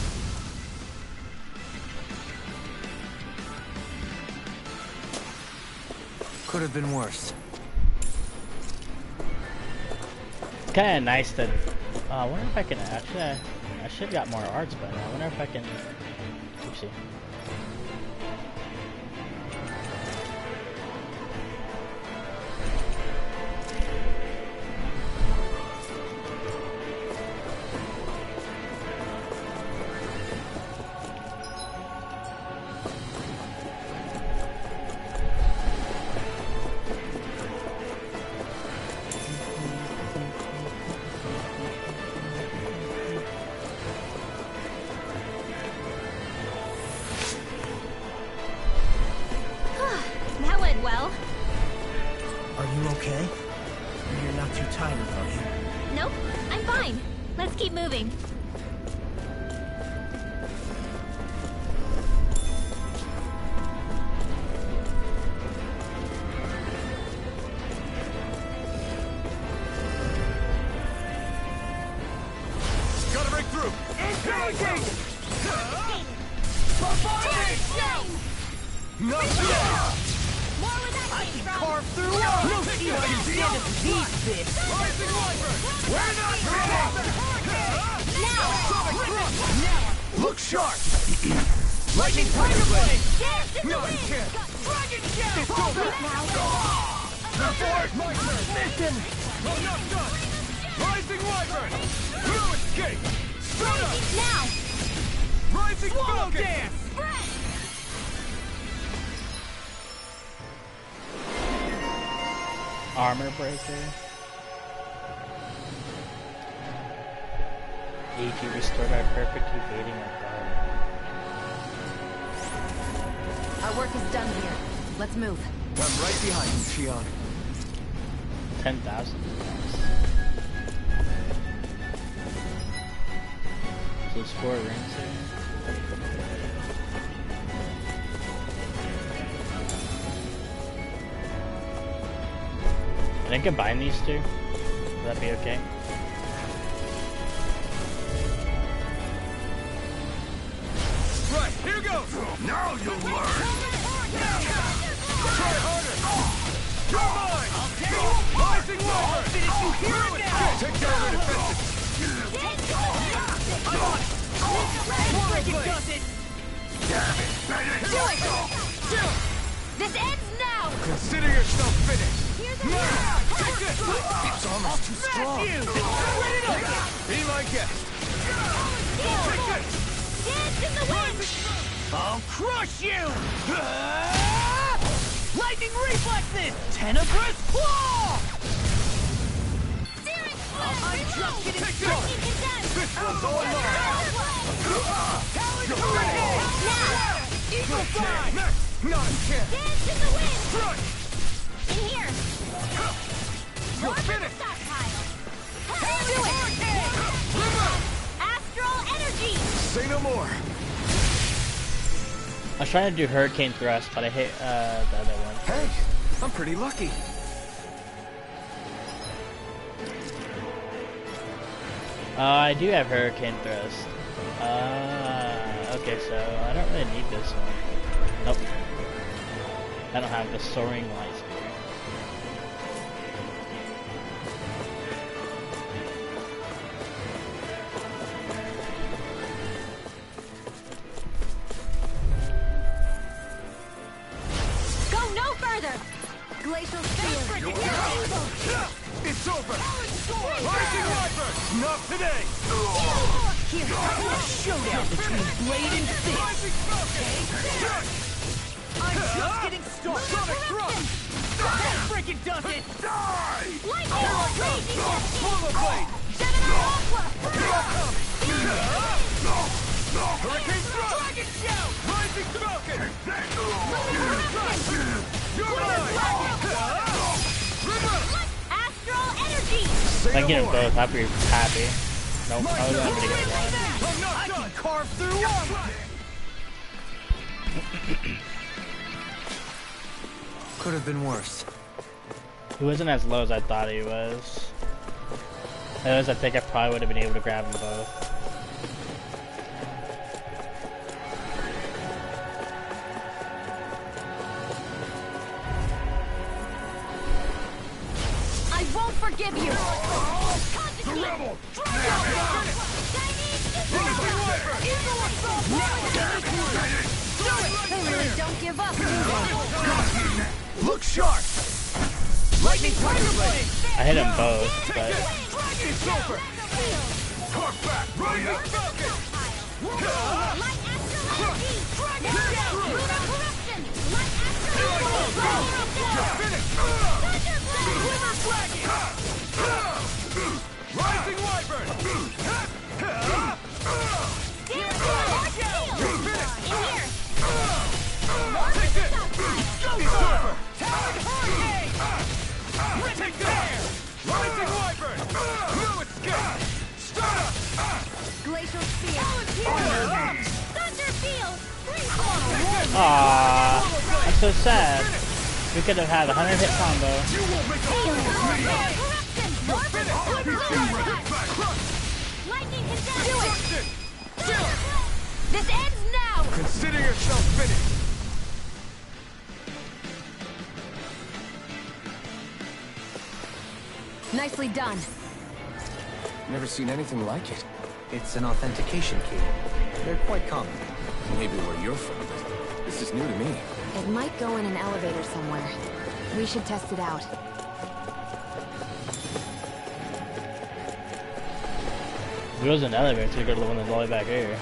Could have been worse. It's kind of nice that. I wonder if I can actually. I should have got more arts, but I wonder if I can. Oopsie. That went well. Are you okay? You're not too tired, are you? Nope, I'm fine. Let's keep moving. Gotta break through! Engaging! No! More where that came from! Carve through! No see what you stand of these, bitch! Rising Wyvern! We're not ready! Now! Look sharp! Lightning Tiger Blade! Dance in the No, you wind! can't! Dragon Shout! It's over! Now! Before it's my turn! Mission! I'm not done! Rising Wyvern! No escape! Stunner! Now! Rising Swallow Dance! Armor breaker. AG restored by perfectly evading our guard. Our work is done here. Let's move. I'm right behind you, Shionne. 10,000. So it's 4 rings here. I think combine these two. Would that be okay? Right, here goes! Now you'll learn! Try harder! You're mine! I'll tear you apart! Rising Wyvern! I'll finish you here and now! Take down the defenses! I'm on it! Freaking does it! Damn it! Do it! This ends now! Consider yourself finished! Here's a Take this! It's almost too strong! Be my guest! Take this! Dance in the wind! I'll crush you! Lightning reflexes! Tenebrous claw! Searing flare! I'm just getting started! This one's all mine! Talon Now! Eagle fly! Next! Not a chance! Dance in the wind! Strike! In here! You're finished! Stockpile! Do it! Astral energy! Say no more! I was trying to do Hurricane Thrust, but I hit the other one. Hey, I'm pretty lucky. I do have Hurricane Thrust. Okay, so I don't really need this one. Nope. I don't have the Soaring Light Spear. Glacial Spear! It's over! Rising Wyvern! Not today! Here, a showdown between Blade and Fist! I'm just getting started! Sonic Thrust! That freaking does it! Die! Lightning! Raging Destiny! Swallow Blade! Gemini Aqua! Hurricane Thrust! Dragon Shout! Rising Falcon! You're mine! Astral energy! If I get them both, I'll be happy. Nope, I was not gonna get one. I can carve through armor! Could have been worse. He wasn't as low as I thought he was. I think I probably would have been able to grab them both. I won't forgive you! The rebel! They really don't give up, do they? Look sharp! Lightning Tiger Blade! I hit them both, but... It's over! Carve back! Rising Falcon! Light astral energy! Dragon Shout! Lunar corruption! Light astral energy! You're finished! River Dragon! Rising Wyvern! You're finished! Take this! It's over! Talon Hurricane! Take this! Rising Wyvern! No escape! Stunner! Glacial Spear! Thunder Field! Aww, I'm so sad. We could have had a 100-hit combo. Lightning conduction! This ends now! Consider yourself finished! Nicely done. Never seen anything like it. It's an authentication key. They're quite common. Maybe where you're from, but this is new to me. It might go in an elevator somewhere. We should test it out. If it was an elevator, to go to the one that's all the way back here.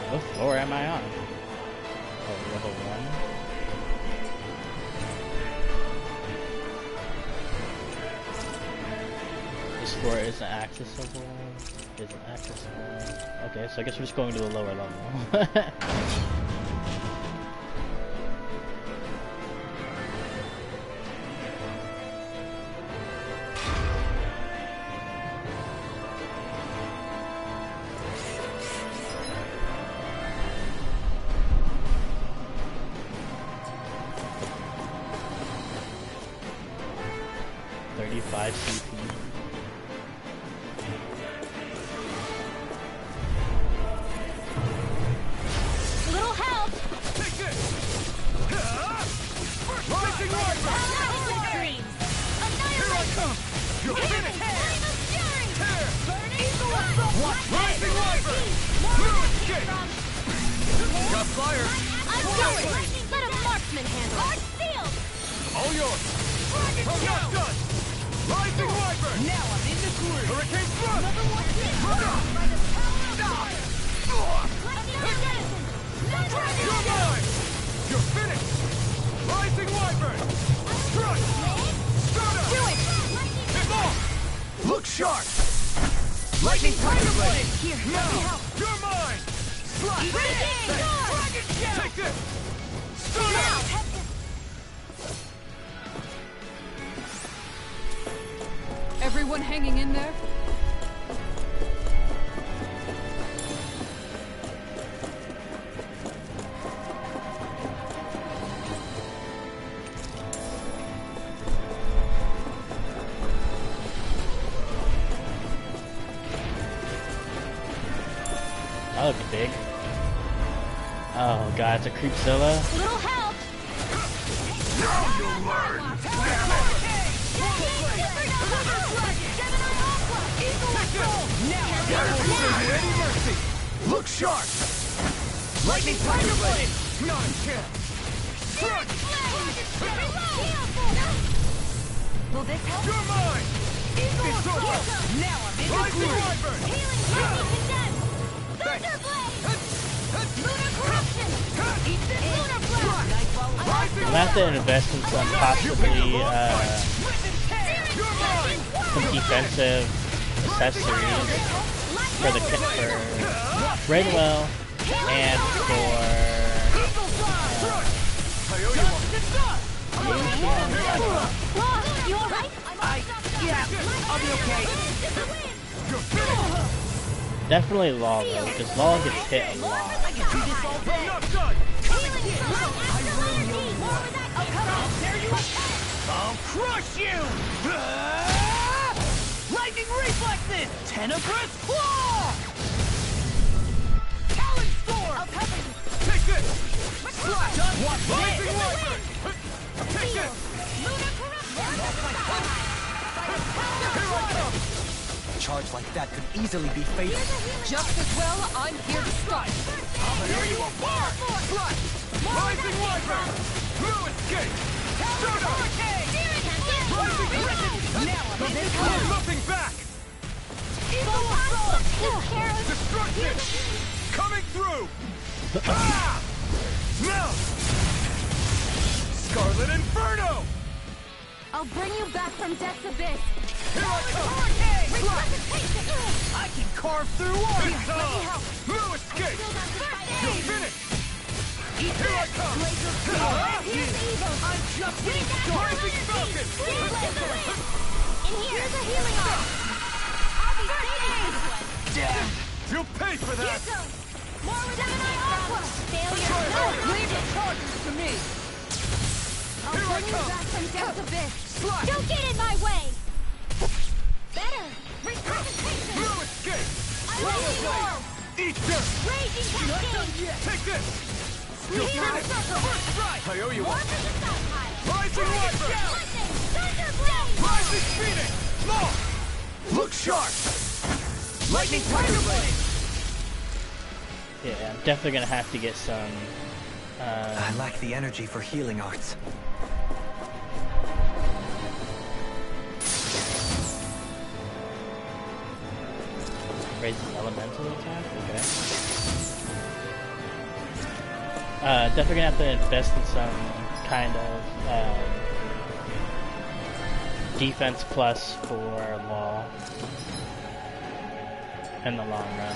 What floor am I on? Oh, level 1. This floor isn't accessible. Okay, so I guess we're just going to a lower level. 35 CP. Little help! Take this! Rising Rider! Dreams! Here I come! You're finished! Tear! Rising Rider! New escape! Got fire! I'm going! Let a marksman handle it! Sealed! All yours! I'm not done! Rising Wyvern! Now I'm in the groove! Hurricane Thrust! Another one's hit! By the power of You're mine! You're finished! Rising Wyvern! Thrust! Stunner! Do it! Hit off! Look sharp! Lightning Tiger Blade! Here, let me help! You're mine! Slash! Take this! Stunner! Everyone hanging in there? That looks big. Oh god, it's a Creepzilla. Little help! Now you'll learn! Any mercy! Look sharp! Lightning Tiger Blade! Not a chance! Thrust! Will this help? You're mine! It's over! Now I'm in Rising Wyvern! Healing condemned! Thunder Blade! Lunar Corruption! Eat this Lunar Blade! I'm gonna have to invest in some possibly some defensive accessories for the Raidwell and for You alright? Yeah, I'll be okay. You're finished! definitely Lalo, because Lalo gets hit a lot. I'm not done! I'll crush you! Lightning reflexes! Tenebrous claw! Talon storm! I'll cover you. Take this! Slash! Watch Rising Wyvern! Take this! Lunar Corruption! Here I come! A charge like that could easily be fatal. Just as well, I'm here to strike. I'll tear you apart! Slash! Rising Wyvern! No escape! Stunner! Rising Griffin! Now I'm in this Hold nothing back! Destruction! Coming through! Ah! Now! Scarlet Inferno! I'll bring you back from Death's Abyss. Here I come! Resuscitation! I can carve through walls! It's on! No escape! You're finished! Here I come! Here's evil! I'm just getting started! Rising Falcon! And here's a healing arm! I'll be saving this one! Damn! You'll pay for that! More with Gemini Aqua! Failure! Leave the charges to me. I'll Here I bring you come. back from Death's Abyss! Slash! Don't get in my way! Better! Resuscitation! No escape! I will need more! Eat dirt! Raging Cascade! Take this! You're finished! First strike! I owe you More one! for the stockpile! Rising Wyvern! Lightning! Thunder Blade! Rising Phoenix! Law! Look sharp! Lightning Tiger Blade! Yeah, I'm definitely gonna have to get some. I lack the energy for healing arts. Raises elemental attack, okay. Definitely gonna have to invest in some kind of defense plus for Law in the long run.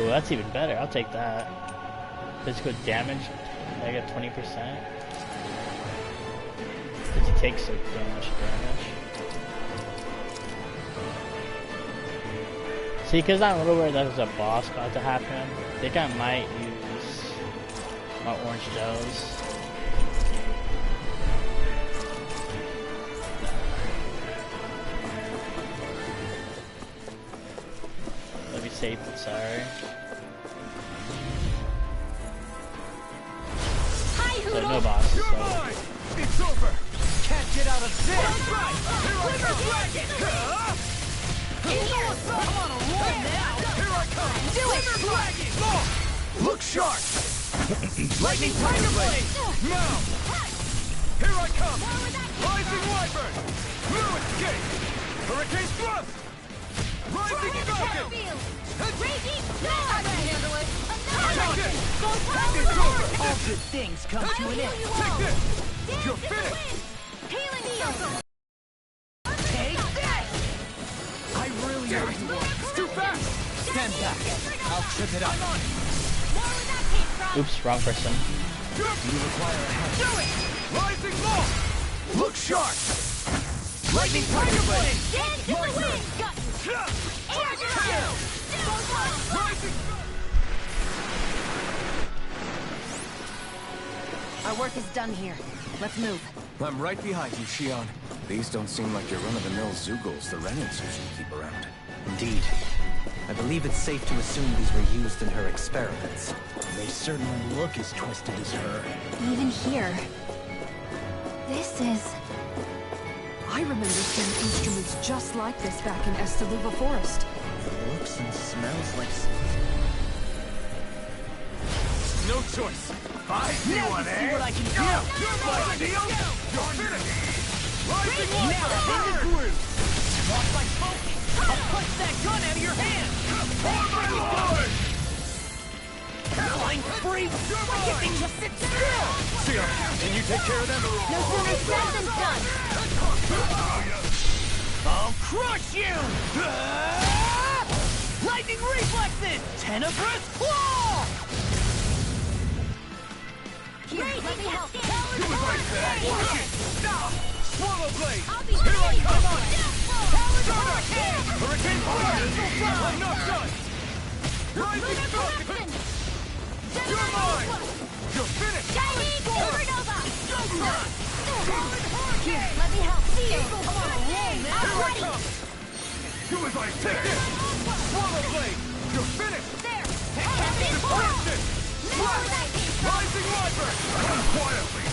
That's even better. I'll take that. Physical damage, I get 20%. Does he take so damage? See, because I'm a little worried there's a boss about to happen. I think I might use my Orange Joes. Let me safe and sorry. So no boss. So. It's over. Can't get out of this. Right. Come on, a roll now. Here I come. Do it. Dragon. Look sharp. Lightning Tiger Blade. Now. Here I come. Rising Wyvern. No escape. Hurricane Thrust. Rising Falcon. Raging Storm. I can handle it. It's over. All good things come to an end. Take this. You're finished. Healing Circle. Take this. I really am. It's too fast. Stand back. I'll trip it up. Oops, wrong person. You require a hand. Do it. Rising Law. Look sharp. Lightning Tiger Blade. Dance in the wind. Rising. Our work is done here. Let's move. I'm right behind you, Shion. These don't seem like your run-of-the-mill Zeugles the Renans usually keep around. Indeed. I believe it's safe to assume these were used in her experiments. They certainly look as twisted as her. Even here. This is... I remember seeing instruments just like this back in Estaluva Forest. It looks and smells like... No choice. I see one, eh? See what I can do. You're finished. Rising now, in the groove. Lost my focus. I'll punch that gun out of your hand. For my lord! Flying free. Why can't they just sit still? Sia, can you take care of them? No sooner said than done. I'll crush you. Lightning reflexes. Tenebrous claw. Let me help. Do it like that! Watch it! Now! Swallow Blade! I'll be Here I ready. come on! Hurricane! Hurricane Fire! I'm not done! Rising Falcon! You're mine! You're finished! Supernova! Here, let me help. See you. Come on, roll now! Here I come! Do as I say! Take this! Swallow Blade! You're finished! There! Captain Destruction! Rising Wyvern! Come quietly!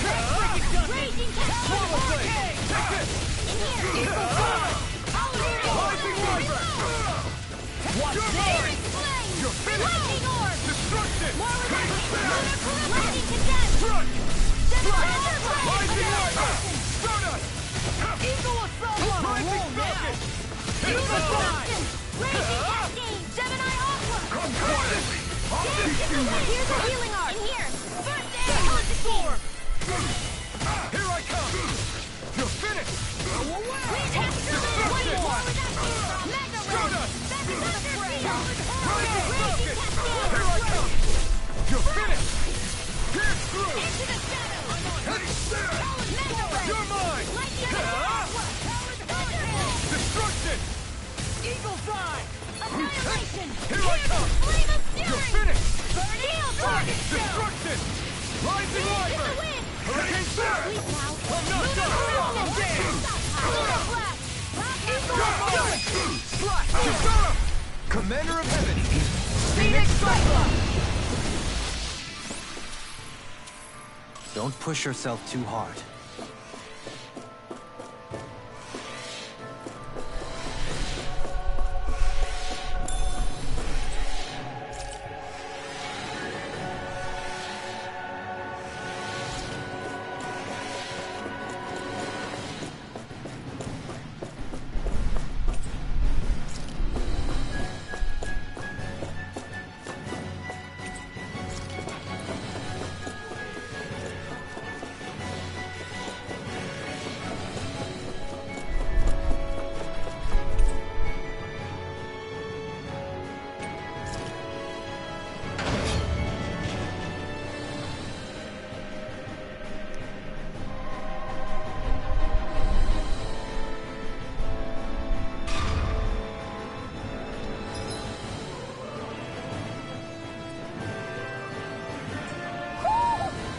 Raging Swallow Blade! Take this! Rising Wyvern! Watch this! You're finished! Lightning Orb! Destruction! Lightning Condensed! Crunch! Rising Wyvern! Stardust! Eagle Assault! Rising Falcon! Eagle Assault! Raging Cascade! Gemini Aqua! Come quietly! I'll teach you! Here's a healing art! In here! First aid! Storm! Here I come! You're finished! Go away! Destruction! Mega Stardust! Rising Raging Falcon! Cascade! Here I come! You're finished! Pierce through! Into the shadows! Hey, there! Mega Ray! You're mine! Lightning Aqua! Destruction! Eagle's Eye! Annihilation! Here I come! Flame of Fury! You're finished! Steel Target! Destruction! Rising In the Wyvern! wind! Hurricane Sarah! Sleep now! I'm not done! Commander of Heaven! Phoenix Cyclops! Don't push yourself too hard.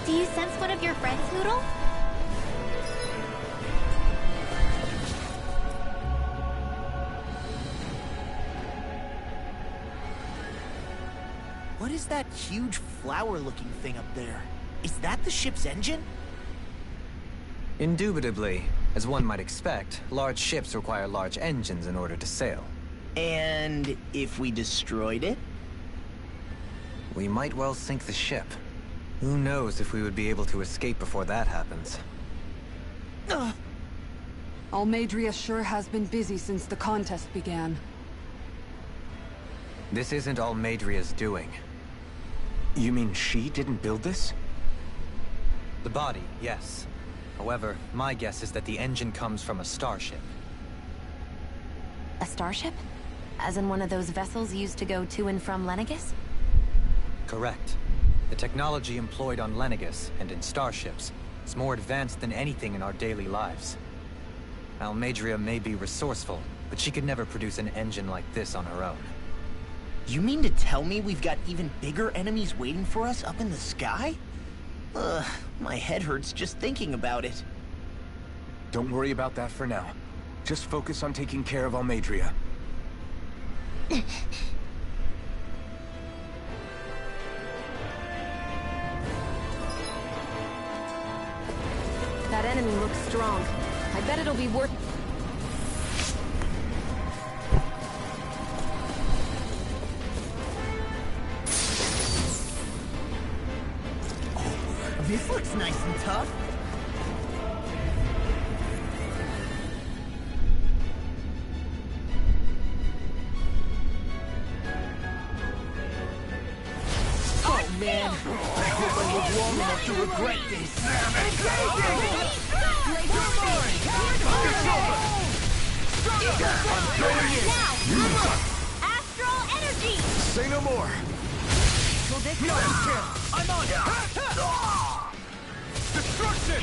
Do you sense one of your friends, Hootle? What is that huge flower-looking thing up there? Is that the ship's engine? Indubitably. As one might expect, large ships require large engines in order to sail. And if we destroyed it? We might well sink the ship. Who knows if we would be able to escape before that happens. Almeidrea sure has been busy since the contest began. This isn't Almeidrea's doing. You mean she didn't build this? The body, yes. However, my guess is that the engine comes from a starship. A starship? As in one of those vessels used to go to and from Lenegis? Correct. The technology employed on Lenegis and in starships is more advanced than anything in our daily lives. Almeidrea may be resourceful, but she could never produce an engine like this on her own. You mean to tell me we've got even bigger enemies waiting for us up in the sky? My head hurts just thinking about it. Don't worry about that for now. Just focus on taking care of Almeidrea. That enemy looks strong. I bet it'll be worth... This looks nice and tough. Oh man, I hope I live long enough to regret this. I'm going in! Now! Astral energy! Say no more! I'm on it! Destruction!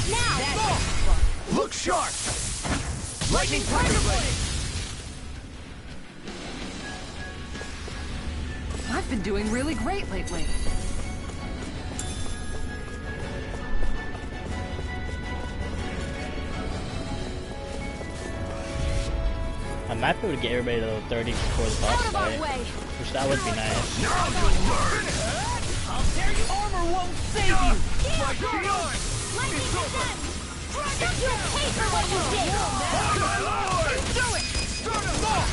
Now! Look sharp! Lightning Tiger Blade! I've been doing really great lately. I might be able to get everybody to level 30 before the boss fight, which that would be nice. Now you'll learn! How dare you! Armor won't save you! Like the arm! Lightning descent! You'll pay for what you did! Do it! Start us off!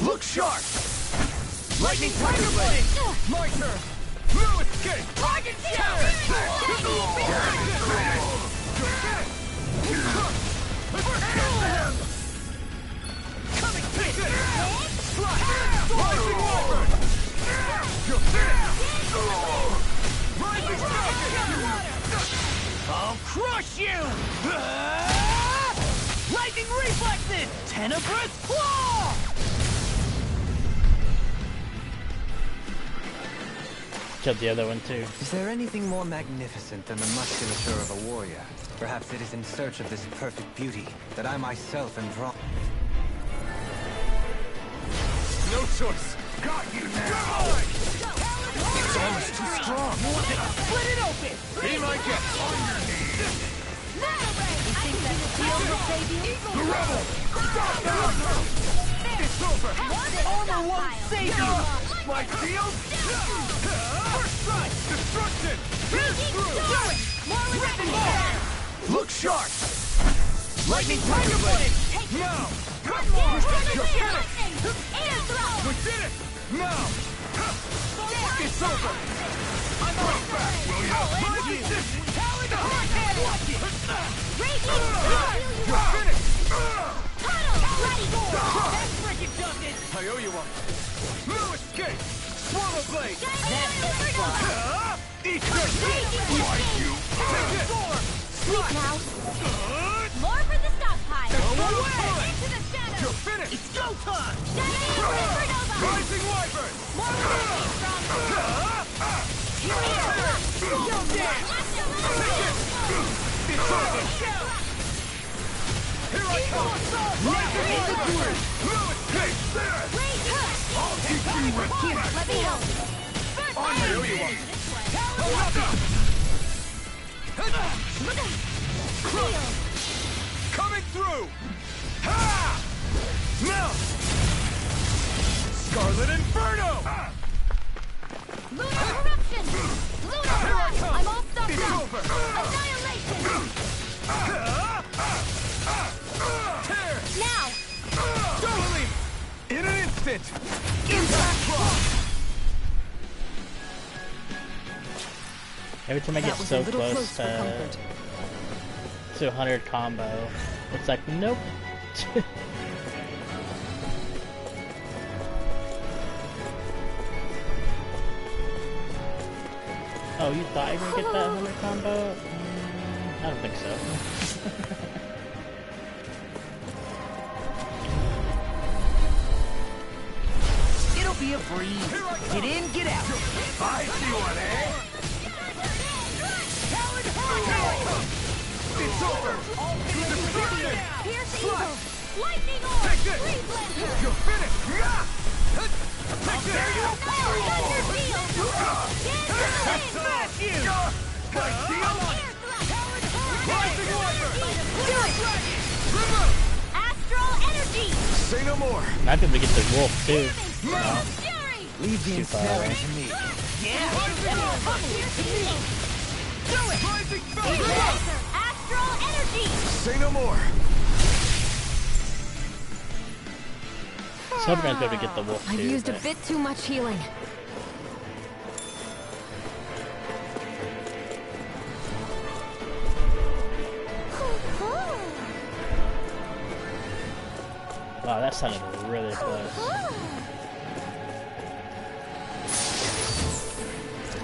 Look sharp! Lightning Tiger Blade! My turn! No escape! Target terror! Coming to this! Slide! Rising Wyvern! You're finished! Rising Falcon! I'll crush you! Lightning reflexes! Tenebrous claw! Killed the other one too. Is there anything more magnificent than the musculature of a warrior? Perhaps it is in search of this perfect beauty that I myself am drawn. No choice! Got you now! It's almost too strong! Split it open! Be my guest! On your knees! I think that steel The rebel! It's over! Armor won't save you! My shield! First strike! Destruction! Pierce through! Look sharp! Lightning Tiger Blade! Now! One more! You're finished! Air throw! We did it! Now! It's over! I'm right back! Rising Distance! Talon Hurricane! Watch it! Raging! You're finished! Tunnel! Ready! That's freaking justice! I owe you one! No escape! Swallow Blade! Eat your shit! Like you! Take it! Sleep now! More for the stockpile! Go away! Into the shadows! You're finished! It's go time! Shining Supernova! Rising Wyvern! More energy from... Here we go! Go down! It's over! Here I come! Rising Wyvern! No escape! There! I'll keep you with Here, let me help! I owe you one! Coming through! Ha! Now! Scarlet Inferno! Lunar Corruption! Lunar Here I Blast! come! I'm all stuffed It's up! over! Annihilation! Tear! Now! Dueling! In an instant! Impact Rock! Every time I get so close to 100 combo, it's like, nope. Oh, you thought you were gonna get that 100 combo? I don't think so. It'll be a breeze. Get in, get out. I see one, eh? It's over! Destruction! Pierce Eagle! Lightning Orb! Take this! Freeze Lancer! You're finished! Yeah! Take this! Thunder Field! Smash you! My shield! Rising Wyvern! Do it! Astral Energy! Say no more! Might be able to get the wolf too. Fury! Leave the Too far away. insanity to me. Yeah! Do it! Rising Falcon! Astral Energy! Say no more! So I'm gonna be able to get the wolf too. I've used a but- bit too much healing. Wow, that sounded really close.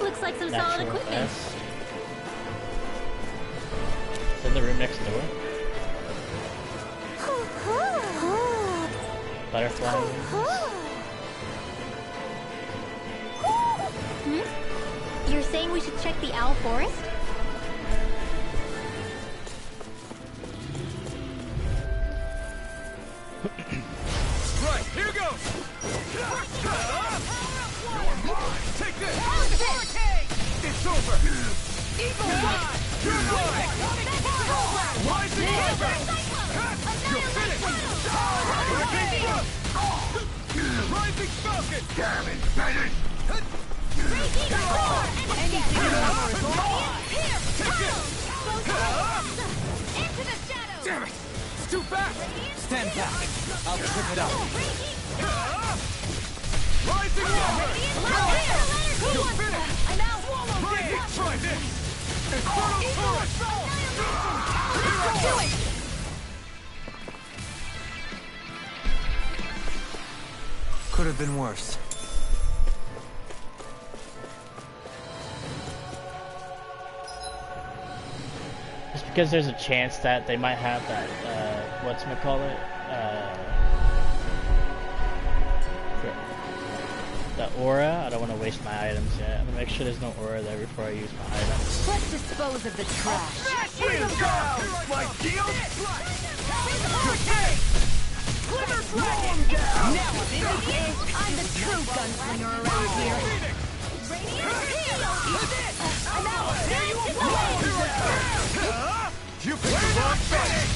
Looks like some solid Natural equipment. S. It's in the room next door. Butterfly wings. You're saying we should check the Owl Forest? Right, here goes! You're mine! Take this! It's over! Eagle Fly! You're mine! Rising Wyvern! You're finished! Hurricane Thrust! Rising Falcon! Damn it, finished! Raging Roar! Here! Take it! Into the shadows! Damn it! It's too fast! Stand back. I'll trip it up. Rising Wyvern! You're finished! I'm out! Rising Trident! Infernal Torrent! Do it! Could have been worse. Just because there's a chance that they might have that, whatchamacallit, the aura. I don't want to waste my items yet. I'm gonna make sure there's no aura there before I use my items. Let's dispose of the trash. Smash you! My shield! Glimmer Dragon! Now I'm in the game! I'm the true gunslinger around here! Radiant Shield! I'm out! You picked the wrong fight!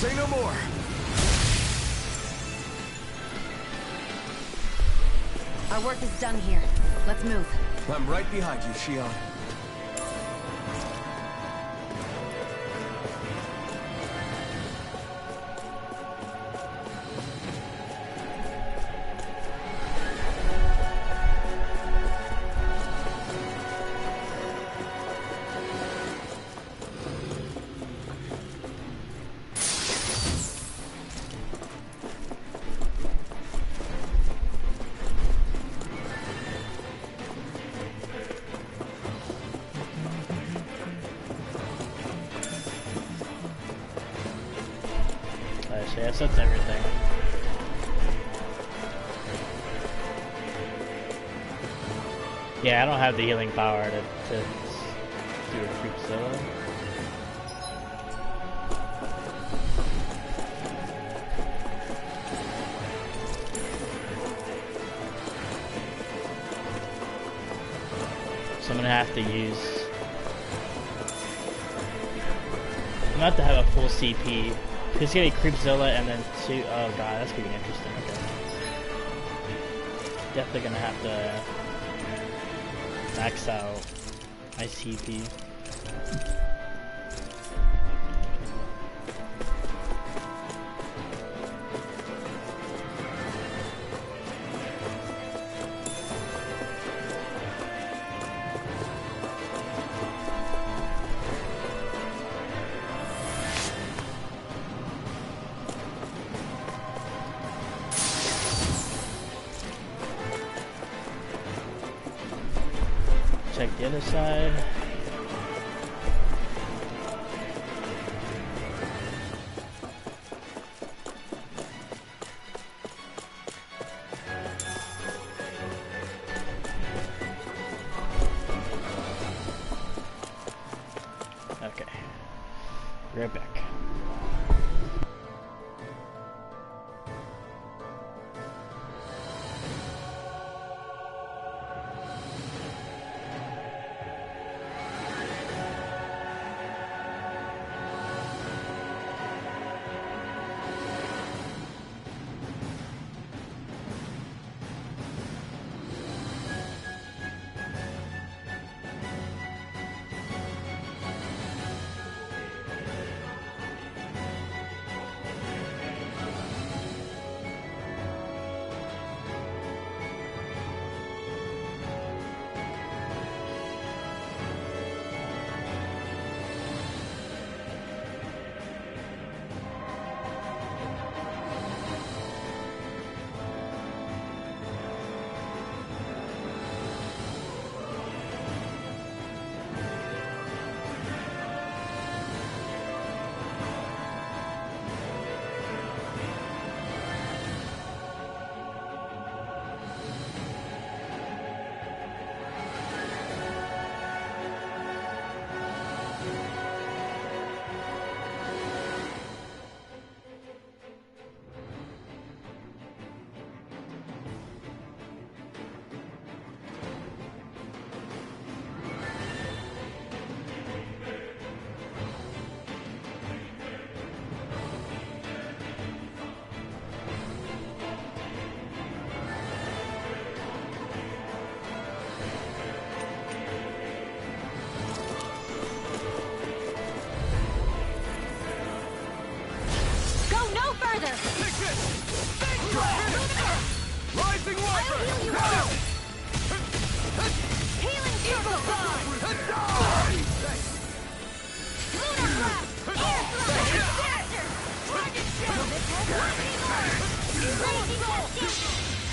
Say no more. Our work is done here. Let's move. I'm right behind you, Shion. Yes, that's everything. Yeah, I don't have the healing power to do a Creepzilla. So I'm gonna have to use... I'm gonna have to have a full CP. It's gonna be Creepzilla and then two. Oh god, that's gonna be interesting. Okay. Definitely gonna have to max out my CP. Check the other side. Okay. Right back.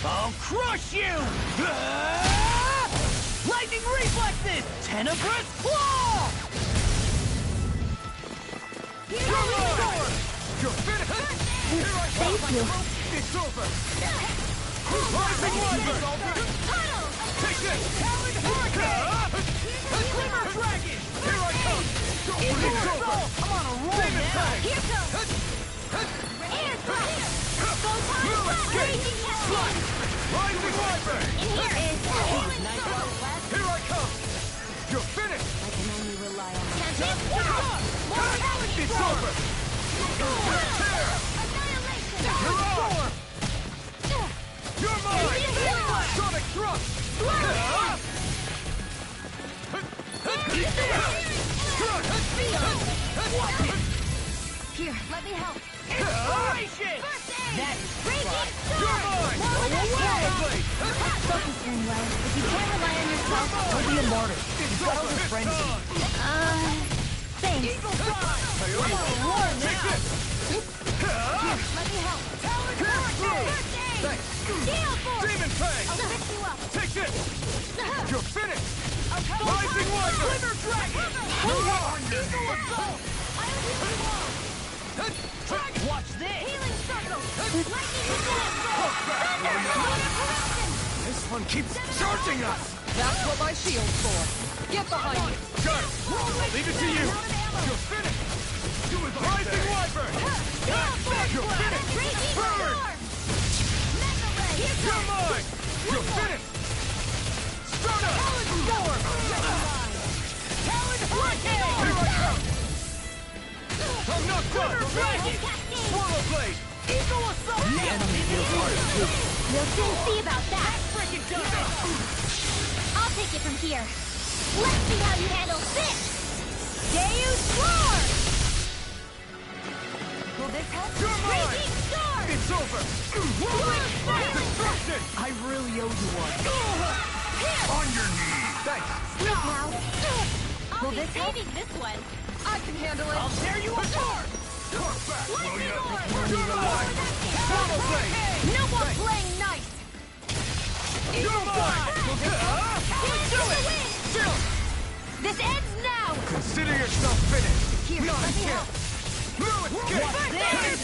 I'll crush you! Lightning reflexes! Tenebrous claw! You're finished! Here I come! Thank you. It's over! Rising Wyvern! Take this! Talon Hurricane! Glimmer Dragon! Here I come! It's over! I'm on a roll now! Here goes! Air thrust! Go time! Raging Cascade! Rising Wyvern! And here is a healing circle! Here I come! You're finished! I can only rely on Can't be stopped! More reality It's storm! over! Here, let me help. Inspiration! First aid! That's Raging right. Storm! You're mine! More with that Power power! blade! Focus, Greenway. If you can't rely on yourself, Don't be a martyr. You've got other friends. thanks. Eagle Fly! I owe you a war now! Take this! Here, let me help. Talon Force! First aid! Thanks. Gale Force! Demon Fang! I'll pick you up. Take this! You're finished! I'll cover Rising you. Wyvern! Quiver Dragon! You're on your Eagle knees! Assault! I'll hit you all. Watch this! Healing Circle! Lightning Assault! This one keeps charging us! That's what my shield's for. Get behind me. Got it! I'll leave it to you! You're finished! Rising Wyvern! You're finished! Raging Burn! Storm! Mega Ray! You're mine! You're finished! Stun up! Talon Storm! Talon Hurricane! Here I come! I'm not done! Swallow Blade! Eagle Assault! The enemy feels hard too! We'll soon see about that! Freaking done! I'll take it from here. Let's see how you handle this! Deus Roar! Will this help? You're mine! Raging Storm! It's over! Destruction! I really owe you one. On your knees! Thanks! Stop now! I'll be saving this one. I can handle it. I'll tear you apart! Talk back, will Lightning ya? Orb! You're mine! Swallow Blade! No more playing nice. You're mine! Do it! Still! This ends now! Consider yourself finished! Here, Not let me kill! help. No escape! First aid!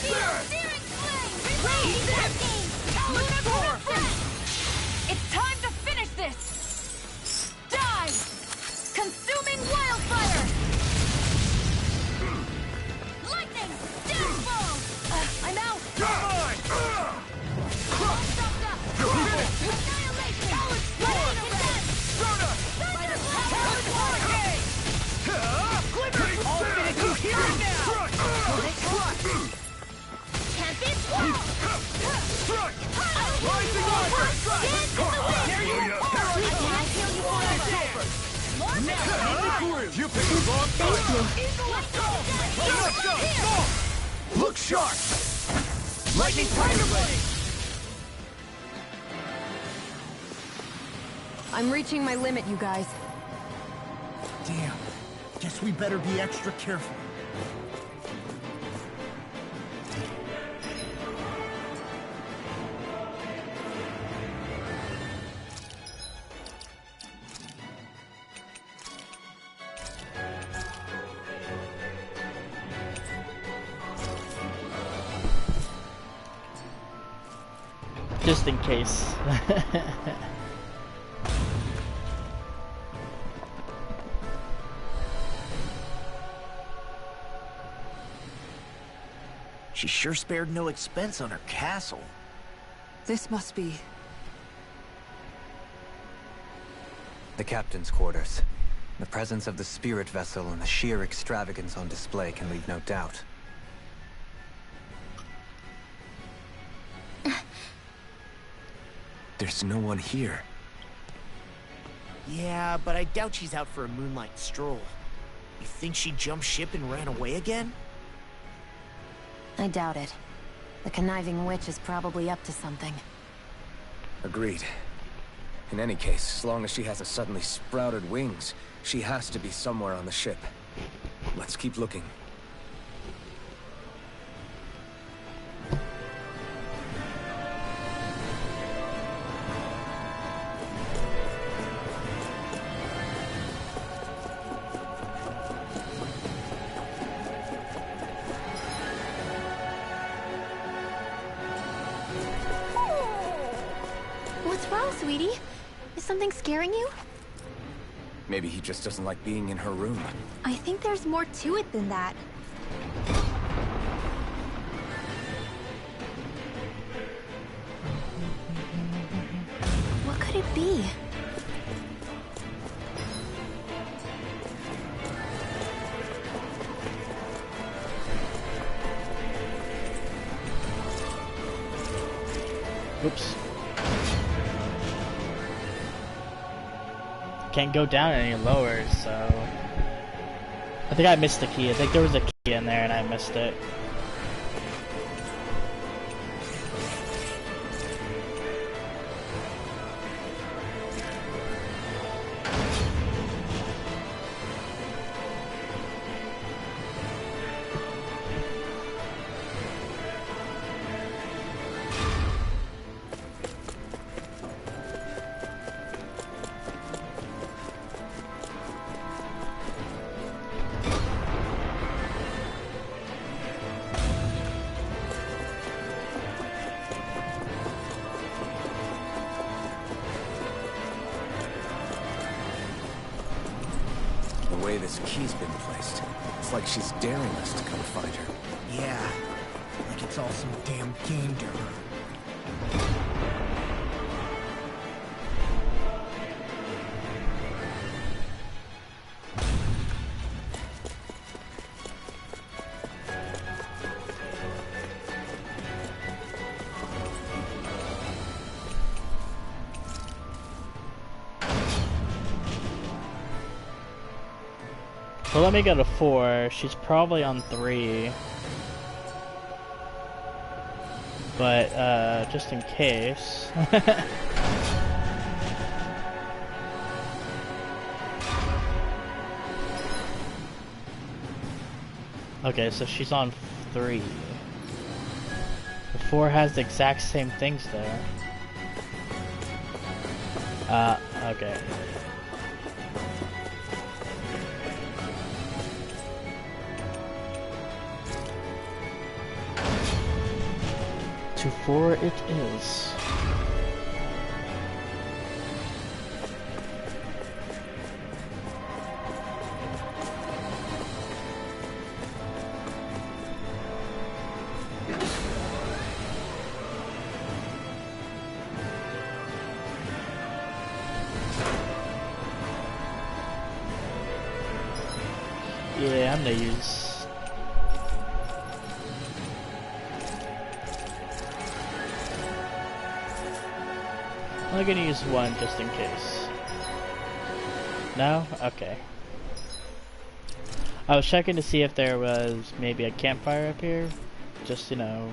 Searing Flame! Raging Cascade! Lunar Corruption! It's time to finish this. Die! Consuming wildfire! Lightning! Downfall! I'm out. You're mine! You're finished! Annihilation! Talon Storm! Soda! Talon Hurricane! Quiver! All finish you here now! Tempest Wall! Strike! Rising Wyvern! Dance in the wind! Here I can't heal you for You picked the wrong time! I'm not done! Stop! Look sharp! Lightning Tiger Blade! I'm reaching my limit, you guys. Damn. Guess we better be extra careful. Just in case. She sure spared no expense on her castle. This must be... The captain's quarters. The presence of the spirit vessel and the sheer extravagance on display can leave no doubt. There's no one here. Yeah, but I doubt she's out for a moonlight stroll. You think she jumped ship and ran away again? I doubt it. The conniving witch is probably up to something. Agreed. In any case, as long as she hasn't suddenly sprouted wings, she has to be somewhere on the ship. Let's keep looking. What's wrong, sweetie? Is something scaring you? Maybe he just doesn't like being in her room. I think there's more to it than that. What could it be? Oops. Can't go down any lower, so... I think I missed the key. I think there was a key in there and I missed it. way this key's been placed. It's like she's daring us to come find her. Yeah, like it's all some damn game to her. So let me go to 4. She's probably on 3. But, just in case. Okay, so she's on 3. The 4 has the exact same things there. Okay. To 4 it is. Yeah, I'm gonna use. I'm gonna use 1 just in case. No? Okay. I was checking to see if there was maybe a campfire up here. Just, you know.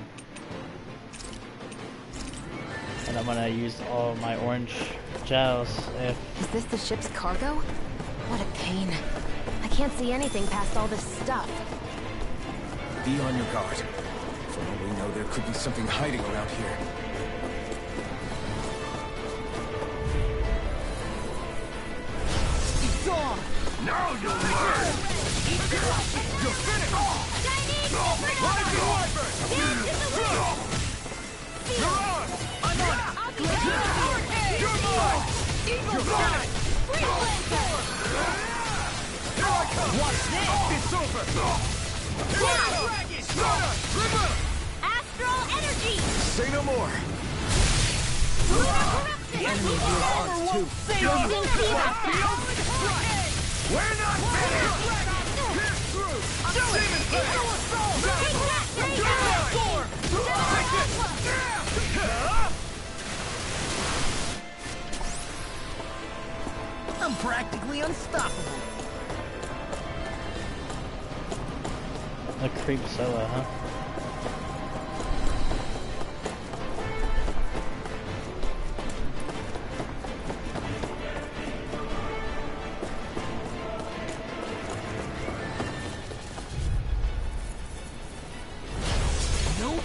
And I'm gonna use all my orange gels if... Is this the ship's cargo? What a pain. I can't see anything past all this stuff. Be on your guard. For all we know, there could be something hiding around here. Now you'll learn! You're finished! Rising Wyvern! You're on! I'm on it! You're mine! You're finished! Here I come! Watch this! It's over! Dragon! Astral energy! Say no more! The enemy will ours too. We're not finished! Pierce through! Demon Blade! I'm practically unstoppable. A creep Scylla, huh?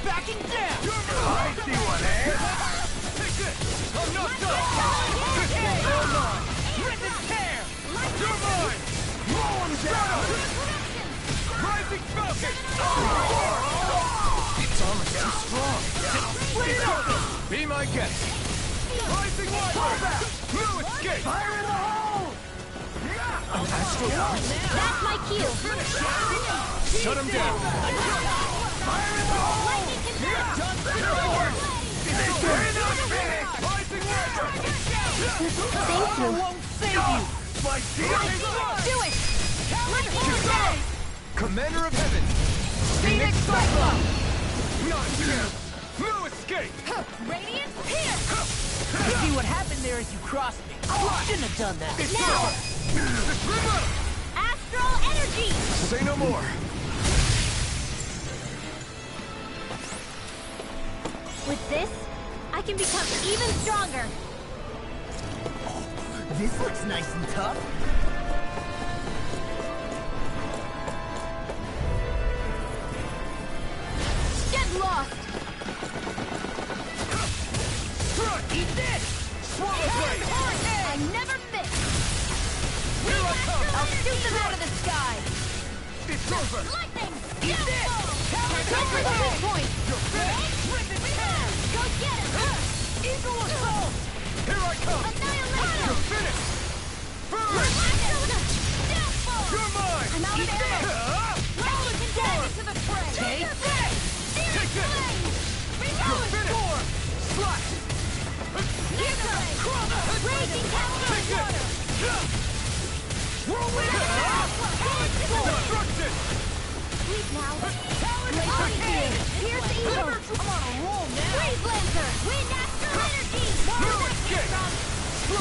Backing down! I see one, eh? Take this! I'm not done! This one's all mine! Rip and tear! You're mine! Roll him down! Rising Falcon! Its armor's too strong. Split it open! Be my guest! Rising Wyvern! No escape! Fire in the hole! That's my cue! Shut him down! Fire in the hole! Thank you. Won't save you! My dear! Do it! Commander of Heaven! Phoenix Cyclops! Not here! No escape! Radiant here! See what happened there as you crossed me. Shouldn't have done that. It's Now! over! Astral energy! Say no more! With this, I can become even stronger. This looks nice and tough. Get lost! Eat this! Swallow blade! I never miss! Here I come! I'll shoot them out of the sky! It's over! Lightning! Eat this! Go for the weak point! You're finished! Rip it down! Go get him! Eagle assault! Here I come! Annihilation! You're finished! Burn! Downfall! You're mine! I'm out of ammo! Lightning condemned into the fray! Take this! Take this! You're finished! Slash! Raging cascade water! Whirlwind! Destruction! Sleep now! Talon Blazing Hurricane! Pierce evil! I'm on a roll now! Freeze Lancer! Wind astral energy! You're escape!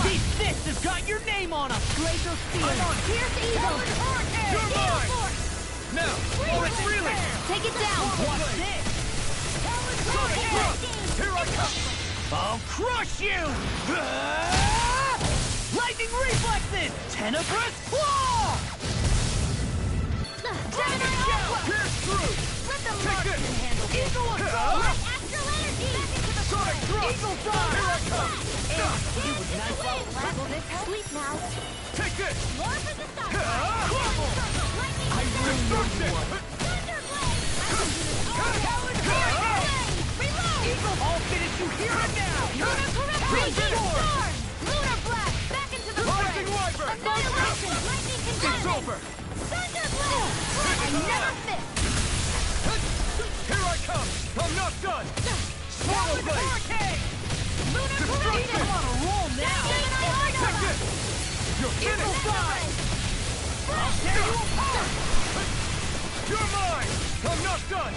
These fists have got your name on them! Glacial Spear! I'm on Pierce evil! Hurricane! You're Gale mine! Force! Now! Oh, it's reeling! Take it down! Watch this! Here I come! I'll crush you! Lightning reflexes! Tenebrous claw! Gemini Aqua! Pierce through! Let the Take marksman this! handle this! Eagle Assault! Light astral energy! Back into the Sonic fray! Thrust! Eagle Here I come! It was nice while it lasted. Will this help? Sleep now. Take this! More for the stop! Crumble! Lightning I destruction! Thunderblade! Talon Hurricane! Reload! Eagle, I'll finish you here and now! Lunar Corruption! Raging Storm! Lunar Blast! Back into the fray! Rising Wyvern! Annihilation! Lightning It's condemned! over! Thunderblade! I never miss! Here I come! I'm not done! Swallow Blade! Hurricane! Lunar Destruction! Corruption! I'm on a roll now! Take this! You're finished! I'll tear you apart! You're mine! I'm not done!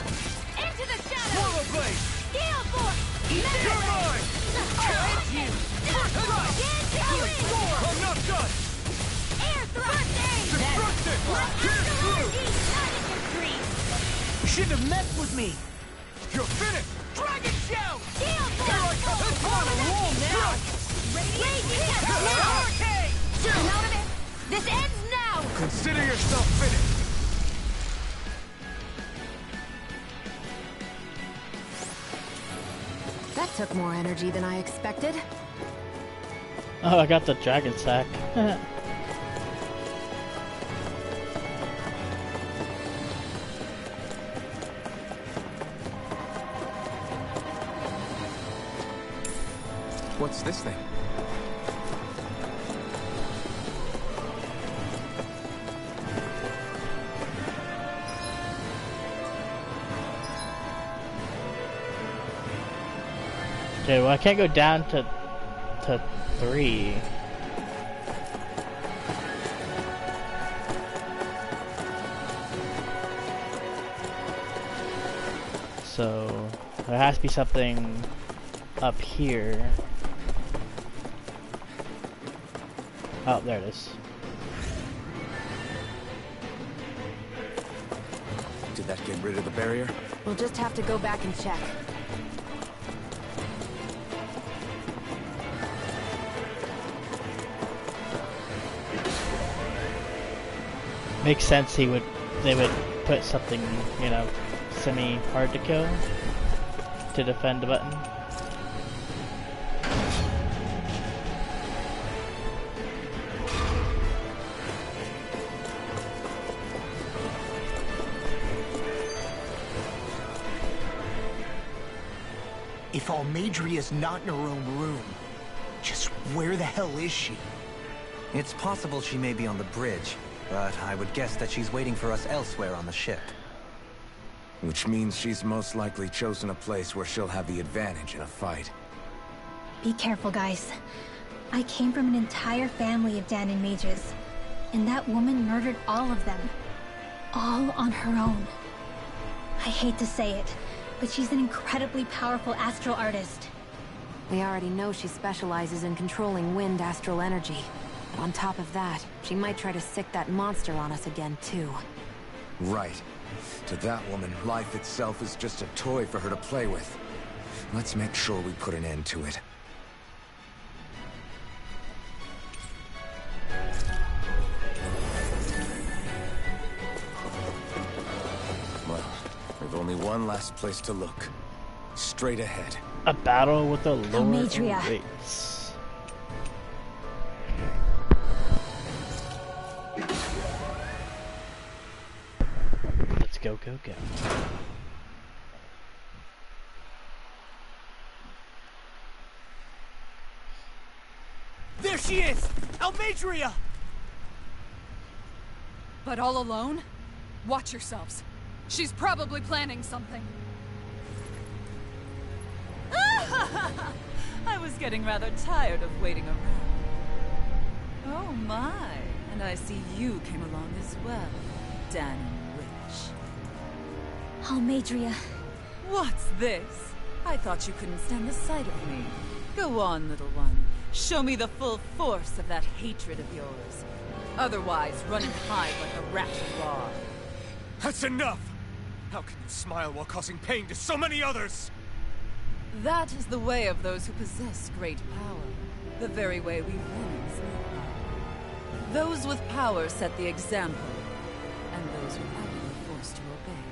Into the shadows! Swallow Blade! Gale Force! You're mine! Catch you! First strike! I'm not done! Air thrust! Destruction! Pierce through! You shouldn't have messed with me! You're finished! Dragon shout! Gale Here I Force! come! I'm on a roll now! Raging Hurricane! I'm out of it! This ends now! Consider yourself finished! That took more energy than I expected. Oh, I got the dragon sack. What's this thing? Okay, well I can't go down to 3. So there has to be something up here. Oh, there it is. Did that get rid of the barrier? We'll just have to go back and check. Makes sense they would put something, you know, semi-hard to kill to defend the button. If Almadria's not in her own room, just where the hell is she? It's possible she may be on the bridge, but I would guess that she's waiting for us elsewhere on the ship. Which means she's most likely chosen a place where she'll have the advantage in a fight. Be careful, guys. I came from an entire family of Dahnan mages, and that woman murdered all of them. All on her own. I hate to say it, but she's an incredibly powerful astral artist. We already know she specializes in controlling wind astral energy. But on top of that, she might try to sick that monster on us again, too. Right. To that woman, life itself is just a toy for her to play with. Let's make sure we put an end to it. Well, we've only one last place to look. Straight ahead. A battle with the Lord Almadria. of Rates. Let's go, go, go. There she is! Almadria! But all alone? Watch yourselves. She's probably planning something. I was getting rather tired of waiting around. Oh my, and I see you came along as well, Daniel Witch. Almeidrea. What's this? I thought you couldn't stand the sight of me. Go on, little one. Show me the full force of that hatred of yours. Otherwise, run and hide like a rat you are. That's enough! How can you smile while causing pain to so many others? That is the way of those who possess great power. The very way we Renans live by. Those with power set the example, and those without are forced to obey.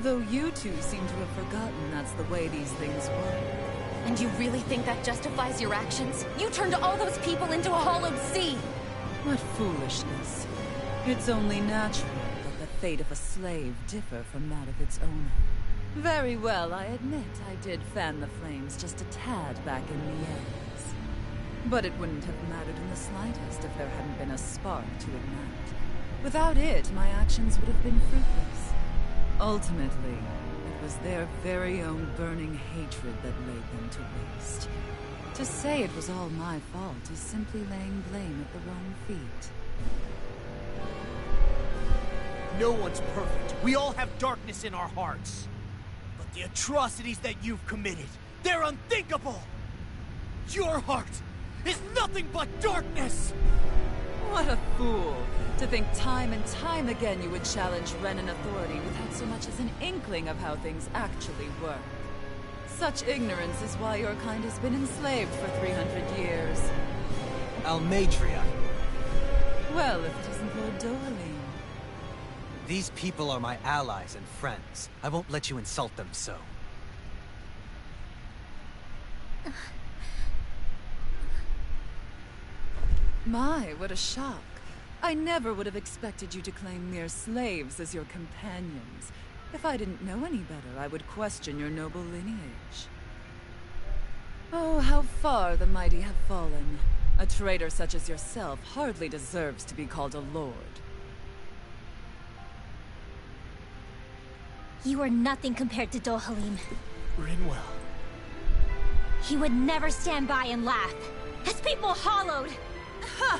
Though you two seem to have forgotten that's the way these things work. And you really think that justifies your actions? You turned all those people into a hollowed sea! What foolishness. It's only natural that the fate of a slave differ from that of its owner. Very well, I admit I did fan the flames just a tad back in the years. But it wouldn't have mattered in the slightest if there hadn't been a spark to ignite. Without it, my actions would have been fruitless. Ultimately, it was their very own burning hatred that laid them to waste. To say it was all my fault is simply laying blame at the wrong feet. No one's perfect. We all have darkness in our hearts. But the atrocities that you've committed, they're unthinkable! Your heart is nothing but darkness! What a fool! To think time and time again you would challenge Renan authority without so much as an inkling of how things actually work. Such ignorance is why your kind has been enslaved for 300 years. Almeidrea. Well, if it isn't Lord Dohalim. These people are my allies and friends. I won't let you insult them so. My, what a shock. I never would have expected you to claim mere slaves as your companions. If I didn't know any better, I would question your noble lineage. Oh, how far the mighty have fallen. A traitor such as yourself hardly deserves to be called a lord. You are nothing compared to Dohalim. Rinwell. He would never stand by and laugh. His people hollowed! Ha!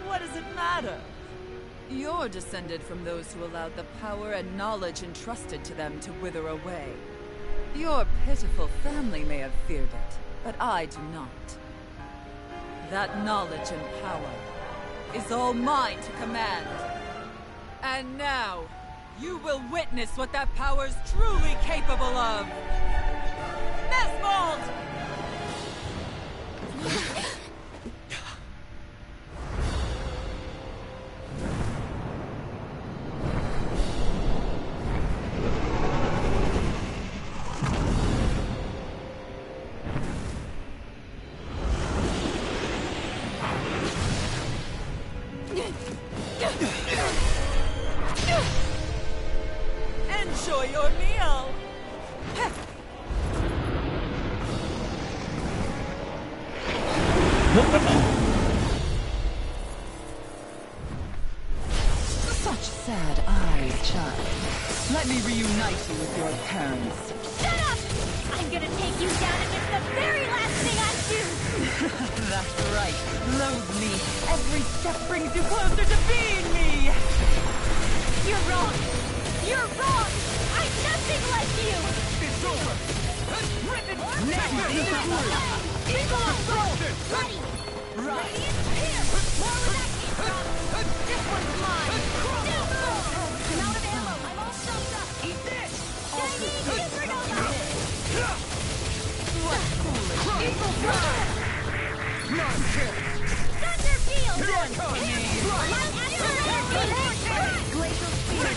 What does it matter? You're descended from those who allowed the power and knowledge entrusted to them to wither away. Your pitiful family may have feared it, but I do not. That knowledge and power is all mine to command. And now, you will witness what that power's truly capable of! Nesmold! Enjoy your meal! Such sad eyes, child. Let me reunite you with your parents. Shut up! I'm gonna take you down and it's the very last thing I do! That's right. Loathe me. Every step brings you closer to being me! You're wrong! You're wrong! I'm nothing like you! It's over! Rip it! Eagle on roll! Ready! Right. Here! More where that came from! This one's mine! Down low! I'm out of ammo! I'm all stuffed up! Eat this! Shiny supernova! What foolish Eagle Fire! Not a chance! Thunder Field! Here it comes! Light Accelerator! Glacial Speed!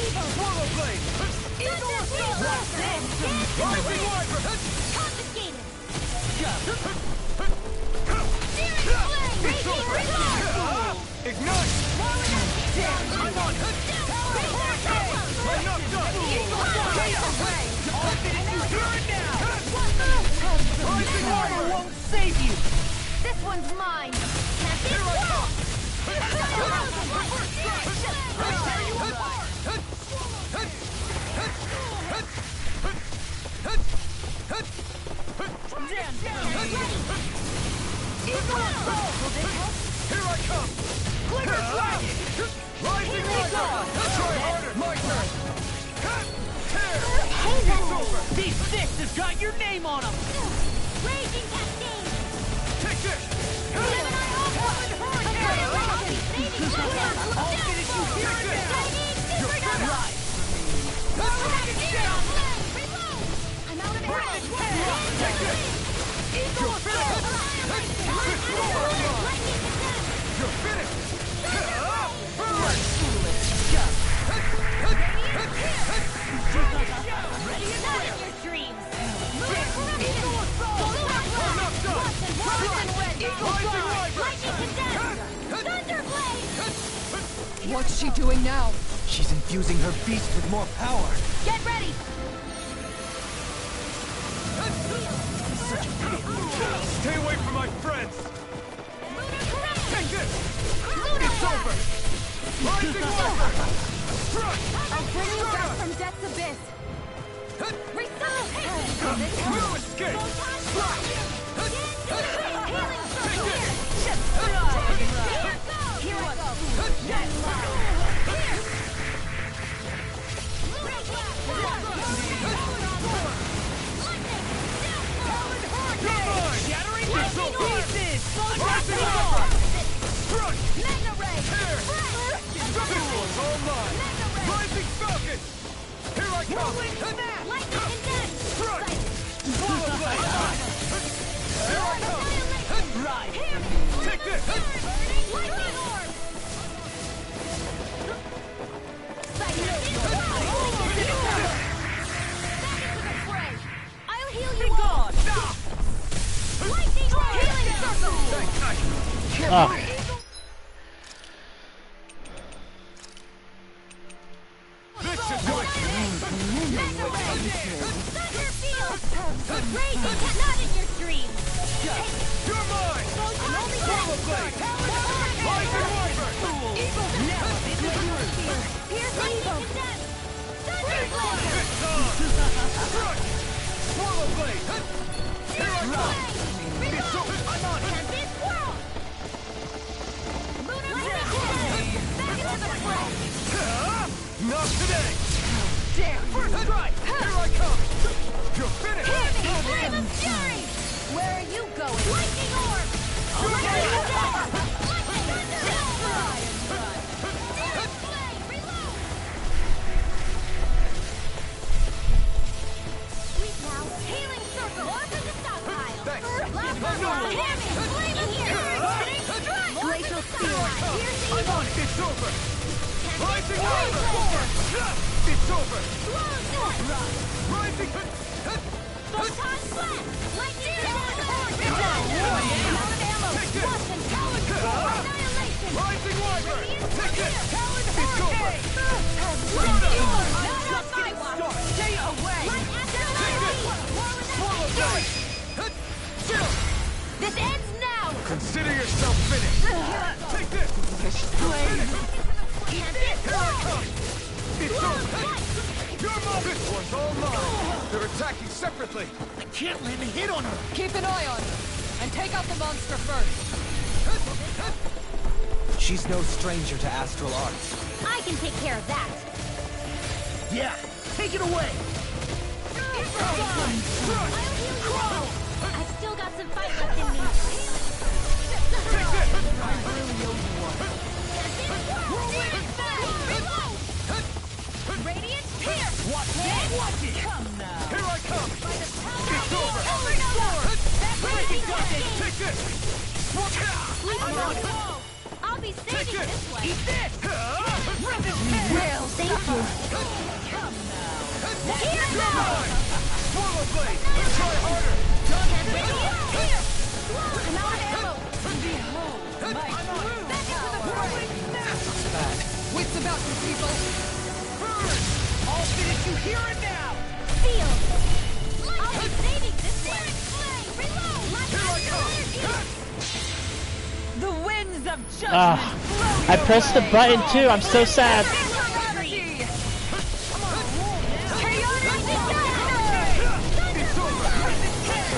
Evil! Swallow Blade! Thunder Field! Rising Wyvern! Confiscated! It's over! Ignite! I'm on! I'm not done! Rising Wyvern won't save you! This one's mine! Can't be wrong! These fists have got your name on them! Raging Cascade! Take this! I'll finish you here and now! You're right! I'm out of arrows! Take this! You're finished! You're finished! Not in your dreams! What's she doing now? She's infusing her beast with more power. Get ready! Stay away from my friends! Take this! It's over! Rising Warper! I'll bring you back from Death's Abyss! No escape! Here I go! Shattering missile! Pieces! Rising Warper! Crush! Magna Ray! Here! This one's all mine! Rising Falcon! Here I come! Rolling Smash! Lightning Condense! Crush! Swallow Blade! Here I come! Right! Take this! Lightning Orb! I'll heal you all! Lightning Healing Circle! Oh. This should do it! Mega Ray! Thunder Field! Raging not in your dreams! You're mine! Swallow Blade! Rising Wyvern! Piercing Condense! Thunder Blade! It's on! Crush! Swallow Blade! Here I come! It's over! I'm on it! Tempest Whirl! Lunar Lightning! Back into the fray! Not today! Damn! First strike! Here I come! You're finished! Flame of Fury! Where are you going? Lightning Orb! Lightning Orb! Lightning Flame! Reload! Sweet now! Healing Circle! Orb in the stockpile! Thanks! Last one! Hammy! Flame of Fury! Strike! Glacial Steel! I'm on it! It's over! Rising Wyvern! It's over! Rising... Photon Blast! Lightning Orb! Take this! Annihilation! Rising Wyvern! Take this! It's over! Not on my watch! Stay away! Take this! Swallow Blade! This ends now! Consider yourself finished! Take this! Here I come! It's over! You're mine! This one's all mine! They're attacking separately! I can't land a hit on her. Keep an eye on her. And take out the monster first. She's no stranger to astral arts. I can take care of that! Yeah, take it away. I'll heal you all! I've still got some fight left in me! Take this! Radiant Pierce! Watch it! Come now! Here I come! It's over! Take this! I'll be saving Take it! this way! Eat this! Well, thank you! Here now! Swallow Blade! Try harder! Radiant Pierce! I'm out of ammo! Back into the fray! Wits about you, people! I'll finish you here and now! Field! I'll be saving this way! Reload! Here I come! The winds of judgment Ah, I pressed the button too. I'm so sad. So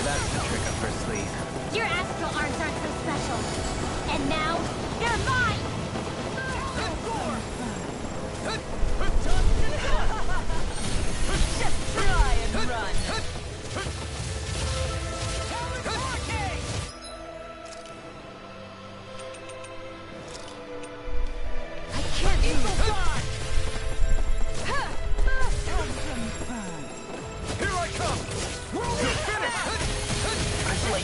that's the trick up her sleeve. Your astral arts aren't so special. And now, they're mine! Just try and run.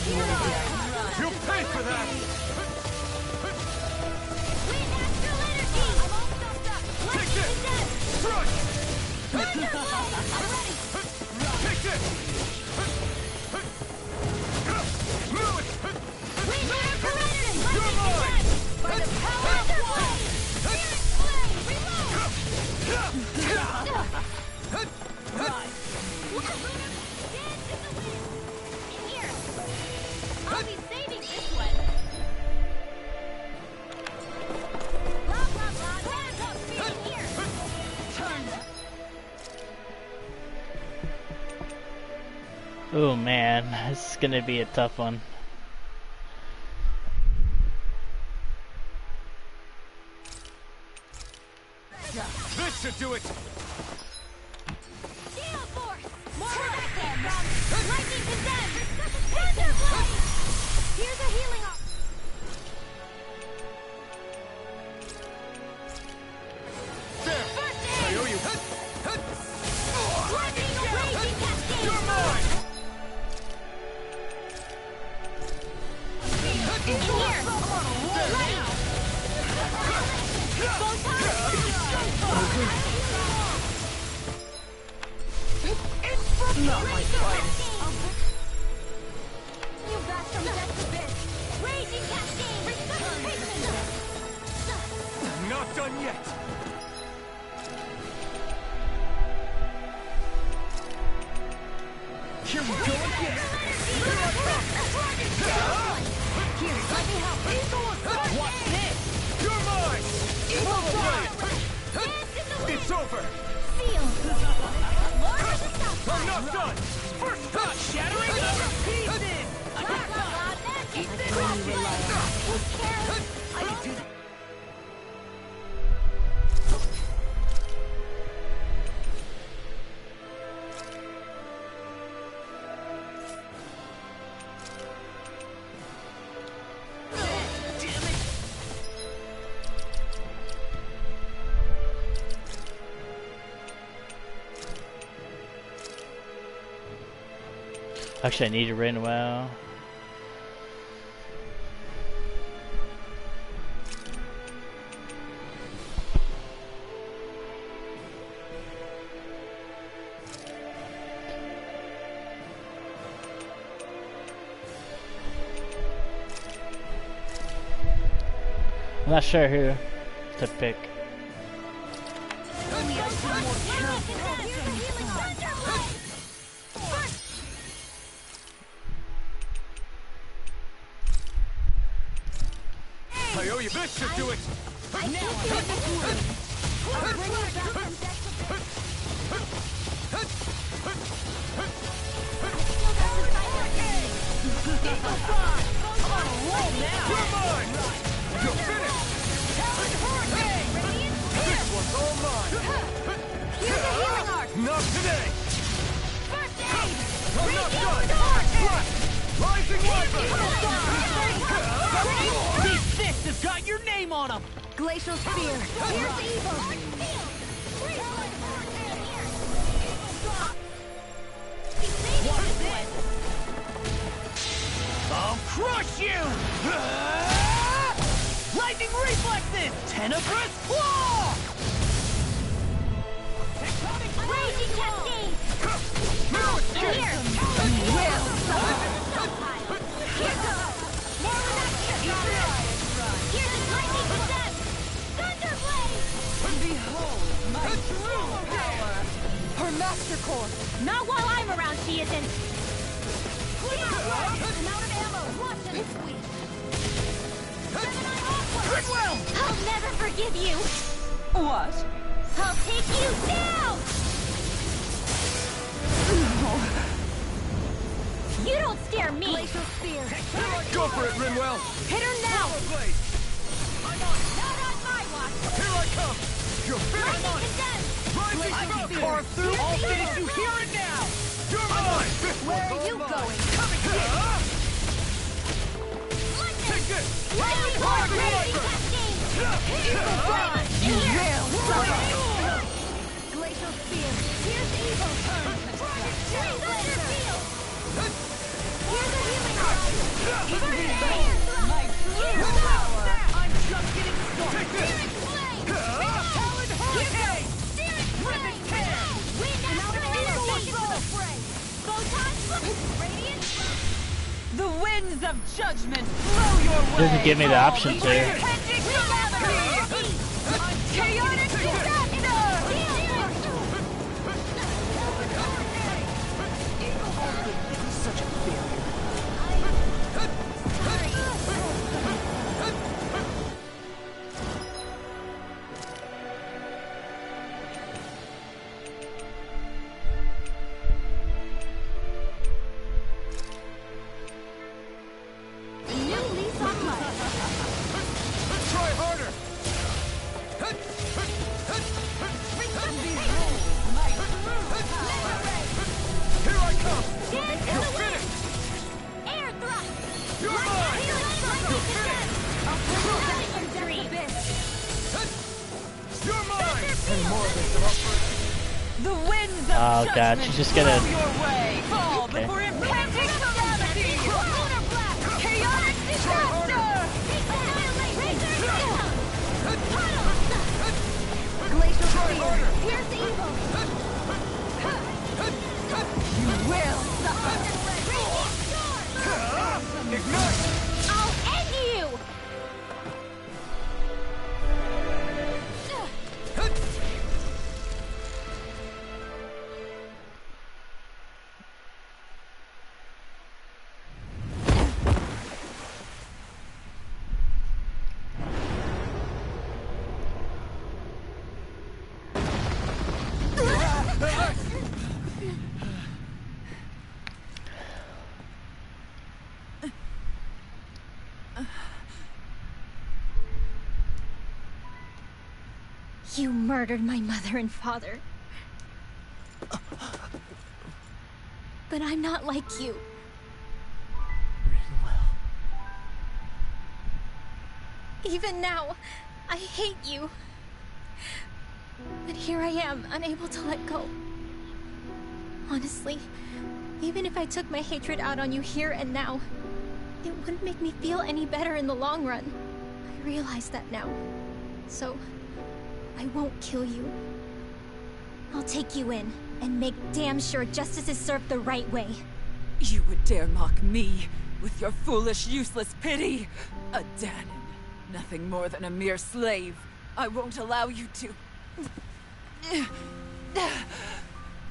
You'll pay for that! Take this! Crush! Take this! Move it! You're mine! By the power of one! Here! I'll be saving this one! Blah, blah, blah! Hands up! Here! Turn! Oh man, this is gonna be a tough one. This should do it! Gale Force! More back there! Lightning Condemned! Thunder Blade! Here's a healing arm! There! First I aid! owe you! Lightning Raging Cascade! You're mine! In here! Ready! Not my finest. You back from death's abyss. Raging Cascade! Resuscitation! Not done yet! Here we go again! Here I come! Here, let me help. What's this? You're mine! Evil It's over! Seal! I'm not done! First touch! Shattering it to pieces! Blah, blah, blah, magic! Who cares? I can do that. Actually, I need to rain well. I'm not sure who to pick. Only a few more counts. I owe you! This should do it! I now feel this one. I'll bring you back from death's abyss. On a roll now! You're mine! You're finished! This one's all mine! Here's a healing arc! Not today! First aid! I'm not done! Blast! Rising Viper! These fists have got your name on them! Glacial Spear! Here's evil! I'll crush you! Lightning reflexes! Tenebrous claw! Raging Cascade! Here! You will suffer! Here goes! More with that Here's a lightning possessed! Thunder Blade! Behold my true power! Her Master Core! Not while I'm around, she isn't! I'm out of ammo! Watch them squeeze! Critwell! I'll never forgive you! What? I'll take you down! You don't scare me! Glacial Spear! Go for it, Rinwell! Hit her now! Blade! I'm on! Not on my watch! Here I come! You're finished! Lightning condemned! Rising I can Falcon! carve through! I'll finish you here and now! You're mine! This Where one's are you all mine. going? Coming here! Take this! Lightning Horde! Raging Cascade! Evil Blade! You will suffer! Glacial Spear! Here's evil! Thunder Field! Here's a healing arc! winds of judgment blow your way. Doesn't give me the option to. Chaotic disaster! Such a failure. The winds of Oh god, she's just gonna. fall Okay. before impending calamity! Lunar blast! Chaotic disaster! Glacial spear. Here's the evil. You will suffer! Ignite! I'll end you! You murdered my mother and father. But I'm not like you. Even now, I hate you. But here I am, unable to let go. Honestly, even if I took my hatred out on you here and now, it wouldn't make me feel any better in the long run. I realize that now. So, I won't kill you. I'll take you in and make damn sure justice is served the right way. You would dare mock me with your foolish, useless pity? A Danon, nothing more than a mere slave. I won't allow you to...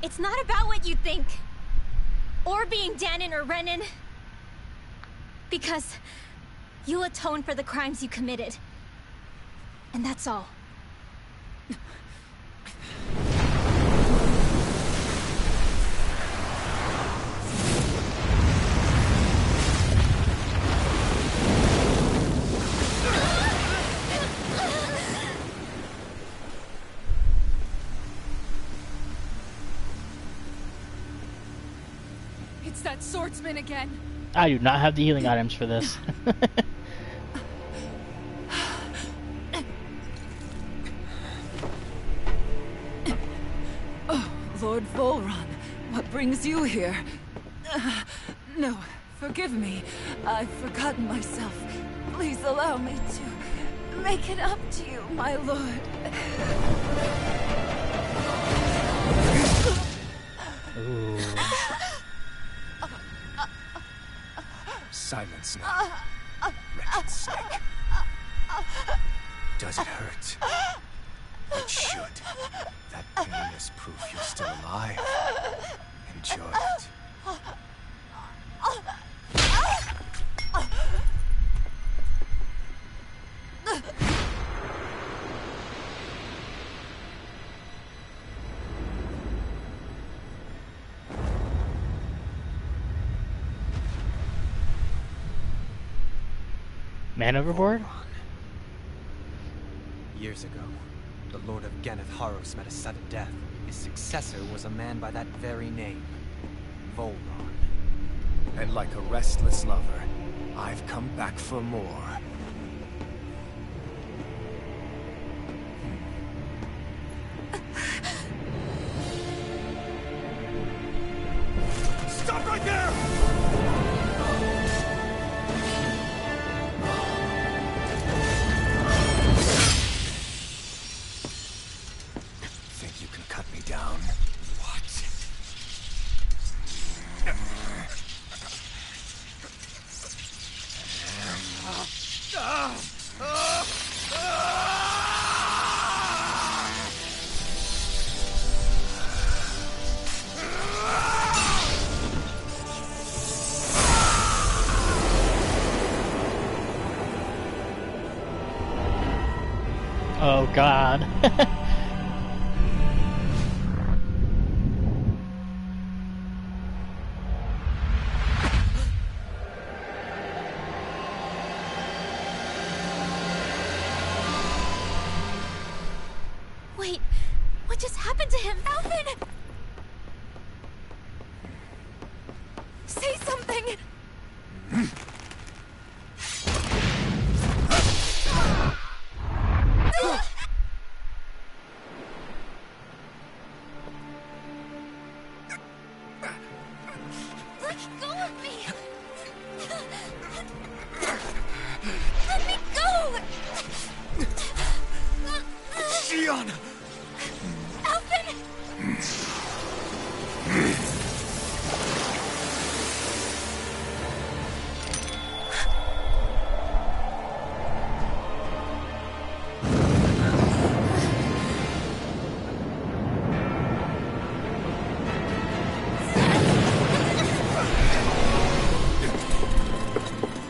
It's not about what you think. Or being Danon or Renan. Because you'll atone for the crimes you committed. And that's all. It's that swordsman again. I do not have the healing items for this. Oh, Lord Volron, what brings you here? No, forgive me. I've forgotten myself. Please allow me to make it up to you, my lord. Ooh. Silence now, wretched snake. Does it hurt? It should. That pain is proof you're still alive. Enjoy it. Man overboard? Years ago, the Lord of Genneth Haros met a sudden death. His successor was a man by that very name, Volron. And like a restless lover, I've come back for more. Stop right there! Think you can cut me down? What? Oh god. Wait, what just happened to him? Alvin! Say something! Let go of me! Let me go! Shion! Alvin!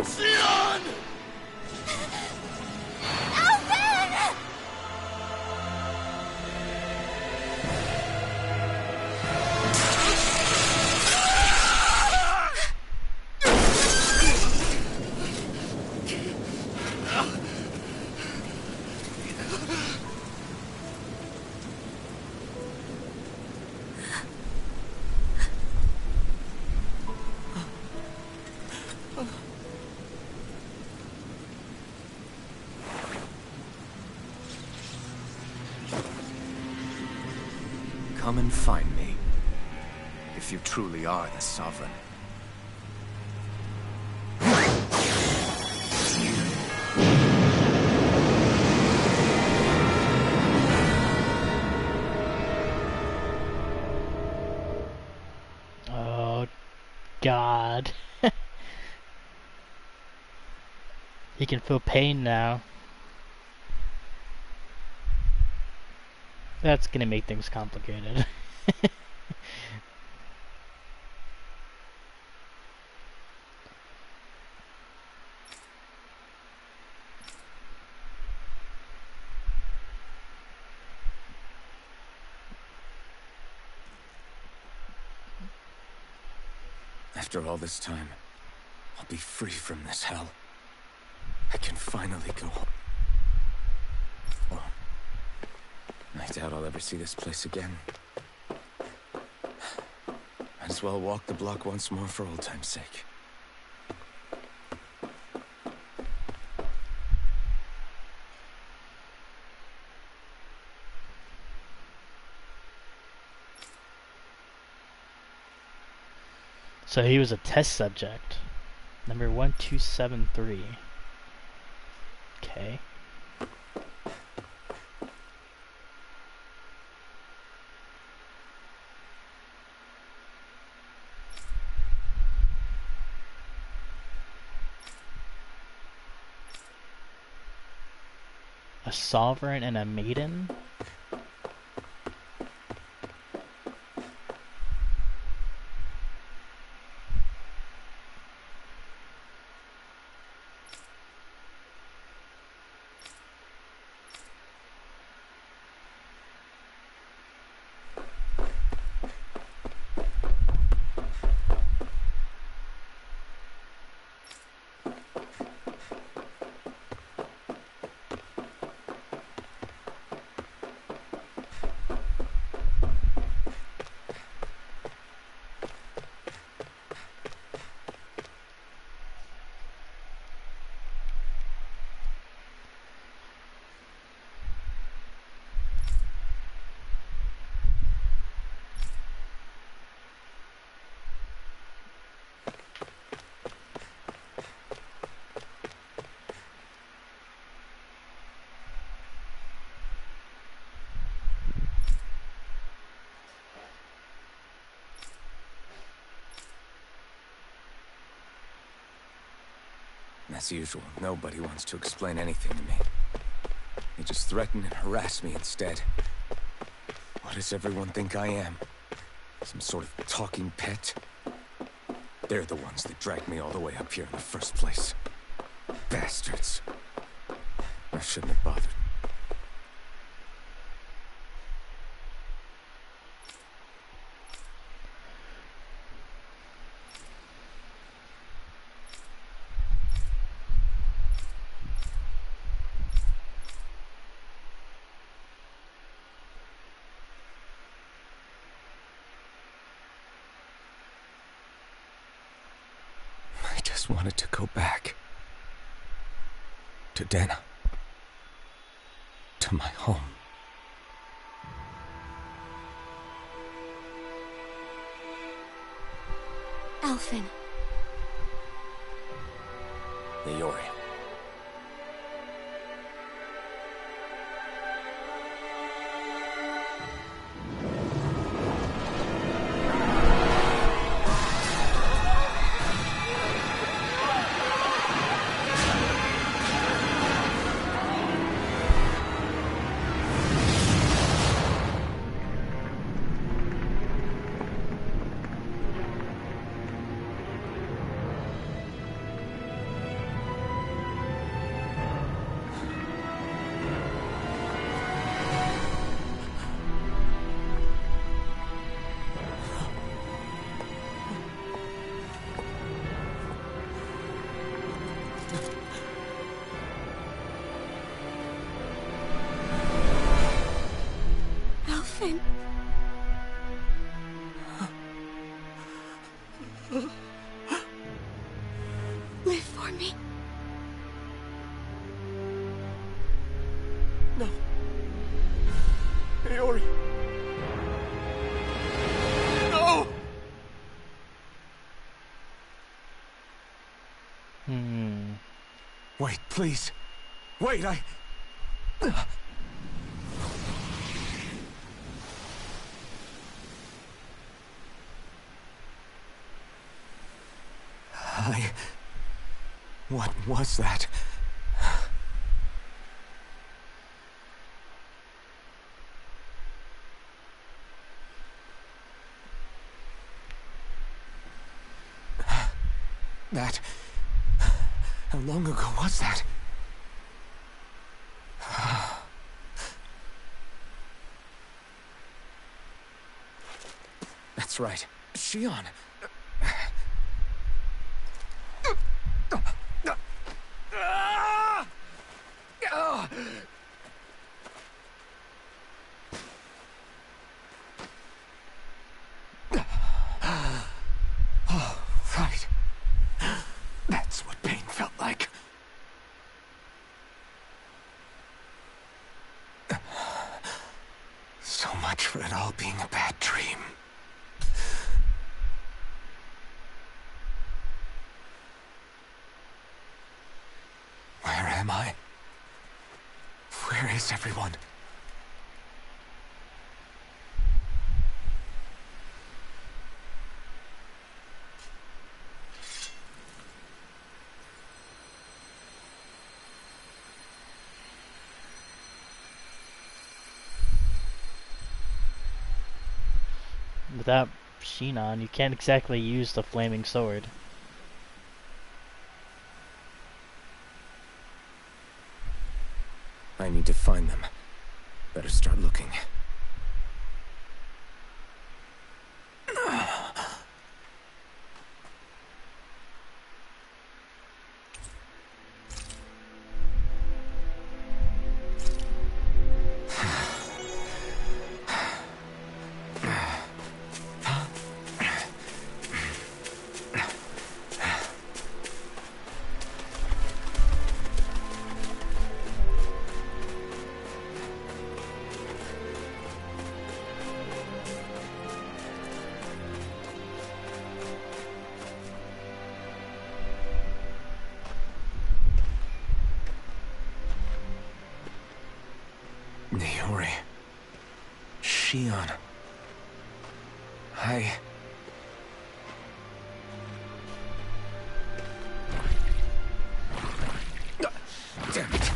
Shion! Alvin! Come and find me, if you truly are the Sovereign. Oh god. He can feel pain now. That's gonna make things complicated. After all this time, I'll be free from this hell. I can finally go home. Well, I doubt I'll ever see this place again. Might as well walk the block once more for old time's sake. So he was a test subject. Number 1273. Okay. A sovereign and a maiden? As usual, nobody wants to explain anything to me. They just threaten and harass me instead. What does everyone think I am? Some sort of talking pet? They're the ones that dragged me all the way up here in the first place. Bastards. I shouldn't have bothered. wanted to go back. To Dana. To my home. Alphen. Naori. Alphen. Live for me. No. Naori. No! Wait, please. Wait, What was that? How long ago was that? That's right. Shion. Oh, right. That's what pain felt like. So much for it all being a bad dream. Where am I? Where is everyone? Without Shinon, you can't exactly use the flaming sword. I need to find them. Better start looking. Naori. Shion. Damn it.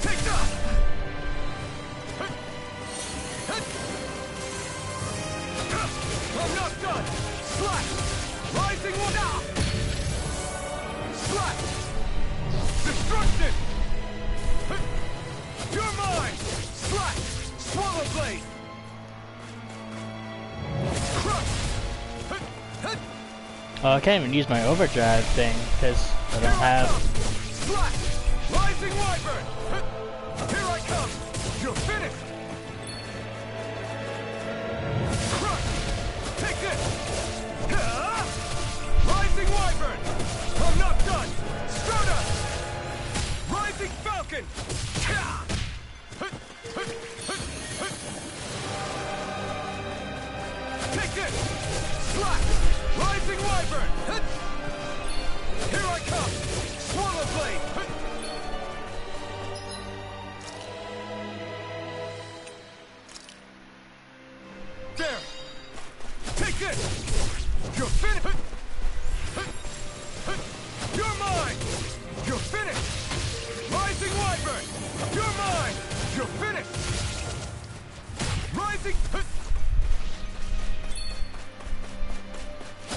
Take that! I'm not done! Slash! Rising water! Slash! Destruction! You're mine! Slash! Swallow blade! Crush! Oh, I can't even use my overdrive thing because I don't have. Slash! Rising wyvern! Here I come! You're finished! Crush! Take this! Rising Wyvern! I'm not done! Stardust! Rising Falcon! Take this! Slack! Rising Wyvern! Here I come! Swallow Blade! There! Take this! You're finished! You're mine! You're finished! Rising Wyvern! You're mine! You're finished! Rising...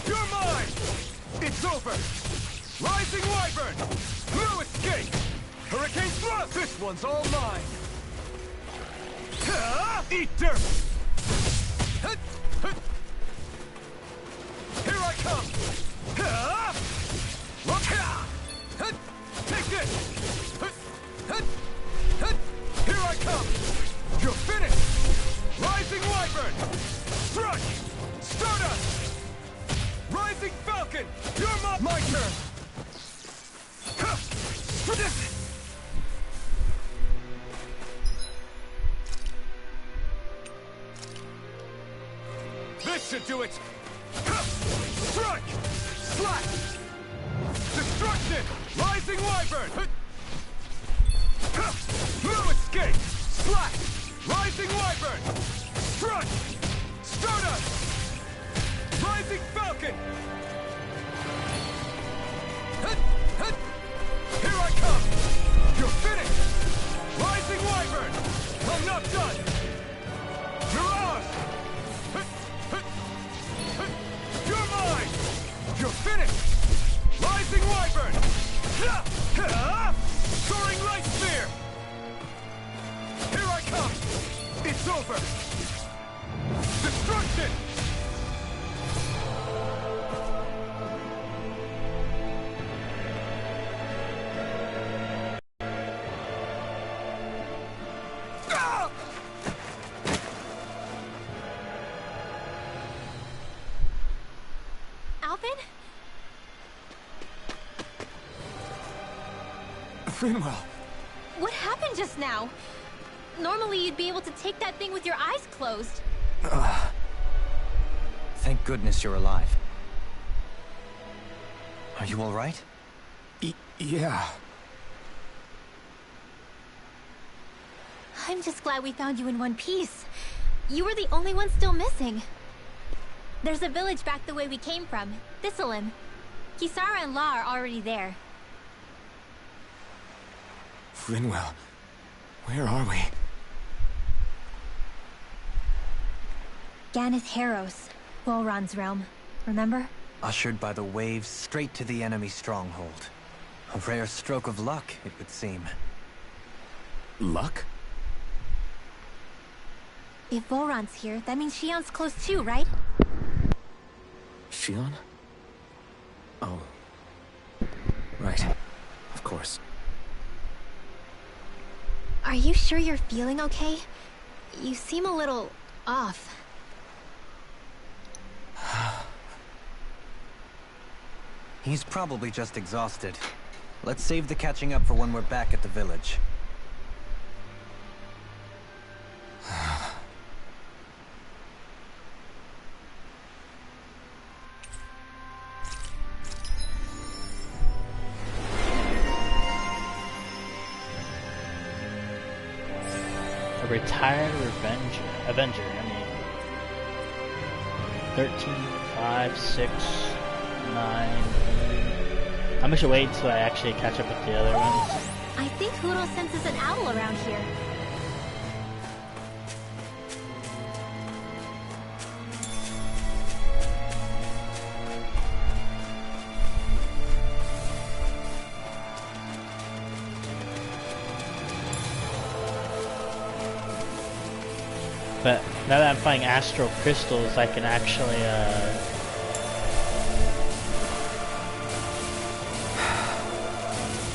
You're mine! It's over! Rising Wyvern! No escape! Hurricane Thrust! This one's all mine! Eat dirt! Here I come! Take this! Here I come! You're finished! Rising Wyvern! Strike! Stardust! Rising Falcon! You're my turn! This should do it! Strike! Slack! Destruction! Rising Wyvern! No escape! Slack! Rising Wyvern! Strike! Stardust! Rising Falcon! Here I come! You're finished! Rising Wyvern! I'm not done! You're ours! You're mine! You're finished! Rising Wyvern! Soaring Light Sphere! Here I come! It's over! Destruction! Alvin? Finwell! What happened just now? Normally you'd be able to take that thing with your eyes closed. Thank goodness you're alive. Are you all right? Yeah. I'm just glad we found you in one piece. You were the only one still missing. There's a village back the way we came from, Thistleim. Kisara and La are already there. Finwell, where are we? Ganeth Haros, Volron's realm. Remember? Ushered by the waves straight to the enemy stronghold. A rare stroke of luck, it would seem. Luck? If Volron's here, that means Shion's close too, right? Shion? Oh. Right. Of course. Are you sure you're feeling okay? You seem a little off. He's probably just exhausted. Let's save the catching up for when we're back at the village. A retired Avenger. I mean, 13, 5, 6, 9. I should wait until I actually catch up with the other ones. I think Huro senses an owl around here. But now that I'm finding Astral Crystals, I can actually,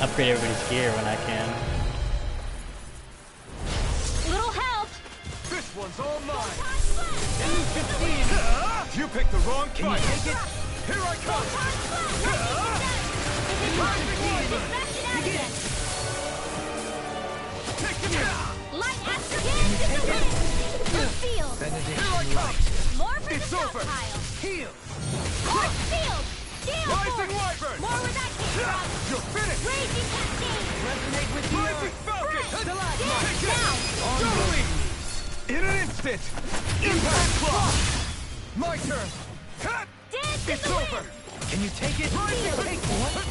upgrade everybody's gear when I can. Little one's all mine. You picked the wrong fight. Can you take it? Here I come. Light Astral Dance in the wind! The field! Benediction light. More for It's the over. stockpile! Heal. Arch field! Gale Rising Force! Wyvern! More where that came from! You're finished. Raging Cascade! Resonate with the Rising Falcon! Dance now! In an instant! Impact Claw! My turn! Dance in It's the over! wind! Can you take it? Take one!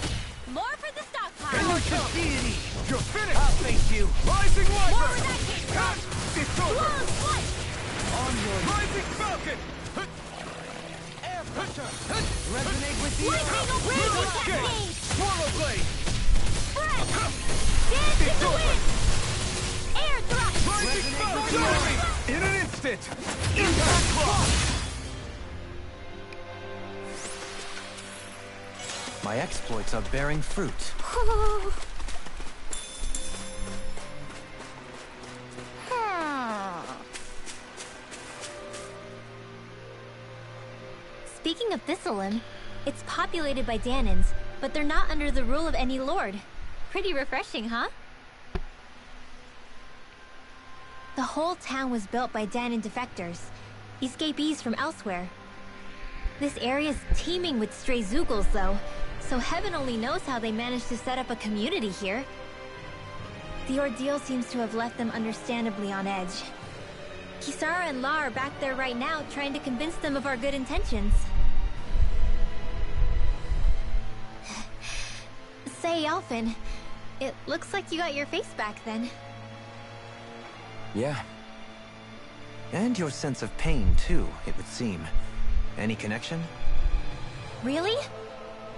More for the stockpile! Benediction deity! You're finished! I'll face you! Rising More Wyvern! where that came from! It's over! Blown Flight! On your Rising Falcon! Air pressure! Resonate with the Lightning Raging Cascade! Swallow Blade! Fresh! Dance in the wind! Air thrust! Rising Falcon! In an instant! Impact Claw! My exploits are bearing fruit. Speaking of Thistleland, it's populated by Danans, but they're not under the rule of any lord. Pretty refreshing, huh? The whole town was built by Danan defectors, escapees from elsewhere. This area's teeming with stray Zeugles, though, so heaven only knows how they managed to set up a community here. The ordeal seems to have left them understandably on edge. Kisara and La are back there right now trying to convince them of our good intentions. Say, Alphen, it looks like you got your face back then. Yeah. And your sense of pain, too, it would seem. Any connection? Really?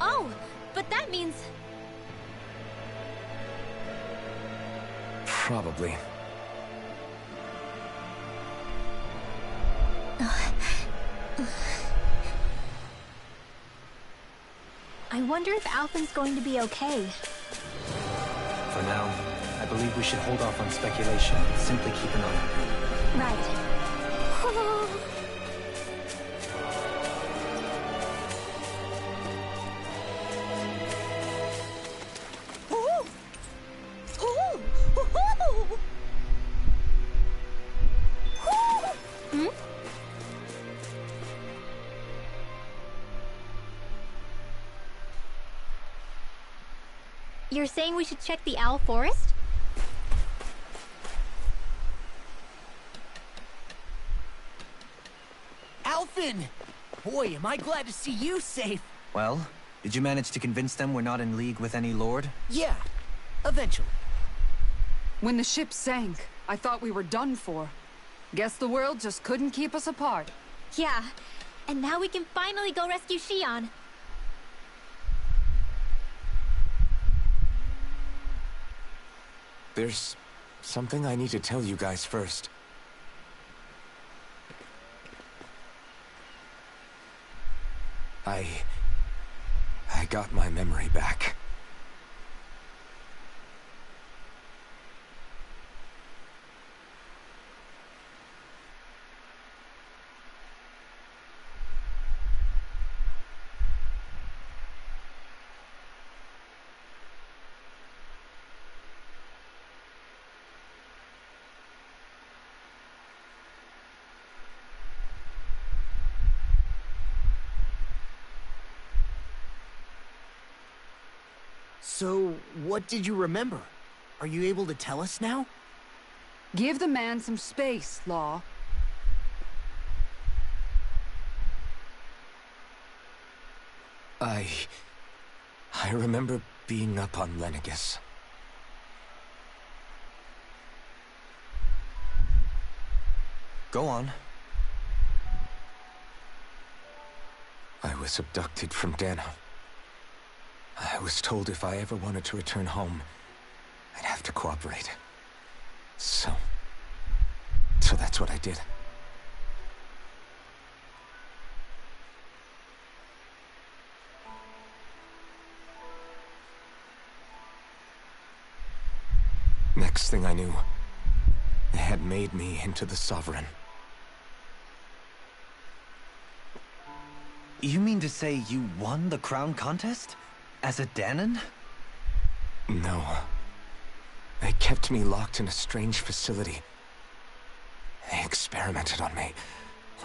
Oh, but that means... Probably. I wonder if Alphen's going to be okay. For now, I believe we should hold off on speculation and simply keep an eye on her. Right. Hmm? You're saying we should check the Owl Forest? Alphen! Boy, am I glad to see you safe. Well, did you manage to convince them we're not in league with any lord? Yeah, eventually. When the ship sank, I thought we were done for. Guess the world just couldn't keep us apart. Yeah, and now we can finally go rescue Xion. There's something I need to tell you guys first. I got my memory back. So, what did you remember? Are you able to tell us now? Give the man some space, Law. I remember being up on Lenegis. Go on. I was abducted from Dana. I was told if I ever wanted to return home, I'd have to cooperate. So that's what I did. Next thing I knew, they had made me into the Sovereign. You mean to say you won the crown contest? As a Dahnan? No. They kept me locked in a strange facility. They experimented on me,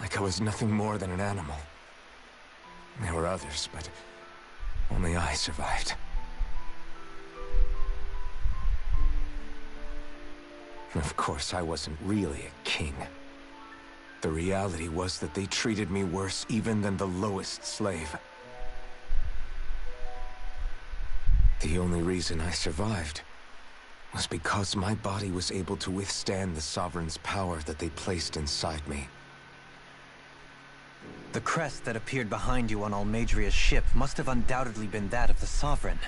like I was nothing more than an animal. There were others, but only I survived. Of course, I wasn't really a king. The reality was that they treated me worse even than the lowest slave. The only reason I survived was because my body was able to withstand the Sovereign's power that they placed inside me. The crest that appeared behind you on Almeidria's ship must have undoubtedly been that of the Sovereign.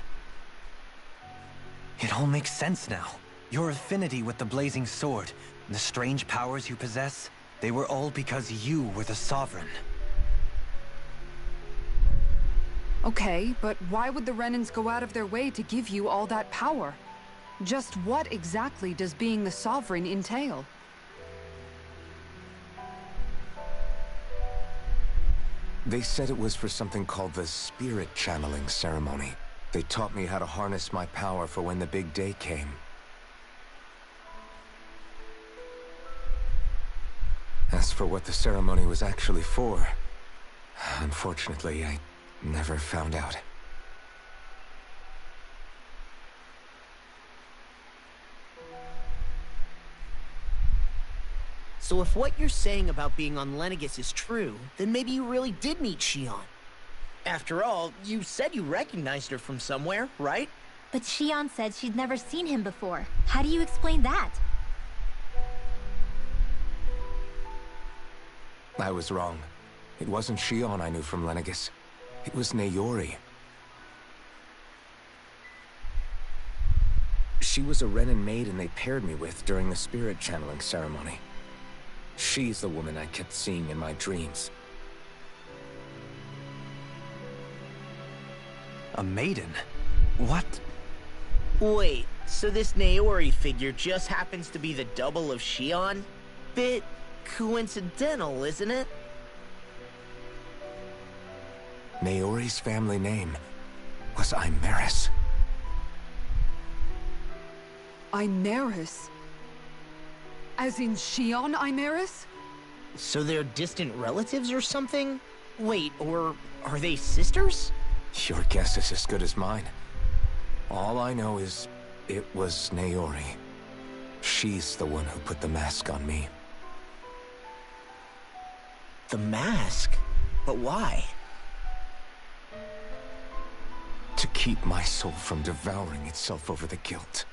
It all makes sense now. Your affinity with the Blazing Sword, and the strange powers you possess, they were all because you were the Sovereign. Okay, but why would the Renans go out of their way to give you all that power? Just what exactly does being the Sovereign entail? They said it was for something called the Spirit Channeling Ceremony. They taught me how to harness my power for when the big day came. As for what the ceremony was actually for, unfortunately, I never found out. So if what you're saying about being on Lenegis is true, then maybe you really did meet Shionne. After all, you said you recognized her from somewhere, right? But Shionne said she'd never seen him before. How do you explain that? I was wrong. It wasn't Shionne I knew from Lenegis. It was Naori. She was a Renan maiden they paired me with during the spirit channeling ceremony. She's the woman I kept seeing in my dreams. A maiden? What? Wait, so this Naori figure just happens to be the double of Shionne? Bit coincidental, isn't it? Naori's family name was Imerys. Imerys? As in Shionne Imerys? So they're distant relatives or something? Wait, or are they sisters? Your guess is as good as mine. All I know is it was Naori. She's the one who put the mask on me. The mask? But why? To keep my soul from devouring itself over the guilt.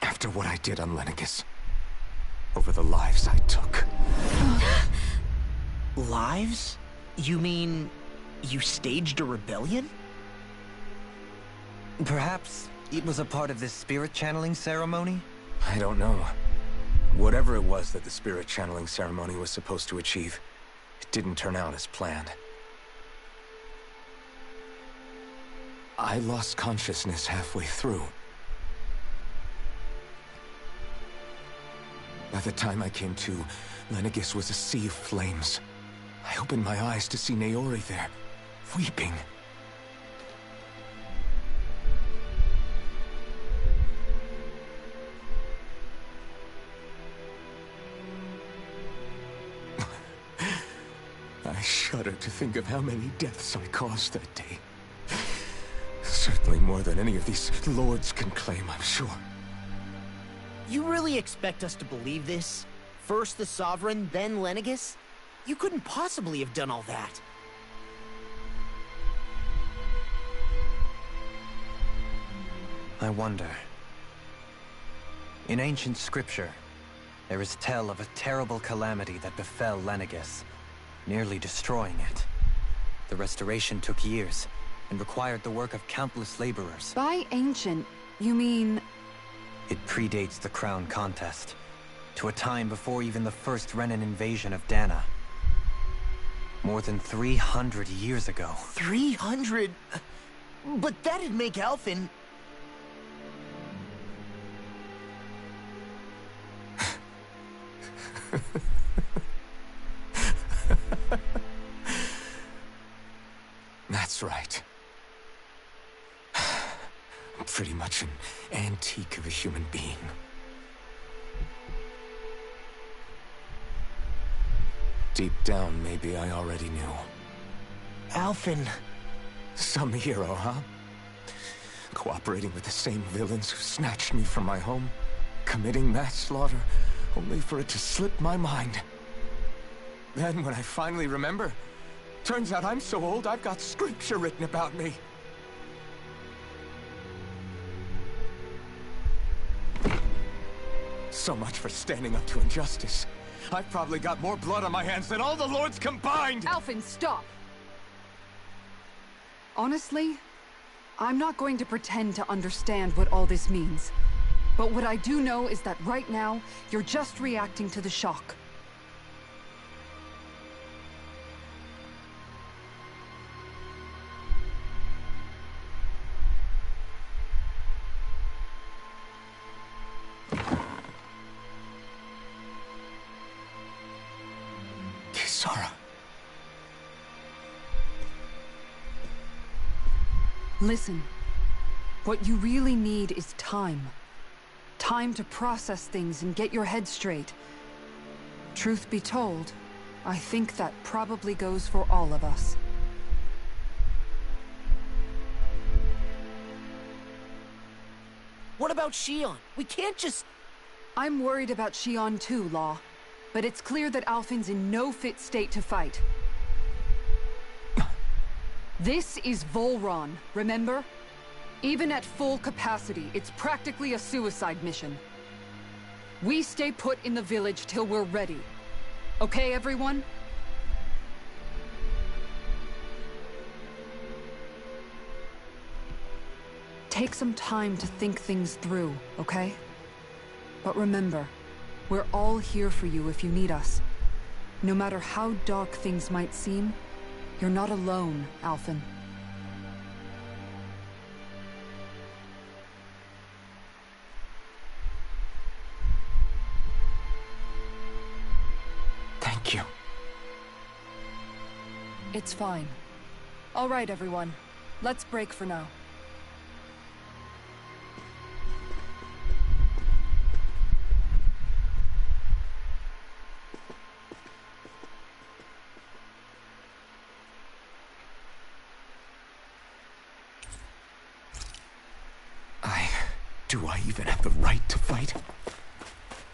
After what I did on Lenegis. Over the lives I took. Lives? You mean you staged a rebellion? Perhaps it was a part of this spirit channeling ceremony? I don't know. Whatever it was that the spirit channeling ceremony was supposed to achieve, it didn't turn out as planned. I lost consciousness halfway through. By the time I came to, Lenegis was a sea of flames. I opened my eyes to see Naori there, weeping. I shudder to think of how many deaths I caused that day. Certainly more than any of these lords can claim, I'm sure. You really expect us to believe this? First the Sovereign, then Lenegis? You couldn't possibly have done all that. I wonder. In ancient scripture, there is tell of a terrible calamity that befell Lenegis, nearly destroying it. The restoration took years, and required the work of countless laborers. By ancient, you mean... It predates the crown contest, to a time before even the first Renan invasion of Dahna. More than 300 years ago. 300? But that'd make Alphen... Pretty much an antique of a human being. Deep down, maybe I already knew. Alphen. Some hero, huh? Cooperating with the same villains who snatched me from my home, committing mass slaughter, only for it to slip my mind. Then, when I finally remember, turns out I'm so old I've got scripture written about me. So much for standing up to injustice. I've probably got more blood on my hands than all the lords combined! Alphen, stop! Honestly, I'm not going to pretend to understand what all this means. But what I do know is that right now, you're just reacting to the shock. Kisara. Listen, what you really need is time. Time to process things and get your head straight. Truth be told, I think that probably goes for all of us. What about Shion? We can't just... I'm worried about Shion too, Law. But it's clear that Alphen's in no fit state to fight. This is Volron, remember? Even at full capacity, it's practically a suicide mission. We stay put in the village till we're ready. Okay, everyone? Take some time to think things through, okay? But remember, we're all here for you if you need us. No matter how dark things might seem, you're not alone, Alphen. Thank you. It's fine. All right, everyone. Let's break for now. Do I even have the right to fight?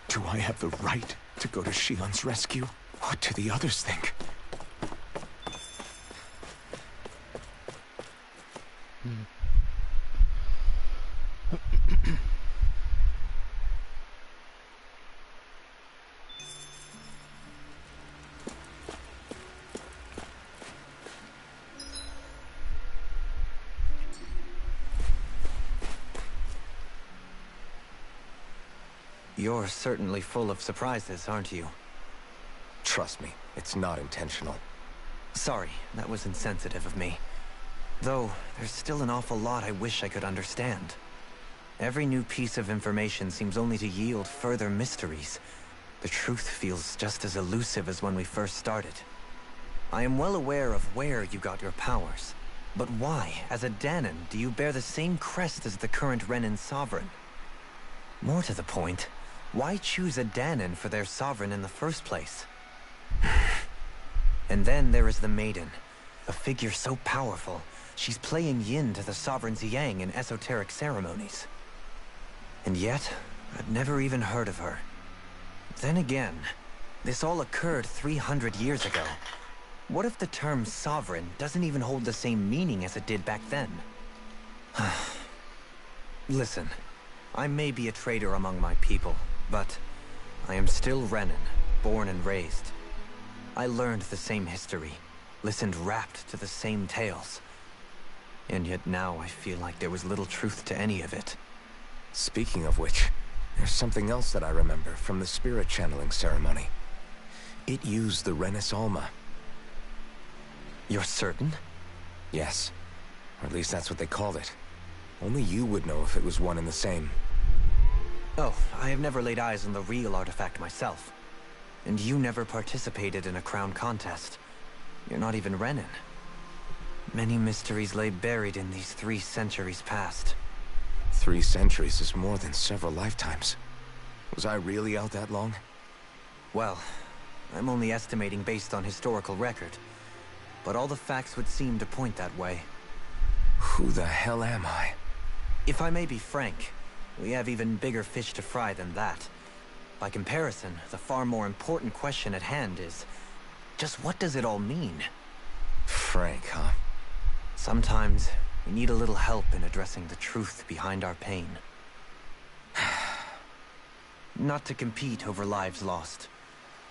Do I have the right to go to Shion's rescue? What do the others think? You're certainly full of surprises, aren't you? Trust me, it's not intentional. Sorry, that was insensitive of me. Though, there's still an awful lot I wish I could understand. Every new piece of information seems only to yield further mysteries. The truth feels just as elusive as when we first started. I am well aware of where you got your powers. But why, as a Dahnan, do you bear the same crest as the current Renan sovereign? More to the point, why choose a Dahnan for their sovereign in the first place? And then there is the Maiden, a figure so powerful, she's playing yin to the sovereign's yang in esoteric ceremonies. And yet, I'd never even heard of her. Then again, this all occurred 300 years ago. What if the term sovereign doesn't even hold the same meaning as it did back then? Listen, I may be a traitor among my people, but I am still Renan, born and raised. I learned the same history, listened rapt to the same tales. And yet now I feel like there was little truth to any of it. Speaking of which, there's something else that I remember from the spirit channeling ceremony. It used the Renis Alma. You're certain? Yes. Or at least that's what they called it. Only you would know if it was one and the same. Oh, I have never laid eyes on the real artifact myself. And you never participated in a crown contest. You're not even Renan. Many mysteries lay buried in these 3 centuries past. 3 centuries is more than several lifetimes. Was I really out that long? Well, I'm only estimating based on historical record. But all the facts would seem to point that way. Who the hell am I? If I may be frank, we have even bigger fish to fry than that. By comparison, the far more important question at hand is, just what does it all mean? Frank, huh? Sometimes, we need a little help in addressing the truth behind our pain. Not to compete over lives lost,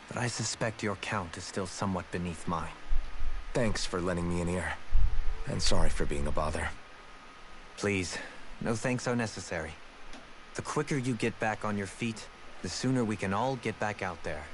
but I suspect your count is still somewhat beneath mine. Thanks for lending me an ear. And sorry for being a bother. Please, no thanks are necessary. The quicker you get back on your feet, the sooner we can all get back out there.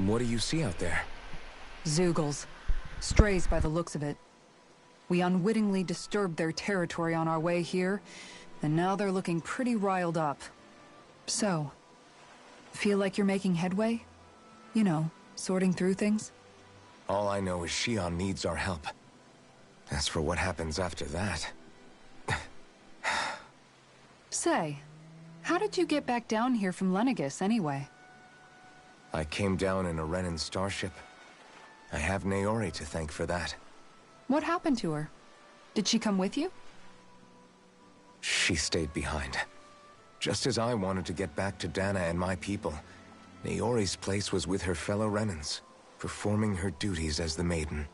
What do you see out there? Zeugles. Strays by the looks of it. We unwittingly disturbed their territory on our way here, and now they're looking pretty riled up. So, feel like you're making headway? You know, sorting through things? All I know is Shion needs our help. As for what happens after that... Say, how did you get back down here from Lenegis, anyway? I came down in a Renan starship. I have Naori to thank for that. What happened to her? Did she come with you? She stayed behind. Just as I wanted to get back to Dana and my people, Naori's place was with her fellow Renans, performing her duties as the Maiden.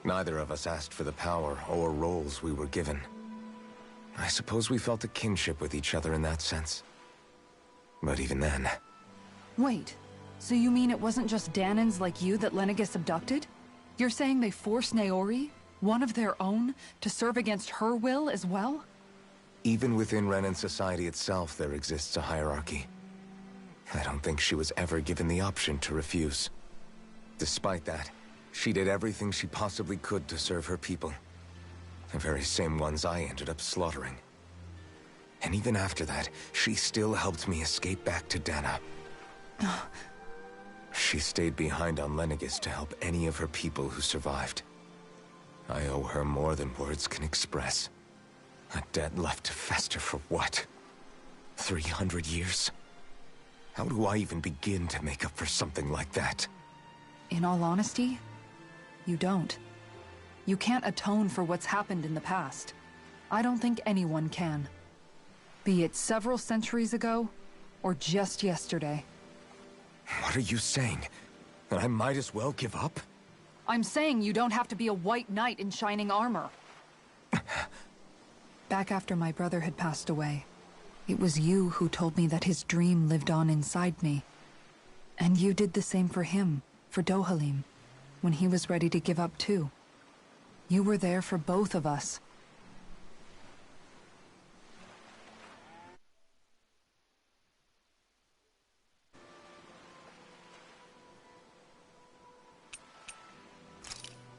Neither of us asked for the power or roles we were given. I suppose we felt a kinship with each other in that sense. But even then... Wait, so you mean it wasn't just Danans like you that Lenegis abducted? You're saying they forced Naori, one of their own, to serve against her will as well? Even within Renan society itself, there exists a hierarchy. I don't think she was ever given the option to refuse. Despite that, she did everything she possibly could to serve her people. The very same ones I ended up slaughtering. And even after that, she still helped me escape back to Dana. She stayed behind on Lenegis to help any of her people who survived. I owe her more than words can express. A debt left to fester for what? 300 years? How do I even begin to make up for something like that? In all honesty, you don't. You can't atone for what's happened in the past. I don't think anyone can. Be it several centuries ago, or just yesterday. What are you saying? That I might as well give up? I'm saying you don't have to be a white knight in shining armor. Back after my brother had passed away, it was you who told me that his dream lived on inside me. And you did the same for him, for Dohalim, when he was ready to give up too. You were there for both of us.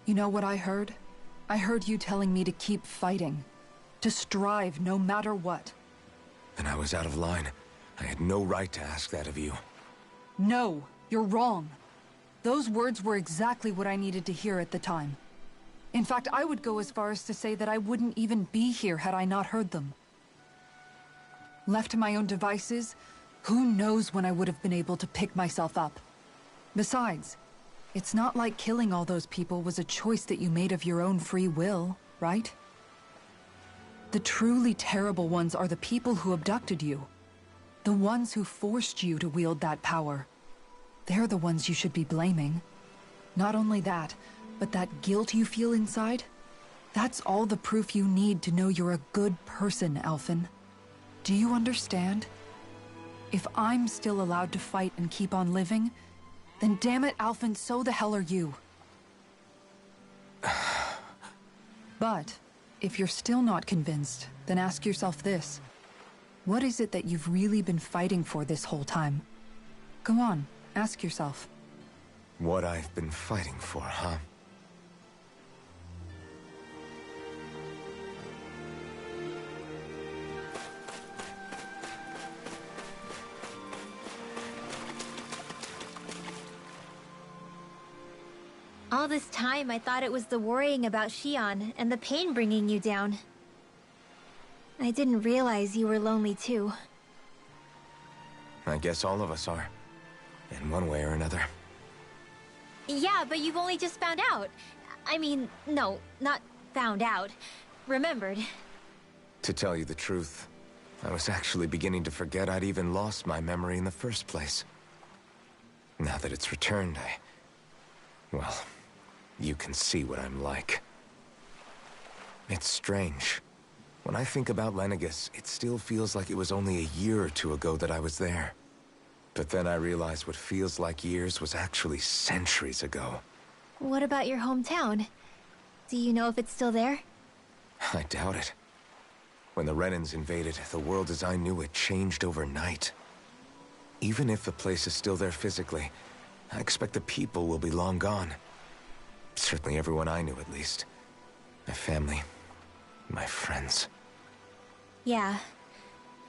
You know what I heard? I heard you telling me to keep fighting. To strive no matter what. Then I was out of line. I had no right to ask that of you. No, you're wrong. Those words were exactly what I needed to hear at the time. In fact, I would go as far as to say that I wouldn't even be here had I not heard them. Left to my own devices, who knows when I would have been able to pick myself up. Besides, it's not like killing all those people was a choice that you made of your own free will, right? The truly terrible ones are the people who abducted you. The ones who forced you to wield that power. They're the ones you should be blaming. Not only that, but that guilt you feel inside, that's all the proof you need to know you're a good person, Alphen. Do you understand? If I'm still allowed to fight and keep on living, then damn it, Alphen, so the hell are you. But, if you're still not convinced, then ask yourself this. What is it that you've really been fighting for this whole time? Go on, ask yourself. What I've been fighting for, huh? All this time, I thought it was the worrying about Xion and the pain bringing you down. I didn't realize you were lonely too. I guess all of us are. In one way or another. Yeah, but you've only just found out. I mean, no, not found out. Remembered. To tell you the truth, I was actually beginning to forget I'd even lost my memory in the first place. Now that it's returned, well, you can see what I'm like. It's strange. When I think about Lenegis, it still feels like it was only a year or two ago that I was there. But then I realized what feels like years was actually centuries ago. What about your hometown? Do you know if it's still there? I doubt it. When the Renans invaded, the world as I knew it changed overnight. Even if the place is still there physically, I expect the people will be long gone. Certainly everyone I knew, at least. My family. My friends. Yeah,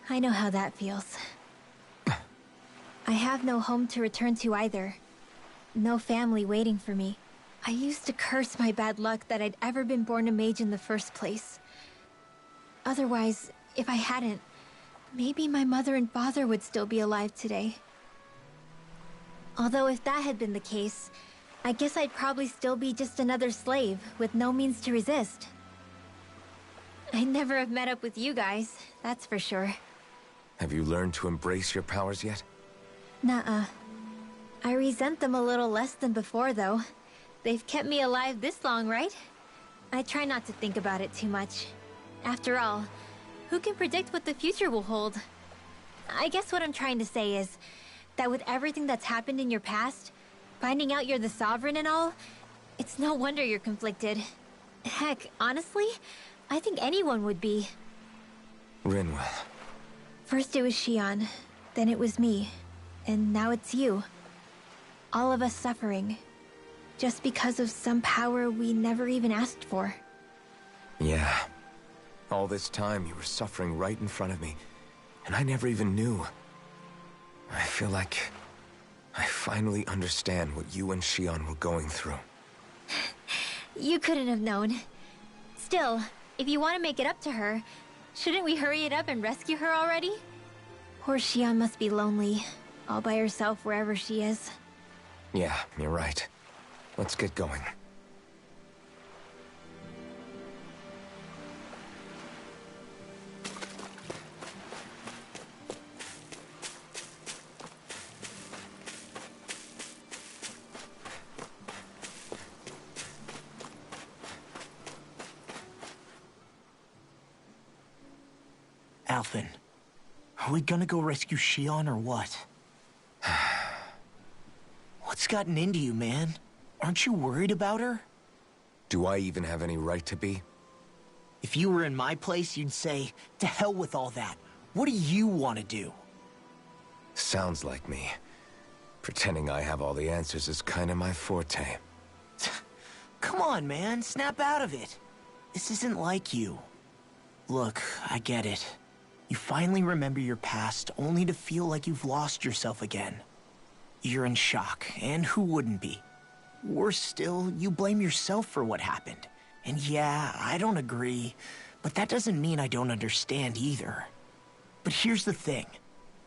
I know how that feels. I have no home to return to either. No family waiting for me. I used to curse my bad luck that I'd ever been born a mage in the first place. Otherwise, if I hadn't, maybe my mother and father would still be alive today. Although if that had been the case, I guess I'd probably still be just another slave with no means to resist. I'd never have met up with you guys, that's for sure. Have you learned to embrace your powers yet? Nuh-uh. I resent them a little less than before, though. They've kept me alive this long, right? I try not to think about it too much. After all, who can predict what the future will hold? I guess what I'm trying to say is that with everything that's happened in your past, finding out you're the Sovereign and all, it's no wonder you're conflicted. Heck, honestly, I think anyone would be. Rinwell. First it was Xion, then it was me, and now it's you. All of us suffering, just because of some power we never even asked for. Yeah. All this time you were suffering right in front of me, and I never even knew. I feel like I finally understand what you and Xion were going through. You couldn't have known. Still, if you want to make it up to her, shouldn't we hurry it up and rescue her already? Poor Xion must be lonely, all by herself wherever she is. Yeah, you're right. Let's get going. Alphen, are we gonna go rescue Shion or what? What's gotten into you, man? Aren't you worried about her? Do I even have any right to be? If you were in my place, you'd say, to hell with all that. What do you want to do? Sounds like me. Pretending I have all the answers is kind of my forte. Come on, man. Snap out of it. This isn't like you. Look, I get it. You finally remember your past, only to feel like you've lost yourself again. You're in shock, and who wouldn't be? Worse still, you blame yourself for what happened. And yeah, I don't agree, but that doesn't mean I don't understand either. But here's the thing.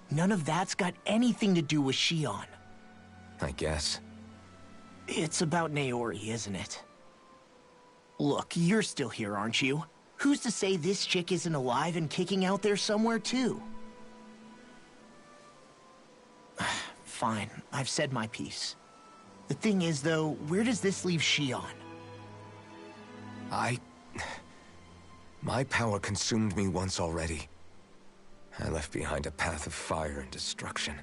None of that's got anything to do with Shion. I guess. It's about Naori, isn't it? Look, you're still here, aren't you? Who's to say this chick isn't alive and kicking out there somewhere, too? Fine, I've said my piece. The thing is, though, where does this leave Shion? My power consumed me once already. I left behind a path of fire and destruction.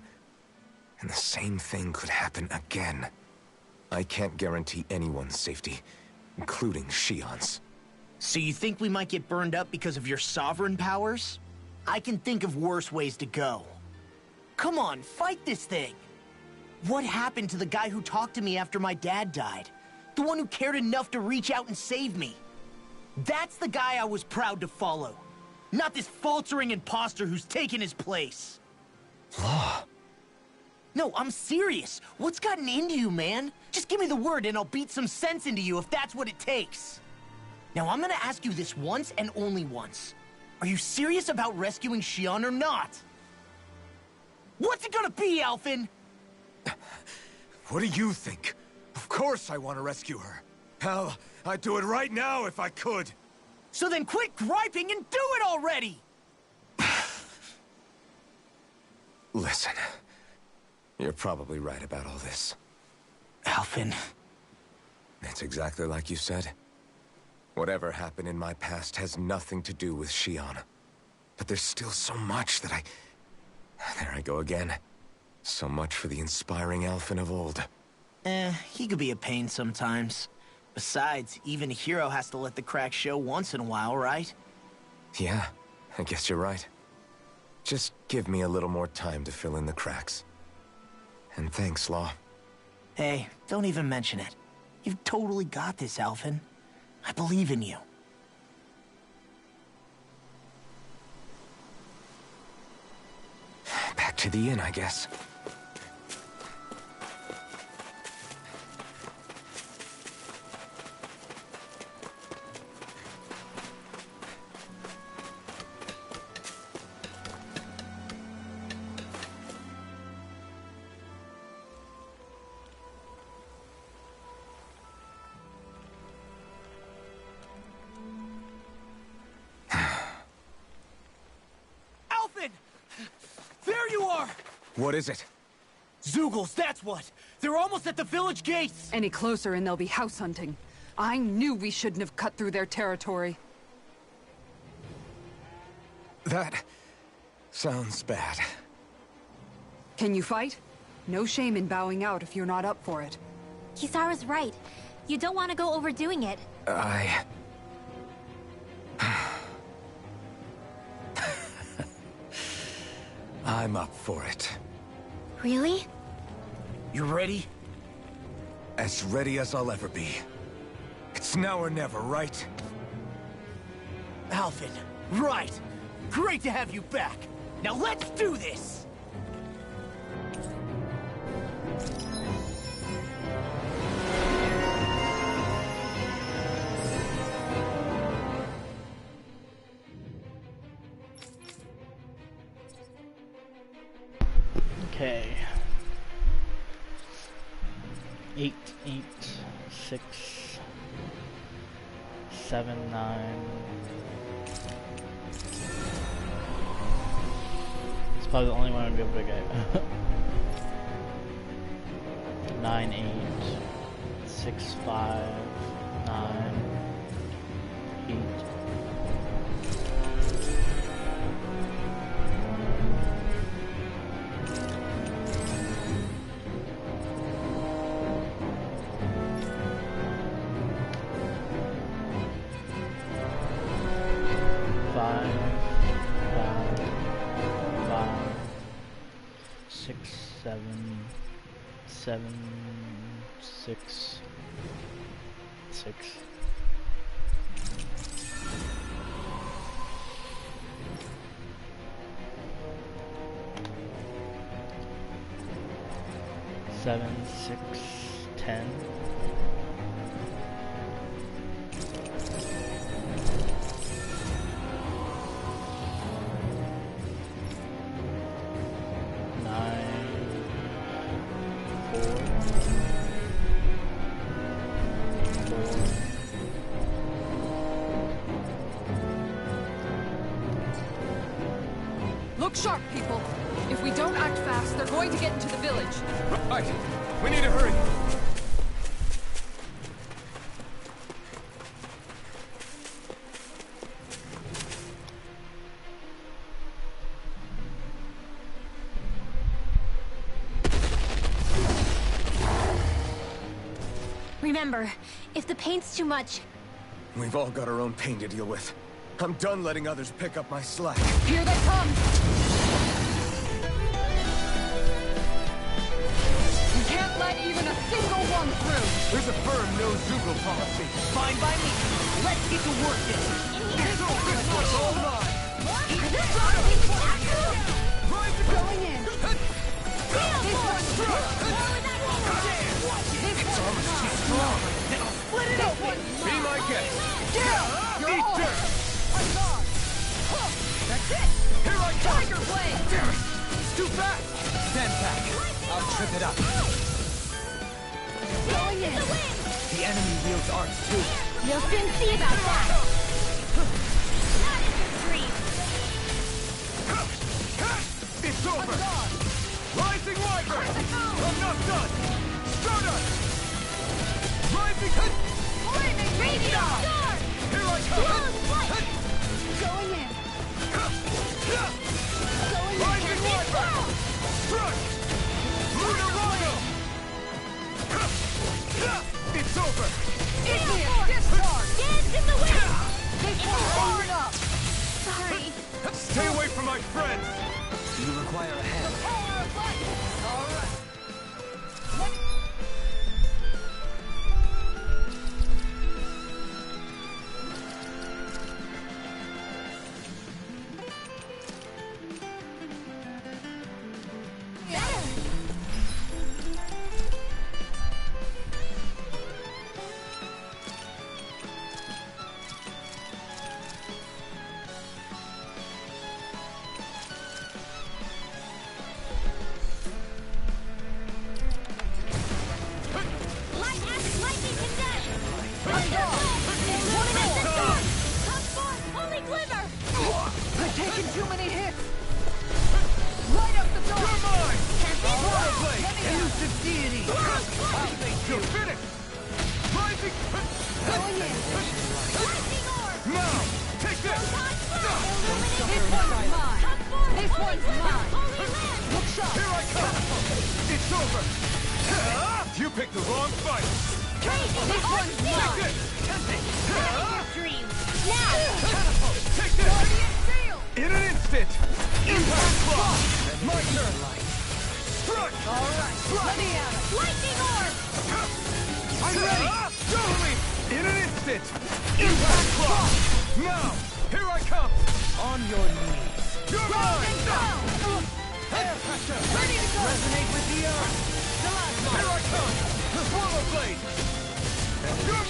And the same thing could happen again. I can't guarantee anyone's safety, including Shion's. So you think we might get burned up because of your sovereign powers? I can think of worse ways to go. Come on, fight this thing! What happened to the guy who talked to me after my dad died? The one who cared enough to reach out and save me? That's the guy I was proud to follow. Not this faltering imposter who's taken his place. Law. No, I'm serious. What's gotten into you, man? Just give me the word and I'll beat some sense into you if that's what it takes. Now, I'm gonna ask you this once and only once. Are you serious about rescuing Shion or not? What's it gonna be, Alphen? What do you think? Of course I want to rescue her. Hell, I'd do it right now if I could. So then quit griping and do it already! Listen, you're probably right about all this. Alphen. It's exactly like you said. Whatever happened in my past has nothing to do with Shion. But there's still so much that There I go again. So much for the inspiring Alphen of old. He could be a pain sometimes. Besides, even a hero has to let the cracks show once in a while, right? Yeah, I guess you're right. Just give me a little more time to fill in the cracks. And thanks, Law. Hey, don't even mention it. You've totally got this, Alphen. I believe in you. Back to the inn, I guess. What is it? Zeugles, that's what! They're almost at the village gates! Any closer and they'll be house hunting. I knew we shouldn't have cut through their territory. That sounds bad. Can you fight? No shame in bowing out if you're not up for it. Kisara's right. You don't want to go overdoing it. I'm up for it. Really? You ready? As ready as I'll ever be. It's now or never, right? Alphen, right! Great to have you back! Now let's do this! Okay. 8, 6, 7, 9. It's probably the only one I'm gonna be able to get. 9, 8, 6, 5, 9, 8. 5, 6, 7, 6, 6. Seven, 6, 10. 9, 4, 4. Look sharp, people. If we don't act fast, they're going to get into the village. Right. We need to hurry. Remember, if the paint's too much... We've all got our own pain to deal with. I'm done letting others pick up my slack. Here they come! We can't let even a single one through! There's a firm no-Zoogle policy. Fine by me. Let's get to work then. This one's all mine. Going in! This one's through! It's almost too strong. Then I'll split it open. Be my guest. You're Eat on! dirt. That's it! Here I come. Tiger blade! Damn it. It's too fast. Stand back. I'll trip it up. Going in! The enemy wields arts too. You'll soon see about that. That is a dream. It's over. Rising Wyvern. I'm not done. Stardust. Rising. Radiant Star. Here I come. Going in! Rising Wyvern. Strike. Lunar Rondo. It's over. Igneous discharge! Dance in the wind. This one's fired up! Sorry. Stay away from my friends. You require a hand. Power of light! All right. Lightning condensed. Come forth, holy glimmer. I've taken too many hits! Light up the door! You're mine. Warblade, Let me out. elusive deity. I'll face you. You're finished. Rising. Going in! Lightning orb. Now. Take this. This one's mine! Come forth, This holy one's glimmer, mine! holy land. Look sharp! Here I come. It's over. You picked the wrong fight. This one's mine! Take this. Dream. Now. Catapult. Take this. Guardian seal! In an instant. Impact block. My turn. Strike. All right, let me at it! Lightning orb. I'm ready. Totally. In an instant. Impact block. Now. Here I come. On your knees. You're mine. Air pressure. Ready to go! Resonate with the earth. Here I come. Swallow blade. You're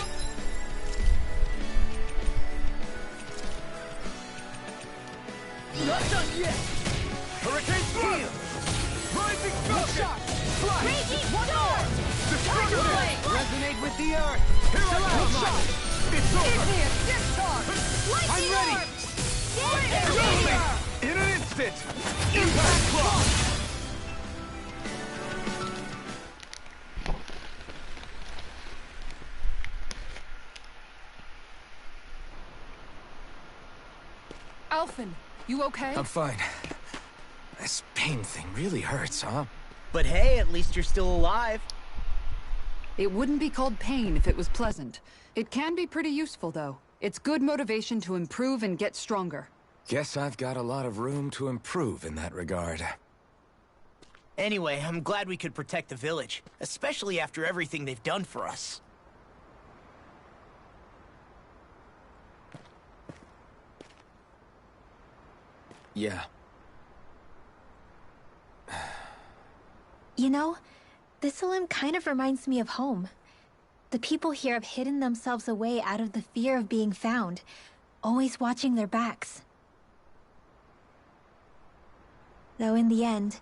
Not done yet. Hurricane Blade. Rising Falcon. Raging storm. Destruction. Resonate with the earth. Here I come. It's over. Igneous discharge! Lightning ready. orb. Dance in the wind. In an instant. Impact block. Alphen, you okay? I'm fine. This pain thing really hurts, huh? But hey, at least you're still alive. It wouldn't be called pain if it was pleasant. It can be pretty useful, though. It's good motivation to improve and get stronger. Guess I've got a lot of room to improve in that regard. Anyway, I'm glad we could protect the village, especially after everything they've done for us. Yeah. You know, Thistleum kind of reminds me of home. The people here have hidden themselves away out of the fear of being found, always watching their backs. Though in the end,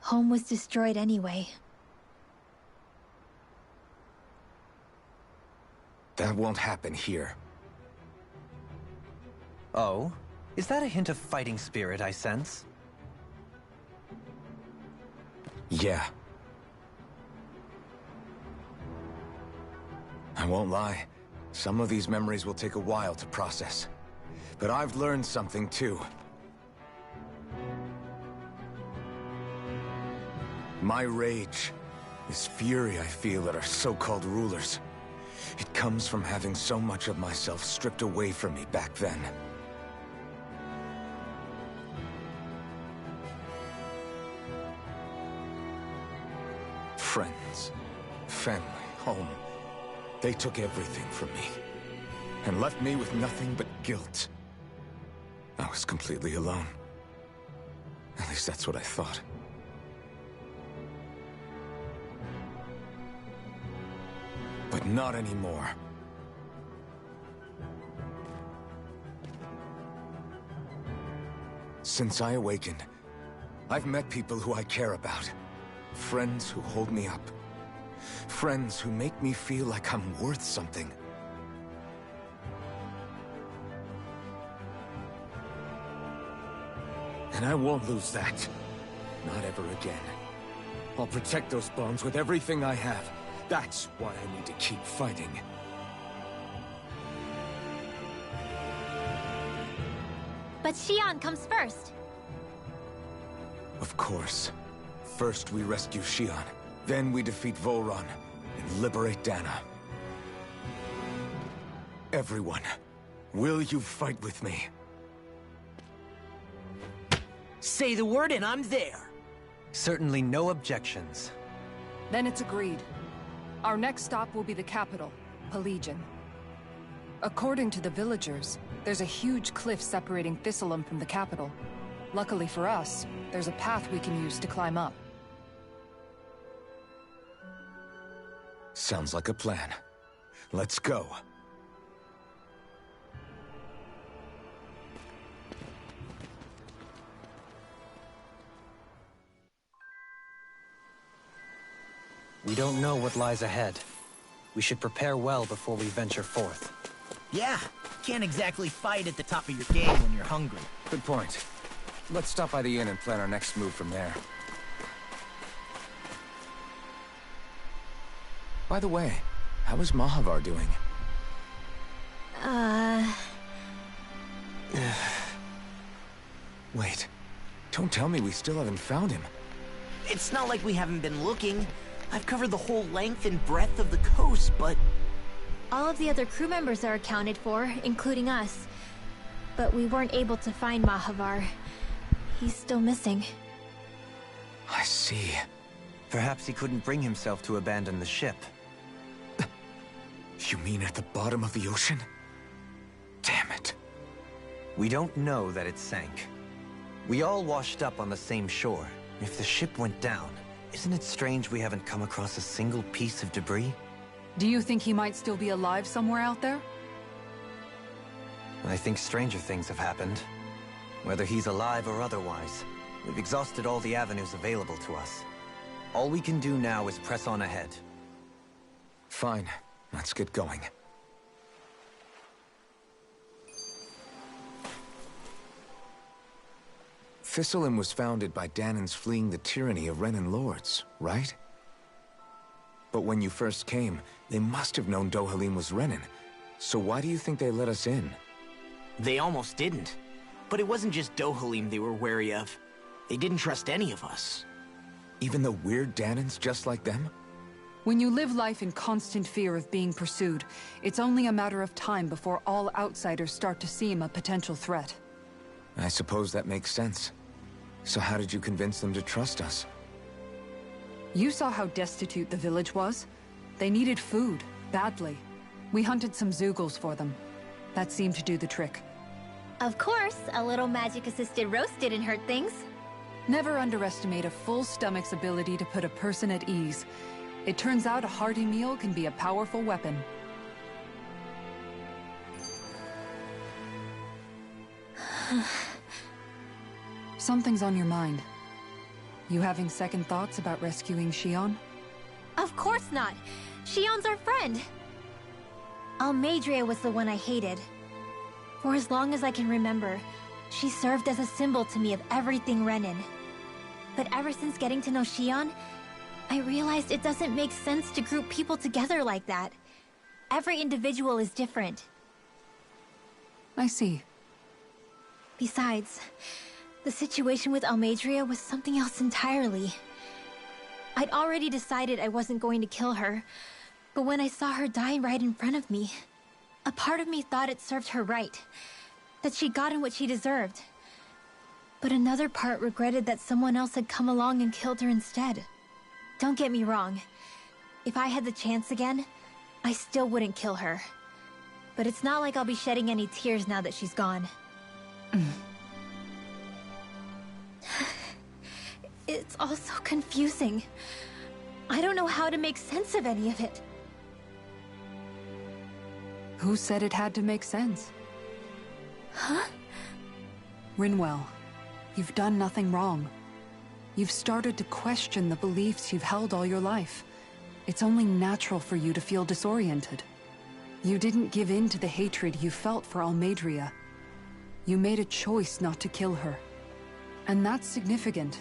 home was destroyed anyway. That won't happen here. Oh? Is that a hint of fighting spirit I sense? Yeah. I won't lie. Some of these memories will take a while to process. But I've learned something too. My rage, this fury I feel at our so-called rulers, it comes from having so much of myself stripped away from me back then. Friends, family, home. They took everything from me, and left me with nothing but guilt. I was completely alone. At least that's what I thought. But not anymore. Since I awakened, I've met people who I care about. Friends who hold me up. Friends who make me feel like I'm worth something. And I won't lose that. Not ever again. I'll protect those bonds with everything I have. That's why I need to keep fighting. But Xion comes first. Of course. First we rescue Xion, then we defeat Volron and liberate Dana. Everyone, will you fight with me? Say the word and I'm there. Certainly no objections. Then it's agreed. Our next stop will be the capital, Pelegion. According to the villagers, there's a huge cliff separating Thistleum from the capital. Luckily for us, there's a path we can use to climb up. Sounds like a plan. Let's go. We don't know what lies ahead. We should prepare well before we venture forth. Yeah, can't exactly fight at the top of your game when you're hungry. Good point. Let's stop by the inn and plan our next move from there. By the way, how is Mahavar doing? Wait, don't tell me we still haven't found him. It's not like we haven't been looking. I've covered the whole length and breadth of the coast, but... All of the other crew members are accounted for, including us. But we weren't able to find Mahavar. He's still missing. I see. Perhaps he couldn't bring himself to abandon the ship. You mean at the bottom of the ocean? Damn it. We don't know that it sank. We all washed up on the same shore. If the ship went down, isn't it strange we haven't come across a single piece of debris? Do you think he might still be alive somewhere out there? I think stranger things have happened. Whether he's alive or otherwise, we've exhausted all the avenues available to us. All we can do now is press on ahead. Fine. Let's get going. Thistleum was founded by Danans fleeing the tyranny of Renan lords, right? But when you first came, they must have known Dohalim was Renan. So why do you think they let us in? They almost didn't. But it wasn't just Dohalim they were wary of. They didn't trust any of us. Even the weird Danans just like them? When you live life in constant fear of being pursued, it's only a matter of time before all outsiders start to seem a potential threat. I suppose that makes sense. So how did you convince them to trust us? You saw how destitute the village was? They needed food, badly. We hunted some Zeugles for them. That seemed to do the trick. Of course, a little magic-assisted roast didn't hurt things. Never underestimate a full stomach's ability to put a person at ease. It turns out a hearty meal can be a powerful weapon. Something's on your mind. You having second thoughts about rescuing Shionne? Of course not! Shionne's our friend! Almeidrea was the one I hated. For as long as I can remember, she served as a symbol to me of everything Renan. But ever since getting to know Shionne, I realized it doesn't make sense to group people together like that. Every individual is different. I see. Besides, the situation with Almeidrea was something else entirely. I'd already decided I wasn't going to kill her, but when I saw her die right in front of me, a part of me thought it served her right, that she'd gotten what she deserved. But another part regretted that someone else had come along and killed her instead. Don't get me wrong. If I had the chance again, I still wouldn't kill her. But it's not like I'll be shedding any tears now that she's gone. It's all so confusing. I don't know how to make sense of any of it. Who said it had to make sense? Huh? Rinwell, you've done nothing wrong. You've started to question the beliefs you've held all your life. It's only natural for you to feel disoriented. You didn't give in to the hatred you felt for Almeidrea. You made a choice not to kill her. And that's significant,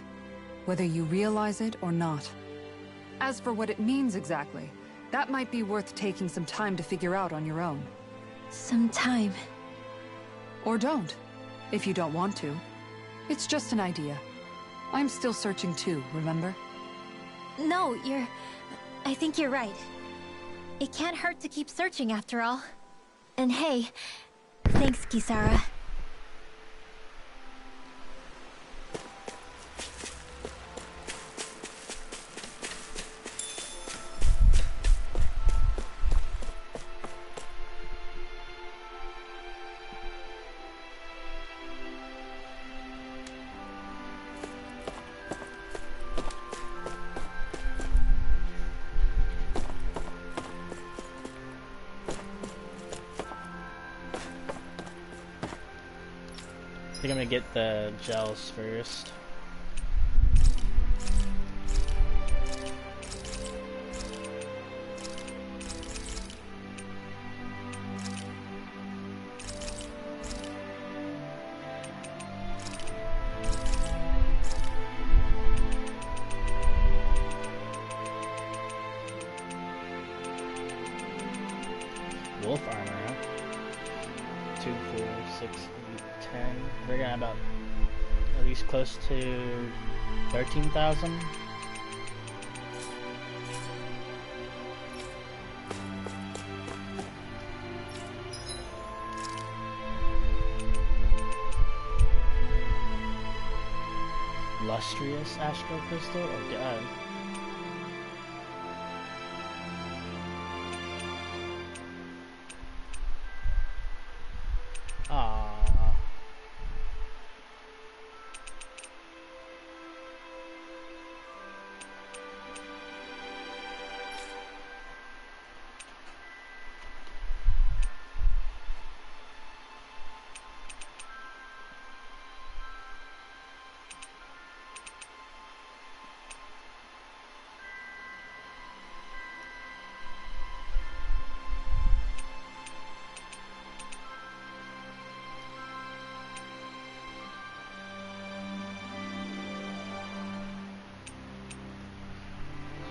whether you realize it or not. As for what it means exactly, that might be worth taking some time to figure out on your own. Some time. Or don't, if you don't want to. It's just an idea. I'm still searching too, remember? No, I think you're right. It can't hurt to keep searching after all. And hey, thanks, Kisara. I think I'm gonna get the gels first. Wolf armor, huh? 2, 4, 6, 8, 10. We're gonna about at least close to 13,000. Lustrous astral crystal? Oh god.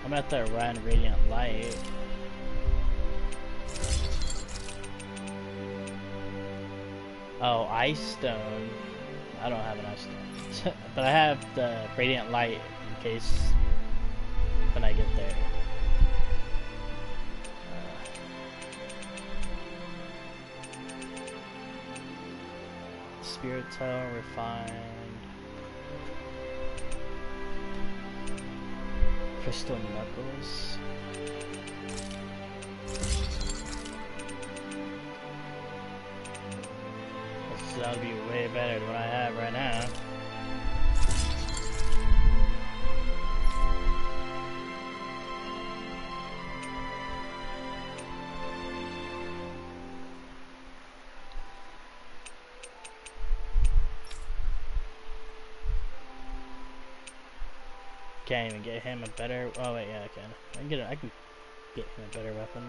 I'm at the Run Radiant Light. Oh, Ice Stone. I don't have an Ice Stone. But I have the Radiant Light in case when I get there. Spirit Tail, refined. Crystal Knuckles. That'll be way better than what I have right now. Can't even get him a better. Oh wait, yeah, I can. I can get him a better weapon.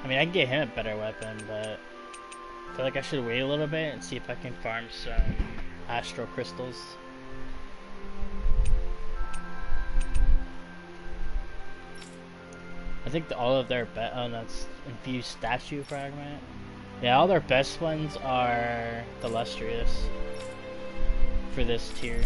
I mean, I can get him a better weapon, but I feel like I should wait a little bit and see if I can farm some Astral Crystals. I think all of their oh, that's Infused Statue Fragment. Yeah, all their best ones are the Lustrous for this tier.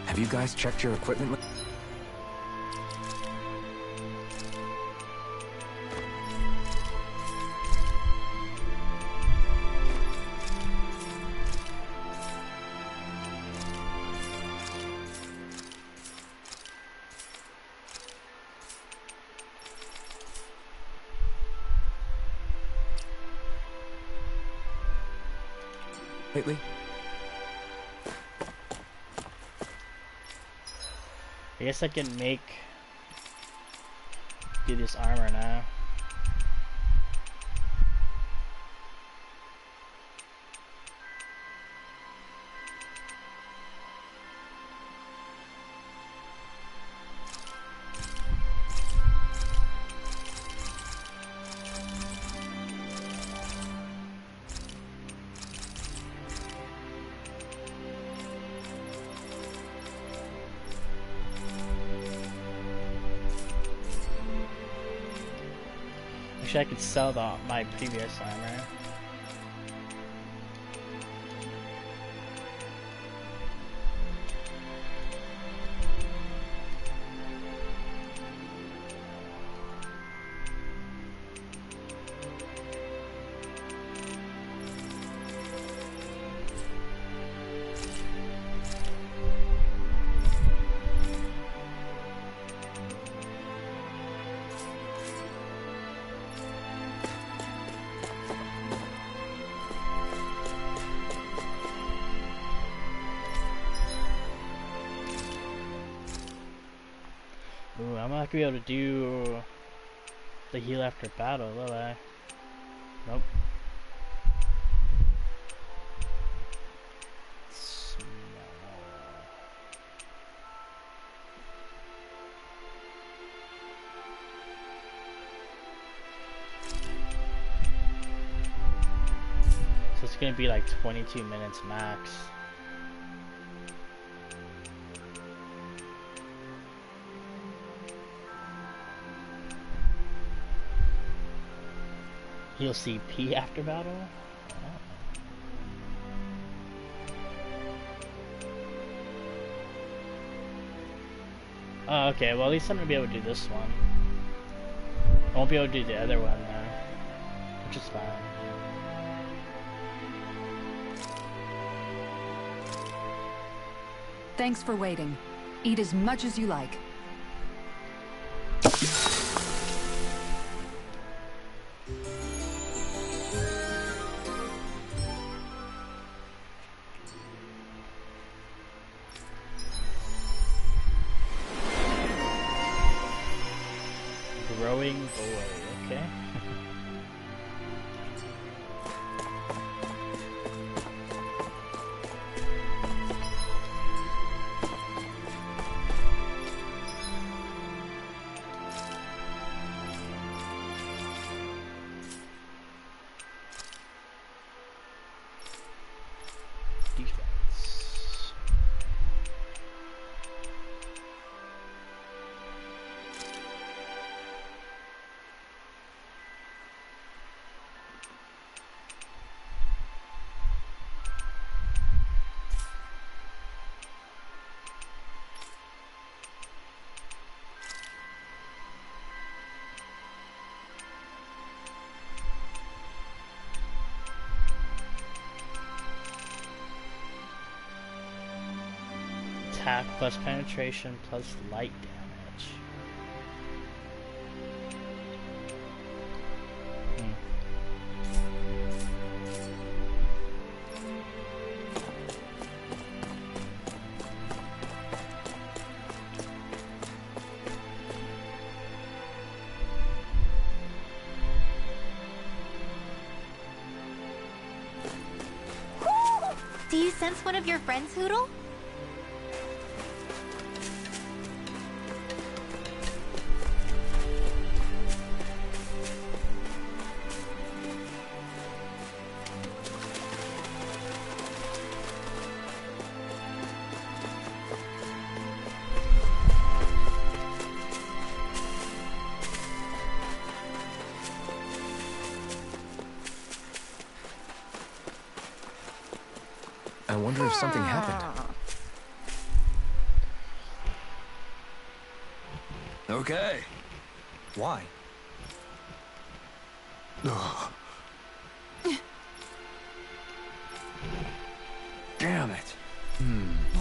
Have you guys checked your equipment? Lately? I guess I can do this armor now. I could sell my previous armor. Ooh, I'm not gonna be able to do the heal after battle, will I? Nope. So it's gonna be like 22 minutes max. Heal CP after battle? Oh, okay, well at least I'm gonna be able to do this one. I won't be able to do the other one though, which is fine. Thanks for waiting. Eat as much as you like. Growing boy, okay. attack plus penetration plus light damage. Do you sense one of your friends, Hootle? I wonder if something happened. Okay. Why? Damn it.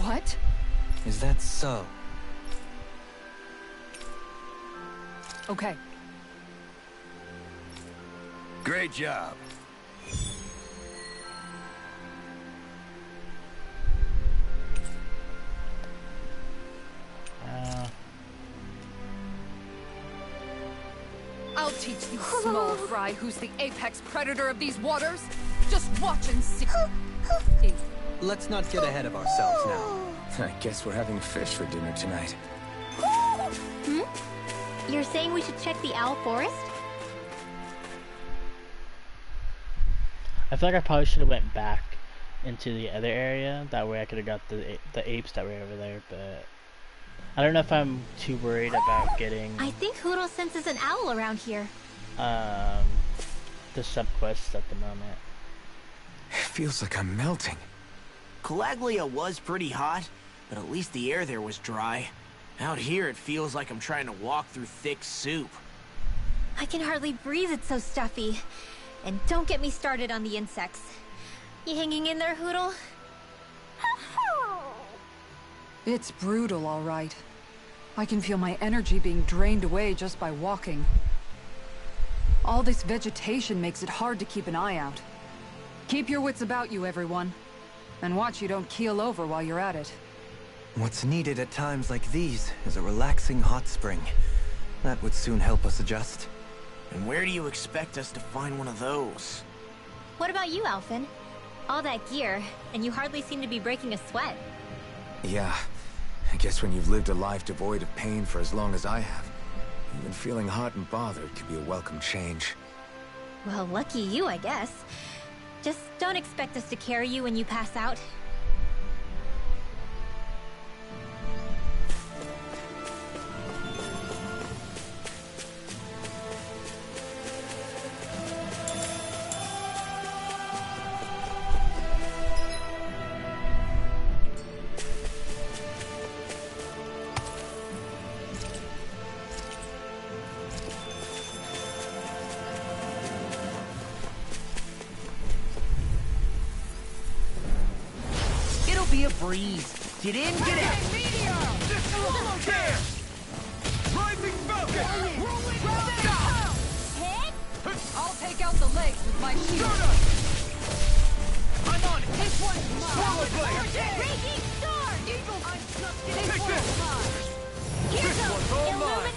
What? Is that so? Okay. Great job. I'll teach you, small fry, who's the apex predator of these waters. Just watch and see. Let's not get ahead of ourselves now. I guess we're having fish for dinner tonight. You're saying we should check the Owl Forest? I feel like I probably should have went back into the other area. That way I could have got the apes that were over there, but I don't know if I'm too worried about getting I think Hootle senses an owl around here. the sub-quests at the moment. It feels like I'm melting. Calaglia was pretty hot, but at least the air there was dry. Out here, it feels like I'm trying to walk through thick soup. I can hardly breathe, it's so stuffy. And don't get me started on the insects. You hanging in there, Hootle? It's brutal, all right. I can feel my energy being drained away just by walking. All this vegetation makes it hard to keep an eye out. Keep your wits about you, everyone. And watch you don't keel over while you're at it. What's needed at times like these is a relaxing hot spring. That would soon help us adjust. And where do you expect us to find one of those? What about you, Alphen? All that gear, and you hardly seem to be breaking a sweat. Yeah, I guess when you've lived a life devoid of pain for as long as I have, even feeling hot and bothered could be a welcome change. Well, lucky you, I guess. Just don't expect us to carry you when you pass out. Be a breeze. Get in, get out. Rising Falcon! I'll take out the legs with my shield. I'm on it. This one's Swallow mine. blade! Raging Storm! Eagle, I'm just Take getting this! Here This goes! one's all mine!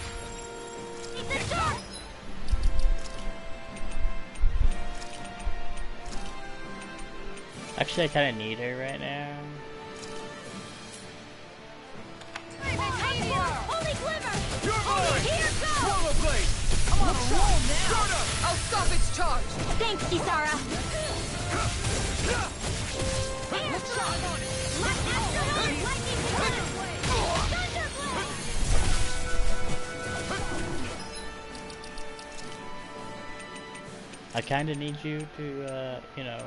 Illuminate the dark! Actually, I kind of need her right now. Holy Glimmer! You're mine! Here goes! Swallow blade! I'm on a roll now. I'll stop its charge. Thanks, Kisara. I kind of need you to, you know,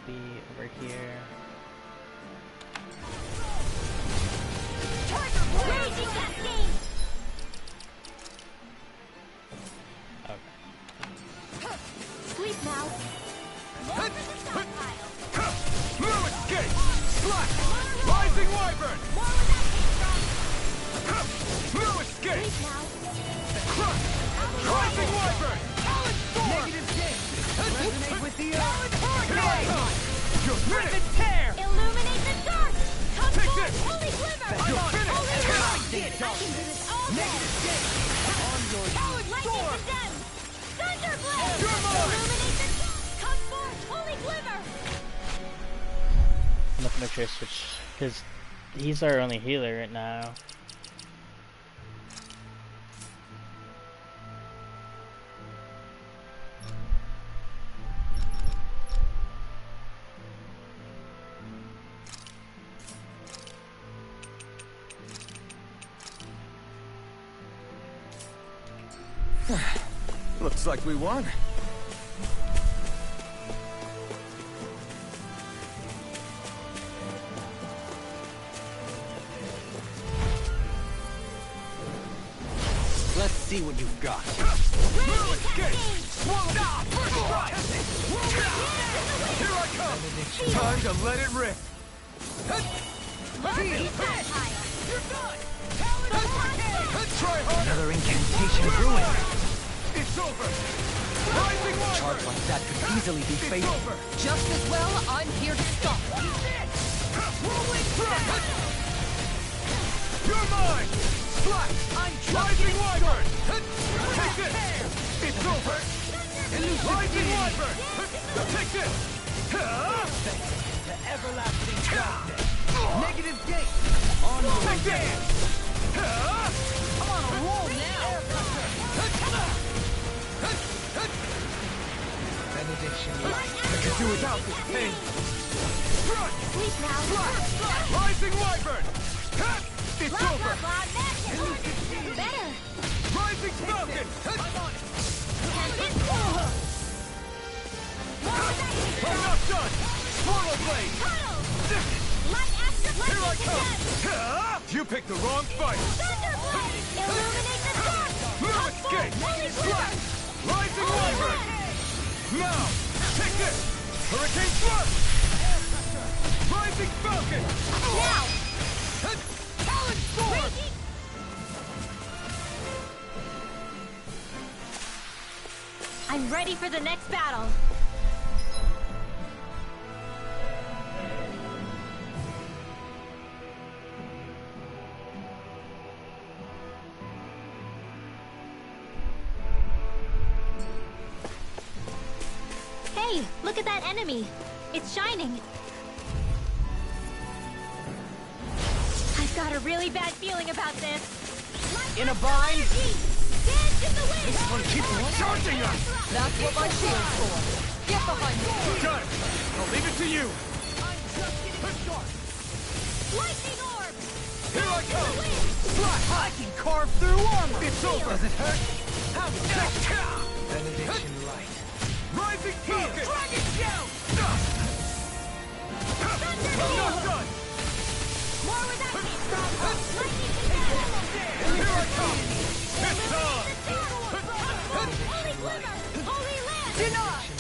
be over here. Raging Cascade! Okay. Sleep now. No escape! Slow Rising Wyvern! No escape! Rising Wyvern! Negative gain! Resonate with the earth! Here I come! You're finished! Tear! Illuminate the dark! Come Take forth, this! holy glimmer! You're finished! Holy Here I light! did I can do this all day! Negative gain! On your Lightning sword! condemned! Thunderblade! You're mine! Illuminate the dark! Come forth, holy glimmer! I'm not gonna try to switch because he's our only healer right now. Looks like we won. Let's see what you've got. No escape! Swallow! First strike! Here I come! Time to let it rip! You're done! Try harder! Another incantation ruined. It's over! Rising Wyvern! Charge like that could easily be fatal. Over! Just as well, I'm here to stop. You're mine! Slash! I'm Rising Wyvern! Take this! It's over! Rising Wyvern! Take this! The everlasting darkness. Negative gate. On Take this! I'm on a roll now. Benediction. I could do without this pain. Sleep now. Rising Wyvern! It's Loud, over! loud, loud, magic! Better! Rising Falcon! I'm not done! Swallow Blade! Light after Here I lightning condemned! come! You picked the wrong fight! Thunderblade! Illuminate the dark! No escape! Slash! Rising Wyvern! Now! Take this! Hurricane Thrust! Rising Falcon! Now! Talon Sword! I'm ready for the next battle! Hey, look at that enemy! It's shining! I've got a really bad feeling about this! In a bind? Dance in the wind! This one keeps charging us! That's what my shield's for. Get behind me. Got it! I'll leave it to you! Lightning orb! Here I come! Slash! I can carve through armor. It's over! Does it hurt? How Benediction light. Rising Falcon! Dragon shout! I'm not done! More with that lightning condemned! Here I come! It's on! Holy glimmer! Holy land! Denied!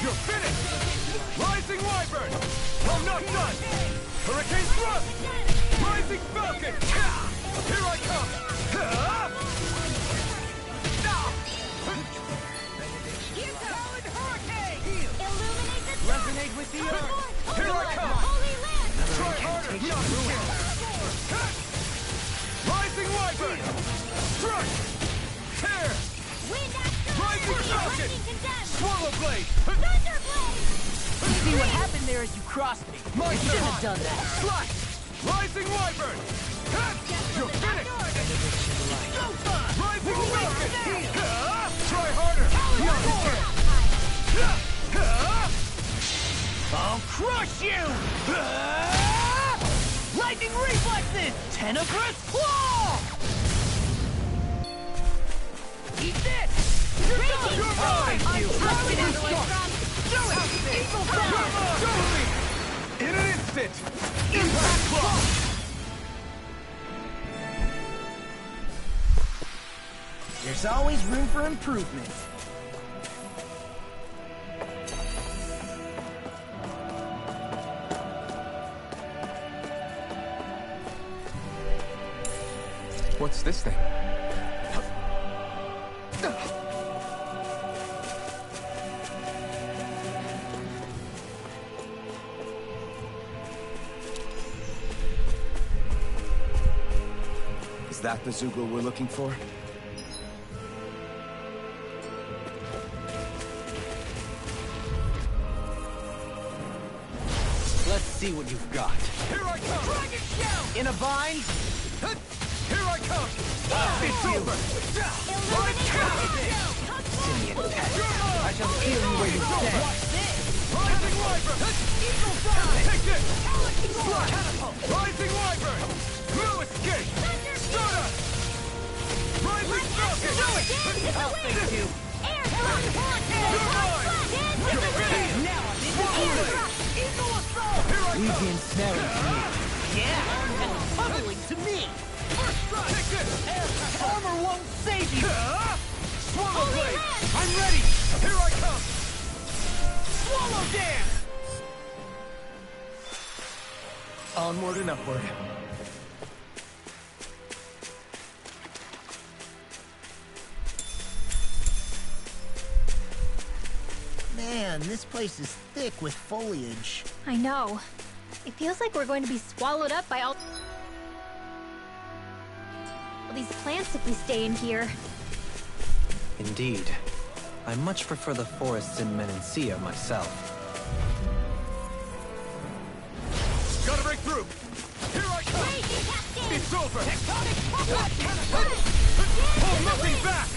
You're finished! Rising Wyvern! I'm not done! Hurricane Thrust! Rising Falcon! Here I come! Talon Hurricane! Illuminate the dark! Resonate with the earth! Here I come! Holy land! Try harder! Not ruined! Rising Wyvern! Strike! Tear! Wind after Rising Falcon! lightning condemned! Swallow Blade! Thunderblade! See what happened there as you crossed me. My You shouldn't have done that. Slash! Rising Wyvern! You're finished! Rising Falcon! Try harder! I'll crush you! Lightning reflexes! Tenebrous claw! Eat this! You're done! You're mine! I'm Do it! Eagle In an instant! Impact Claw! There's always room for improvement. What's this thing? Is that the Zeugle we're looking for? Let's see what you've got. Here I come! Dragon shell! In a bind? Here I come! It's over! Simeon pet. I shall kill you where you stand. Rising Wyvern! Eagle fly! Take this! Slide! Catapult! Rising Wyvern! No escape! Stardust! Rising Falcon! Do it! I'll face you! Air thrust! Now I'm in the air! Eagle assault! Leave the ensnaring to me. Yeah! And pummeling to me! First strike! Take this! Armor won't save you! Swallow Blade! I'm ready! Here I come! Swallow dance! Onward and upward. Man, this place is thick with foliage. I know. It feels like we're going to be swallowed up by all these plants if we stay in here. Indeed. I much prefer the forests in Menancia myself. Gotta break through! Here I come! It's over! Hold nothing back!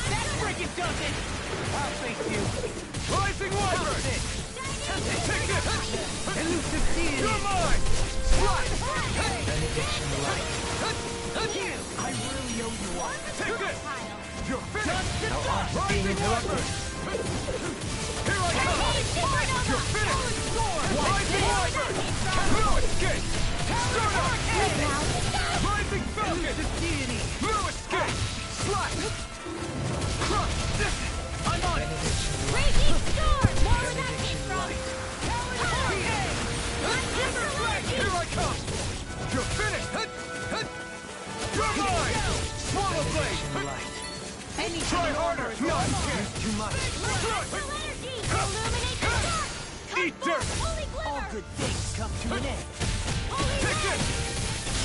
That freaking does it! I'll face you! Rising Wyvern! Take this! Elusive deity! You're mine! Slide! Benediction light. I really owe you one. Take this! You're finished! Now on to being interrupted. Here I come! You're finished! Rising Wyvern! No escape! Stardust! Rising Falcon! Elusive deity! No escape! Slide! Crush! This! I'm on it! Raging storm! More where that came from! Here I come! You're finished! You're mine! Swallow Blade! Try harder! No chance! Too much. Eat dirt! All good things come to an end. Take this!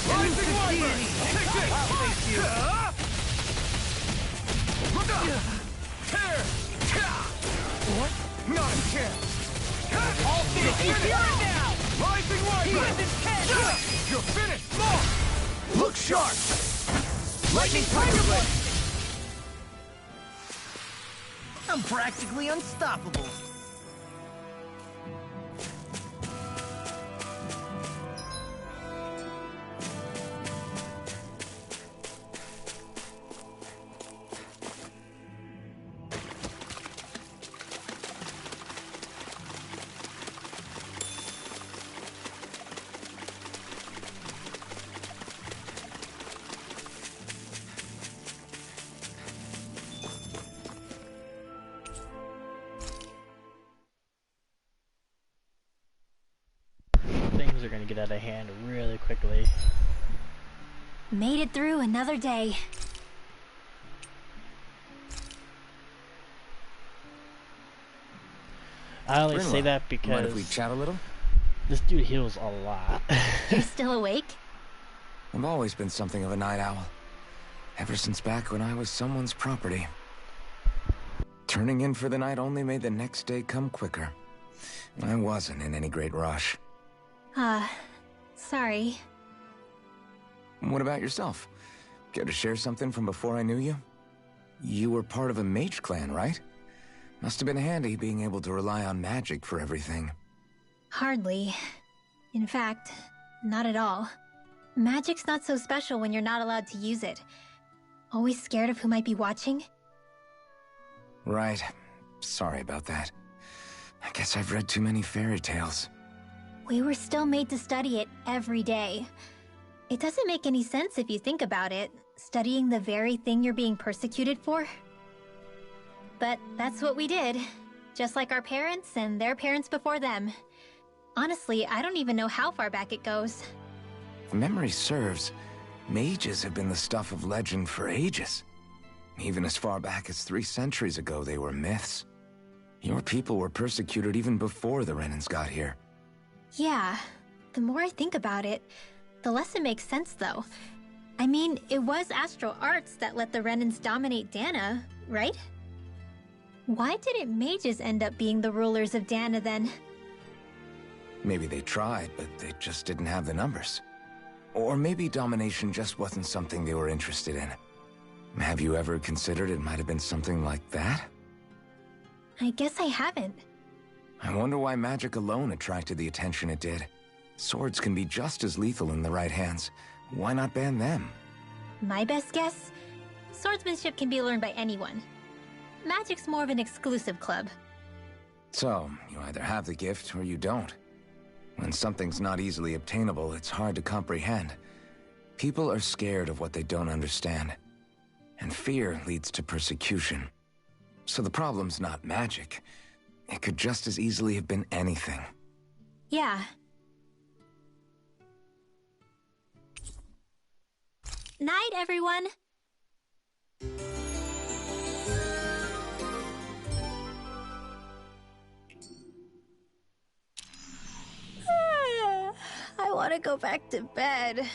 Rising Wyvern! Take this! I'll face you. Look up! Tear! What? Not a chance! All things here now! Rising Wyvern! You're finished! More! Look sharp! Lightning Tiger Blade! I'm practically unstoppable. Things are gonna get out of hand really quickly. Made it through another day. I only say Rinla, that mind if we because chat a little? this dude heals a lot. You're still awake? I've always been something of a night owl. Ever since back when I was someone's property. Turning in for the night only made the next day come quicker. I wasn't in any great rush. Sorry. What about yourself? Care to share something from before I knew you? You were part of a mage clan, right? Must have been handy being able to rely on magic for everything. Hardly. In fact, not at all. Magic's not so special when you're not allowed to use it. Always scared of who might be watching? Right. Sorry about that. I guess I've read too many fairy tales. We were still made to study it every day. It doesn't make any sense if you think about it, studying the very thing you're being persecuted for. But that's what we did, just like our parents and their parents before them. Honestly, I don't even know how far back it goes. If memory serves, mages have been the stuff of legend for ages. Even as far back as 3 centuries ago, they were myths. Your people were persecuted even before the Renans got here. Yeah, the more I think about it, the less it makes sense though. I mean, it was Astral Arts that let the Renans dominate Dana, right? Why didn't mages end up being the rulers of Dana then? Maybe they tried, but they just didn't have the numbers. Or maybe domination just wasn't something they were interested in. Have you ever considered it might have been something like that? I guess I haven't. I wonder why magic alone attracted the attention it did. Swords can be just as lethal in the right hands. Why not ban them? My best guess? Swordsmanship can be learned by anyone. Magic's more of an exclusive club. So, you either have the gift or you don't. When something's not easily obtainable, it's hard to comprehend. People are scared of what they don't understand. And fear leads to persecution. So the problem's not magic. It could just as easily have been anything. Yeah. Night, everyone! I want to go back to bed.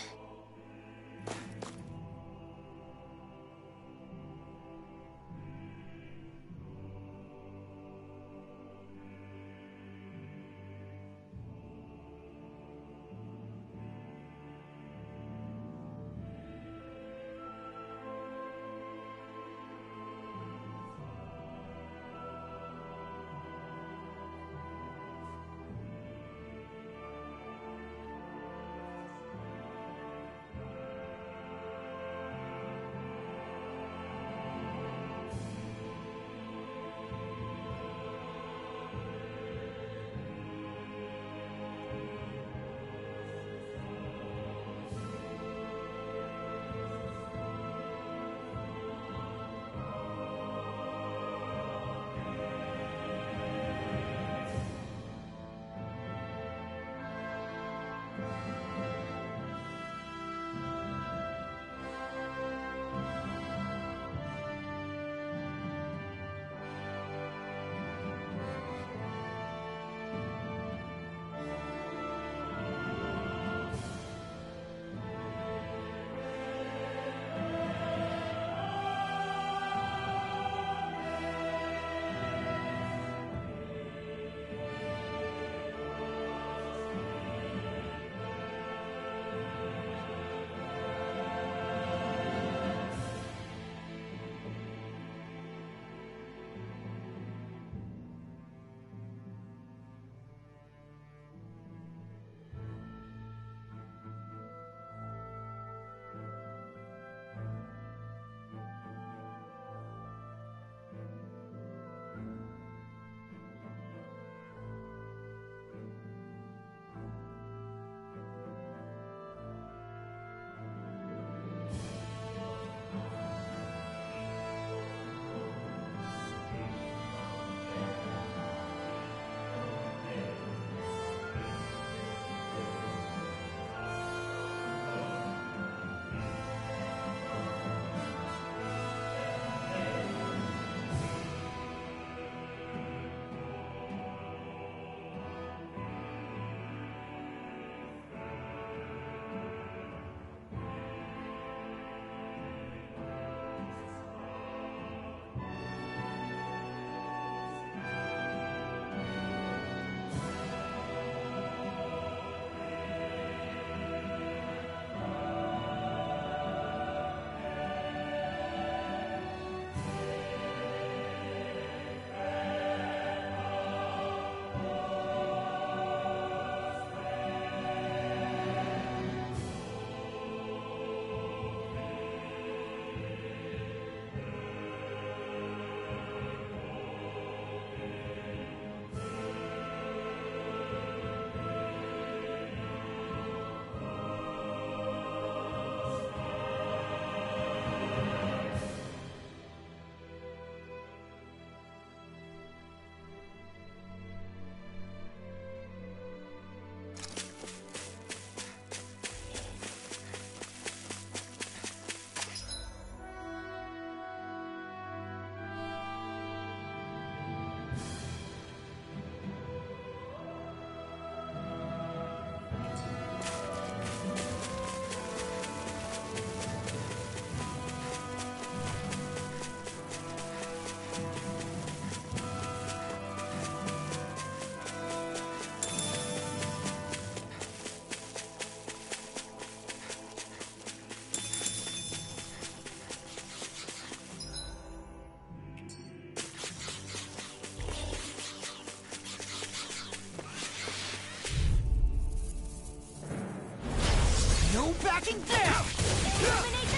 Cracking down!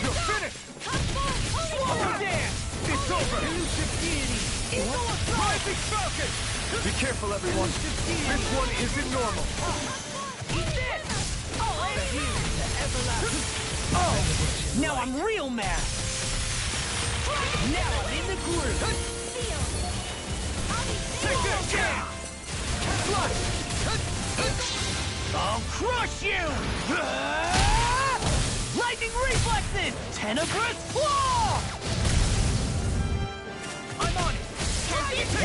You're finished! Swallow dance! It's over! Elusive deity! Rising Falcon! Be careful, everyone. This one isn't normal. Eat this! Oh, now I'm real mad! Now I'm in the groove! Take this! Flush! I'll crush you! Lightning reflexes! Tenebrous claw! I'm on it! Take this!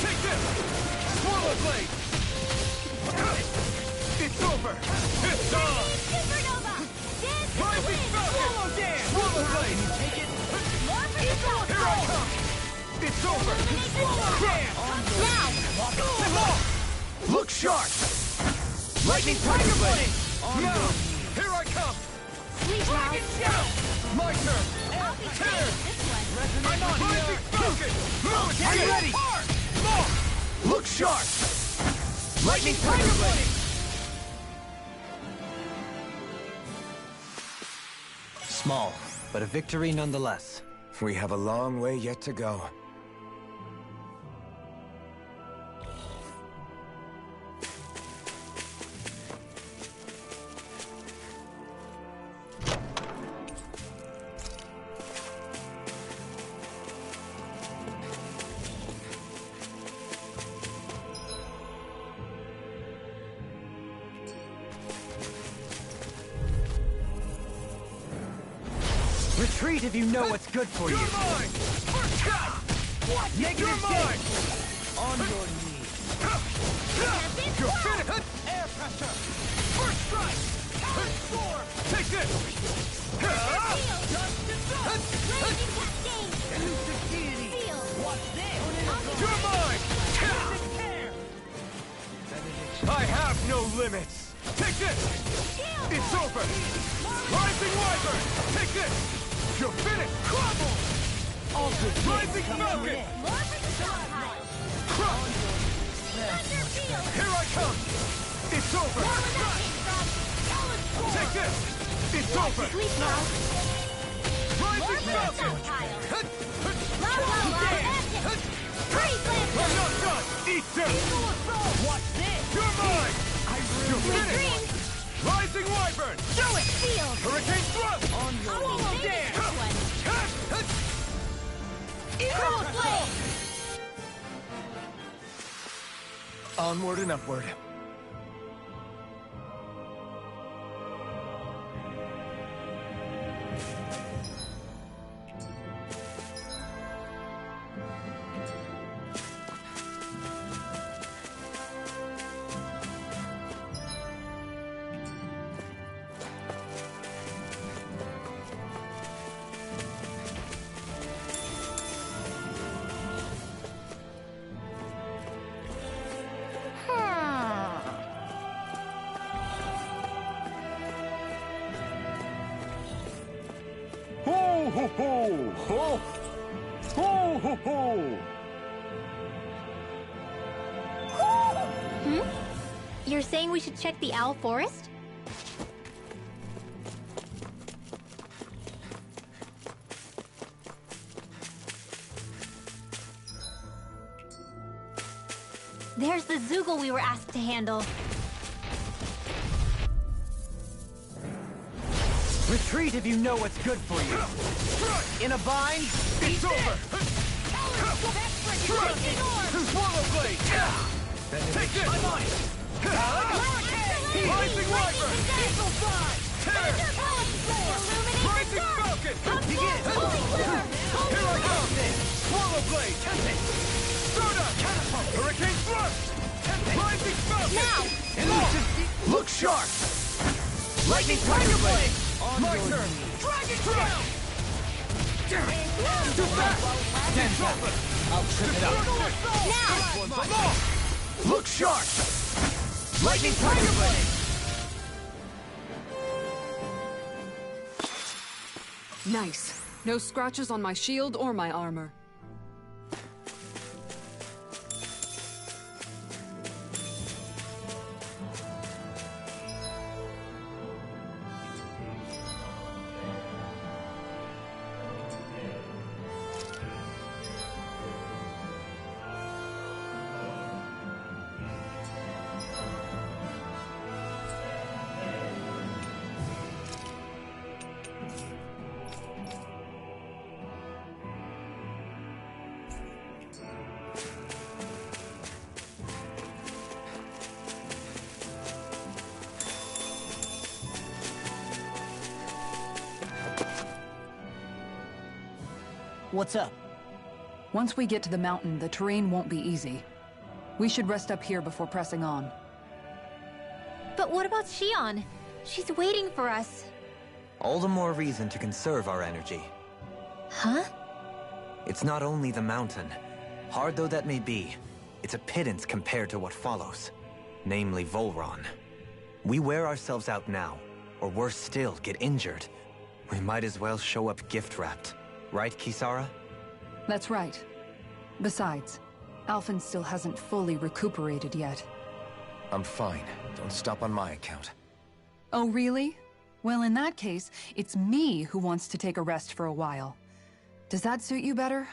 Take this! Swallow blade! It's over! It's done! Supernova! Dance in the Rising wind! Falcon! Swallow dance! Swallow blade! Take it! Here I come! It's over! Swallow dance! Now! Look sharp! Lightning tiger blade! Now! Here I come! Dragon shout! My turn! I'll be taking this one. I'm on Rising Falcon! I'm ready! Look sharp! Lightning tiger blade! Small, but a victory nonetheless. We have a long way yet to go. Retreat if you know what's good for you. You're mine! First shot! What? You're mine! On your knees. You're finished! Air pressure. First strike. Storm. Take this! Blazing cascade! Elusive deity. Feel! What's this? You're mine! Tear. I have no limits! Take this! It's over! Rising Wyvern! Take this! You're finished! Crumble! All good Rising things come to Falcon! an end. More for the stockpile! Crush! Thunder field! Here I come! It's over! More where that came from! Solid score! Take this! It's over! Sleep now! More Rising for the Falcon! stockpile! La la la! Action! Freeze I'm Lancer! not done! Eat this! What's this? You're mine! You're Sweet finished! dreams! Rising Wyvern! Do it! Field! Hurricane Thrust! On your I'll be knees. taking this one! Eagle Flame! Onward and upward. Ho ho ho! Ho! Ho ho ho! You're saying we should check the Owl Forest? There's the Zoogle we were asked to handle. Retreat if you know what's good for you. in a bind. It's over! Swallow Blade! Take this! I'm on it. Rising Wyvern! Eagle Fly. Tear! Rising Falcon! Begin. Here I come! Swallow Blade! Stardust! Catapult! Hurricane Thrust! Rising Falcon! Now! Elusive. Look sharp! Lightning Tiger Blade. My turn! Dragon Shout. Too fast! Stand back. I'll trip it up. Now! Look sharp! Lightning Tiger Blade. Nice. No scratches on my shield or my armor. What's up? Once we get to the mountain, the terrain won't be easy. We should rest up here before pressing on. But what about Shion? She's waiting for us. All the more reason to conserve our energy. Huh? It's not only the mountain. Hard though that may be, it's a pittance compared to what follows. Namely Volron. We wear ourselves out now, or worse still, get injured. We might as well show up gift-wrapped. Right, Kisara? That's right. Besides, Alphen still hasn't fully recuperated yet. I'm fine. Don't stop on my account. Oh, really? Well, in that case, it's me who wants to take a rest for a while. Does that suit you better?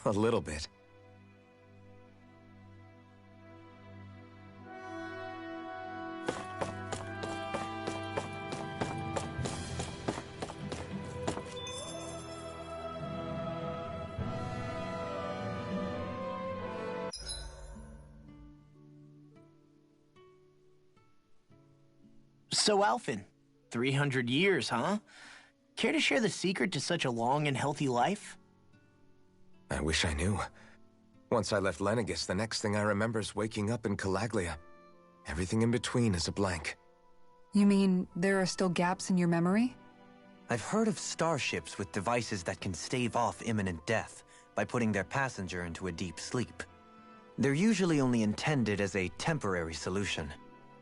A little bit. So, Alphen, 300 years, huh? Care to share the secret to such a long and healthy life? I wish I knew. Once I left Lenegis, the next thing I remember is waking up in Calaglia. Everything in between is a blank. You mean there are still gaps in your memory? I've heard of starships with devices that can stave off imminent death by putting their passenger into a deep sleep. They're usually only intended as a temporary solution,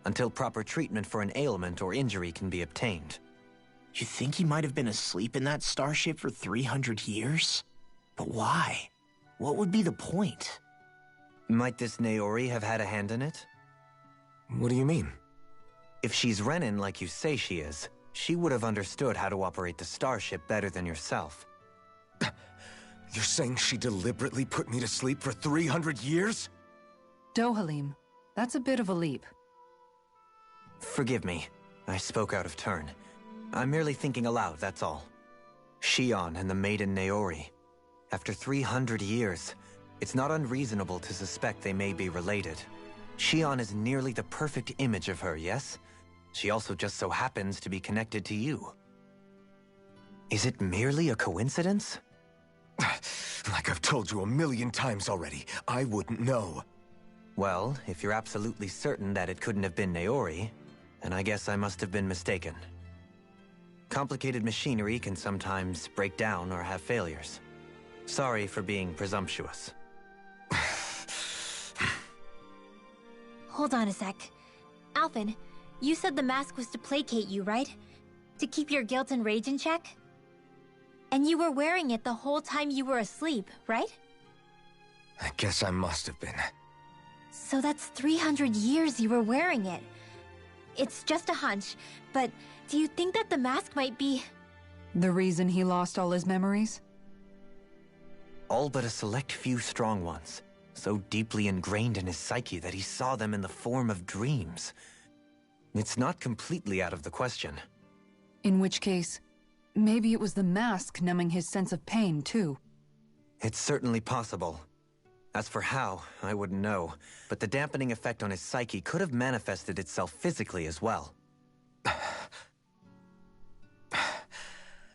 until proper treatment for an ailment or injury can be obtained. You think he might have been asleep in that starship for 300 years? But why? What would be the point? Might this Naori have had a hand in it? What do you mean? If she's Renin like you say she is, she would have understood how to operate the starship better than yourself. You're saying she deliberately put me to sleep for 300 years? Dohalim, that's a bit of a leap. Forgive me. I spoke out of turn. I'm merely thinking aloud, that's all. Shion and the maiden Naori. After 300 years, it's not unreasonable to suspect they may be related. Shion is nearly the perfect image of her, yes? She also just so happens to be connected to you. Is it merely a coincidence? Like I've told you 1,000,000 times already, I wouldn't know. Well, if you're absolutely certain that it couldn't have been Naori, then I guess I must have been mistaken. Complicated machinery can sometimes break down or have failures. Sorry for being presumptuous. Hold on a sec. Alphen, you said the mask was to placate you, right? To keep your guilt and rage in check? And you were wearing it the whole time you were asleep, right? I guess I must have been. So that's 300 years you were wearing it. It's just a hunch, but do you think that the mask might be... The reason he lost all his memories? All but a select few strong ones, so deeply ingrained in his psyche that he saw them in the form of dreams. It's not completely out of the question. In which case, maybe it was the mask numbing his sense of pain, too. It's certainly possible. As for how, I wouldn't know, but the dampening effect on his psyche could have manifested itself physically as well.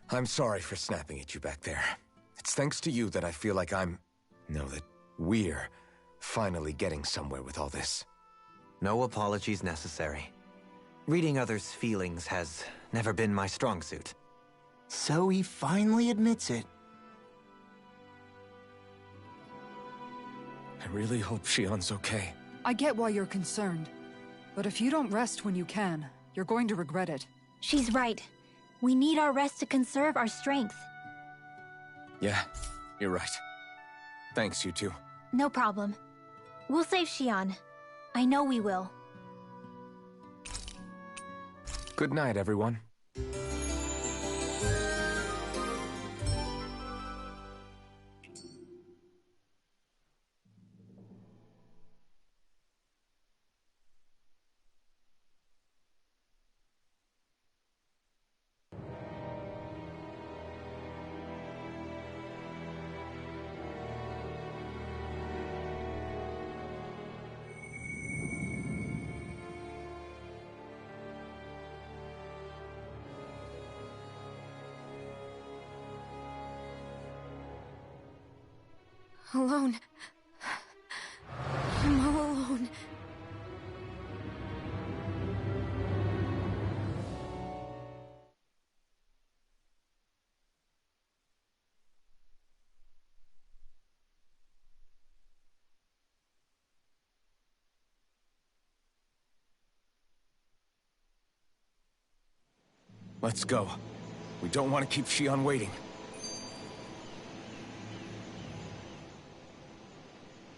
I'm sorry for snapping at you back there. It's thanks to you that I feel like that we're finally getting somewhere with all this. No apologies necessary. Reading others' feelings has never been my strong suit. So he finally admits it. I really hope Shion's okay. I get why you're concerned. But if you don't rest when you can, you're going to regret it. She's right. We need our rest to conserve our strength. Yeah, you're right. Thanks, you two. No problem. We'll save Shion. I know we will. Good night, everyone. Alone. I'm all alone. Let's go. We don't want to keep Shion waiting.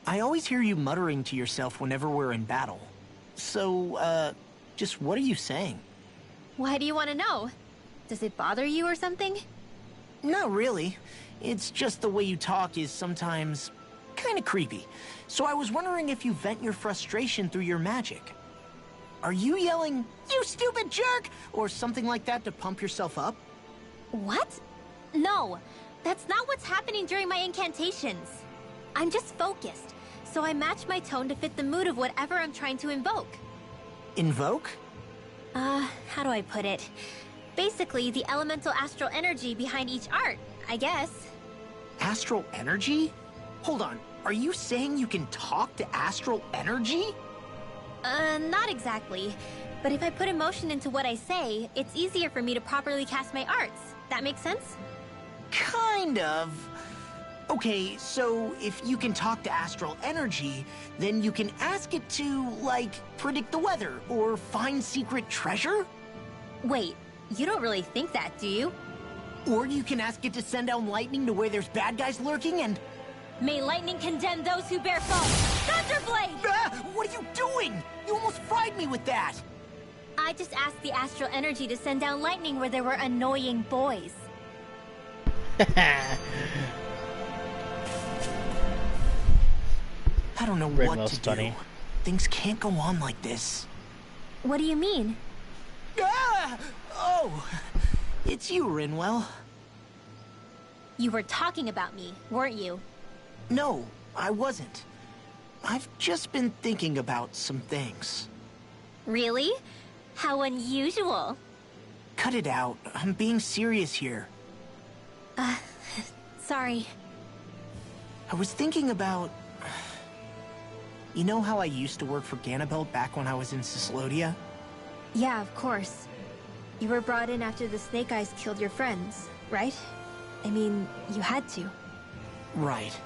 I always hear you muttering to yourself whenever we're in battle. So, just what are you saying? Why do you want to know? Does it bother you or something? Not really. It's just the way you talk is sometimes kind of creepy. So I was wondering if you vent your frustration through your magic. Are you yelling, "You stupid jerk," or something like that to pump yourself up? What? No, that's not what's happening during my incantations. I'm just focused, so I match my tone to fit the mood of whatever I'm trying to invoke. Invoke? How do I put it? Basically, the elemental astral energy behind each art, I guess. Astral energy? Hold on, are you saying you can talk to astral energy? Not exactly. But if I put emotion into what I say, it's easier for me to properly cast my arts. That makes sense? Kind of. Okay, so if you can talk to astral energy, then you can ask it to, like, predict the weather or find secret treasure? Wait, you don't really think that, do you? Or you can ask it to send down lightning to where there's bad guys lurking and... May lightning condemn those who bear false! Thunderblade! Ah, what are you doing? You almost fried me with that! I just asked the astral energy to send down lightning where there were annoying boys. I don't know what to do. Things can't go on like this. What do you mean? Ah! Oh, it's you, Rinwell. You were talking about me, weren't you? No, I wasn't. I've just been thinking about some things. Really? How unusual. Cut it out. I'm being serious here. Sorry. I was thinking about... You know how I used to work for Ganabelt back when I was in Cyslodia? Yeah, of course. You were brought in after the Snake Eyes killed your friends, right? I mean, you had to. Right.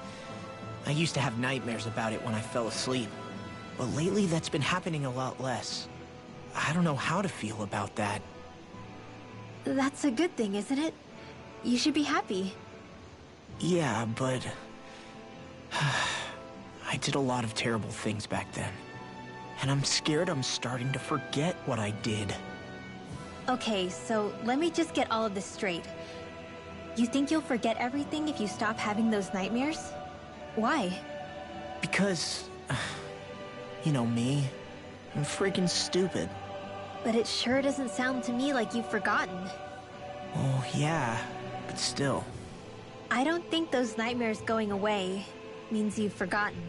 I used to have nightmares about it when I fell asleep. But lately that's been happening a lot less. I don't know how to feel about that. That's a good thing, isn't it? You should be happy. Yeah, but... I did a lot of terrible things back then. And I'm scared I'm starting to forget what I did. Okay, so let me just get all of this straight. You think you'll forget everything if you stop having those nightmares? Why? Because... You know me. I'm freaking stupid. But it sure doesn't sound to me like you've forgotten. Oh, yeah. But still. I don't think those nightmares going away means you've forgotten.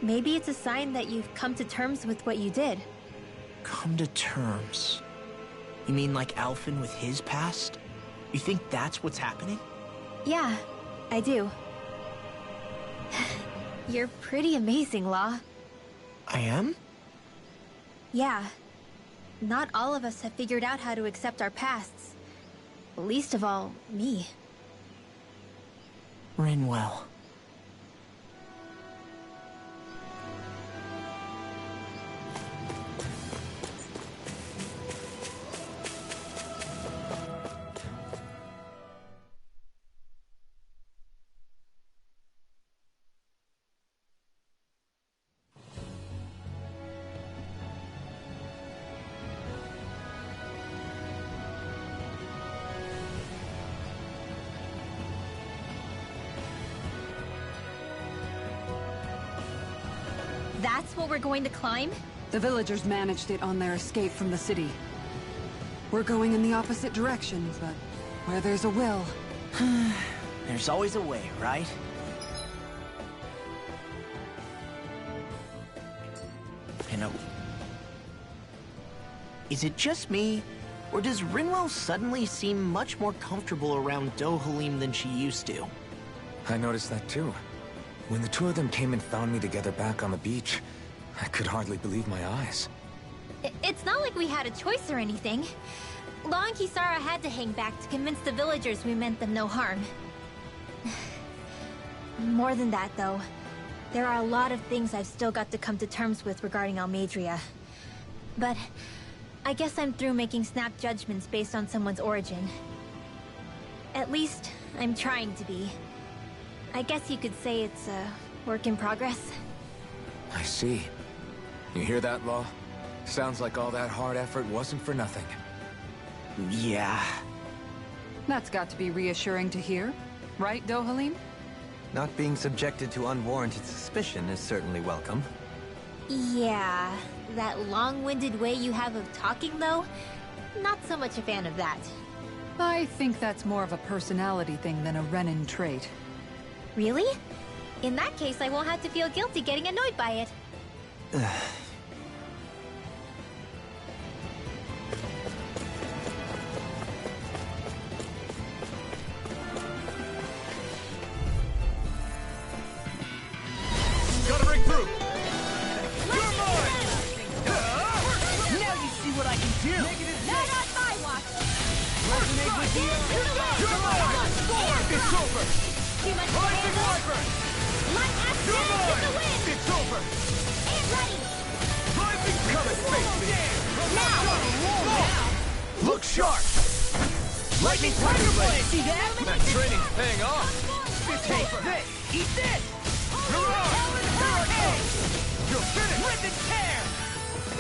Maybe it's a sign that you've come to terms with what you did. Come to terms? You mean like Alphen with his past? You think that's what's happening? Yeah, I do. You're pretty amazing, Law. I am? Yeah. Not all of us have figured out how to accept our pasts. Least of all, me. Rinwell. That's what we're going to climb? The villagers managed it on their escape from the city. We're going in the opposite direction, but where there's a will... There's always a way, right? You know... Is it just me, or does Rinwell suddenly seem much more comfortable around Dohalim than she used to? I noticed that too. When the two of them came and found me together back on the beach, I could hardly believe my eyes. It's not like we had a choice or anything. Law and Kisara had to hang back to convince the villagers we meant them no harm. More than that, though, there are a lot of things I've still got to come to terms with regarding Almeidrea. But I guess I'm through making snap judgments based on someone's origin. At least, I'm trying to be. I guess you could say it's a work in progress. I see. You hear that, Law? Sounds like all that hard effort wasn't for nothing. Yeah. That's got to be reassuring to hear. Right, Dohalim? Not being subjected to unwarranted suspicion is certainly welcome. Yeah, that long-winded way you have of talking, though? Not so much a fan of that. I think that's more of a personality thing than a Renin trait. Really? In that case, I won't have to feel guilty getting annoyed by it. Gotta break through! You're mine! Now you see what I can do! Not on my watch! Resonate with you! You're mine! It's over! Too much Rising fire! Wyvern! Light axe You're dance in mine! the wind! It's over! And ready! Rising Come and face me! Now! Look sharp! Lightning Tiger Blade! See that? That training's paying off. Take this! Eat this! Hurrah! Here I come! You're finished! Rip and tear!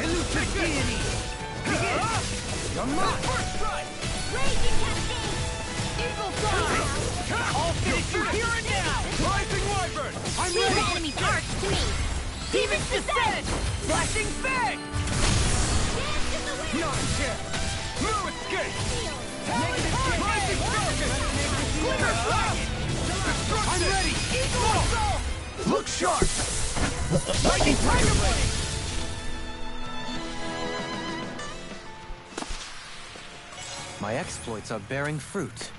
Elusive deity! Begin! You're mine! First strike! Raging cascade! Eagle Side! I'll finish you here and now! Rising Wyvern! I'm See the ready! enemy's arch to me! Demon's Descent! Flashing Fang! Dance in the wind! Not a chance! No escape! Shield! Negative Rising Falcon! Glitter Dragon! Destruction! I'm ready! Eagle Assault! Look sharp! Lightning Tiger Blade! My exploits are bearing fruit.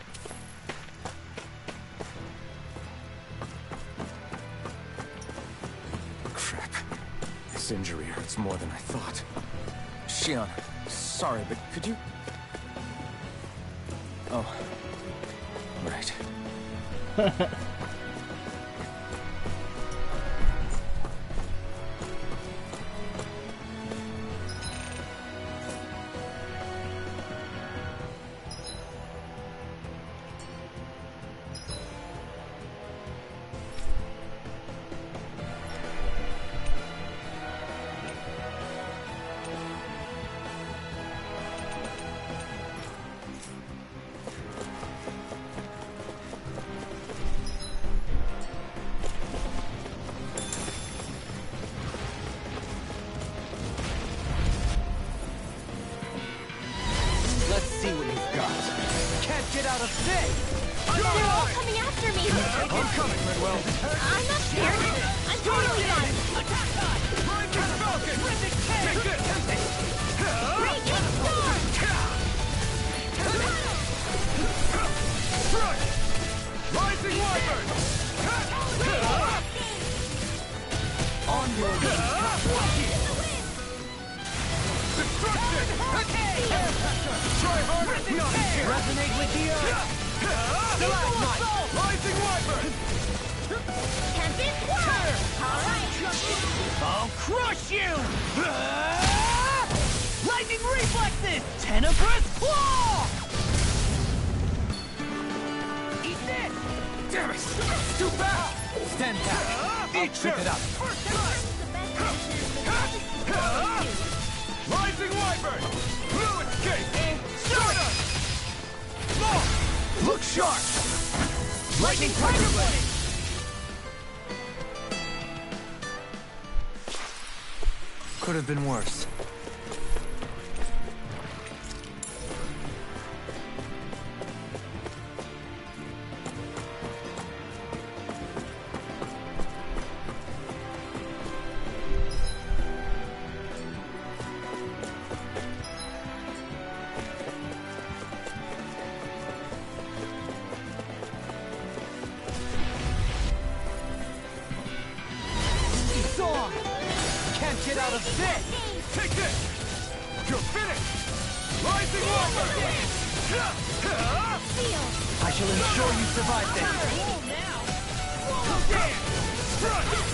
Crap. This injury hurts more than I thought. Shion, sorry, but could you... Oh. Right. Let's see what you've got. Can't get out of this! They're all coming after me! I'm coming, Redwell. I'm not scared! I'm totally fine! Attack time! Rising Falcon! Rhythmic Tear! Take this! Raging storm! Strike! Rising Wyvern! On your knees! Destruction! Try harder! Resonate with the earth! Stalagmite! Rising Wyvern! Tempest Whirl! Alright! I'll crush you! Lightning Reflexes! Tenebrous Claw! Eat this! Damn it! Too fast! Stand back. I'll trip it up. Rising Wyvern! Blue escape! Stardust! Long! Look sharp! Lightning Tiger Blade! Could have been worse. get out of this! Take this! You're finished! Rising Wiper! I shall ensure you survive this!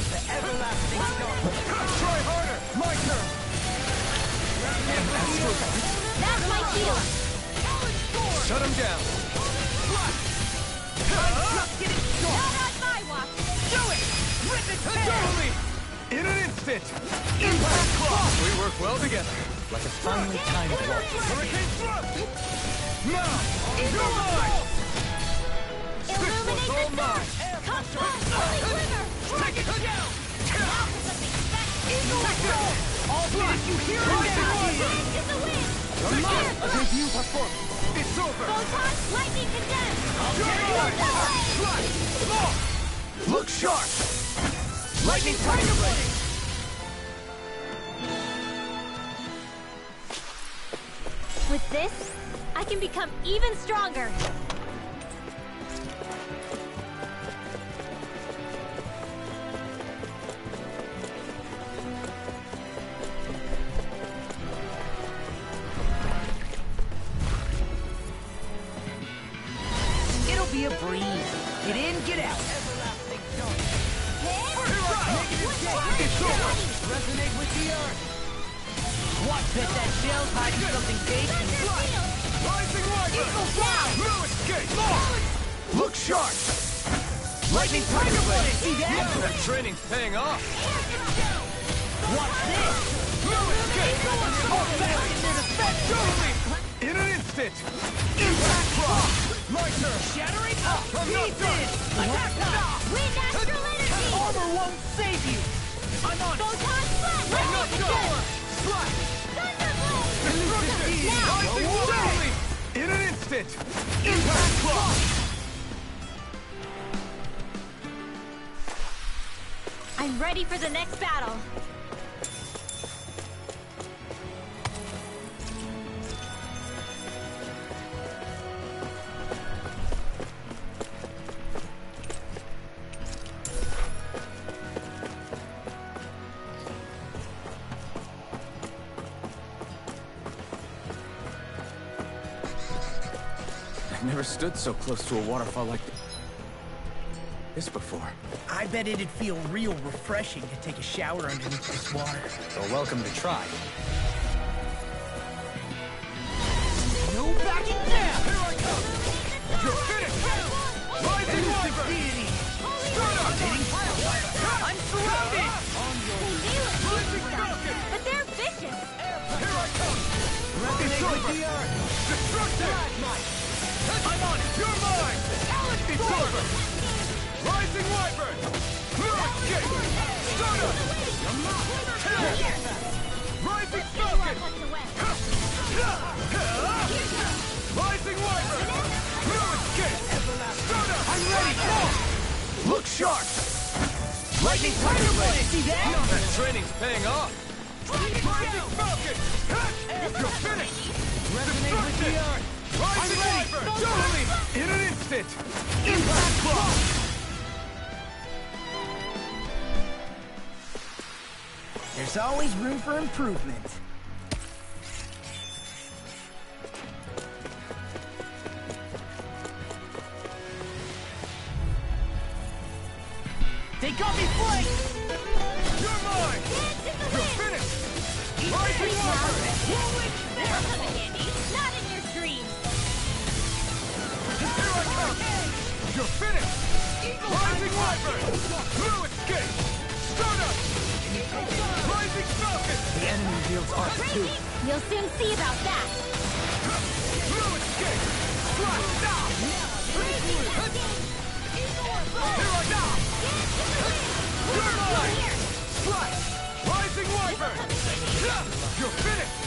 The everlasting storm! Try harder! My turn! That's my shield! Shut him down! Not on my watch! Do it! Rip its head! Totally! In an instant! Impact Claw! We work well together. Like a finely timed waltz. Hurricane Thrust! Now! You're mine! This one's all mine! Come on, holy river! Take it down! Now for something special! Eagle Take this! All did you hear it now? Dance in the wind! Take Fire this! Thrust! Debut performance! It's over! Photon, lightning condemned! You're mine! Fly! Look sharp! Lightning Tiger Blade! With this, I can become even stronger! It'll be a breeze. Get in, get out. It's over! Resonate with the earth. What, bet that shell's hiding something tasty? Rising Wiper! No escape! Look sharp! Lightning Tiger Blade! See that? That training's paying off! Watch this. No escape! All back in their defense. Totally! In an instant! Impact Claw! My turn! Shattering up I'm not done! pieces. Attack now. Wind astral energy! Armor won't save you. I'm on it. Photon flash! I'm not Lightning done! condemned! Slash! Thunderblade! Elucidate! Now! Rising Wiper! In an instant! Impact Claw! I'm ready for the next battle! I've never stood so close to a waterfall like this before. I bet it'd feel real refreshing to take a shower underneath this water. So welcome to try. No backing down. Here I come! You're finished! Rising Wiper! I'm surrounded. Rising Falcon! But they're vicious! Here I come! Resonate with the earth. Destructive! I'm on it! You're mine! It's over! Rising Wiper! No escape! Stardust! Rising Falcon! Rising Wiper! No escape! Stardust! I'm ready! Go! Look sharp! Lightning Tiger Blade! See that? That training's paying off! Rising Falcon! You're finished! Resonate with the earth. Rising Wiper! Totally! In an instant! Impact Claw! There's always room for improvement. They got me flanked. You're mine! You're finished! Rising Wiper! They'll come in handy, not in your dreams! Here I come! You're finished! Rising Wiper! No escape! Stardust! Rising Falcon! The enemy wields arc too. You'll soon see about that! No escape! Slash! Here I go! You're mine! Slash! Rising Wiper! You're finished!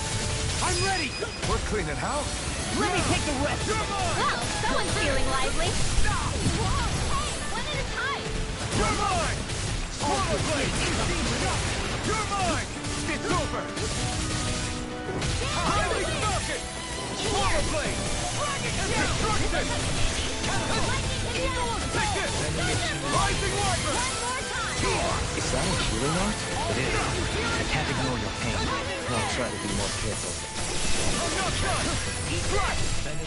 I'm ready! We're cleaning house! Let me take the rest. You're mine! Well, someone's feeling lively! Whoa, hey, one at a time! You're mine! Swallow Blade! You're mine! It's over! Highly Falcon! Swallow Blade! Destruction! Take this! Rising Wiper! One more time! Is that a healing art? It is. I can't ignore your pain. I'll try to be more careful. I'm not done!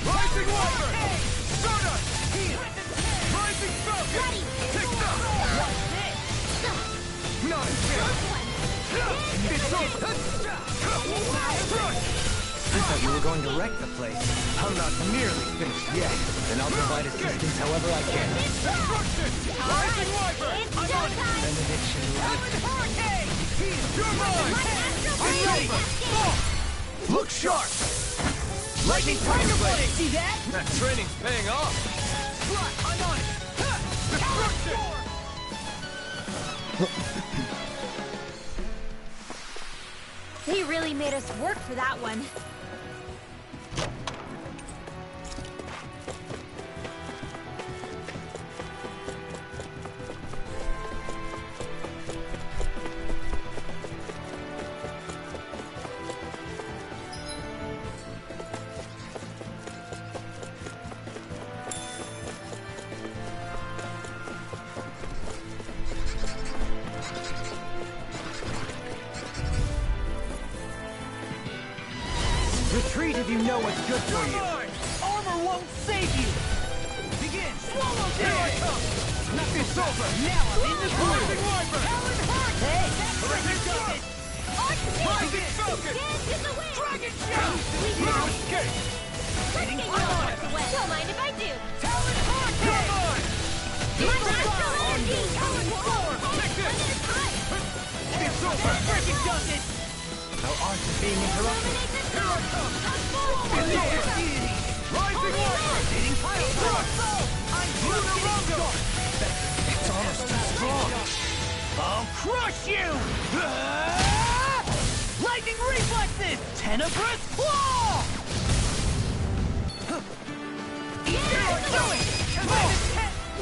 Rising Wyvern! Soda! Rising Falcon! Picked up! Not again! It's over! I thought you were going to wreck the place. I'm not nearly finished yet. Then I'll provide assistance however I can. Destruction! Rising Wyvern! I'm on it! Benediction. Hurricane! You're mine! I'm ready! Look sharp! Lightning Tiger Blade! See that? That training's paying off! I'm on it! Destruction! They really made us work for that one. Retreat if you know what's good for you. Armor won't save you. Begin. Swallow there. It's over. Now I'm in the Rising groove. Wyvern! Hey, Hurricane Falcon! Rising Falcon! Dragon Shout. No escape! Don't mind if I do. Talon You're Hurricane. mine! Energy! Talon Storm! Take this! It's over! Dragon does it. Our art is being interrupted. Here I come! It's over. Rising Wyvern! Hitting pile drive. I'm Lunarongo! It's almost too strong. I'll crush you! Lightning reflexes! Tenebrous claw!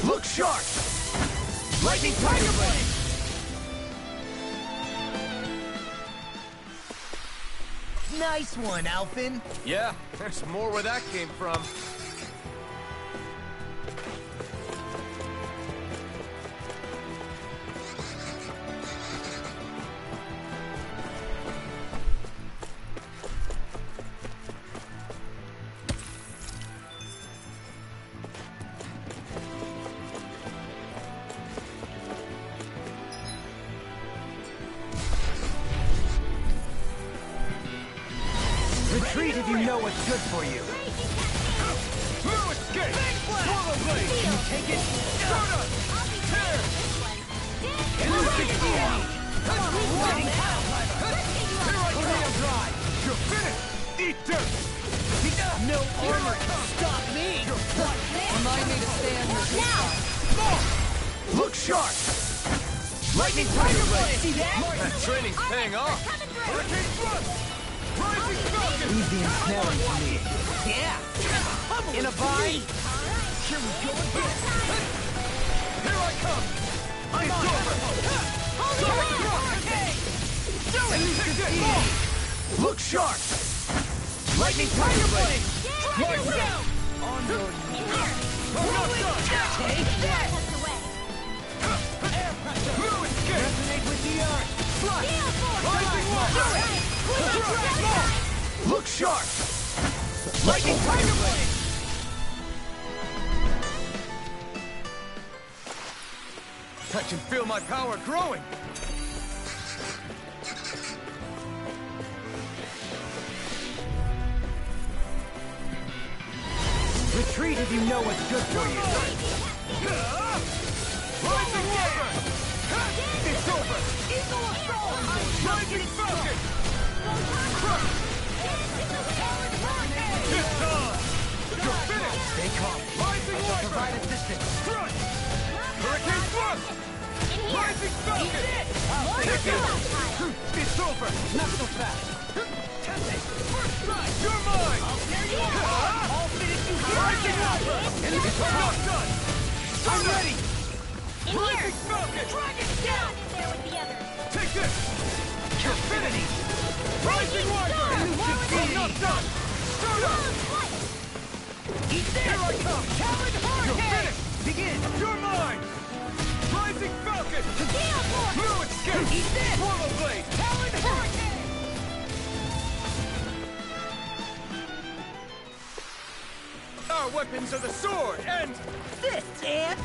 Look sharp! Lightning Tiger Blade! Nice one, Alphen. Yeah, there's more where that came from. Retreat if you know what's good for you. No escape! Swallow Blade! Can you take it? Soda! Tear! Elusive deity! Lightning pile driver! Here I Tornado come! drive! You're finished! Eat dirt! No armor can stop me! Remind me to stay on your Now! Look sharp! Lightning Tiger Blade! See that? That training's paying off! Hurricane Thrust! Rising Falcon! Leave the ensnaring to me. Yeah! In a bind! Here we go again! Here I come! I'm It's on over! Hurricane! Take this! Look sharp! Lightning Tiger Blade! Myself! On your knees! I'm not done! Take that! Air pressure! No escape! Resonate with the earth! Rising Wyvern! Look sharp! Lightning Tiger Blade! I can feel my power growing! Retreat if you know what's good for you. Rising Wyvern! It's over! Rising Falcon! It's on! You're finished! Stay calm. Rising Wyvern! Provide assistance. Crush! Hurricane Thrust! Rising Falcon! Take it! It's over! Not so fast. First strike! You're mine! I'll finish you here. Rising Wyvern! It's not done! I'm ready! Rising Falcon! Get on in there with the others. Take this! You're finished! Rising Wyvern! I'm not done! Start up! Eat this. Here I come! Talon You're Hurricane! finished! Begin. You're mine! Rising Falcon! Gale Force! No Escape! Eat this! Swallow Blade! Talon Hurricane! Our weapons are the sword and... Fist, and...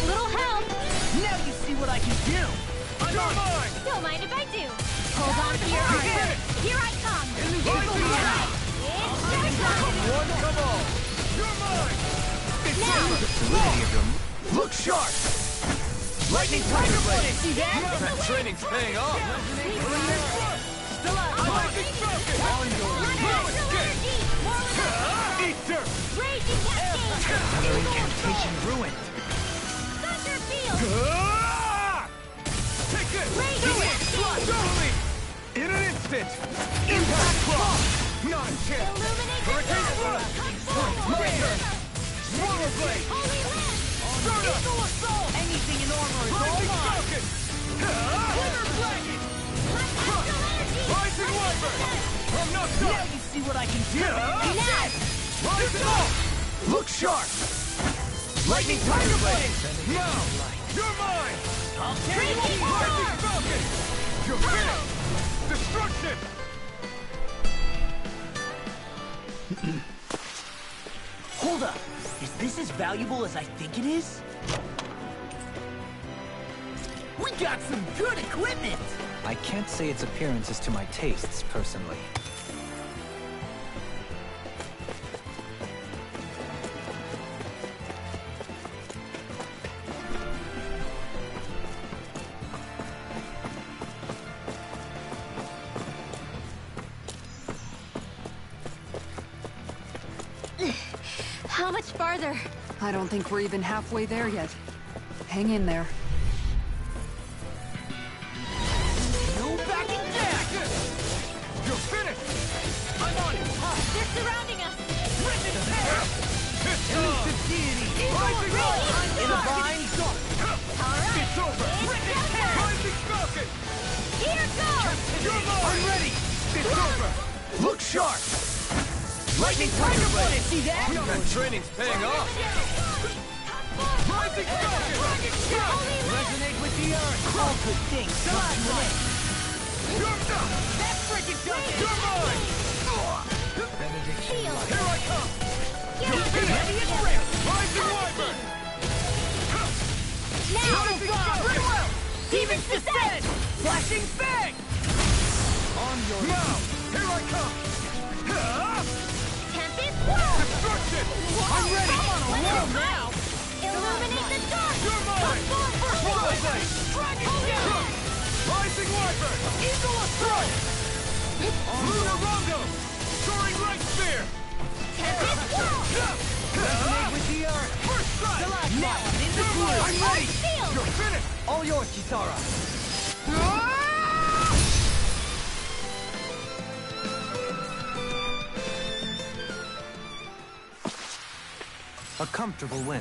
Little help! Now you see what I can do! I'm on mine! Don't mind if I do. Hold on to your armor. Here I come. It's Come one, come all! You're mine! It's over! Look sharp! Lightning Tiger Blade! See that? That training's paying off! Still out! Lightning Falcon! Now escape! Eat dirt! Raging Cascade! Another incantation ruined. Thunder Field! Take it! Raging Cascade! Totally! In an instant! Impact Claw! Not a chance! Illuminate the Hurricane dark! Flood! My turn! Swallow Blade! Holy Land! Start up! Eagle Assault! Anything in armor is all Lightning mine! Falcon! Winter Dragon! Astral Energy! Rising Wyvern! I'm knocked Now up! you see what I can do! Now! Rising up! Look sharp! Lightning Tiger Blade! Now! You're mine! I'll tear you Raging apart! Rising Falcon! You're finished! Destruction! Hold up! Is this as valuable as I think it is? We got some good equipment! I can't say its appearance is to my tastes, personally. How much farther? I don't think we're even halfway there yet. Hang in there. No backing back! You're finished! I'm on it! They're surrounding us! Rip it tear! It's Elusive deity! Rising up! In a vine! Alright! It's over! Rip it tear! Rising Falcon! Here goes! You're mine! I'm ready! It's over! Look sharp! Lightning Tiger Blade! See that? That training's paying off! Rising Falcon! Resonate with the earth! All good things come to an end! You're done! That freaking does it! You're mine! Shield! Here I come! Get out! Ready and rare! Rising Wyvern! Now! Goodwill! Demons descend! Flashing Fang! On your... Now! Here I come! Tempest Whirl! Destruction! I'm ready! I'm on a roll now! Illuminate the dark! You're mine! Swallow Blade! Dragon Down! Rising Wyvern! Eagle Assault! Luna Rondo! Soaring Light Spear! Tempest Whirl! Resonate with the earth! First strike! Now I'm in the groove! I'm ready! Shield! You're finished! All yours, Kisara! A comfortable win.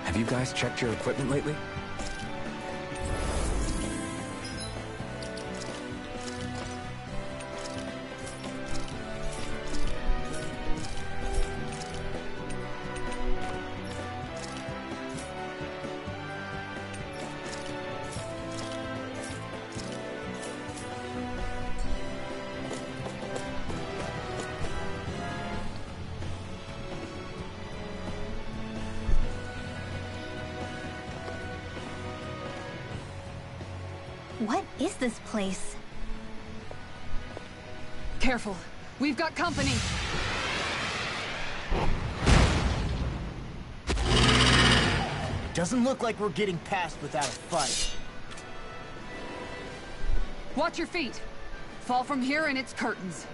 Have you guys checked your equipment lately? What is this place? Careful. We've got company. Doesn't look like we're getting past without a fight. Watch your feet. Fall from here and it's curtains.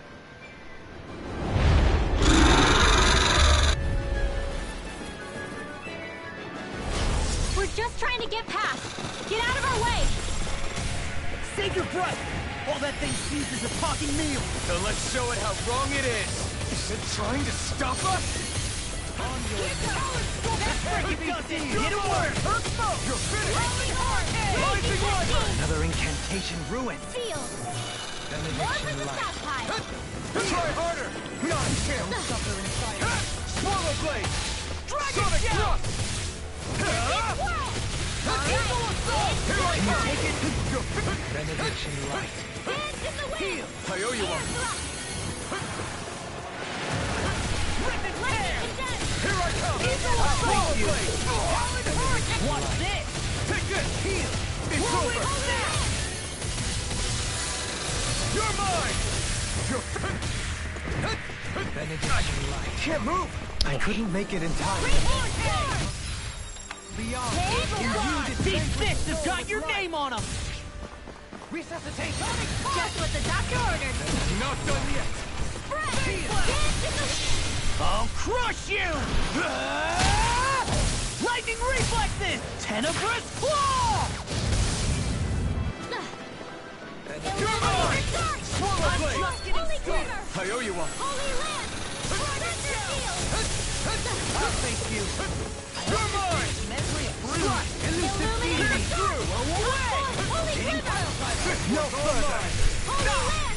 We're just trying to get past. Get out of our way! Save your breath! All that thing sees is a talking meal! So let's show it how wrong it is! Is it trying to stop us? On your That's freaking does it! Get it work! Earth smoke! You're finished! Rising Wyvern! Another incantation ruined. Seal! Benediction light. Try harder! Not a chance! Swallow blade! Sonic thrust! Evil assault! Here I come! Take it! Benediction light. Dance in the wind! I owe you one. Here I come! Swallow blade! Watch this! Take this! Heal! It's over! You're mine! Benediction light. Can't move! I couldn't make it in time. Beyond! These fists have got your name on them! Resuscitation! Just what the doctor ordered! Not done yet! I'll crush you! Lightning reflexes! Tenebrous claw! You're mine! Swallow I'm blade! just getting started! I owe you one. Holy Land! I'll face you! You're mine! Elusive deity! Through! Away! Holy Quiver! No further! Holy Land!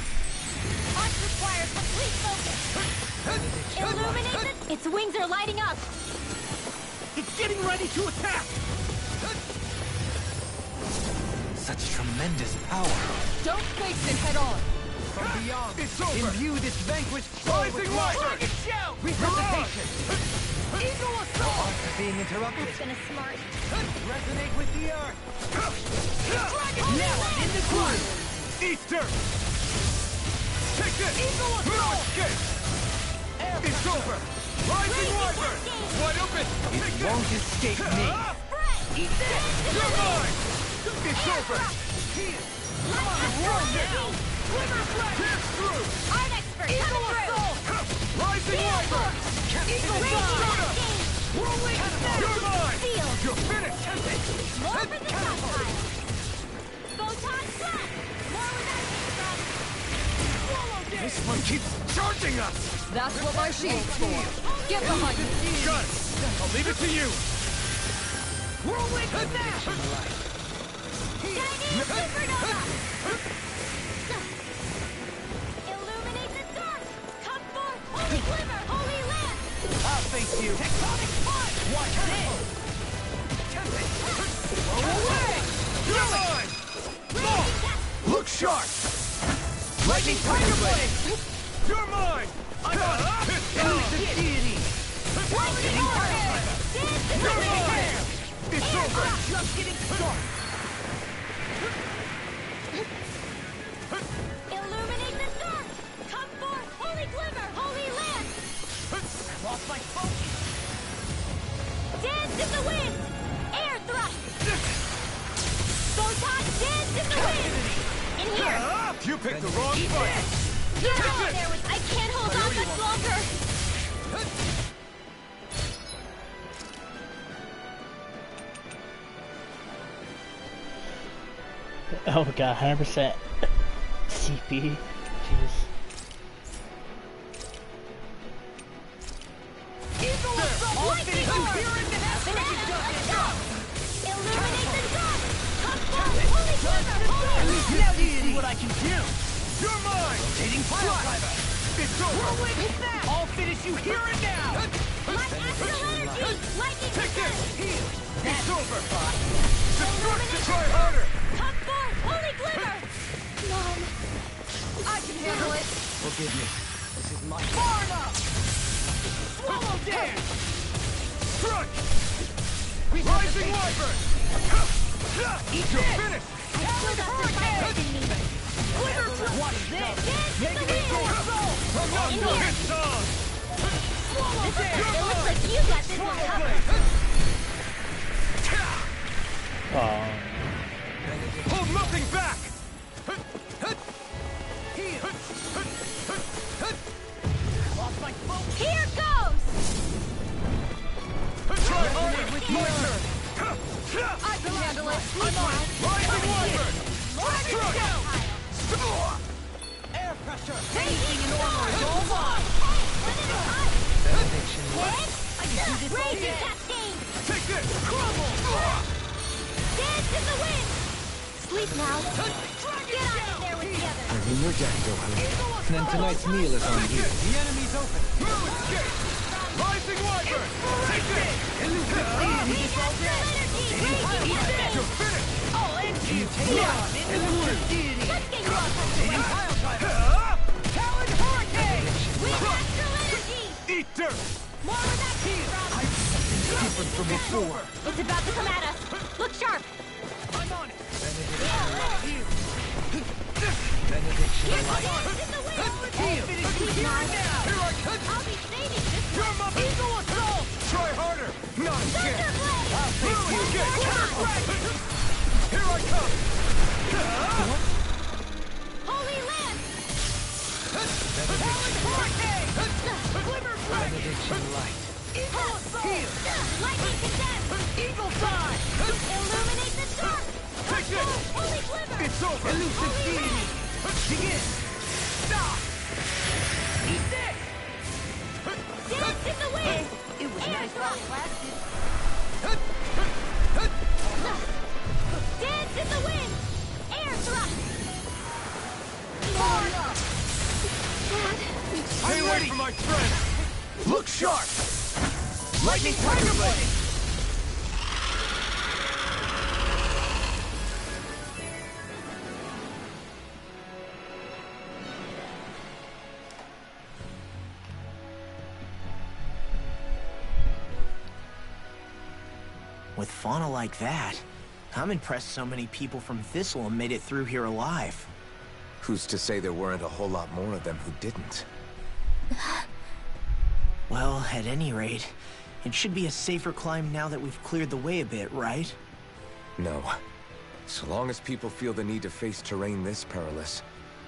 Arch requires complete focus! Illuminate the... Its wings are lighting up! It's getting ready to attack! Such tremendous power. Don't face it head on. From beyond! It's over! Imbue this vanquished foe with Rising light. Wyvern! Shout! Resuscitation. Eagle assault! Arts are being interrupted. That's been a smart... Resonate with the earth. Now I'm in the groove! Easter! Take this! Eagle No assault! escape! It's over! Rising Wyvern! Wide open! It won't escape me. Eat this! You're mine! It's over! Pierce through! Art expert, Eagle coming through! assault! Rising Wyvern! Eagle Raging assault! Cascade! Whirling snap! You're mine! Seal! You're finished! More for the top pile! Photon blast! More where that came from! Swallow This one keeps charging us! That's what my shield's for. Get behind me. Got it! I'll leave it to you! Whirling snap! Chinese supernova! Illuminate the dark! Come forth, holy glimmer, holy land! I'll face you! Tectonic punch! Watch this! Away! You're mine! Raging Cascade! Look sharp! Lightning Tiger Blade! You're mine! I'm on Elusive deity! Lightning order! Dance in the You're wind! mine! It's over! Just getting started! Illuminate the dark! Come forth, holy glimmer, holy land! Lost my focus! Dance in the wind! Air thrust! Photon dance in the wind! In here! You picked the wrong fight! Get on there with... I can't hold on much longer! Oh god, 100% CP. Jeez. Eagle assault! I'll finish you here in the Banana, let's go! Illuminate the dark! Come forth, holy glimmer, holy land! Now you see what I can do! You're mine! Rotating pile driver! It's over! Whirling snap! I'll finish you here and now! My astral energy! Lightning Take this! Heal! It's over! Destruction! Try harder! Come forth, holy glimmer! Mom, I can handle it. Forgive me. This is my... Far enough! Swallow dance! Crunch! Rising Wyvern! Eat You're this! finished! still got some fire in me. Watch this! Dance in the wind! In here! It's on! It looks like you got this one covered. Oh. Hold nothing back! Here goes! Try harder! My turn! I can handle it. I'm on it! Rising Wyvern! Air pressure! Anything in order is all mine! Benediction Hit! I can do this all Raging day! cascade! Take this! Crumble! Dance in the wind! Sleep now. Get out of there with the others. I mean, you're dead, Then tonight's meal is on you. The enemy's open! No escape! Rising Wyvern! Take this! You're finished! All empty! Elusive deity! Let's get you off of the way. Pile driver! Talon hurricane! With astral energy! Eat dirt! More where that came from! Different from before! It's about to come at us! Look sharp! I'm on it! Benediction dance in the wind! Heal! Here now! Here I come! I'll be saving this You're one! my Eagle assault! Try harder! Not again! Thunderblade! I'll face you! Here I come! Holy Lance! Talon hurricane! Glimmer break! Benediction light. Eagle assault! Lightning condemned! Eagle side! Illuminate the dark! Take this! Holy Glimmer! It's over! Elusive deity! Begin! Stop! Eat this! Dance in the wind! It was Air nice thrust! while it lasted. Dance in the wind! Air thrust! Stay away from my friend! Look sharp! Lightning Tiger Blade! With fauna like that, I'm impressed so many people from Thistle made it through here alive. Who's to say there weren't a whole lot more of them who didn't? Well, at any rate, it should be a safer climb now that we've cleared the way a bit, right? No. So long as people feel the need to face terrain this perilous,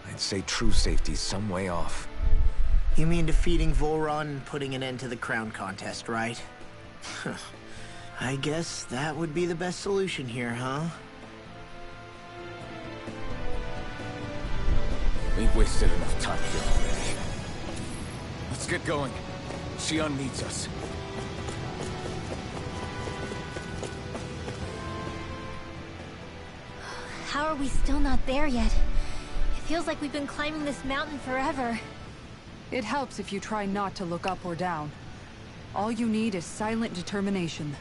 I'd say true safety's some way off. You mean defeating Volron and putting an end to the crown contest, right? I guess that would be the best solution here, huh? We've wasted enough time here already. Let's get going. Xion needs us. How are we still not there yet? It feels like we've been climbing this mountain forever. It helps if you try not to look up or down. All you need is silent determination.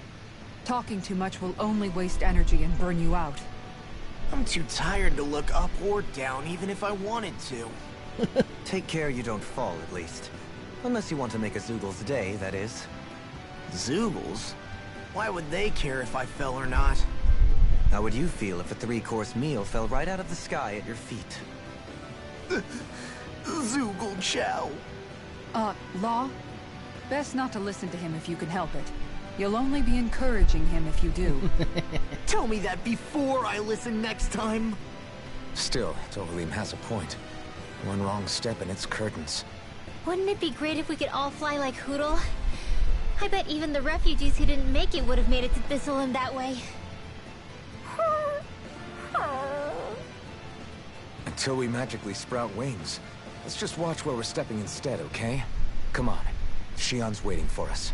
Talking too much will only waste energy and burn you out. I'm too tired to look up or down, even if I wanted to. Take care you don't fall, at least. Unless you want to make a Zoogle's day, that is. Zoogles? Why would they care if I fell or not? How would you feel if a 3-course meal fell right out of the sky at your feet? Zoogle Chow. Law? Best not to listen to him if you can help it. You'll only be encouraging him if you do. Tell me that before I listen next time. Still, Tovalim has a point. One wrong step and it's curtains. Wouldn't it be great if we could all fly like Hootle? I bet even the refugees who didn't make it would have made it to Thistleum that way. Until we magically sprout wings. Let's just watch where we're stepping instead, okay? Come on. Xion's waiting for us.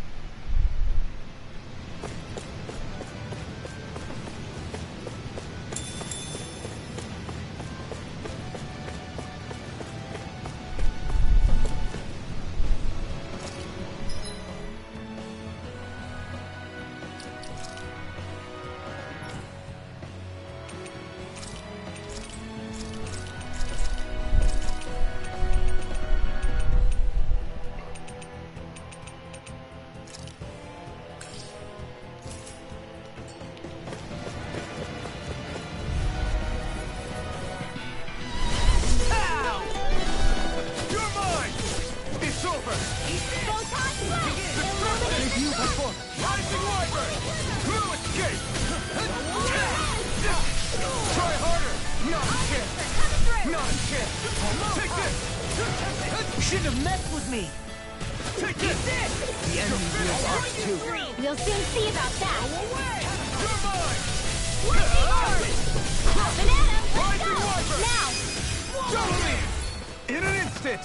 Take this! You shouldn't have messed with me! Take this! The enemy feels ours too. We'll soon see about that. You're mine! Lightning Orb! Banana, let's go! Now! Double in an instant!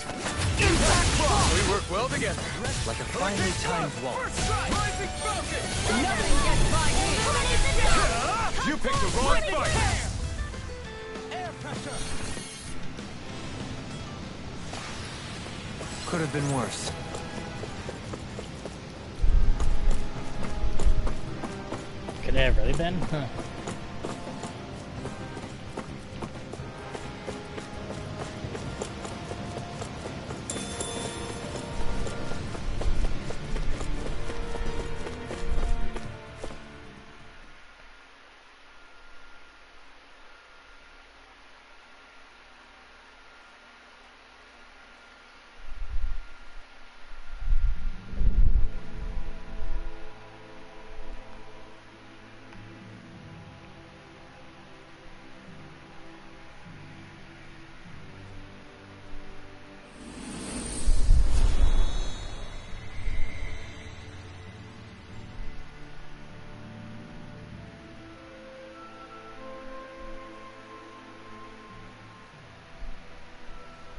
Impact Claw! We work well together. Like a finely timed waltz. Rising Falcon! Nothing gets by me! You picked the wrong fight! Air pressure! Could have been worse. Could it have really been? Huh.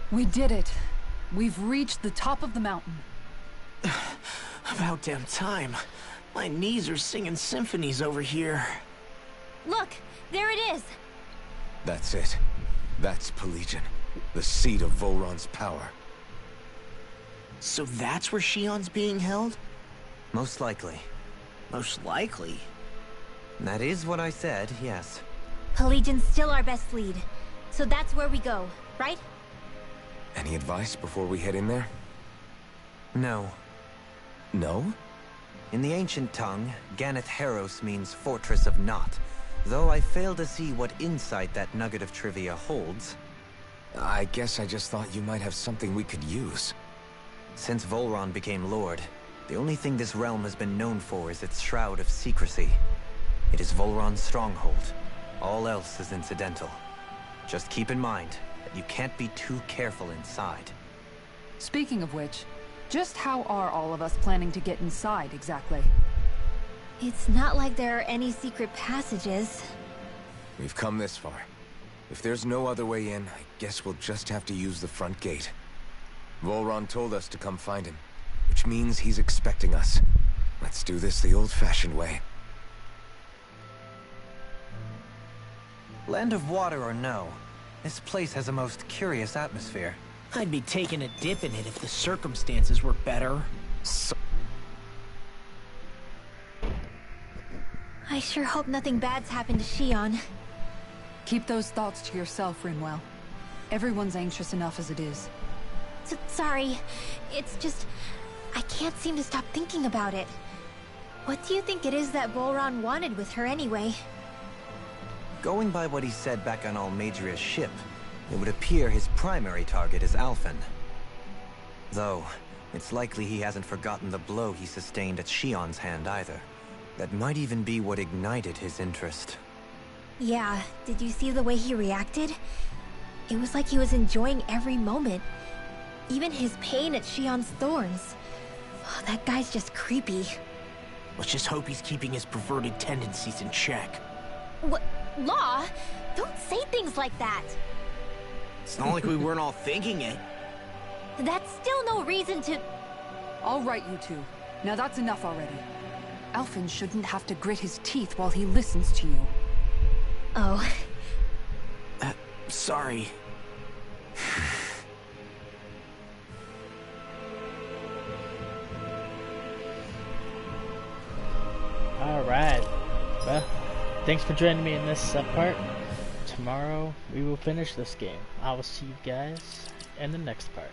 We did it. We've reached the top of the mountain. About damn time. My knees are singing symphonies over here. Look, there it is. That's it. That's Pelegion, the seat of Volron's power. So that's where Shion's being held? Most likely. Most likely? That is what I said, yes. Pelegion's still our best lead. So that's where we go, right? Any advice before we head in there? No. No? In the ancient tongue, Ganeth-Heros means Fortress of Naught, though I fail to see what insight that nugget of trivia holds. I guess I just thought you might have something we could use. Since Volron became Lord, the only thing this realm has been known for is its shroud of secrecy. It is Volron's stronghold. All else is incidental. Just keep in mind that you can't be too careful inside. Speaking of which, just how are all of us planning to get inside, exactly? It's not like there are any secret passages. We've come this far. If there's no other way in, I guess we'll just have to use the front gate. Volron told us to come find him, which means he's expecting us. Let's do this the old-fashioned way. Land of Water or no, this place has a most curious atmosphere. I'd be taking a dip in it if the circumstances were better. I sure hope nothing bad's happened to Shion. Keep those thoughts to yourself, Rinwell. Everyone's anxious enough as it is. Sorry. It's just... I can't seem to stop thinking about it. What do you think it is that Volron wanted with her anyway? Going by what he said back on Almadria's ship, it would appear his primary target is Alphen. Though, it's likely he hasn't forgotten the blow he sustained at Shion's hand either. That might even be what ignited his interest. Yeah, did you see the way he reacted? It was like he was enjoying every moment. Even his pain at Shion's thorns. Oh, that guy's just creepy. Let's just hope he's keeping his perverted tendencies in check. What? Law? Don't say things like that. It's not like we weren't all thinking it. That's still no reason to... All right, you two. Now that's enough already. Alphen shouldn't have to grit his teeth while he listens to you. Oh. Sorry. Alright. Well, thanks for joining me in this part. Tomorrow we will finish this game. I will see you guys in the next part.